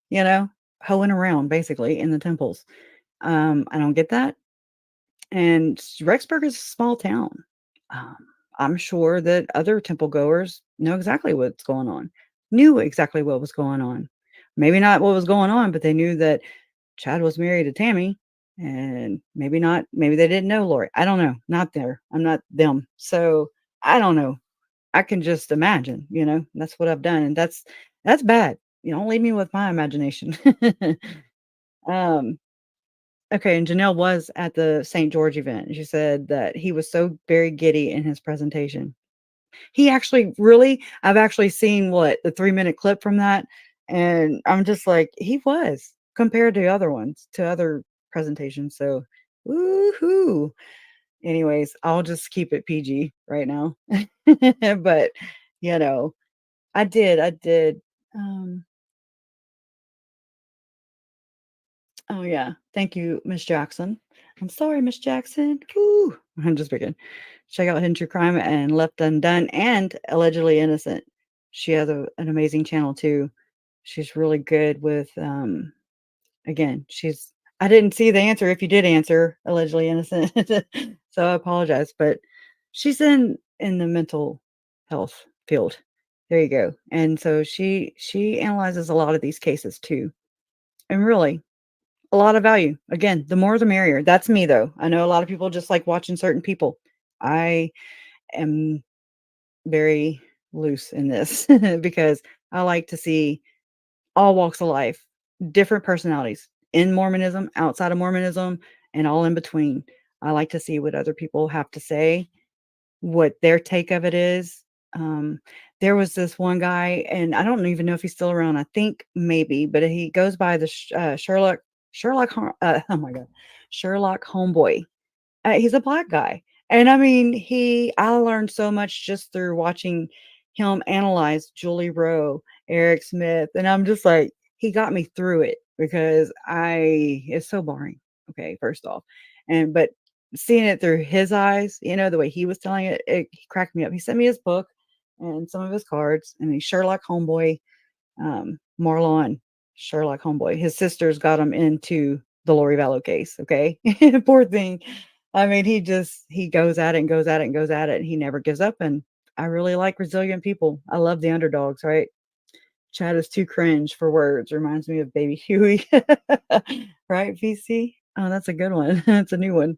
hoeing around basically in the temples. I don't get that. And Rexburg is a small town. Um, I'm sure that other temple goers know exactly what's going on, knew exactly what was going on. Maybe not what was going on, but they knew that Chad was married to Tammy, and maybe not. Maybe they didn't know Lori. I don't know. Not there. I'm not them. So I don't know. I can just imagine. That's what I've done, and that's bad. Don't leave me with my imagination. um, Okay, and Janelle was at the St. George event. She said that he was so very giddy in his presentation. He actually I've actually seen the 3-minute clip from that, and I'm just like, he was compared to other ones, to other presentations. So, woohoo. Anyways, I'll just keep it PG right now. But, you know, I did. Um, Oh, yeah. Thank you, Miss Jackson. I'm sorry, Miss Jackson. Woo. I'm just picking. Check out Hidden True Crime and Left Undone and Allegedly Innocent. She has an amazing channel too. She's really good with again, I didn't see the answer if you did answer Allegedly Innocent. So I apologize, but she's in the mental health field. There you go. And so she analyzes a lot of these cases too. And really, a lot of value. Again, the more the merrier. That's me though. I know a lot of people just like watching certain people. I am very loose in this because I like to see all walks of life, different personalities in Mormonism, outside of Mormonism, and all in between. I like to see what other people have to say, what their take of it is. Um, there was this one guy, and I don't even know if he's still around. I think maybe, but he goes by the oh my god, Sherlock Homeboy. He's a black guy, and I mean, I learned so much just through watching him analyze Julie Rowe, Eric Smith, and I'm just like, he got me through it because it's so boring. Okay, first off, but seeing it through his eyes, the way he was telling it, he cracked me up. He sent me his book and some of his cards, and he's Sherlock Homeboy, Marlon, Sherlock Homeboy. His sisters got him into the Lori Vallow case. Okay, poor thing. I mean, he goes at it and goes at it and goes at it, and he never gives up. And I really like resilient people. I love the underdogs, right? Chad is too cringe for words. Reminds me of Baby Huey. Right, VC? Oh, that's a good one. That's a new one.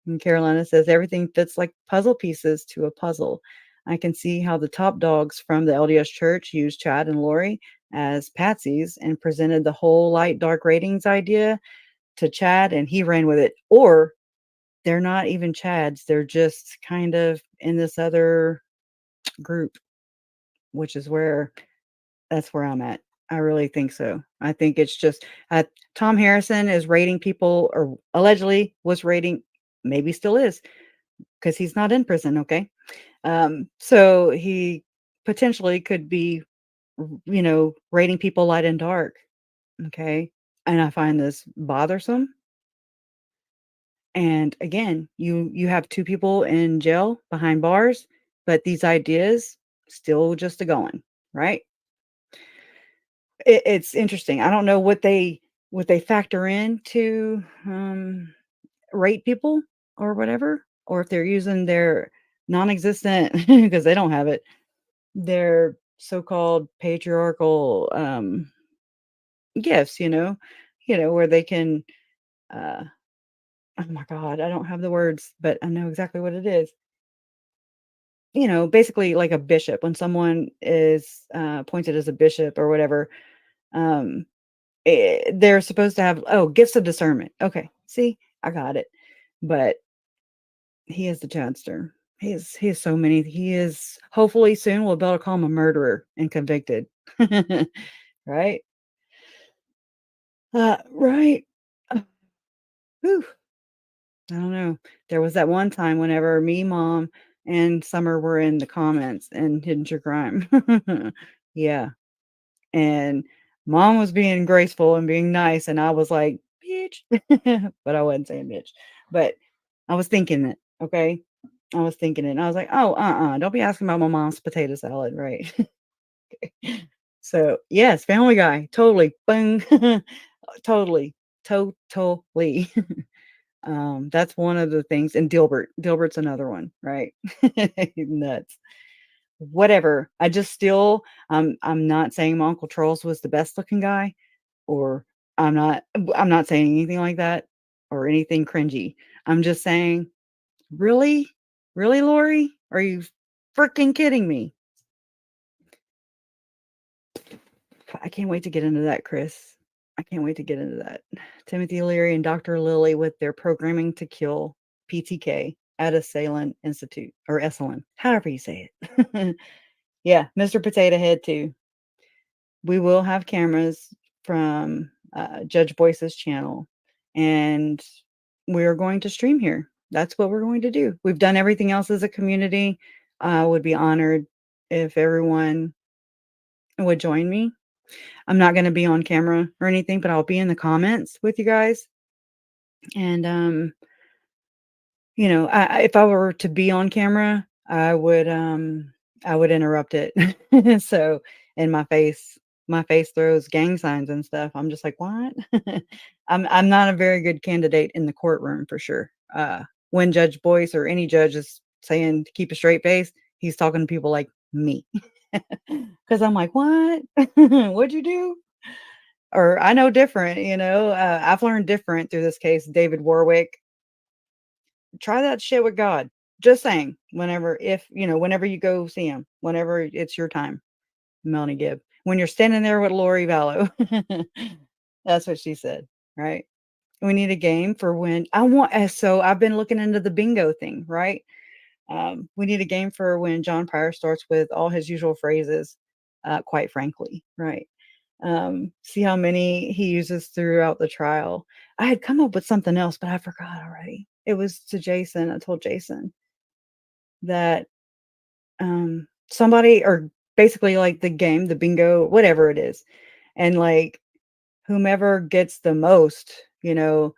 And Carolina says everything fits like puzzle pieces to a puzzle. I can see how the top dogs from the LDS church used Chad and Lori as patsies and presented the whole light dark ratings idea to Chad, and he ran with it. Or they're not even Chads, they're just kind of in this other group, which is that's where I'm at. I really think so. I think it's just Tom Harrison is rating people, or allegedly was rating, maybe still is, because he's not in prison. Okay. So he potentially could be, rating people light and dark. Okay. And I find this bothersome. And again, you have two people in jail behind bars, but these ideas still just a going, right? It's interesting. I don't know what they factor in to rate people or whatever, or if they're using their non-existent because they don't have it, their so-called patriarchal gifts, where they can oh my god, I don't have the words, but I know exactly what it is. Basically like a bishop, when someone is appointed as a bishop or whatever, um they're supposed to have, gifts of discernment. Okay, see, I got it. But he is the Chadster. He is so many. He is, hopefully soon we'll be able to call him a murderer and convicted. Right? Right. Whew. I don't know. There was that one time whenever me, mom, and Summer were in the comments and Hidden True Crime. Yeah. And mom was being graceful and being nice, and I was like, bitch. But I wasn't saying bitch. But I was thinking it, okay? I was thinking it. And I was like, oh, don't be asking about my mom's potato salad, right? So yes, Family Guy, totally, boom, totally, totally. That's one of the things, and Dilbert's another one, right? Nuts. Whatever. I just still, I'm not saying my Uncle Charles was the best looking guy, or I'm not, I'm not saying anything like that or anything cringy. I'm just saying, really, really, Lori, are you freaking kidding me? I can't wait to get into that, Chris. I can't wait to get into that. Timothy Leary and Dr. Lilly with their programming to kill PTK at Esalen Institute or Esalen, however you say it. Yeah, Mr. Potato Head too. We will have cameras from Judge Boyce's channel, and we're going to stream here. That's what we're going to do. We've done everything else as a community. I would be honored if everyone would join me. I'm not going to be on camera or anything, but I'll be in the comments with you guys. And you know, if I were to be on camera, I would interrupt it. So, and my face throws gang signs and stuff. I'm just like, what? I'm not a very good candidate in the courtroom for sure. When Judge Boyce or any judge is saying to keep a straight face, he's talking to people like me. Because I'm like, what? What'd you do? Or I know different, you know. I've learned different through this case. David Warwick, try that shit with God. Just saying, whenever you go see him, whenever it's your time, Melanie Gibb. When you're standing there with Lori Vallow, that's what she said, right? We need a game for when I want. So I've been looking into the bingo thing, right? We need a game for when John Pryor starts with all his usual phrases, quite frankly, right? See how many he uses throughout the trial. I had come up with something else, but I forgot already. It was to Jason. I told Jason that somebody, or basically like the game, the bingo, whatever it is, and like whomever gets the most, I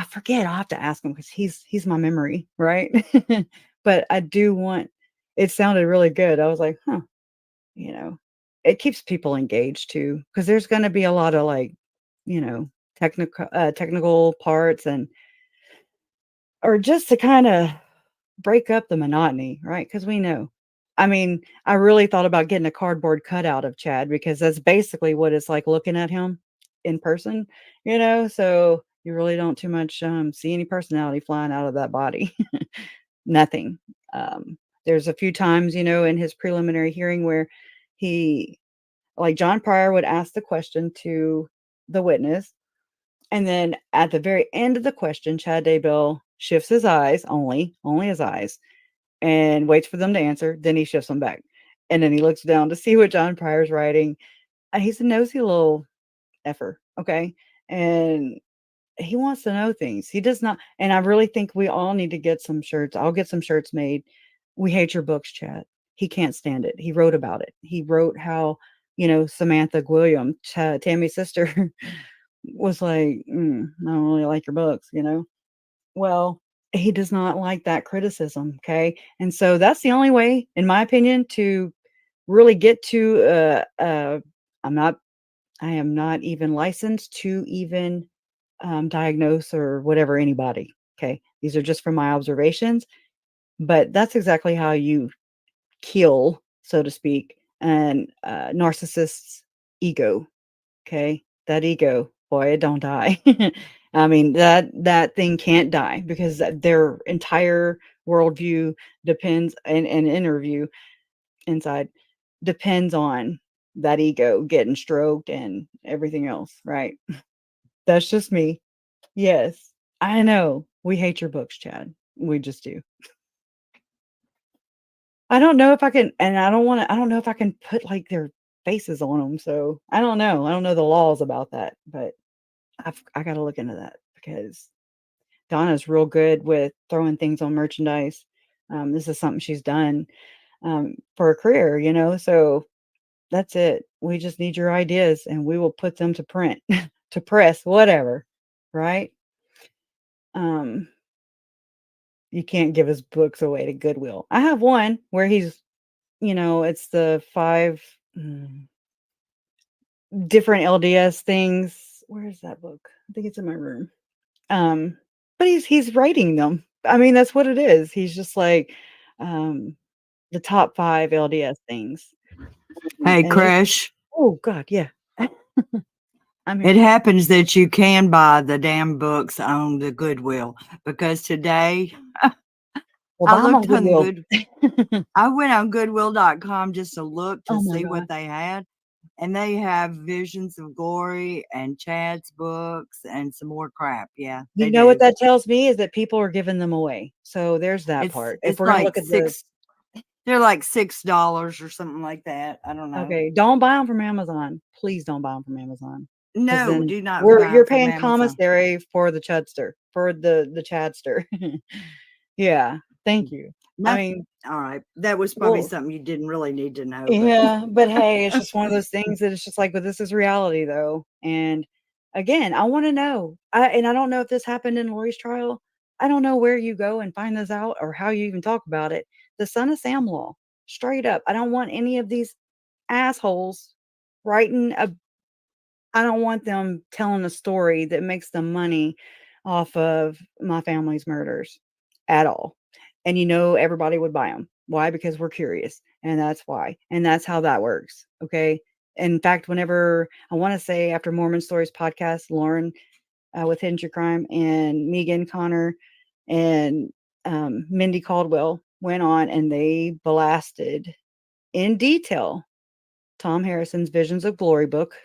forget. I'll have to ask him because he's my memory, right? But I do want. It sounded really good. I was like, huh, you know, it keeps people engaged too, because there's going to be a lot of like, technical parts, and or just to kind of break up the monotony, right? Because we know. I mean, I really thought about getting a cardboard cutout of Chad, because that's basically what it's like looking at him in person, so you really don't too much see any personality flying out of that body. Nothing. There's a few times, in his preliminary hearing where he, like John Pryor would ask the question to the witness, and then at the very end of the question, Chad Daybell shifts his eyes, only his eyes, and waits for them to answer. Then he shifts them back. And then he looks down to see what John Pryor's writing. He's a nosy little effer, okay? And he wants to know things. He does not. And I really think we all need to get some shirts. I'll get some shirts made. We hate your books, Chad. He can't stand it. He wrote about it. He wrote how, Samantha Gwilliam, Tammy's sister, was like, I don't really like your books. Well, he does not like that criticism, okay? And so that's the only way, in my opinion, to really get to, I am not even licensed to even diagnose or whatever anybody, okay? These are just from my observations, but that's exactly how you kill, so to speak, an narcissist's ego, okay? That ego, boy, it don't die. I mean, that thing can't die, because their entire worldview depends, and interview inside depends on that ego getting stroked and everything else, right? That's just me. Yes, I know. We hate your books, Chad. We just do. I don't know if I can, and I don't know if I can put like their faces on them. So I don't know. I don't know the laws about that, but I got to look into that, because Donna's real good with throwing things on merchandise. This is something she's done for a career, so that's it. We just need your ideas, and we will put them to print, to press, whatever, right? you can't give his books away to Goodwill. I have one where he's, it's the 5 different LDS things. Where's that book? I think it's in my room. But he's writing them. I mean, that's what it is. He's just like the top 5 LDS things. Hey, And Krish, oh God, yeah. I mean, it happens that you can buy the damn books on the Goodwill because today well, I buy 'em on looked on Goodwill. I went on goodwill.com just to look to Oh my see God. what they had. And they have Visions of Glory and Chad's books and some more crap. Yeah, You they know what do. that tells me is that people are giving them away. So there's that part. If It's we're gonna like look at the they're like $6 or something like that. I don't know. okay, don't buy them from Amazon. Please don't buy them from Amazon. Because No, then do not buy you're 'em from paying Amazon. commissary for the chudster, for the chadster. Yeah, thank you. I mean, All right. That was probably well, something you didn't really need to know, but yeah, but hey, it's just one of those things that it's just like, but this is reality though. And again, I want to know. And I don't know if this happened in Lori's trial. I don't know where you go and find this out or how you even talk about it. The Son of Sam law, straight up. I don't want any of these assholes writing a I don't want them telling a story that makes them money off of my family's murders at all. And everybody would buy them. Why? Because we're curious. And that's why. And that's how that works. Okay. In fact, whenever I want to say after Mormon Stories podcast, Lauren with Hidden True Crime and Megan Connor and Mindy Caldwell went on and they blasted in detail Tom Harrison's Visions of Glory book.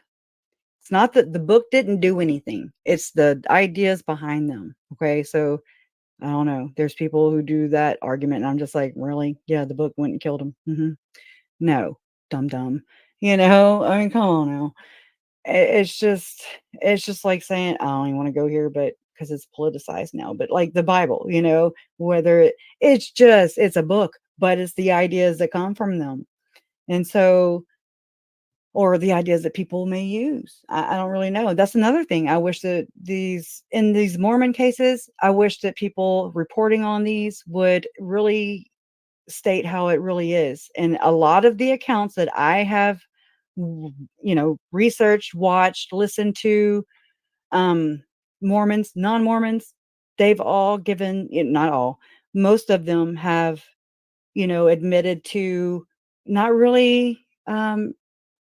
It's not that the book didn't do anything. It's the ideas behind them. Okay. So I don't know. There's people who do that argument. And I'm just like, really? Yeah, the book went and killed him. No, dumb. I mean, come on now. It's just like saying, I don't even want to go here, but because it's politicized now, but like the Bible, whether it's a book, but it's the ideas that come from them. And so or the ideas that people may use. I don't really know. That's another thing. I wish that in these Mormon cases, I wish that people reporting on these would really state how it really is. And a lot of the accounts that I have, researched, watched, listened to, Mormons, non-Mormons, they've all given, not all, most of them have, admitted to not really,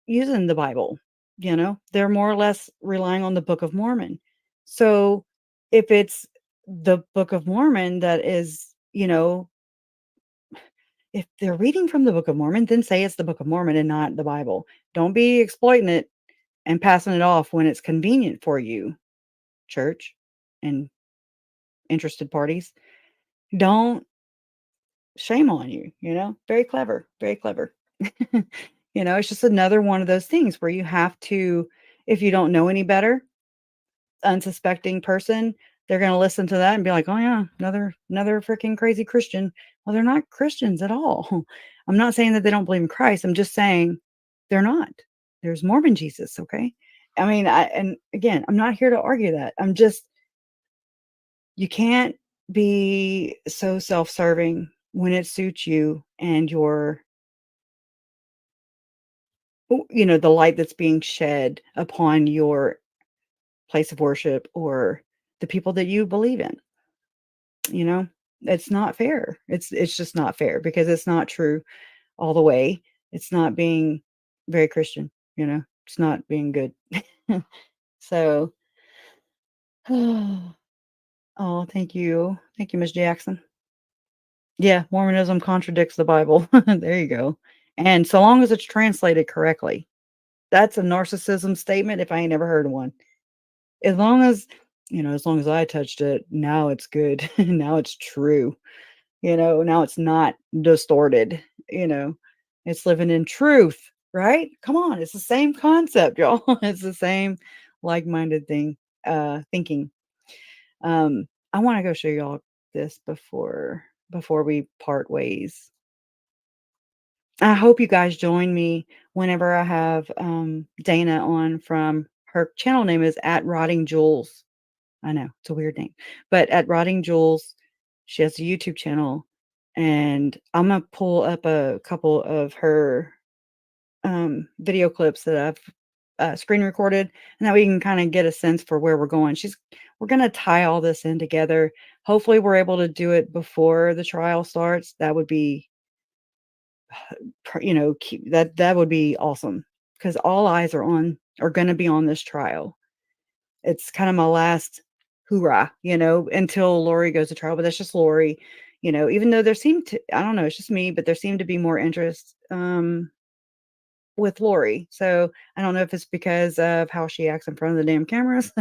using the Bible. They're more or less relying on the Book of Mormon. So if it's the Book of Mormon that is, if they're reading from the Book of Mormon, then say it's the Book of Mormon and not the Bible. Don't be exploiting it and passing it off when it's convenient for you, church and interested parties. Don't shame on you, very clever, very clever. It's just another one of those things where you have to, if you don't know any better, unsuspecting person, they're going to listen to that and be like, oh yeah, another freaking crazy Christian. Well, they're not Christians at all. I'm not saying that they don't believe in Christ. I'm just saying they're not. There's Mormon Jesus. Okay. I mean, and again, I'm not here to argue that. You can't be so self-serving when it suits you and the light that's being shed upon your place of worship or the people that you believe in. It's not fair. It's just not fair because it's not true all the way. It's not being very Christian, it's not being good. So, oh, thank you. Thank you, Miss Jackson. Yeah, Mormonism contradicts the Bible. There you go. And so long as it's translated correctly. That's a narcissism statement if I ain't never heard of one. As long as I touched it, now it's good. Now it's true. Now it's not distorted. It's living in truth, right? Come on, it's the same concept, y'all. It's the same like-minded thinking. I want to go show y'all this before we part ways. I hope you guys join me whenever I have Dana on from her channel name is @Rotting Jewels. I know it's a weird name, but @Rotting Jewels. She has a YouTube channel, and I'm gonna pull up a couple of her video clips that I've screen recorded, and that we can kind of get a sense for where we're going. We're going to tie all this in together. Hopefully we're able to do it before the trial starts. That would be, that would be awesome, because all eyes are going to be on this trial. It's kind of my last hoorah, until Lori goes to trial, but that's just Lori, even though I don't know, it's just me, but there seemed to be more interest, with Lori. So I don't know if it's because of how she acts in front of the damn cameras,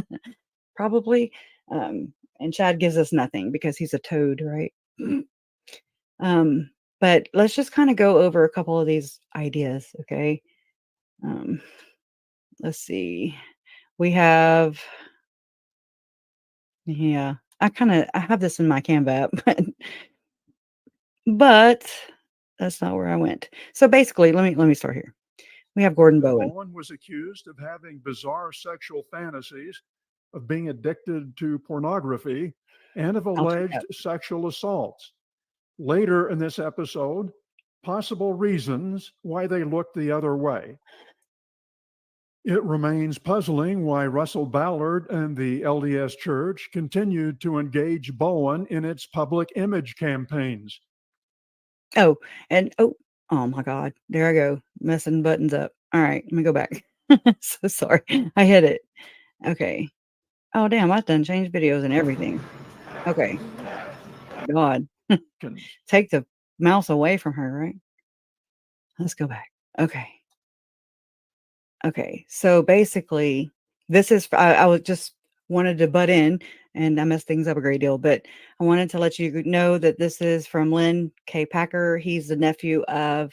probably. And Chad gives us nothing because he's a toad, right? But let's just kind of go over a couple of these ideas, okay? Let's see. We have, yeah, I have this in my Canva app, but that's not where I went. So basically, let me start here. We have Gordon Bowen. Bowen was accused of having bizarre sexual fantasies, of being addicted to pornography, and of alleged sexual assaults. Later in this episode, possible reasons why they looked the other way. It remains puzzling why Russell Ballard and the LDS Church continued to engage Bowen in its public image campaigns. Oh, my God, there I go, messing buttons up. All right, let me go back. So sorry, I hit it. Okay. Oh, damn, I've done changed videos and everything. Okay. God, take the mouse away from her, right? Let's go back. Okay. Okay, so basically, this is I was just wanted to butt in, and I messed things up a great deal, but I wanted to let you know that this is from Lynn K. Packer. He's the nephew of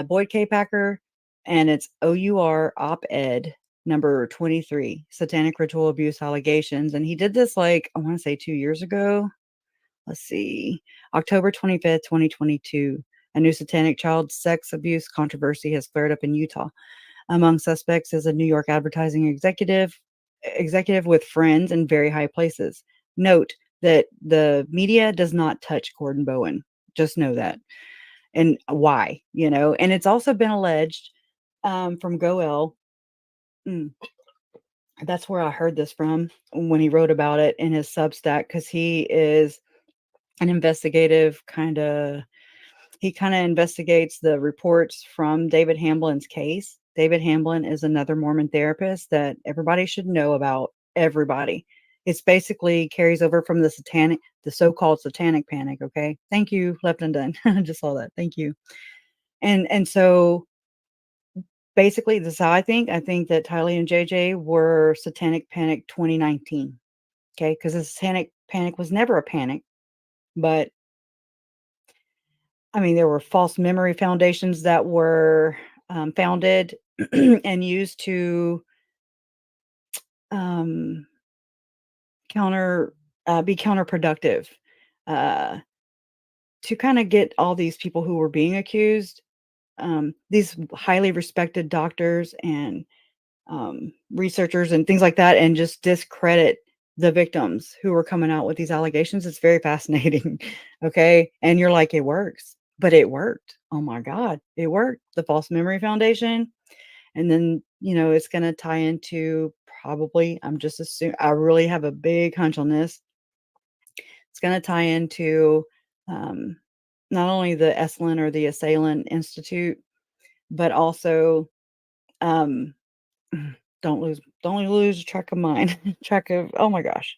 Boyd K. Packer, and it's OUR op-ed number 23, Satanic Ritual Abuse Allegations. And he did this, like, I want to say 2 years ago. Let's see, October 25th, 2022. A new satanic child sex abuse controversy has flared up in Utah. Among suspects is a New York advertising executive with friends in very high places. Note that the media does not touch Gordon Bowen. Just know that. And why, and it's also been alleged from Goel. That's where I heard this from when he wrote about it in his Substack, because he is an investigative he kind of investigates the reports from David Hamblin's case. David Hamblin is another Mormon therapist that everybody should know about. Everybody. It's basically carries over from the so-called satanic panic. Okay. Thank you. Left undone. I just saw that. Thank you. And so basically this is how I think that Tylee and JJ were satanic panic 2019. Okay. Because the satanic panic was never a panic, but I mean, there were false memory foundations that were founded and used to be counterproductive, to kind of get all these people who were being accused, these highly respected doctors and researchers and things like that, and just discredit the victims who were coming out with these allegations. It's very fascinating. Okay. And you're like, it works. But it worked. Oh my God, it worked. The False Memory Foundation. And then, it's going to tie into probably, I'm just assuming, I really have a big hunch on this. It's going to tie into not only the Esalen or the Assailant Institute, but also, don't lose track of mine, oh my gosh.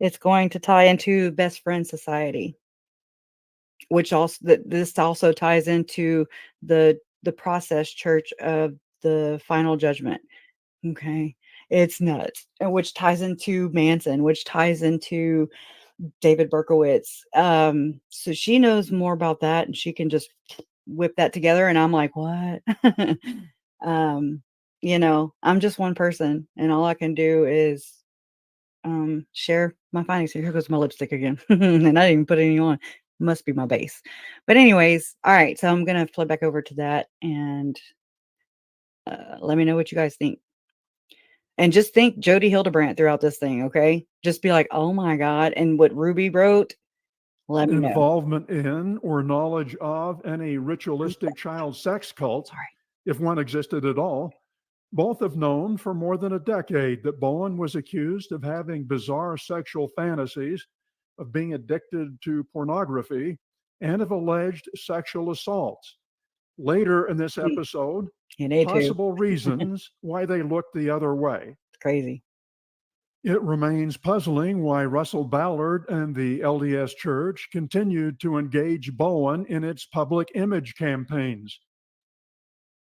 It's going to tie into Best Friend Society, which this also ties into the process church of the final judgment. Okay. It's nuts. And which ties into Manson, which ties into David Berkowitz. So she knows more about that, and she can just whip that together. And I'm like, what? I'm just one person, and all I can do is share my findings. Here goes my lipstick again. And I didn't even put any on. Must be my base. But anyways, all right. So I'm gonna flip back over to that, and let me know what you guys think. And just think Jody Hildebrandt throughout this thing, okay? Just be like, oh my God. And what Ruby wrote, Let me know. involvement in or knowledge of any ritualistic child sex cult, if one existed at all. Both have known for more than a decade that Bowen was accused of having bizarre sexual fantasies, of being addicted to pornography, and of alleged sexual assaults. Later in this episode, possible reasons why they looked the other way. It's crazy. It remains puzzling why Russell Ballard and the LDS Church continued to engage Bowen in its public image campaigns.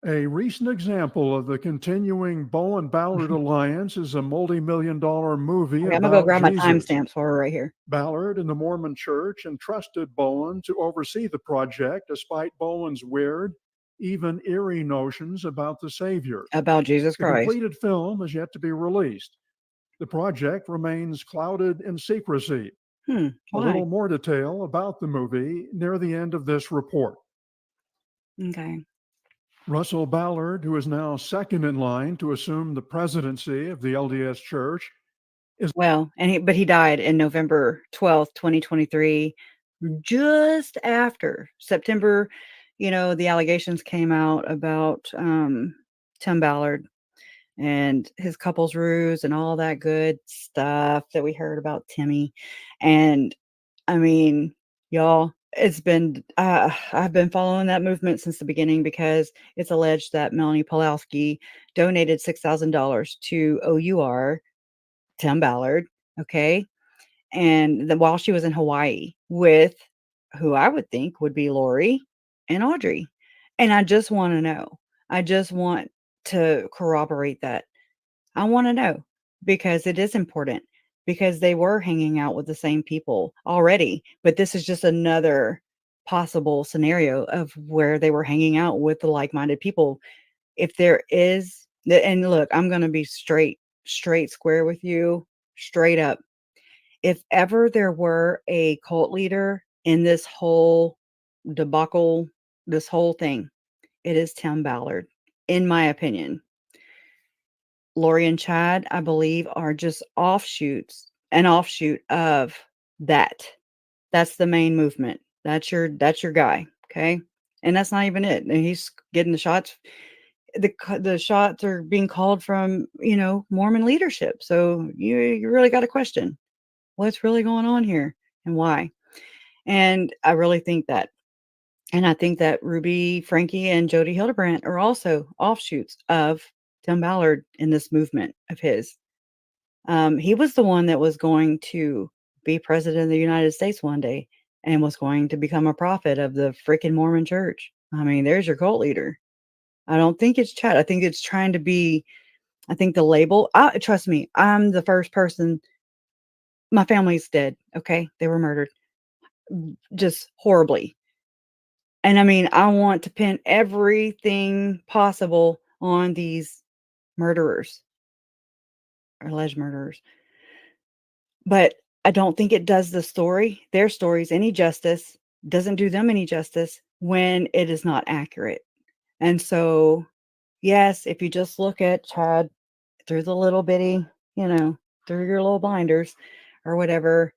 A recent example of the continuing Bowen-Ballard alliance is a multi-million-dollar movie Okay, I'm about gonna go grab my Jesus. timestamps for her right here. Ballard and the Mormon Church entrusted Bowen to oversee the project despite Bowen's weird, even eerie notions about the Savior. About Jesus The Christ. completed film is yet to be released. The project remains clouded in secrecy. A Why? little more detail about the movie near the end of this report. Okay. Russell Ballard, who is now second in line to assume the presidency of the LDS Church, is but he died in November 12th, 2023, just after September, the allegations came out about Tim Ballard and his couples ruse and all that good stuff that we heard about Timmy. And I mean, y'all, I've been following that movement since the beginning because it's alleged that Melanie Pulowski donated $6,000 to OUR, Tim Ballard, okay? And while she was in Hawaii with who I would think would be Lori and Audrey. And I just want to know. I just want to corroborate that. I want to know because it is important because they were hanging out with the same people already. But this is just another possible scenario of where they were hanging out with the like-minded people. If there is, and look, I'm going to be straight square with you, straight up. If ever there were a cult leader in this whole debacle, this whole thing, it is Tim Ballard, in my opinion. Lori and Chad, I believe, are just an offshoot of that. That's the main movement. That's your guy, okay? And that's not even it. And he's getting the shots. The shots are being called from, Mormon leadership. So you really got to question what's really going on here and why. And I really think that. And I think that Ruby Frankie and Jody Hildebrandt are also offshoots of Tim Ballard in this movement of his. He was the one that was going to be president of the United States one day and was going to become a prophet of the freaking Mormon church. I mean, there's your cult leader. I don't think it's Chad. I think it's trying to be, I think the label, trust me, I'm the first person. My family's dead. Okay. They were murdered just horribly. And I mean, I want to pin everything possible on these murderers or alleged murderers. But I don't think it does their stories, any justice, doesn't do them any justice when it is not accurate. And so, yes, if you just look at Chad through the little bitty, through your little blinders or whatever,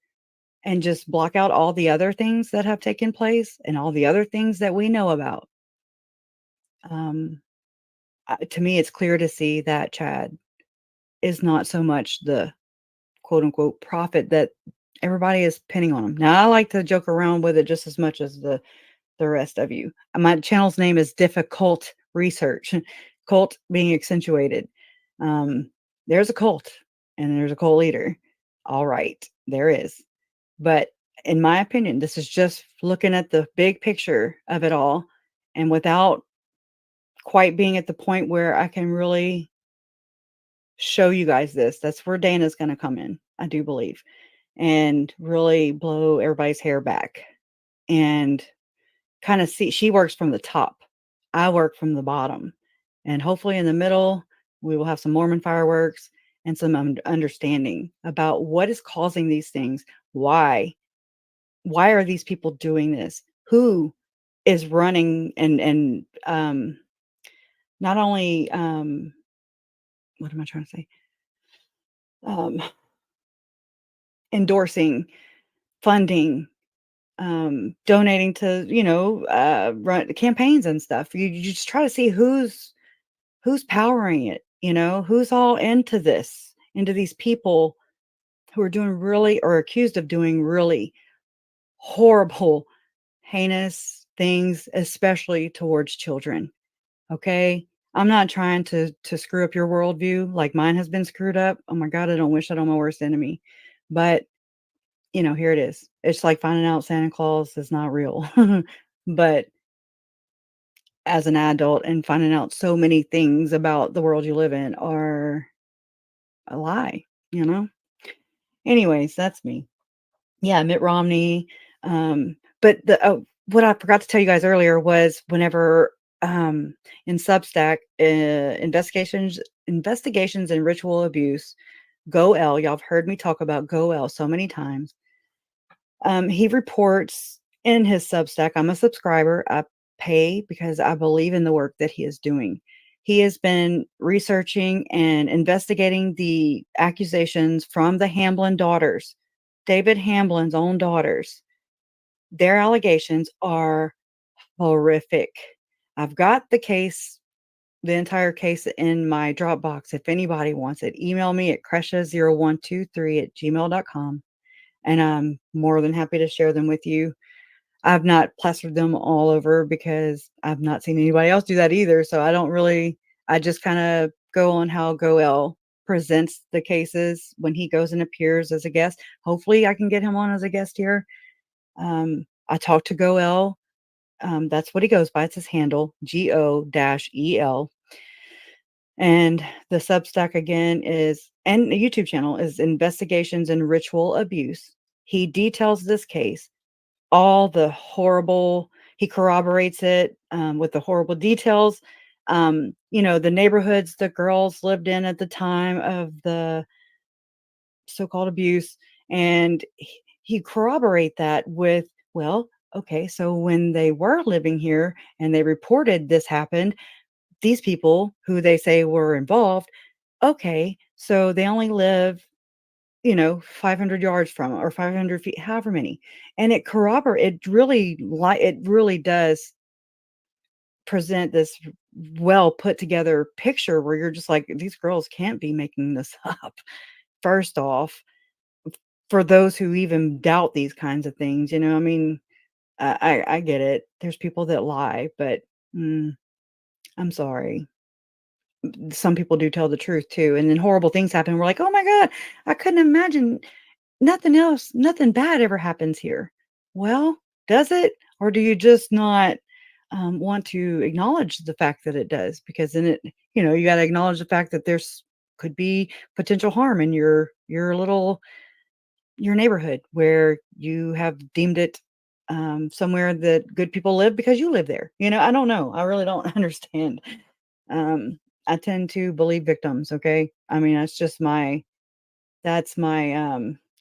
and just block out all the other things that have taken place and all the other things that we know about. To me, it's clear to see that Chad is not so much the quote unquote prophet that everybody is pinning on him. Now, I like to joke around with it just as much as the rest of you. My channel's name is Difficult Research, cult being accentuated. There's a cult and there's a cult leader. All right, there is. But in my opinion, this is just looking at the big picture of it all and without quite being at the point where I can really show you guys this. That's where Dana's going to come in, I do believe, and really blow everybody's hair back and kind of see. She works from the top. I work from the bottom. And hopefully in the middle, we will have some Mormon fireworks and some understanding about what is causing these things. Why are these people doing this? Who is running and not only what am I trying to say? Endorsing, funding, donating to, run campaigns and stuff. You just try to see who's powering it, who's all into this, into these people who are doing really or accused of doing really horrible, heinous things, especially towards children. Okay. I'm not trying to screw up your worldview like mine has been screwed up. Oh my God, I don't wish that on my worst enemy. But here it is. It's like finding out Santa Claus is not real. But as an adult and finding out so many things about the world you live in are a lie, you know? Anyways, that's me. Yeah, Mitt Romney. But what I forgot to tell you guys earlier was whenever in Substack, investigations and ritual abuse, Goel, y'all have heard me talk about Goel so many times. He reports in his Substack. I'm a subscriber. I pay because I believe in the work that he is doing. He has been researching and investigating the accusations from the Hamblin daughters, David Hamblin's own daughters. Their allegations are horrific. I've got the case, the entire case in my Dropbox. If anybody wants it, email me at kresha0123@gmail.com. And I'm more than happy to share them with you. I've not plastered them all over because I've not seen anybody else do that either. So I just kind of go on how Goel presents the cases when he goes and appears as a guest. Hopefully I can get him on as a guest here. I talked to Goel. That's what he goes by. It's his handle, GO-EL. And the Substack again and the YouTube channel is Investigations and Ritual Abuse. He details this case, all the horrible, he corroborates it with the horrible details. The neighborhoods the girls lived in at the time of the so-called abuse. And he corroborate that with, well, okay, so when they were living here and they reported this happened, these people who they say were involved, okay, so they only live, 500 yards from or 500 feet, however many. And it it really does present this well put together picture where you're just like, these girls can't be making this up. First off, for those who even doubt these kinds of things, I mean, I get it. There's people that lie, but I'm sorry. Some people do tell the truth too. And then horrible things happen. We're like, oh my God, I couldn't imagine nothing bad ever happens here. Well, does it? Or do you just not want to acknowledge the fact that it does? Because then you got to acknowledge the fact that there's could be potential harm in your neighborhood where you have deemed it somewhere that good people live because you live there. I don't know. I really don't understand. I tend to believe victims. Okay. I mean, that's my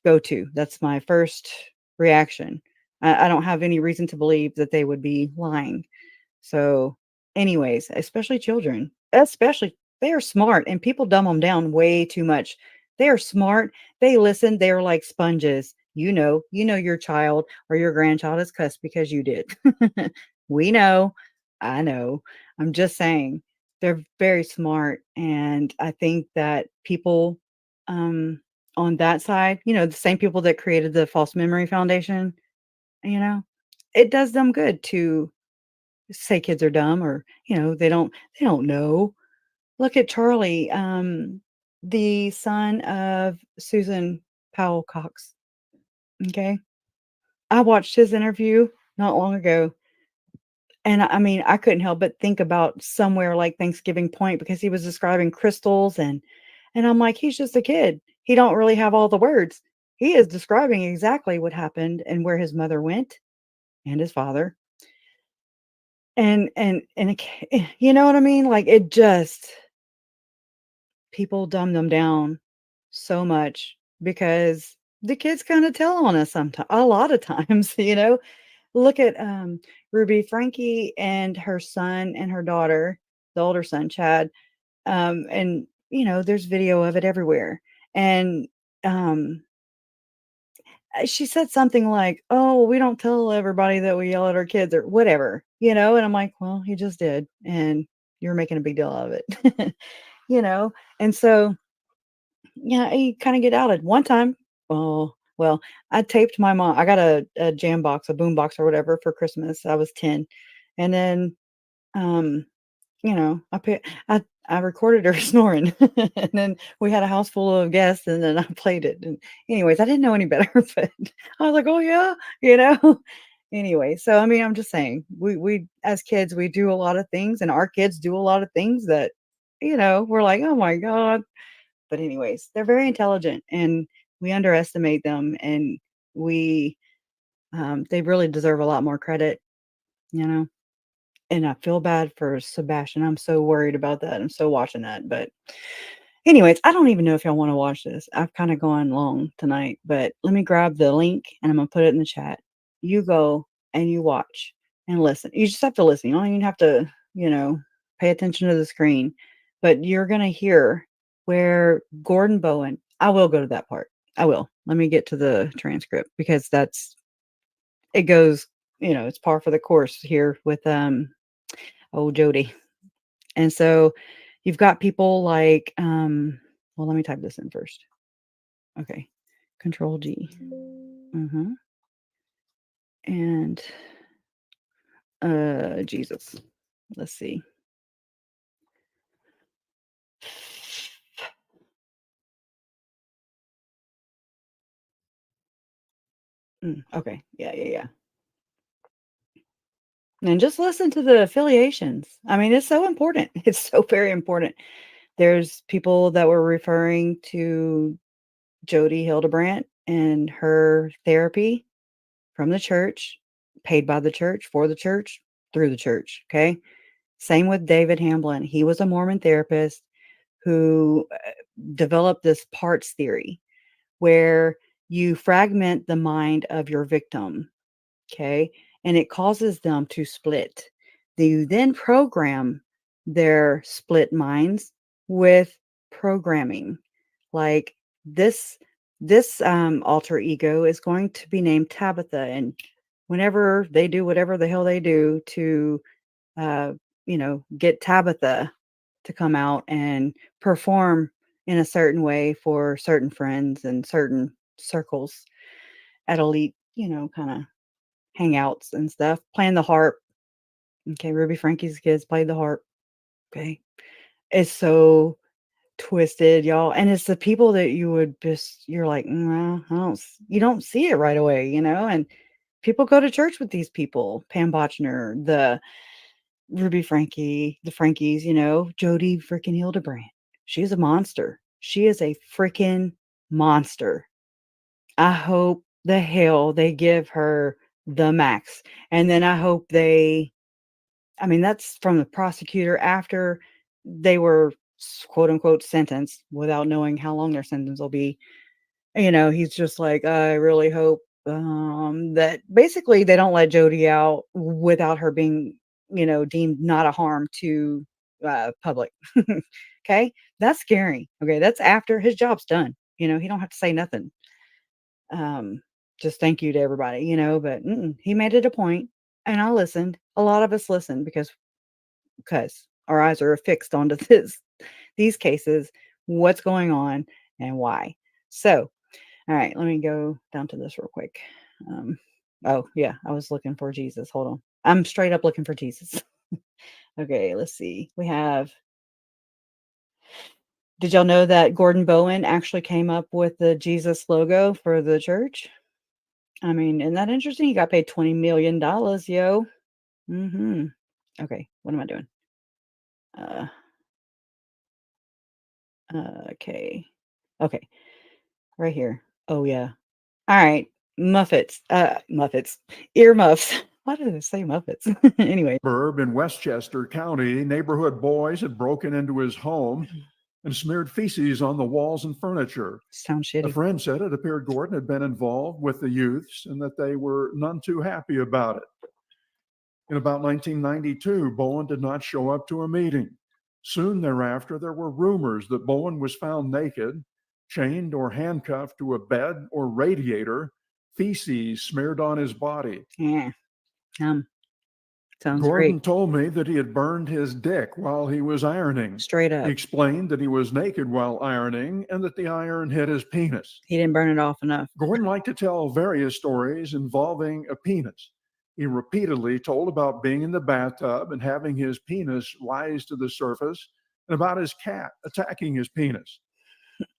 go-to. That's my first reaction. I don't have any reason to believe that they would be lying. So, anyways, especially children, they are smart and people dumb them down way too much. They are smart. They listen. They're like sponges. Your child or your grandchild is cussed because you did. We know. I know. I'm just saying they're very smart. And I think that people on that side, the same people that created the False Memory Foundation, you know, it does them good to say kids are dumb or, they don't know. Look at Charlie, the son of Susan Powell Cox. Okay. I watched his interview not long ago. And I mean, I couldn't help but think about somewhere like Thanksgiving Point because he was describing crystals and I'm like, he's just a kid. He don't really have all the words. He is describing exactly what happened and where his mother went and his father. You know what I mean? Like it just people dumb them down so much because the kids kind of tell on us sometimes a lot of times, Look at Ruby Frankie and her son and her daughter, the older son, Chad. And there's video of it everywhere. And she said something like, "Oh, we don't tell everybody that we yell at our kids or whatever," and I'm like, "Well, you just did, and you're making a big deal out of it," and so yeah, you kind of get outed. One time, well, I taped my mom. I got a jam box, a boom box or whatever for Christmas. I was 10. And then, um, I recorded her snoring. And then we had a house full of guests and then I played it. And anyways, I didn't know any better, but I was like, oh yeah, you know. Anyway, so I mean, I'm just saying, we as kids, we do a lot of things and our kids do a lot of things that, we're like, oh my God. But anyways, they're very intelligent and we underestimate them and we they really deserve a lot more credit, you know. And I feel bad for Sebastian. I'm so worried about that. I'm so watching that. But anyways, I don't even know if y'all want to watch this. I've kind of gone long tonight, but let me grab the link and I'm gonna put it in the chat. You go and you watch and listen. You just have to listen. You don't even have to, pay attention to the screen. But you're gonna hear where Gordon Bowen, I will go to that part. I will. Let me get to the transcript because it goes, it's par for the course here with Jody. And so you've got people like well, let me type this in first. Okay. Control G. And Jesus. Let's see. Okay. Yeah. And just listen to the affiliations. I mean, it's so important. It's so very important. There's people that were referring to Jody Hildebrandt and her therapy from the church, paid by the church, for the church, through the church. Okay. Same with David Hamblin. He was a Mormon therapist who developed this parts theory where you fragment the mind of your victim. Okay. And it causes them to split. You then program their split minds with programming. Like this alter ego is going to be named Tabitha. And whenever they do whatever the hell they do to get Tabitha to come out and perform in a certain way for certain friends and certain circles at elite, kind of hangouts and stuff, playing the harp. Okay, Ruby Frankie's kids played the harp. Okay. It's so twisted, y'all. And it's the people that you're like, well, you don't see it right away, and people go to church with these people, Pam Bochner, the Ruby Frankie, the Frankies, Jody freaking Hildebrandt. She's a monster. She is a freaking monster. I hope the hell they give her the max. And then I hope that's from the prosecutor after they were quote unquote sentenced without knowing how long their sentence will be. He's just like, I really hope that basically they don't let Jody out without her being, deemed not a harm to public. Okay. That's scary. Okay. That's after his job's done. He don't have to say nothing. Just thank you to everybody, but he made it a point and I listened. A lot of us listened because our eyes are fixed onto these cases, what's going on and why. So, all right, let me go down to this real quick. Oh yeah, I was looking for Jesus. Hold on. I'm straight up looking for Jesus. Okay, let's see. Did y'all know that Gordon Bowen actually came up with the Jesus logo for the church? I mean, isn't that interesting? He got paid $20 million, yo. Okay, what am I doing? Okay. Okay. Right here. Oh yeah. All right. Muffets. Earmuffs. Why did I say Muppets? Anyway. Suburb in Westchester County, neighborhood boys had broken into his home and smeared feces on the walls and furniture. Sounds shitty. A friend said it appeared Gordon had been involved with the youths and that they were none too happy about it. In about 1992, Bowen did not show up to a meeting. Soon thereafter, there were rumors that Bowen was found naked, chained or handcuffed to a bed or radiator feces smeared on his body. Yeah. Sounds Gordon great. told me that he had burned his dick while he was ironing. Straight up. He explained that he was naked while ironing and that the iron hit his penis. He didn't burn it off enough. Gordon liked to tell various stories involving a penis. He repeatedly told about being in the bathtub and having his penis rise to the surface, and about his cat attacking his penis.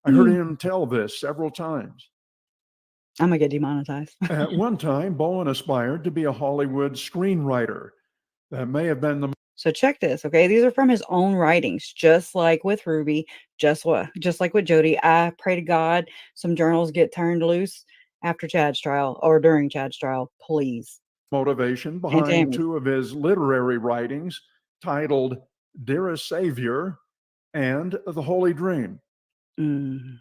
I heard him tell this several times. I'm gonna get demonetized. At one time, Bowen aspired to be a Hollywood screenwriter. That may have been the So check this, okay? These are from his own writings, just like with Ruby, just like with Jody. I pray to God some journals get turned loose after Chad's trial or during Chad's trial, please. motivation behind two of his literary writings titled Dearest Savior and The Holy Dream. In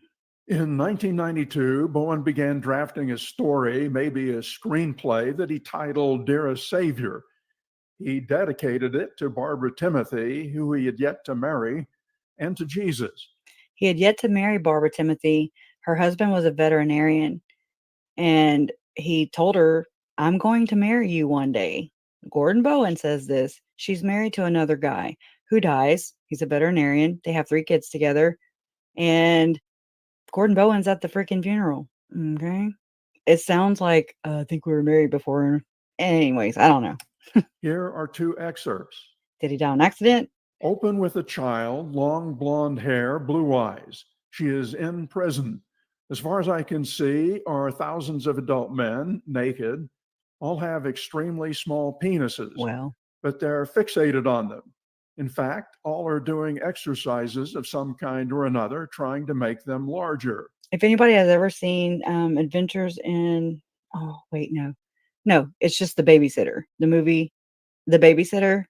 1992, Bowen began drafting a story, maybe a screenplay, that he titled Dearest Savior. He dedicated it to Barbara Timothy, who he had yet to marry, and to Jesus. He had yet to marry Barbara Timothy. Her husband was a veterinarian, and he told her, I'm going to marry you one day. Gordon Bowen says this. She's married to another guy who dies. He's a veterinarian. They have 3 kids together. And Gordon Bowen's at the freaking funeral. Okay. It sounds like, I think we were married before. Anyways, I don't know. Here are 2 excerpts. Did he die on accident? Open with a child, long blonde hair, blue eyes. She is in prison. As far as I can see, are thousands of adult men, naked, all have extremely small penises. Well, but they're fixated on them. In fact, all are doing exercises of some kind or another, trying to make them larger. if anybody has ever seen Adventures in, no, it's just The Babysitter, the movie, The Babysitter.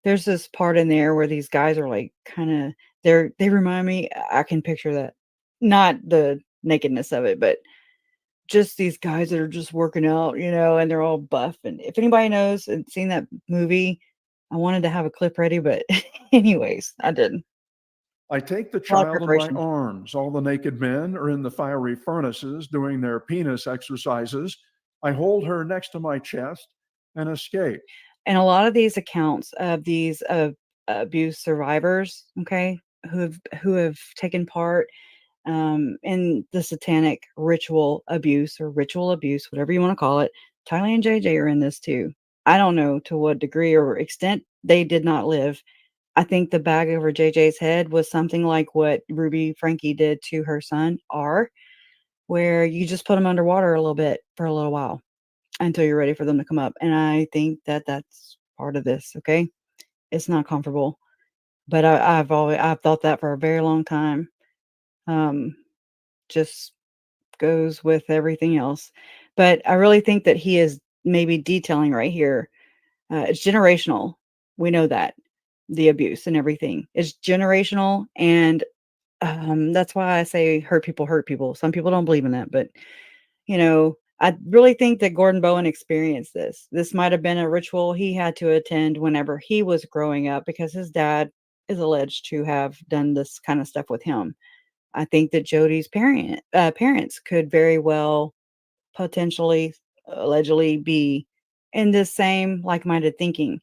There's this part in there where these guys are like kind of, they remind me, I can picture that, not the nakedness of it, but just these guys that are just working out, and they're all buff. And if anybody knows and seen that movie, I wanted to have a clip ready, but anyways, I didn't. I take the A lot of child in my preparation. arms. All the naked men are in the fiery furnaces doing their penis exercises. I hold her next to my chest and escape. And a lot of these accounts of these abuse survivors, okay, who have taken part in the satanic ritual abuse or ritual abuse, whatever you want to call it. Tylee and JJ are in this too. I don't know to what degree or extent they did not live. I think the bag over JJ's head was something like what Ruby Frankie did to her son, R, where you just put them underwater a little bit for a little while until you're ready for them to come up. And I think that that's part of this. Okay. It's not comfortable, but I've thought that for a very long time. Just goes with everything else. But I really think that he is maybe detailing right here. It's generational. We know that the abuse and everything is generational. And that's why I say hurt people hurt people. Some people don't believe in that, but I really think that Gordon Bowen experienced this. This might have been a ritual he had to attend whenever he was growing up because his dad is alleged to have done this kind of stuff with him. I think that Jody's parents could very well potentially, allegedly be in this same like-minded thinking.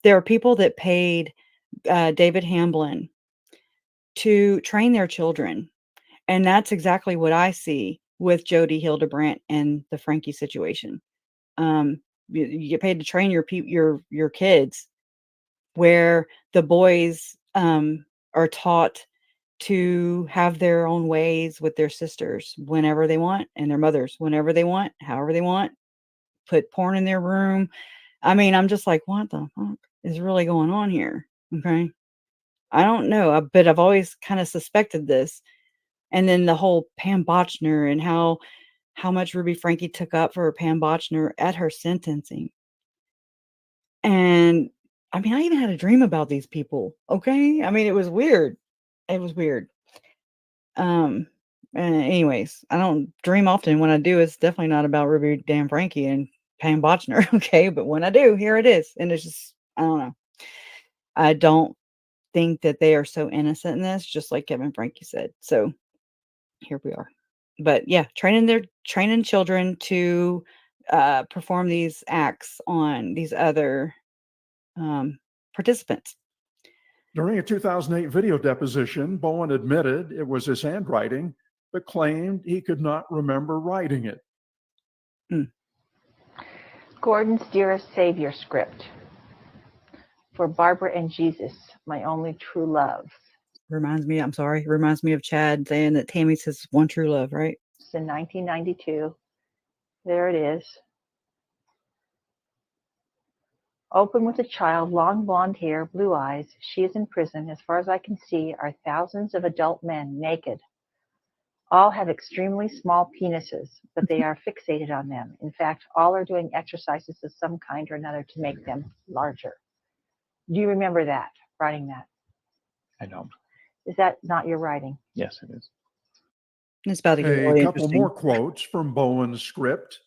There are people that paid David Hamblin to train their children. And that's exactly what I see with Jody Hildebrandt and the Frankie situation. You get paid to train your kids, where the boys are taught to have their own ways with their sisters whenever they want, and their mothers whenever they want, however they want. Put porn in their room. I mean, I'm just like, what the fuck is really going on here? Okay, I don't know, but I've always kind of suspected this. And then the whole Pam Bochner and how much Ruby Frankie took up for Pam Bochner at her sentencing. And I mean, I even had a dream about these people. Okay. I mean, it was weird. It was weird. Anyways, I don't dream often. When I do, it's definitely not about Ruby Dan Frankie and Pam Bochner. Okay. But when I do, here it is. And it's just, I don't know. I don't think that they are so innocent in this, just like Kevin Frankie said. So here we are. But yeah, training children to perform these acts on these other participants. During a 2008 video deposition, Bowen admitted it was his handwriting, but claimed he could not remember writing it. Gordon's Dearest Savior script for Barbara and Jesus, my only true love. Reminds me of Chad saying that Tammy's his one true love, right? It's in 1992. There it is. Open with a child, long blonde hair, blue eyes. She is in prison. As far as I can see, are thousands of adult men naked. All have extremely small penises, but they are fixated on them. In fact, all are doing exercises of some kind or another to make them larger. Do you remember that, writing that? I don't. Is that not your writing? Yes, it is. It's about to get A really couple interesting. more quotes from Bowen's script.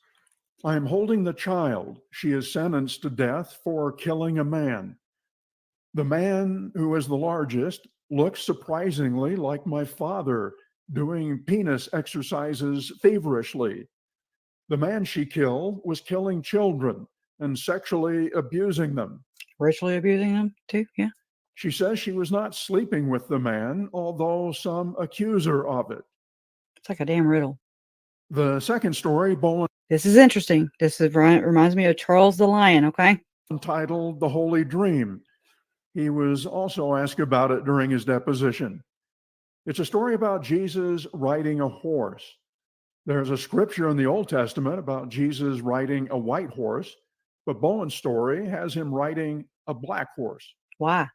I am holding the child. She is sentenced to death for killing a man. The man who is the largest looks surprisingly like my father, doing penis exercises feverishly. The man she killed was killing children and sexually abusing them. Racially abusing them too, yeah. She says she was not sleeping with the man, although some accuse her of it. It's like a damn riddle. The second story, Bowen. This is interesting. This is reminds me of Charles the Lion, okay? Entitled The Holy Dream. He was also asked about it during his deposition. It's a story about Jesus riding a horse. There's a scripture in the Old Testament about Jesus riding a white horse, but Bowen's story has him riding a black horse. Why?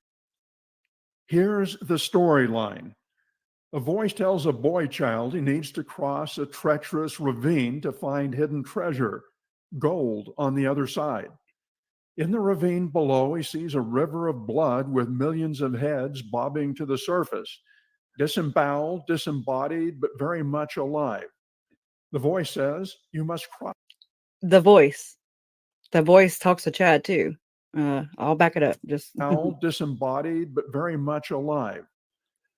Here's the storyline. A voice tells a boy child he needs to cross a treacherous ravine to find hidden treasure, gold on the other side. In the ravine below, he sees a river of blood with millions of heads bobbing to the surface, disemboweled, disembodied, but very much alive. The voice says, you must cross. The voice talks to Chad too. I'll back it up. Just Disembodied, but very much alive.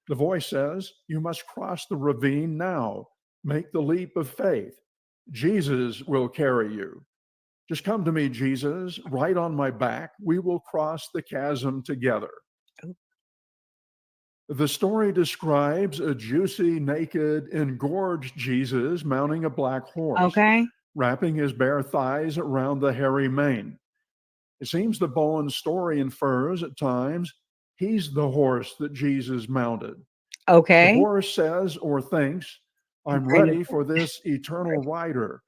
The voice says, you must cross the ravine now. Make the leap of faith. Jesus will carry you. Just come to me, Jesus, right on my back. We will cross the chasm together. The story describes a juicy, naked, engorged Jesus mounting a black horse, okay, wrapping his bare thighs around the hairy mane. It seems the Bowen story infers at times he's the horse that Jesus mounted. Okay. The horse says or thinks, I'm ready for this eternal rider.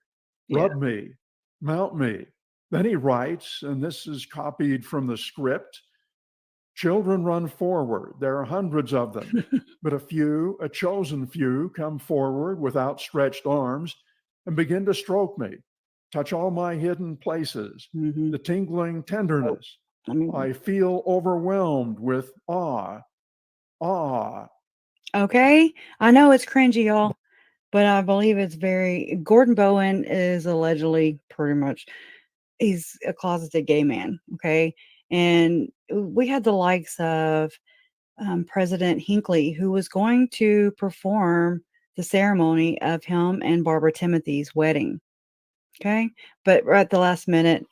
Rub me, mount me. Then he writes, and this is copied from the script, children run forward. There are hundreds of them, but a chosen few, come forward with outstretched arms and begin to stroke me, touch all my hidden places, the tingling tenderness. I feel overwhelmed with awe. Okay. I know it's cringy, y'all, but I believe it's Gordon Bowen is allegedly he's a closeted gay man. Okay. And we had the likes of President Hinckley, who was going to perform the ceremony of him and Barbara Timothy's wedding. Okay. But right at the last minute,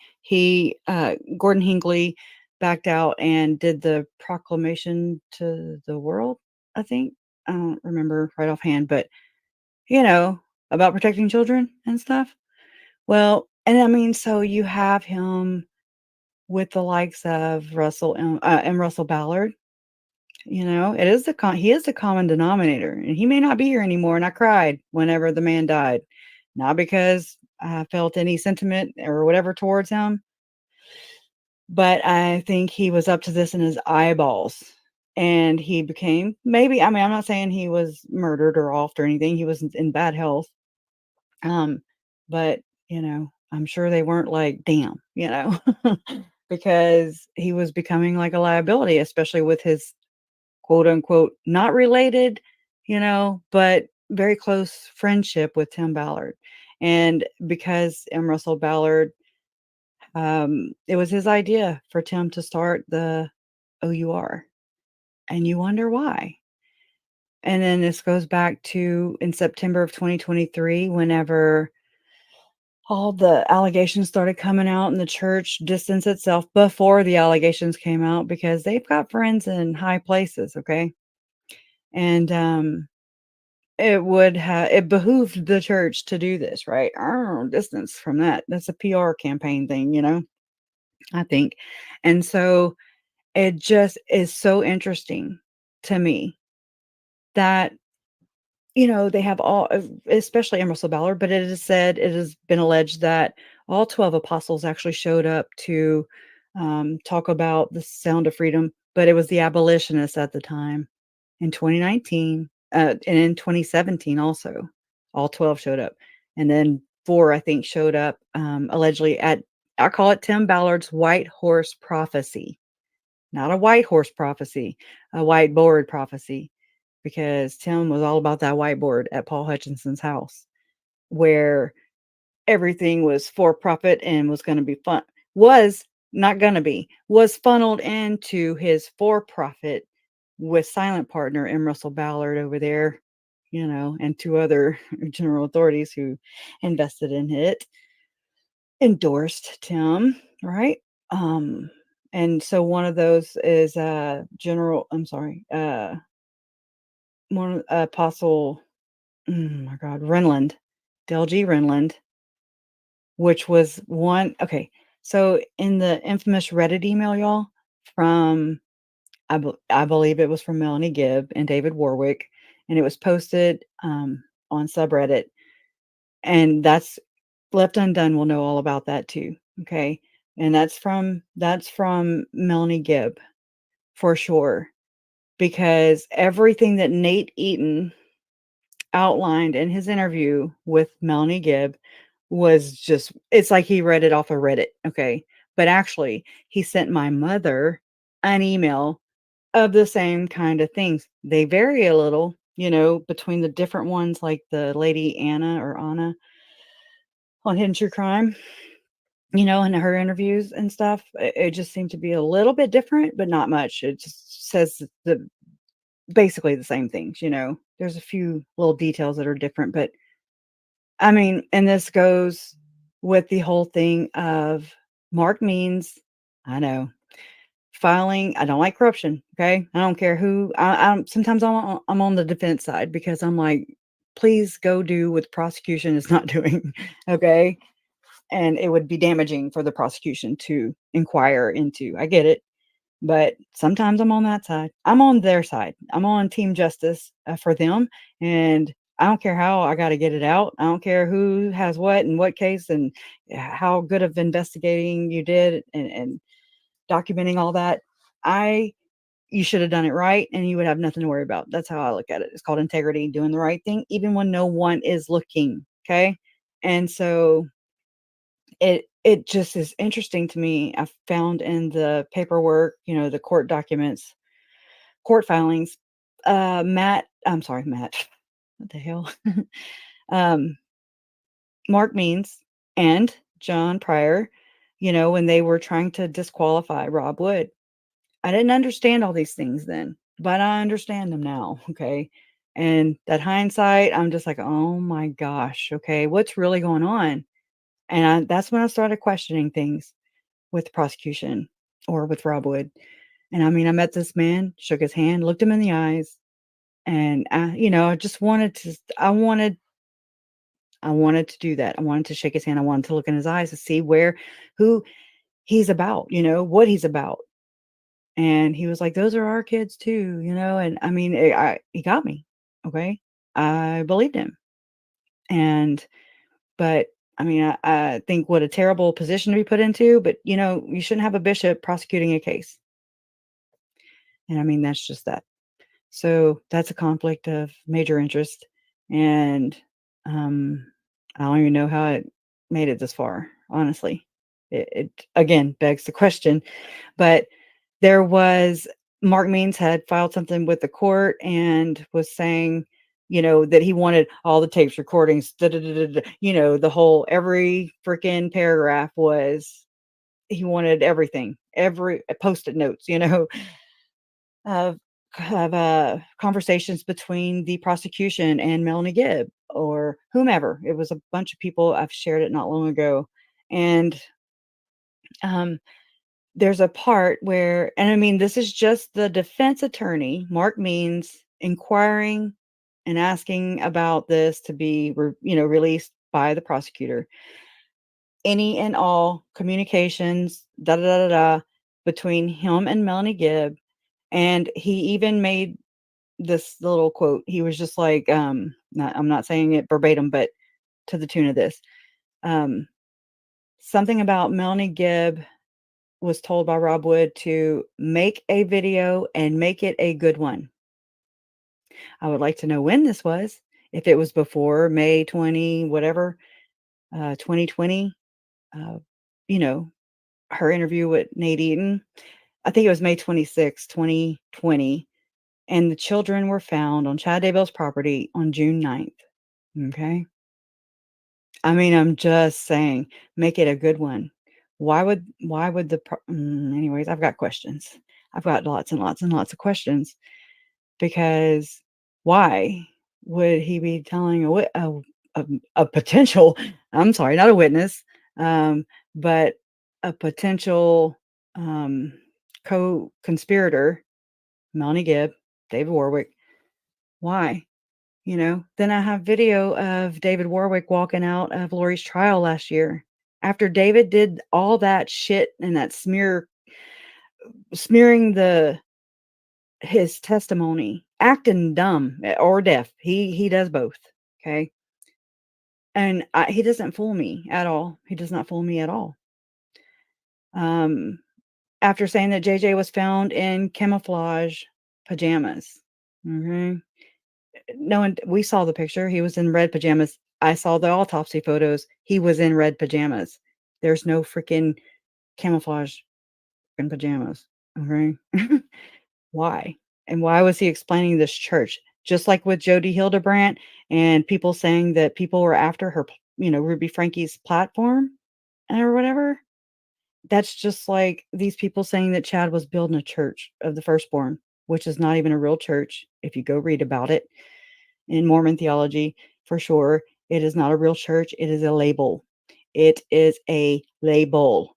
Gordon Hinckley backed out and did the proclamation to the world, I think. I don't remember right offhand, but about protecting children and stuff. Well, and I mean, so you have him with the likes of Russell and Russell Ballard. He is the common denominator, and he may not be here anymore. And I cried whenever the man died, not because I felt any sentiment or whatever towards him, but I think he was up to this in his eyeballs. And he became I'm not saying he was murdered or offed or anything. He was in bad health. But I'm sure they weren't like, damn, because he was becoming like a liability, especially with his quote unquote, not related, but very close friendship with Tim Ballard. And because M. Russell Ballard, it was his idea for Tim to start the OUR. And you wonder why. And then this goes back to in September of 2023, whenever all the allegations started coming out and the church distanced itself before the allegations came out because they've got friends in high places, okay? And it behooved the church to do this, right? Distance from that. That's a PR campaign thing, I think. And so it just is so interesting to me that they have all, especially Emerson Ballard, but it has been alleged that all 12 apostles actually showed up to talk about the sound of freedom, but it was the abolitionists at the time in 2019, and in 2017 also. All 12 showed up. And then 4, I think, showed up allegedly at, I call it Tim Ballard's white horse prophecy. Not a white horse prophecy, a whiteboard prophecy, because Tim was all about that whiteboard at Paul Hutchinson's house, where everything was for profit and was going to be fun. Was not going to be, was funneled into his for profit with silent partner M. Russell Ballard over there, and 2 other general authorities who invested in it, endorsed Tim, right? And so one of those is one Apostle, oh my God, Renland, Dale G. Renland, which was one. Okay, so in the infamous Reddit email, y'all, from I believe it was from Melanie Gibb and David Warwick, and it was posted on subreddit, and that's Left Undone will know all about that too. Okay, and that's from Melanie Gibb for sure, because everything that Nate Eaton outlined in his interview with Melanie Gibb was just, it's like he read it off of Reddit, okay? But actually, he sent my mother an email of the same kind of things. They vary a little, between the different ones, like the lady Anna on Hidden True Crime, in her interviews and stuff. It just seemed to be a little bit different, but not much. It just says basically the same things, There's a few little details that are different, but I mean, and this goes with the whole thing of Mark Means. I know, filing. I don't like corruption. Okay, I don't care who. Sometimes I'm on the defense side because I'm like, please go do what the prosecution is not doing. Okay, and it would be damaging for the prosecution to inquire into. I get it. But sometimes I'm on that side. I'm on their side. I'm on team justice for them. And I don't care how I got to get it out. I don't care who has what and what case and how good of investigating you did and documenting all that. You should have done it right and you would have nothing to worry about. That's how I look at it. It's called integrity, doing the right thing, even when no one is looking. Okay. And so it just is interesting to me. I found in the paperwork, the court documents, court filings, I'm sorry, Matt. What the hell? um, Mark Means and John Pryor, when they were trying to disqualify Rob Wood. I didn't understand all these things then, but I understand them now. Okay. And that hindsight, I'm just like, oh my gosh. Okay. What's really going on? And that's when I started questioning things with the prosecution or with Rob Wood. And I mean, I met this man, shook his hand, looked him in the eyes, and I just I wanted to do that. I wanted to shake his hand. I wanted to look in his eyes to see who he's about, what he's about. And he was like, "Those are our kids too," And I mean, he got me. Okay, I believed him, but I mean, I think what a terrible position to be put into. But you shouldn't have a bishop prosecuting a case. And I mean, that's just that. So that's a conflict of major interest. And I don't even know how it made it this far, honestly. It again begs the question. But there was Mark Means had filed something with the court and was saying, that he wanted all the tapes, recordings, the whole, every freaking paragraph was, he wanted everything, every post-it notes, of conversations between the prosecution and Melanie Gibb or whomever. It was a bunch of people. I've shared it not long ago. And there's a part where, and I mean, this is just the defense attorney, Mark Means, inquiring and asking about this to be, released by the prosecutor. Any and all communications, between him and Melanie Gibb. And he even made this little quote. He was just like, I'm not saying it verbatim, but to the tune of this. Something about Melanie Gibb was told by Rob Wood to make a video and make it a good one. I would like to know when this was, if it was before May 20, whatever, 2020, her interview with Nate Eaton. I think it was May 26, 2020. And the children were found on Chad Daybell's property on June 9th. Okay. I mean, I'm just saying, make it a good one. Why would anyways, I've got questions. I've got lots and lots and lots of questions because why would he be telling a potential, I'm sorry, not a witness, but a potential co-conspirator, Melanie Gibb, David Warwick. Why? Then I have video of David Warwick walking out of Lori's trial last year after David did all that shit and that smearing his testimony, acting dumb or deaf. He does both. Okay. And he doesn't fool me at all. He does not fool me at all. After saying that JJ was found in camouflage pajamas. Okay. No one, we saw the picture. He was in red pajamas. I saw the autopsy photos. He was in red pajamas. There's no freaking camouflage in pajamas. Okay. Why? And why was he explaining this church? Just like with Jodi Hildebrandt and people saying that people were after her, Ruby Frankie's platform or whatever. That's just like these people saying that Chad was building a church of the firstborn, which is not even a real church. If you go read about it in Mormon theology, for sure, it is not a real church. It is a label. It is a label.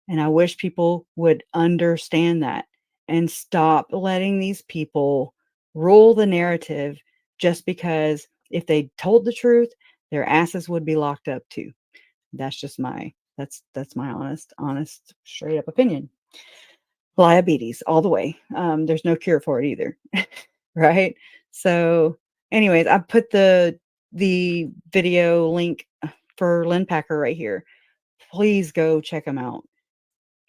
And I wish people would understand that and stop letting these people rule the narrative just because if they told the truth, their asses would be locked up too. That's just that's my honest, straight up opinion. Diabetes all the way. There's no cure for it either. Right? So anyways, I put the video link for Lynn Packer right here. Please go check him out.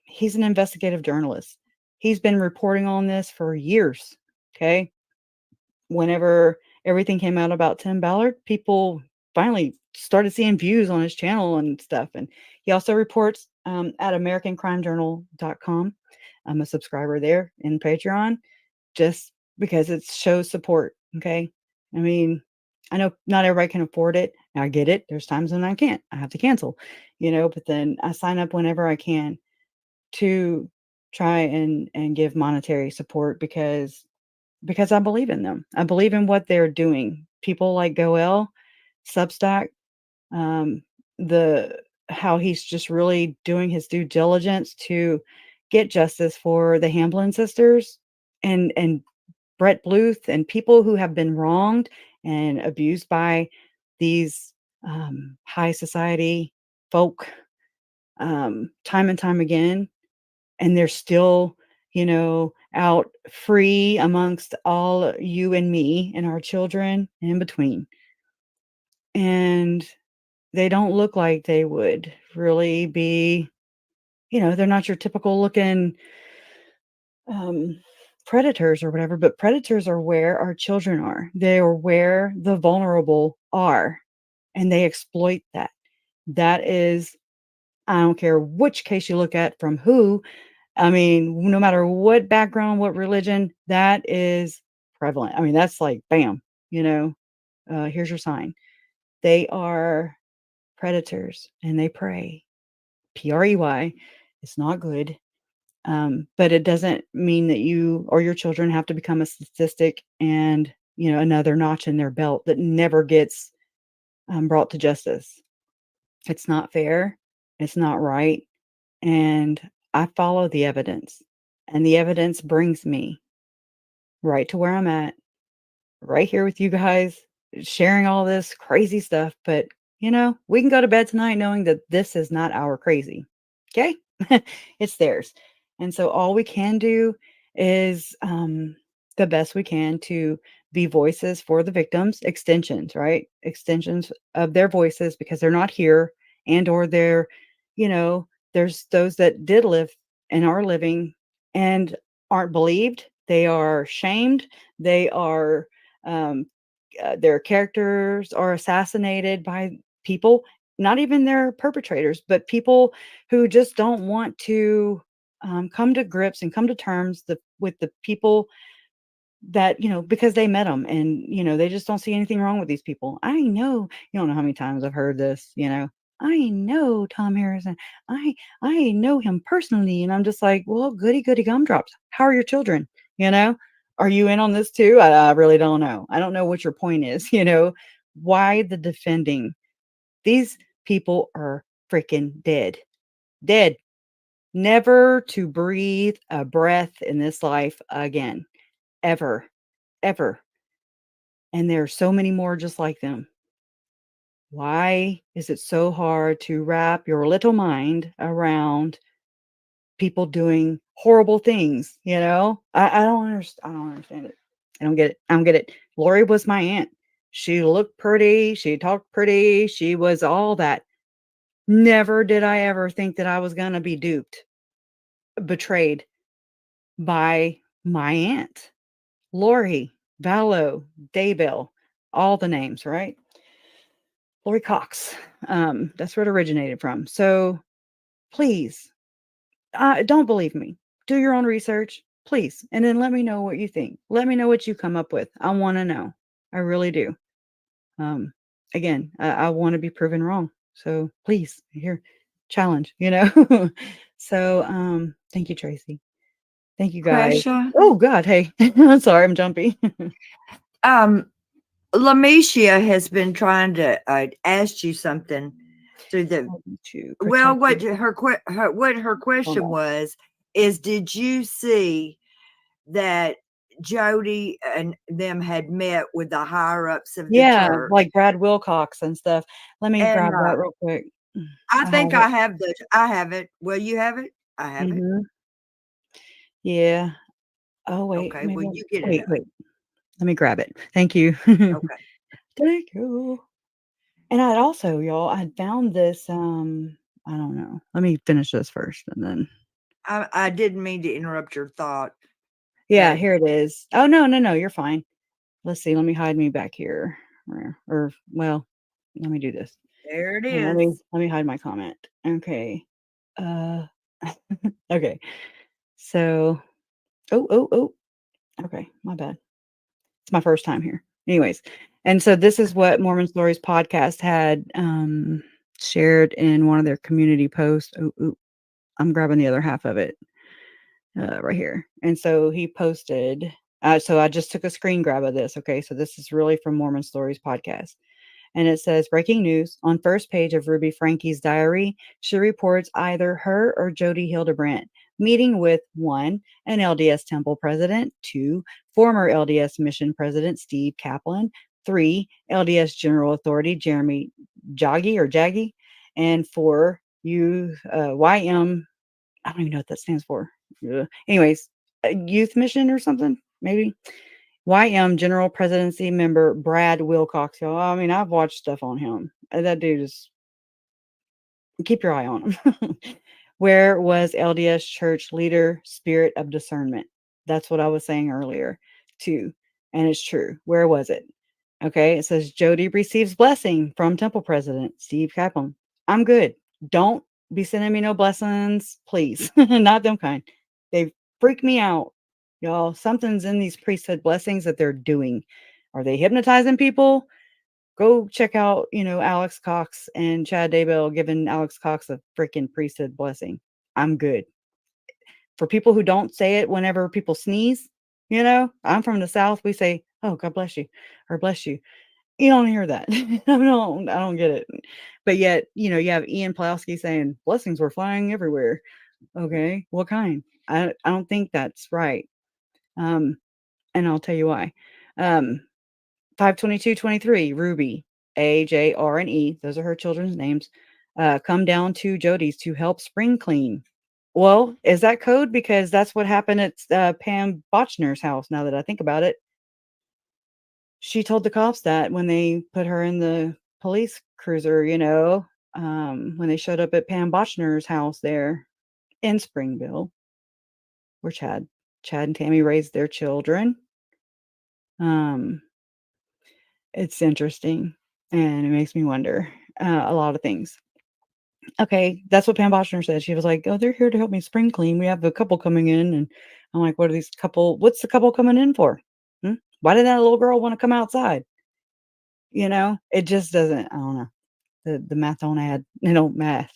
He's an investigative journalist. He's been reporting on this for years. Okay. Whenever everything came out about Tim Ballard, people finally started seeing views on his channel and stuff. And he also reports at AmericanCrimeJournal.com. I'm a subscriber there in Patreon just because it shows support. Okay. I mean, I know not everybody can afford it. I get it. There's times when I can't. I have to cancel, but then I sign up whenever I can to try and give monetary support because I believe in them. I believe in what they're doing. People like Goel, Substack, how he's just really doing his due diligence to get justice for the Hamblin sisters and Brett Bluth and people who have been wronged and abused by these high society folk time and time again. And they're still, out free amongst all you and me and our children and in between. And they don't look like they would really be, they're not your typical looking predators or whatever, but predators are where our children are. They are where the vulnerable are, and they exploit that. That is, I don't care which case you look at from who. I mean, no matter what background, what religion, that is prevalent. I mean, that's like, bam, here's your sign. They are predators and they prey. Prey. It's not good. But it doesn't mean that you or your children have to become a statistic and, another notch in their belt that never gets brought to justice. It's not fair. It's not right. And I follow the evidence, and the evidence brings me right to where I'm at, right here with you guys, sharing all this crazy stuff. But, we can go to bed tonight knowing that this is not our crazy. Okay. It's theirs. And so all we can do is the best we can to be voices for the victims, extensions, right? Extensions of their voices, because they're not here, and or they're, there's those that did live and are living and aren't believed. They are shamed. They are, their characters are assassinated by people, not even their perpetrators, but people who just don't want to come to grips and come to terms with the people that, because they met them, and, they just don't see anything wrong with these people. I know, you don't know how many times I've heard this, I know Tom Harrison. I know him personally. And I'm just like, well, goody, goody gumdrops. How are your children? Are you in on this too? I really don't know. I don't know what your point is. Why the defending? These people are freaking dead. Dead. Never to breathe a breath in this life again. Ever. Ever. And there are so many more just like them. Why is it so hard to wrap your little mind around people doing horrible things? I don't understand. I don't understand it. I don't get it. I don't get it. Lori was my aunt. She looked pretty. She talked pretty. She was all that. Never did I ever think that I was going to be duped, betrayed by my aunt, Lori, Vallow, Daybell, all the names, right? Lori Cox. That's where it originated from. So please, don't believe me. Do your own research, please. And then let me know what you think. Let me know what you come up with. I want to know. I really do. Again, I want to be proven wrong. So please, here, challenge, So, thank you, Tracy. Thank you, guys. Question. Oh, God. Hey, I'm sorry. I'm jumpy. Lamicia has been trying to ask you something through the. Well, what her question was is, did you see that Jody and them had met with the higher ups of the church? Like Brad Wilcox and stuff. Let me grab that real quick. I think I have I have it. Well, you have it. I have it. Yeah. Oh, wait. Okay. Well, you get it. Wait. Let me grab it. Thank you. Okay. Thank you. And I'd also, y'all, I found this, I don't know. Let me finish this first and then. I didn't mean to interrupt your thought. Yeah, here it is. Oh, no, you're fine. Let's see. Let me hide me back here. Well, let me do this. There it Let is. me hide my comment. Okay. Okay. So, oh. Okay, my bad. It's my first time here. Anyways, and so this is what Mormon Stories podcast had shared in one of their community posts. Oh, I'm grabbing the other half of it right here. And so he posted. So I just took a screen grab of this. Okay, so this is really from Mormon Stories podcast. And it says, breaking news on first page of Ruby Frankie's diary. She reports either her or Jody Hildebrandt meeting with 1, an LDS temple president, 2, former LDS mission president Steve Kaplan, 3, LDS General Authority Jeremy Jaggi, and 4, YM, I don't even know what that stands for. Anyways, youth mission or something, maybe. YM General Presidency member Brad Wilcox. Y'all, I mean, I've watched stuff on him. That dude is. Keep your eye on him. Where was LDS Church leader spirit of discernment? That's what I was saying earlier, too. And it's true. Where was it? Okay. It says Jody receives blessing from Temple President Steve Kaplan. I'm good. Don't be sending me no blessings, please. Not them kind. They freak me out. Y'all, something's in these priesthood blessings that they're doing. Are they hypnotizing people? Go check out, Alex Cox and Chad Daybell giving Alex Cox a freaking priesthood blessing. I'm good. For people who don't say it whenever people sneeze, I'm from the South. We say, "Oh, God bless you," or "Bless you." You don't hear that. I don't get it. But yet, you have Ian Pawlowski saying blessings were flying everywhere. Okay, what kind? I don't think that's right. And I'll tell you why. 5/22/23, Ruby, A, J, R, and E. Those are her children's names. Come down to Jody's to help spring clean. Well, is that code? Because that's what happened at Pam Botchner's house. Now that I think about it, she told the cops that when they put her in the police cruiser, when they showed up at Pam Botchner's house there in Springville, where Chad and Tammy raised their children. It's interesting, and it makes me wonder a lot of things. Okay, that's what Pam Boschner said. She was like, "Oh, they're here to help me spring clean. We have a couple coming in," and I'm like, "What are these couple? What's the couple coming in for? Why did that little girl want to come outside?" It just doesn't. I don't know. The math don't add. Math.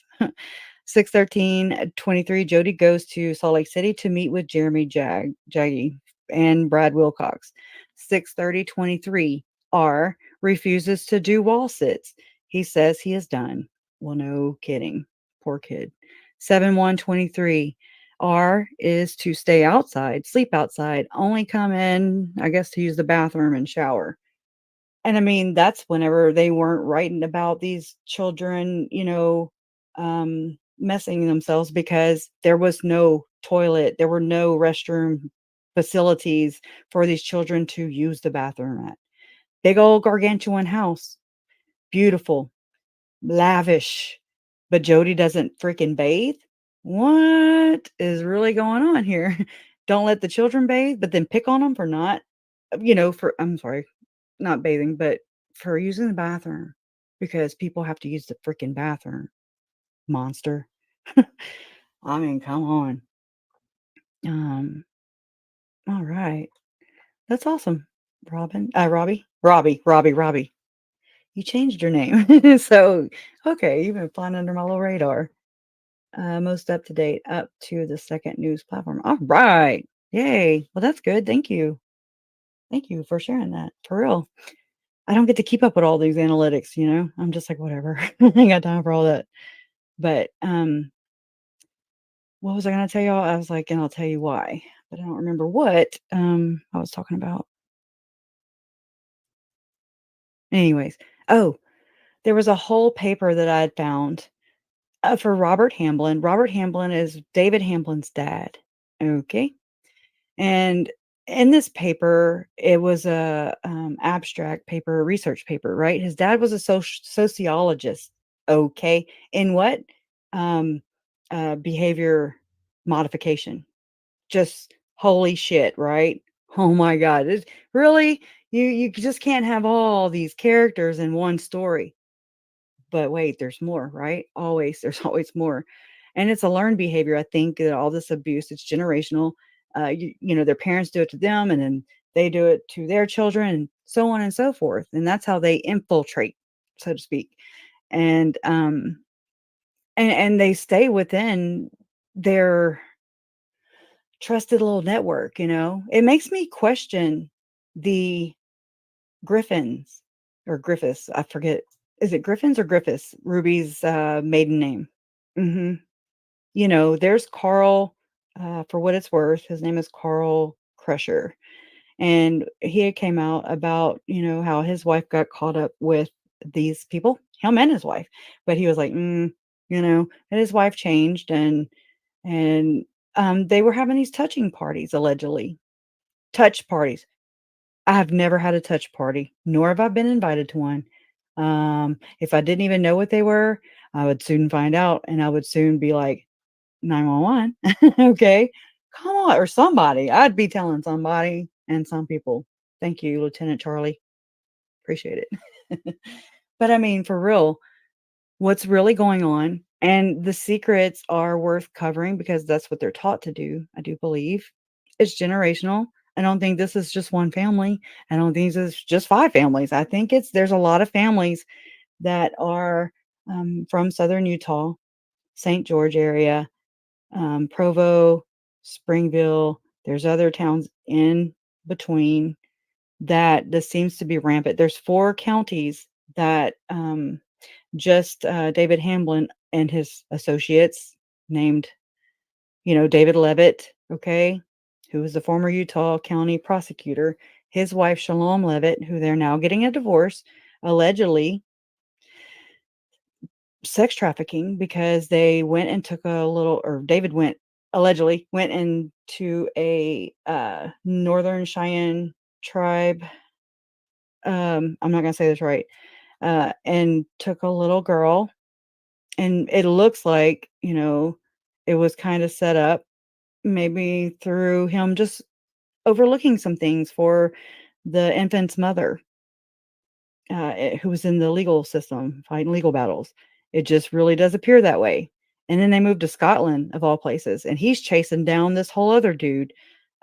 6/13/23. Jody goes to Salt Lake City to meet with Jeremy Jaggy and Brad Wilcox. 6/30/23. R refuses to do wall sits. He says he is done. Well, no kidding. Poor kid. 7/1/23. R is to stay outside, sleep outside, only come in, I guess, to use the bathroom and shower. And I mean, that's whenever they weren't writing about these children, messing themselves, because there was no toilet, there were no restroom facilities for these children to use the bathroom at. Big old gargantuan house. Beautiful, lavish. But Jody doesn't freaking bathe? What is really going on here? Don't let the children bathe, but then pick on them for not, I'm sorry, not bathing, but for using the bathroom, because people have to use the freaking bathroom. Monster. I mean, come on. All right. That's awesome. Robbie. You changed your name. So, okay, you've been flying under my little radar. Most up to date, up to the second news platform. All right. Yay. Well, that's good. Thank you. Thank you for sharing that. For real. I don't get to keep up with all these analytics, I'm just like, whatever. I ain't got time for all that. But what was I gonna tell y'all? I was like, and I'll tell you why, but I don't remember what I was talking about. Anyways, oh, there was a whole paper that I had found for Robert Hamblin. Robert Hamblin is David Hamblin's dad. Okay. And in this paper, it was a abstract paper, a research paper, right? His dad was a sociologist. Okay. In what? Behavior modification. Just holy shit, right? Oh my God. Really? You just can't have all these characters in one story. But wait, there's more, right? There's always more. And it's a learned behavior. I think that all this abuse, it's generational. Their parents do it to them, and then they do it to their children, and so on and so forth. And that's how they infiltrate, so to speak. And they stay within their trusted little network. It makes me question the Griffins or Griffiths. I forget. Is it Griffins or Griffiths? Ruby's maiden name. There's Carl, for what it's worth. His name is Carl Crusher. And he came out about, how his wife got caught up with these people, him and his wife. But he was like, and his wife changed, and they were having these touching parties, allegedly. Touch parties. I have never had a touch party, nor have I been invited to one. If I didn't even know what they were, I would soon find out, and I would soon be like, 911. Okay, come on, or somebody. I'd be telling somebody and some people. Thank you, Lieutenant Charlie. Appreciate it. But I mean, for real, what's really going on? And the secrets are worth covering because that's what they're taught to do. I do believe it's generational. I don't think this is just one family. I don't think this is just 5 families. I think there's a lot of families that are from Southern Utah, St. George area, Provo, Springville. There's other towns in between that this seems to be rampant. There's 4 counties that David Hamblin and his associates named, David Levitt, okay, who was the former Utah County prosecutor, his wife Shalom Levitt, who they're now getting a divorce, allegedly sex trafficking because they went and took a little, or David allegedly went into a Northern Cheyenne tribe. I'm not gonna say this right. And took a little girl, and it looks like, it was kind of set up maybe through him just overlooking some things for the infant's mother, who was in the legal system fighting legal battles. It just really does appear that way. And then they moved to Scotland, of all places, and he's chasing down this whole other dude,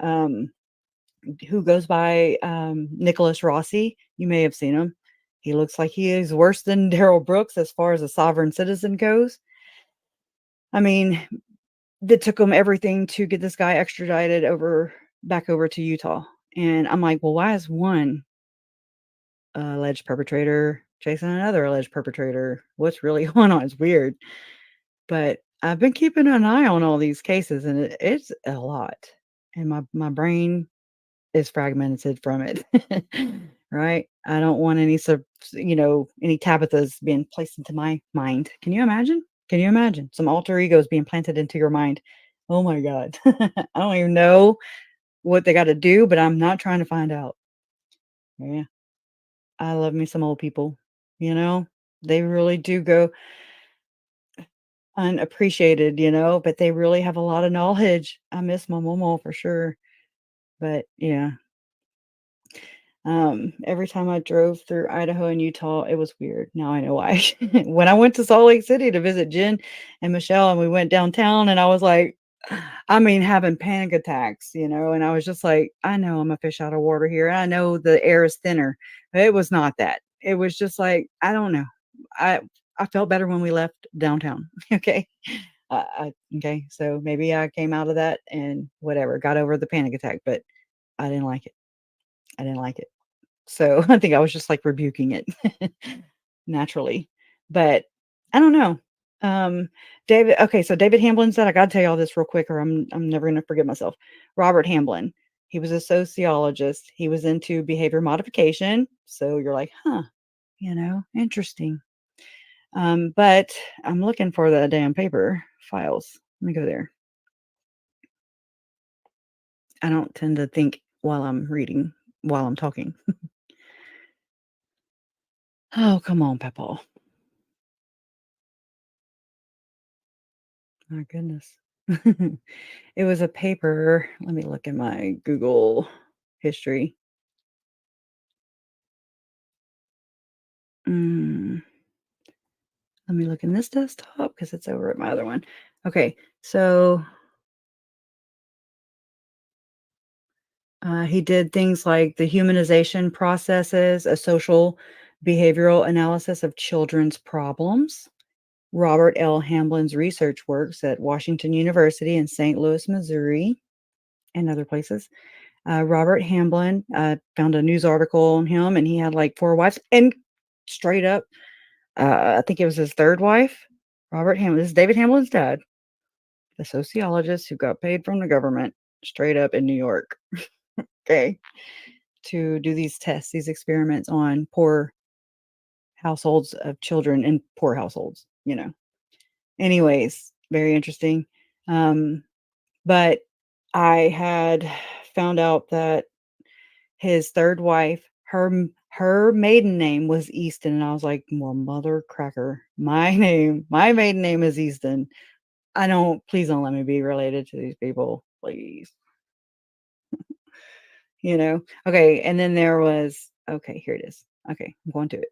who goes by Nicholas Rossi. You may have seen him. He looks like he is worse than Daryl Brooks as far as a sovereign citizen goes. I mean, it took them everything to get this guy extradited back over to Utah. And I'm like, well, why is one alleged perpetrator chasing another alleged perpetrator? What's really going on? It's weird. But I've been keeping an eye on all these cases, and it's a lot. And my brain is fragmented from it. Right? I don't want any any Tabithas being placed into my mind. Can you imagine? Can you imagine some alter egos being planted into your mind? Oh my God. I don't even know what they got to do, but I'm not trying to find out. Yeah. I love me some old people, they really do go unappreciated, but they really have a lot of knowledge. I miss my Momo for sure. But yeah, every time I drove through Idaho and Utah, it was weird. Now I know why. When I went to Salt Lake City to visit Jen and Michelle, and we went downtown, and I was like, having panic attacks, and I was just like, I know I'm a fish out of water here. And I know the air is thinner. But it was not that. It was just like, I don't know. I felt better when we left downtown. Okay. Okay. So maybe I came out of that and whatever, got over the panic attack, but I didn't like it. I didn't like it. So I think I was just like rebuking it naturally. But I don't know. David, okay, so David Hamblin said, I gotta tell you all this real quick, or I'm never gonna forget myself. Robert Hamblin, he was a sociologist. He was into behavior modification. So you're like, huh, interesting. But I'm looking for the damn paper files. Let me go there. I don't tend to think while I'm reading, while I'm talking. Oh, come on, Peppa. My goodness. It was a paper. Let me look in my Google history. Let me look in this desktop because it's over at my other one. Okay, so he did things like the humanization processes, a social behavioral analysis of children's problems. Robert L. Hamblin's research works at Washington University in St. Louis, Missouri, and other places. Robert Hamblin found a news article on him, and he had like 4 wives. And straight up, I think it was his 3rd wife, Robert Hamblin. This is David Hamblin's dad, the sociologist who got paid from the government straight up in New York. Okay. To do these tests, these experiments on poor households of children in poor households, Anyways, very interesting. But I had found out that his 3rd wife, her maiden name was Easton, and I was like, well, mother cracker, my maiden name is Easton. Please don't let me be related to these people, please. Okay. And then there was, okay, here it is. Okay, I'm going to it.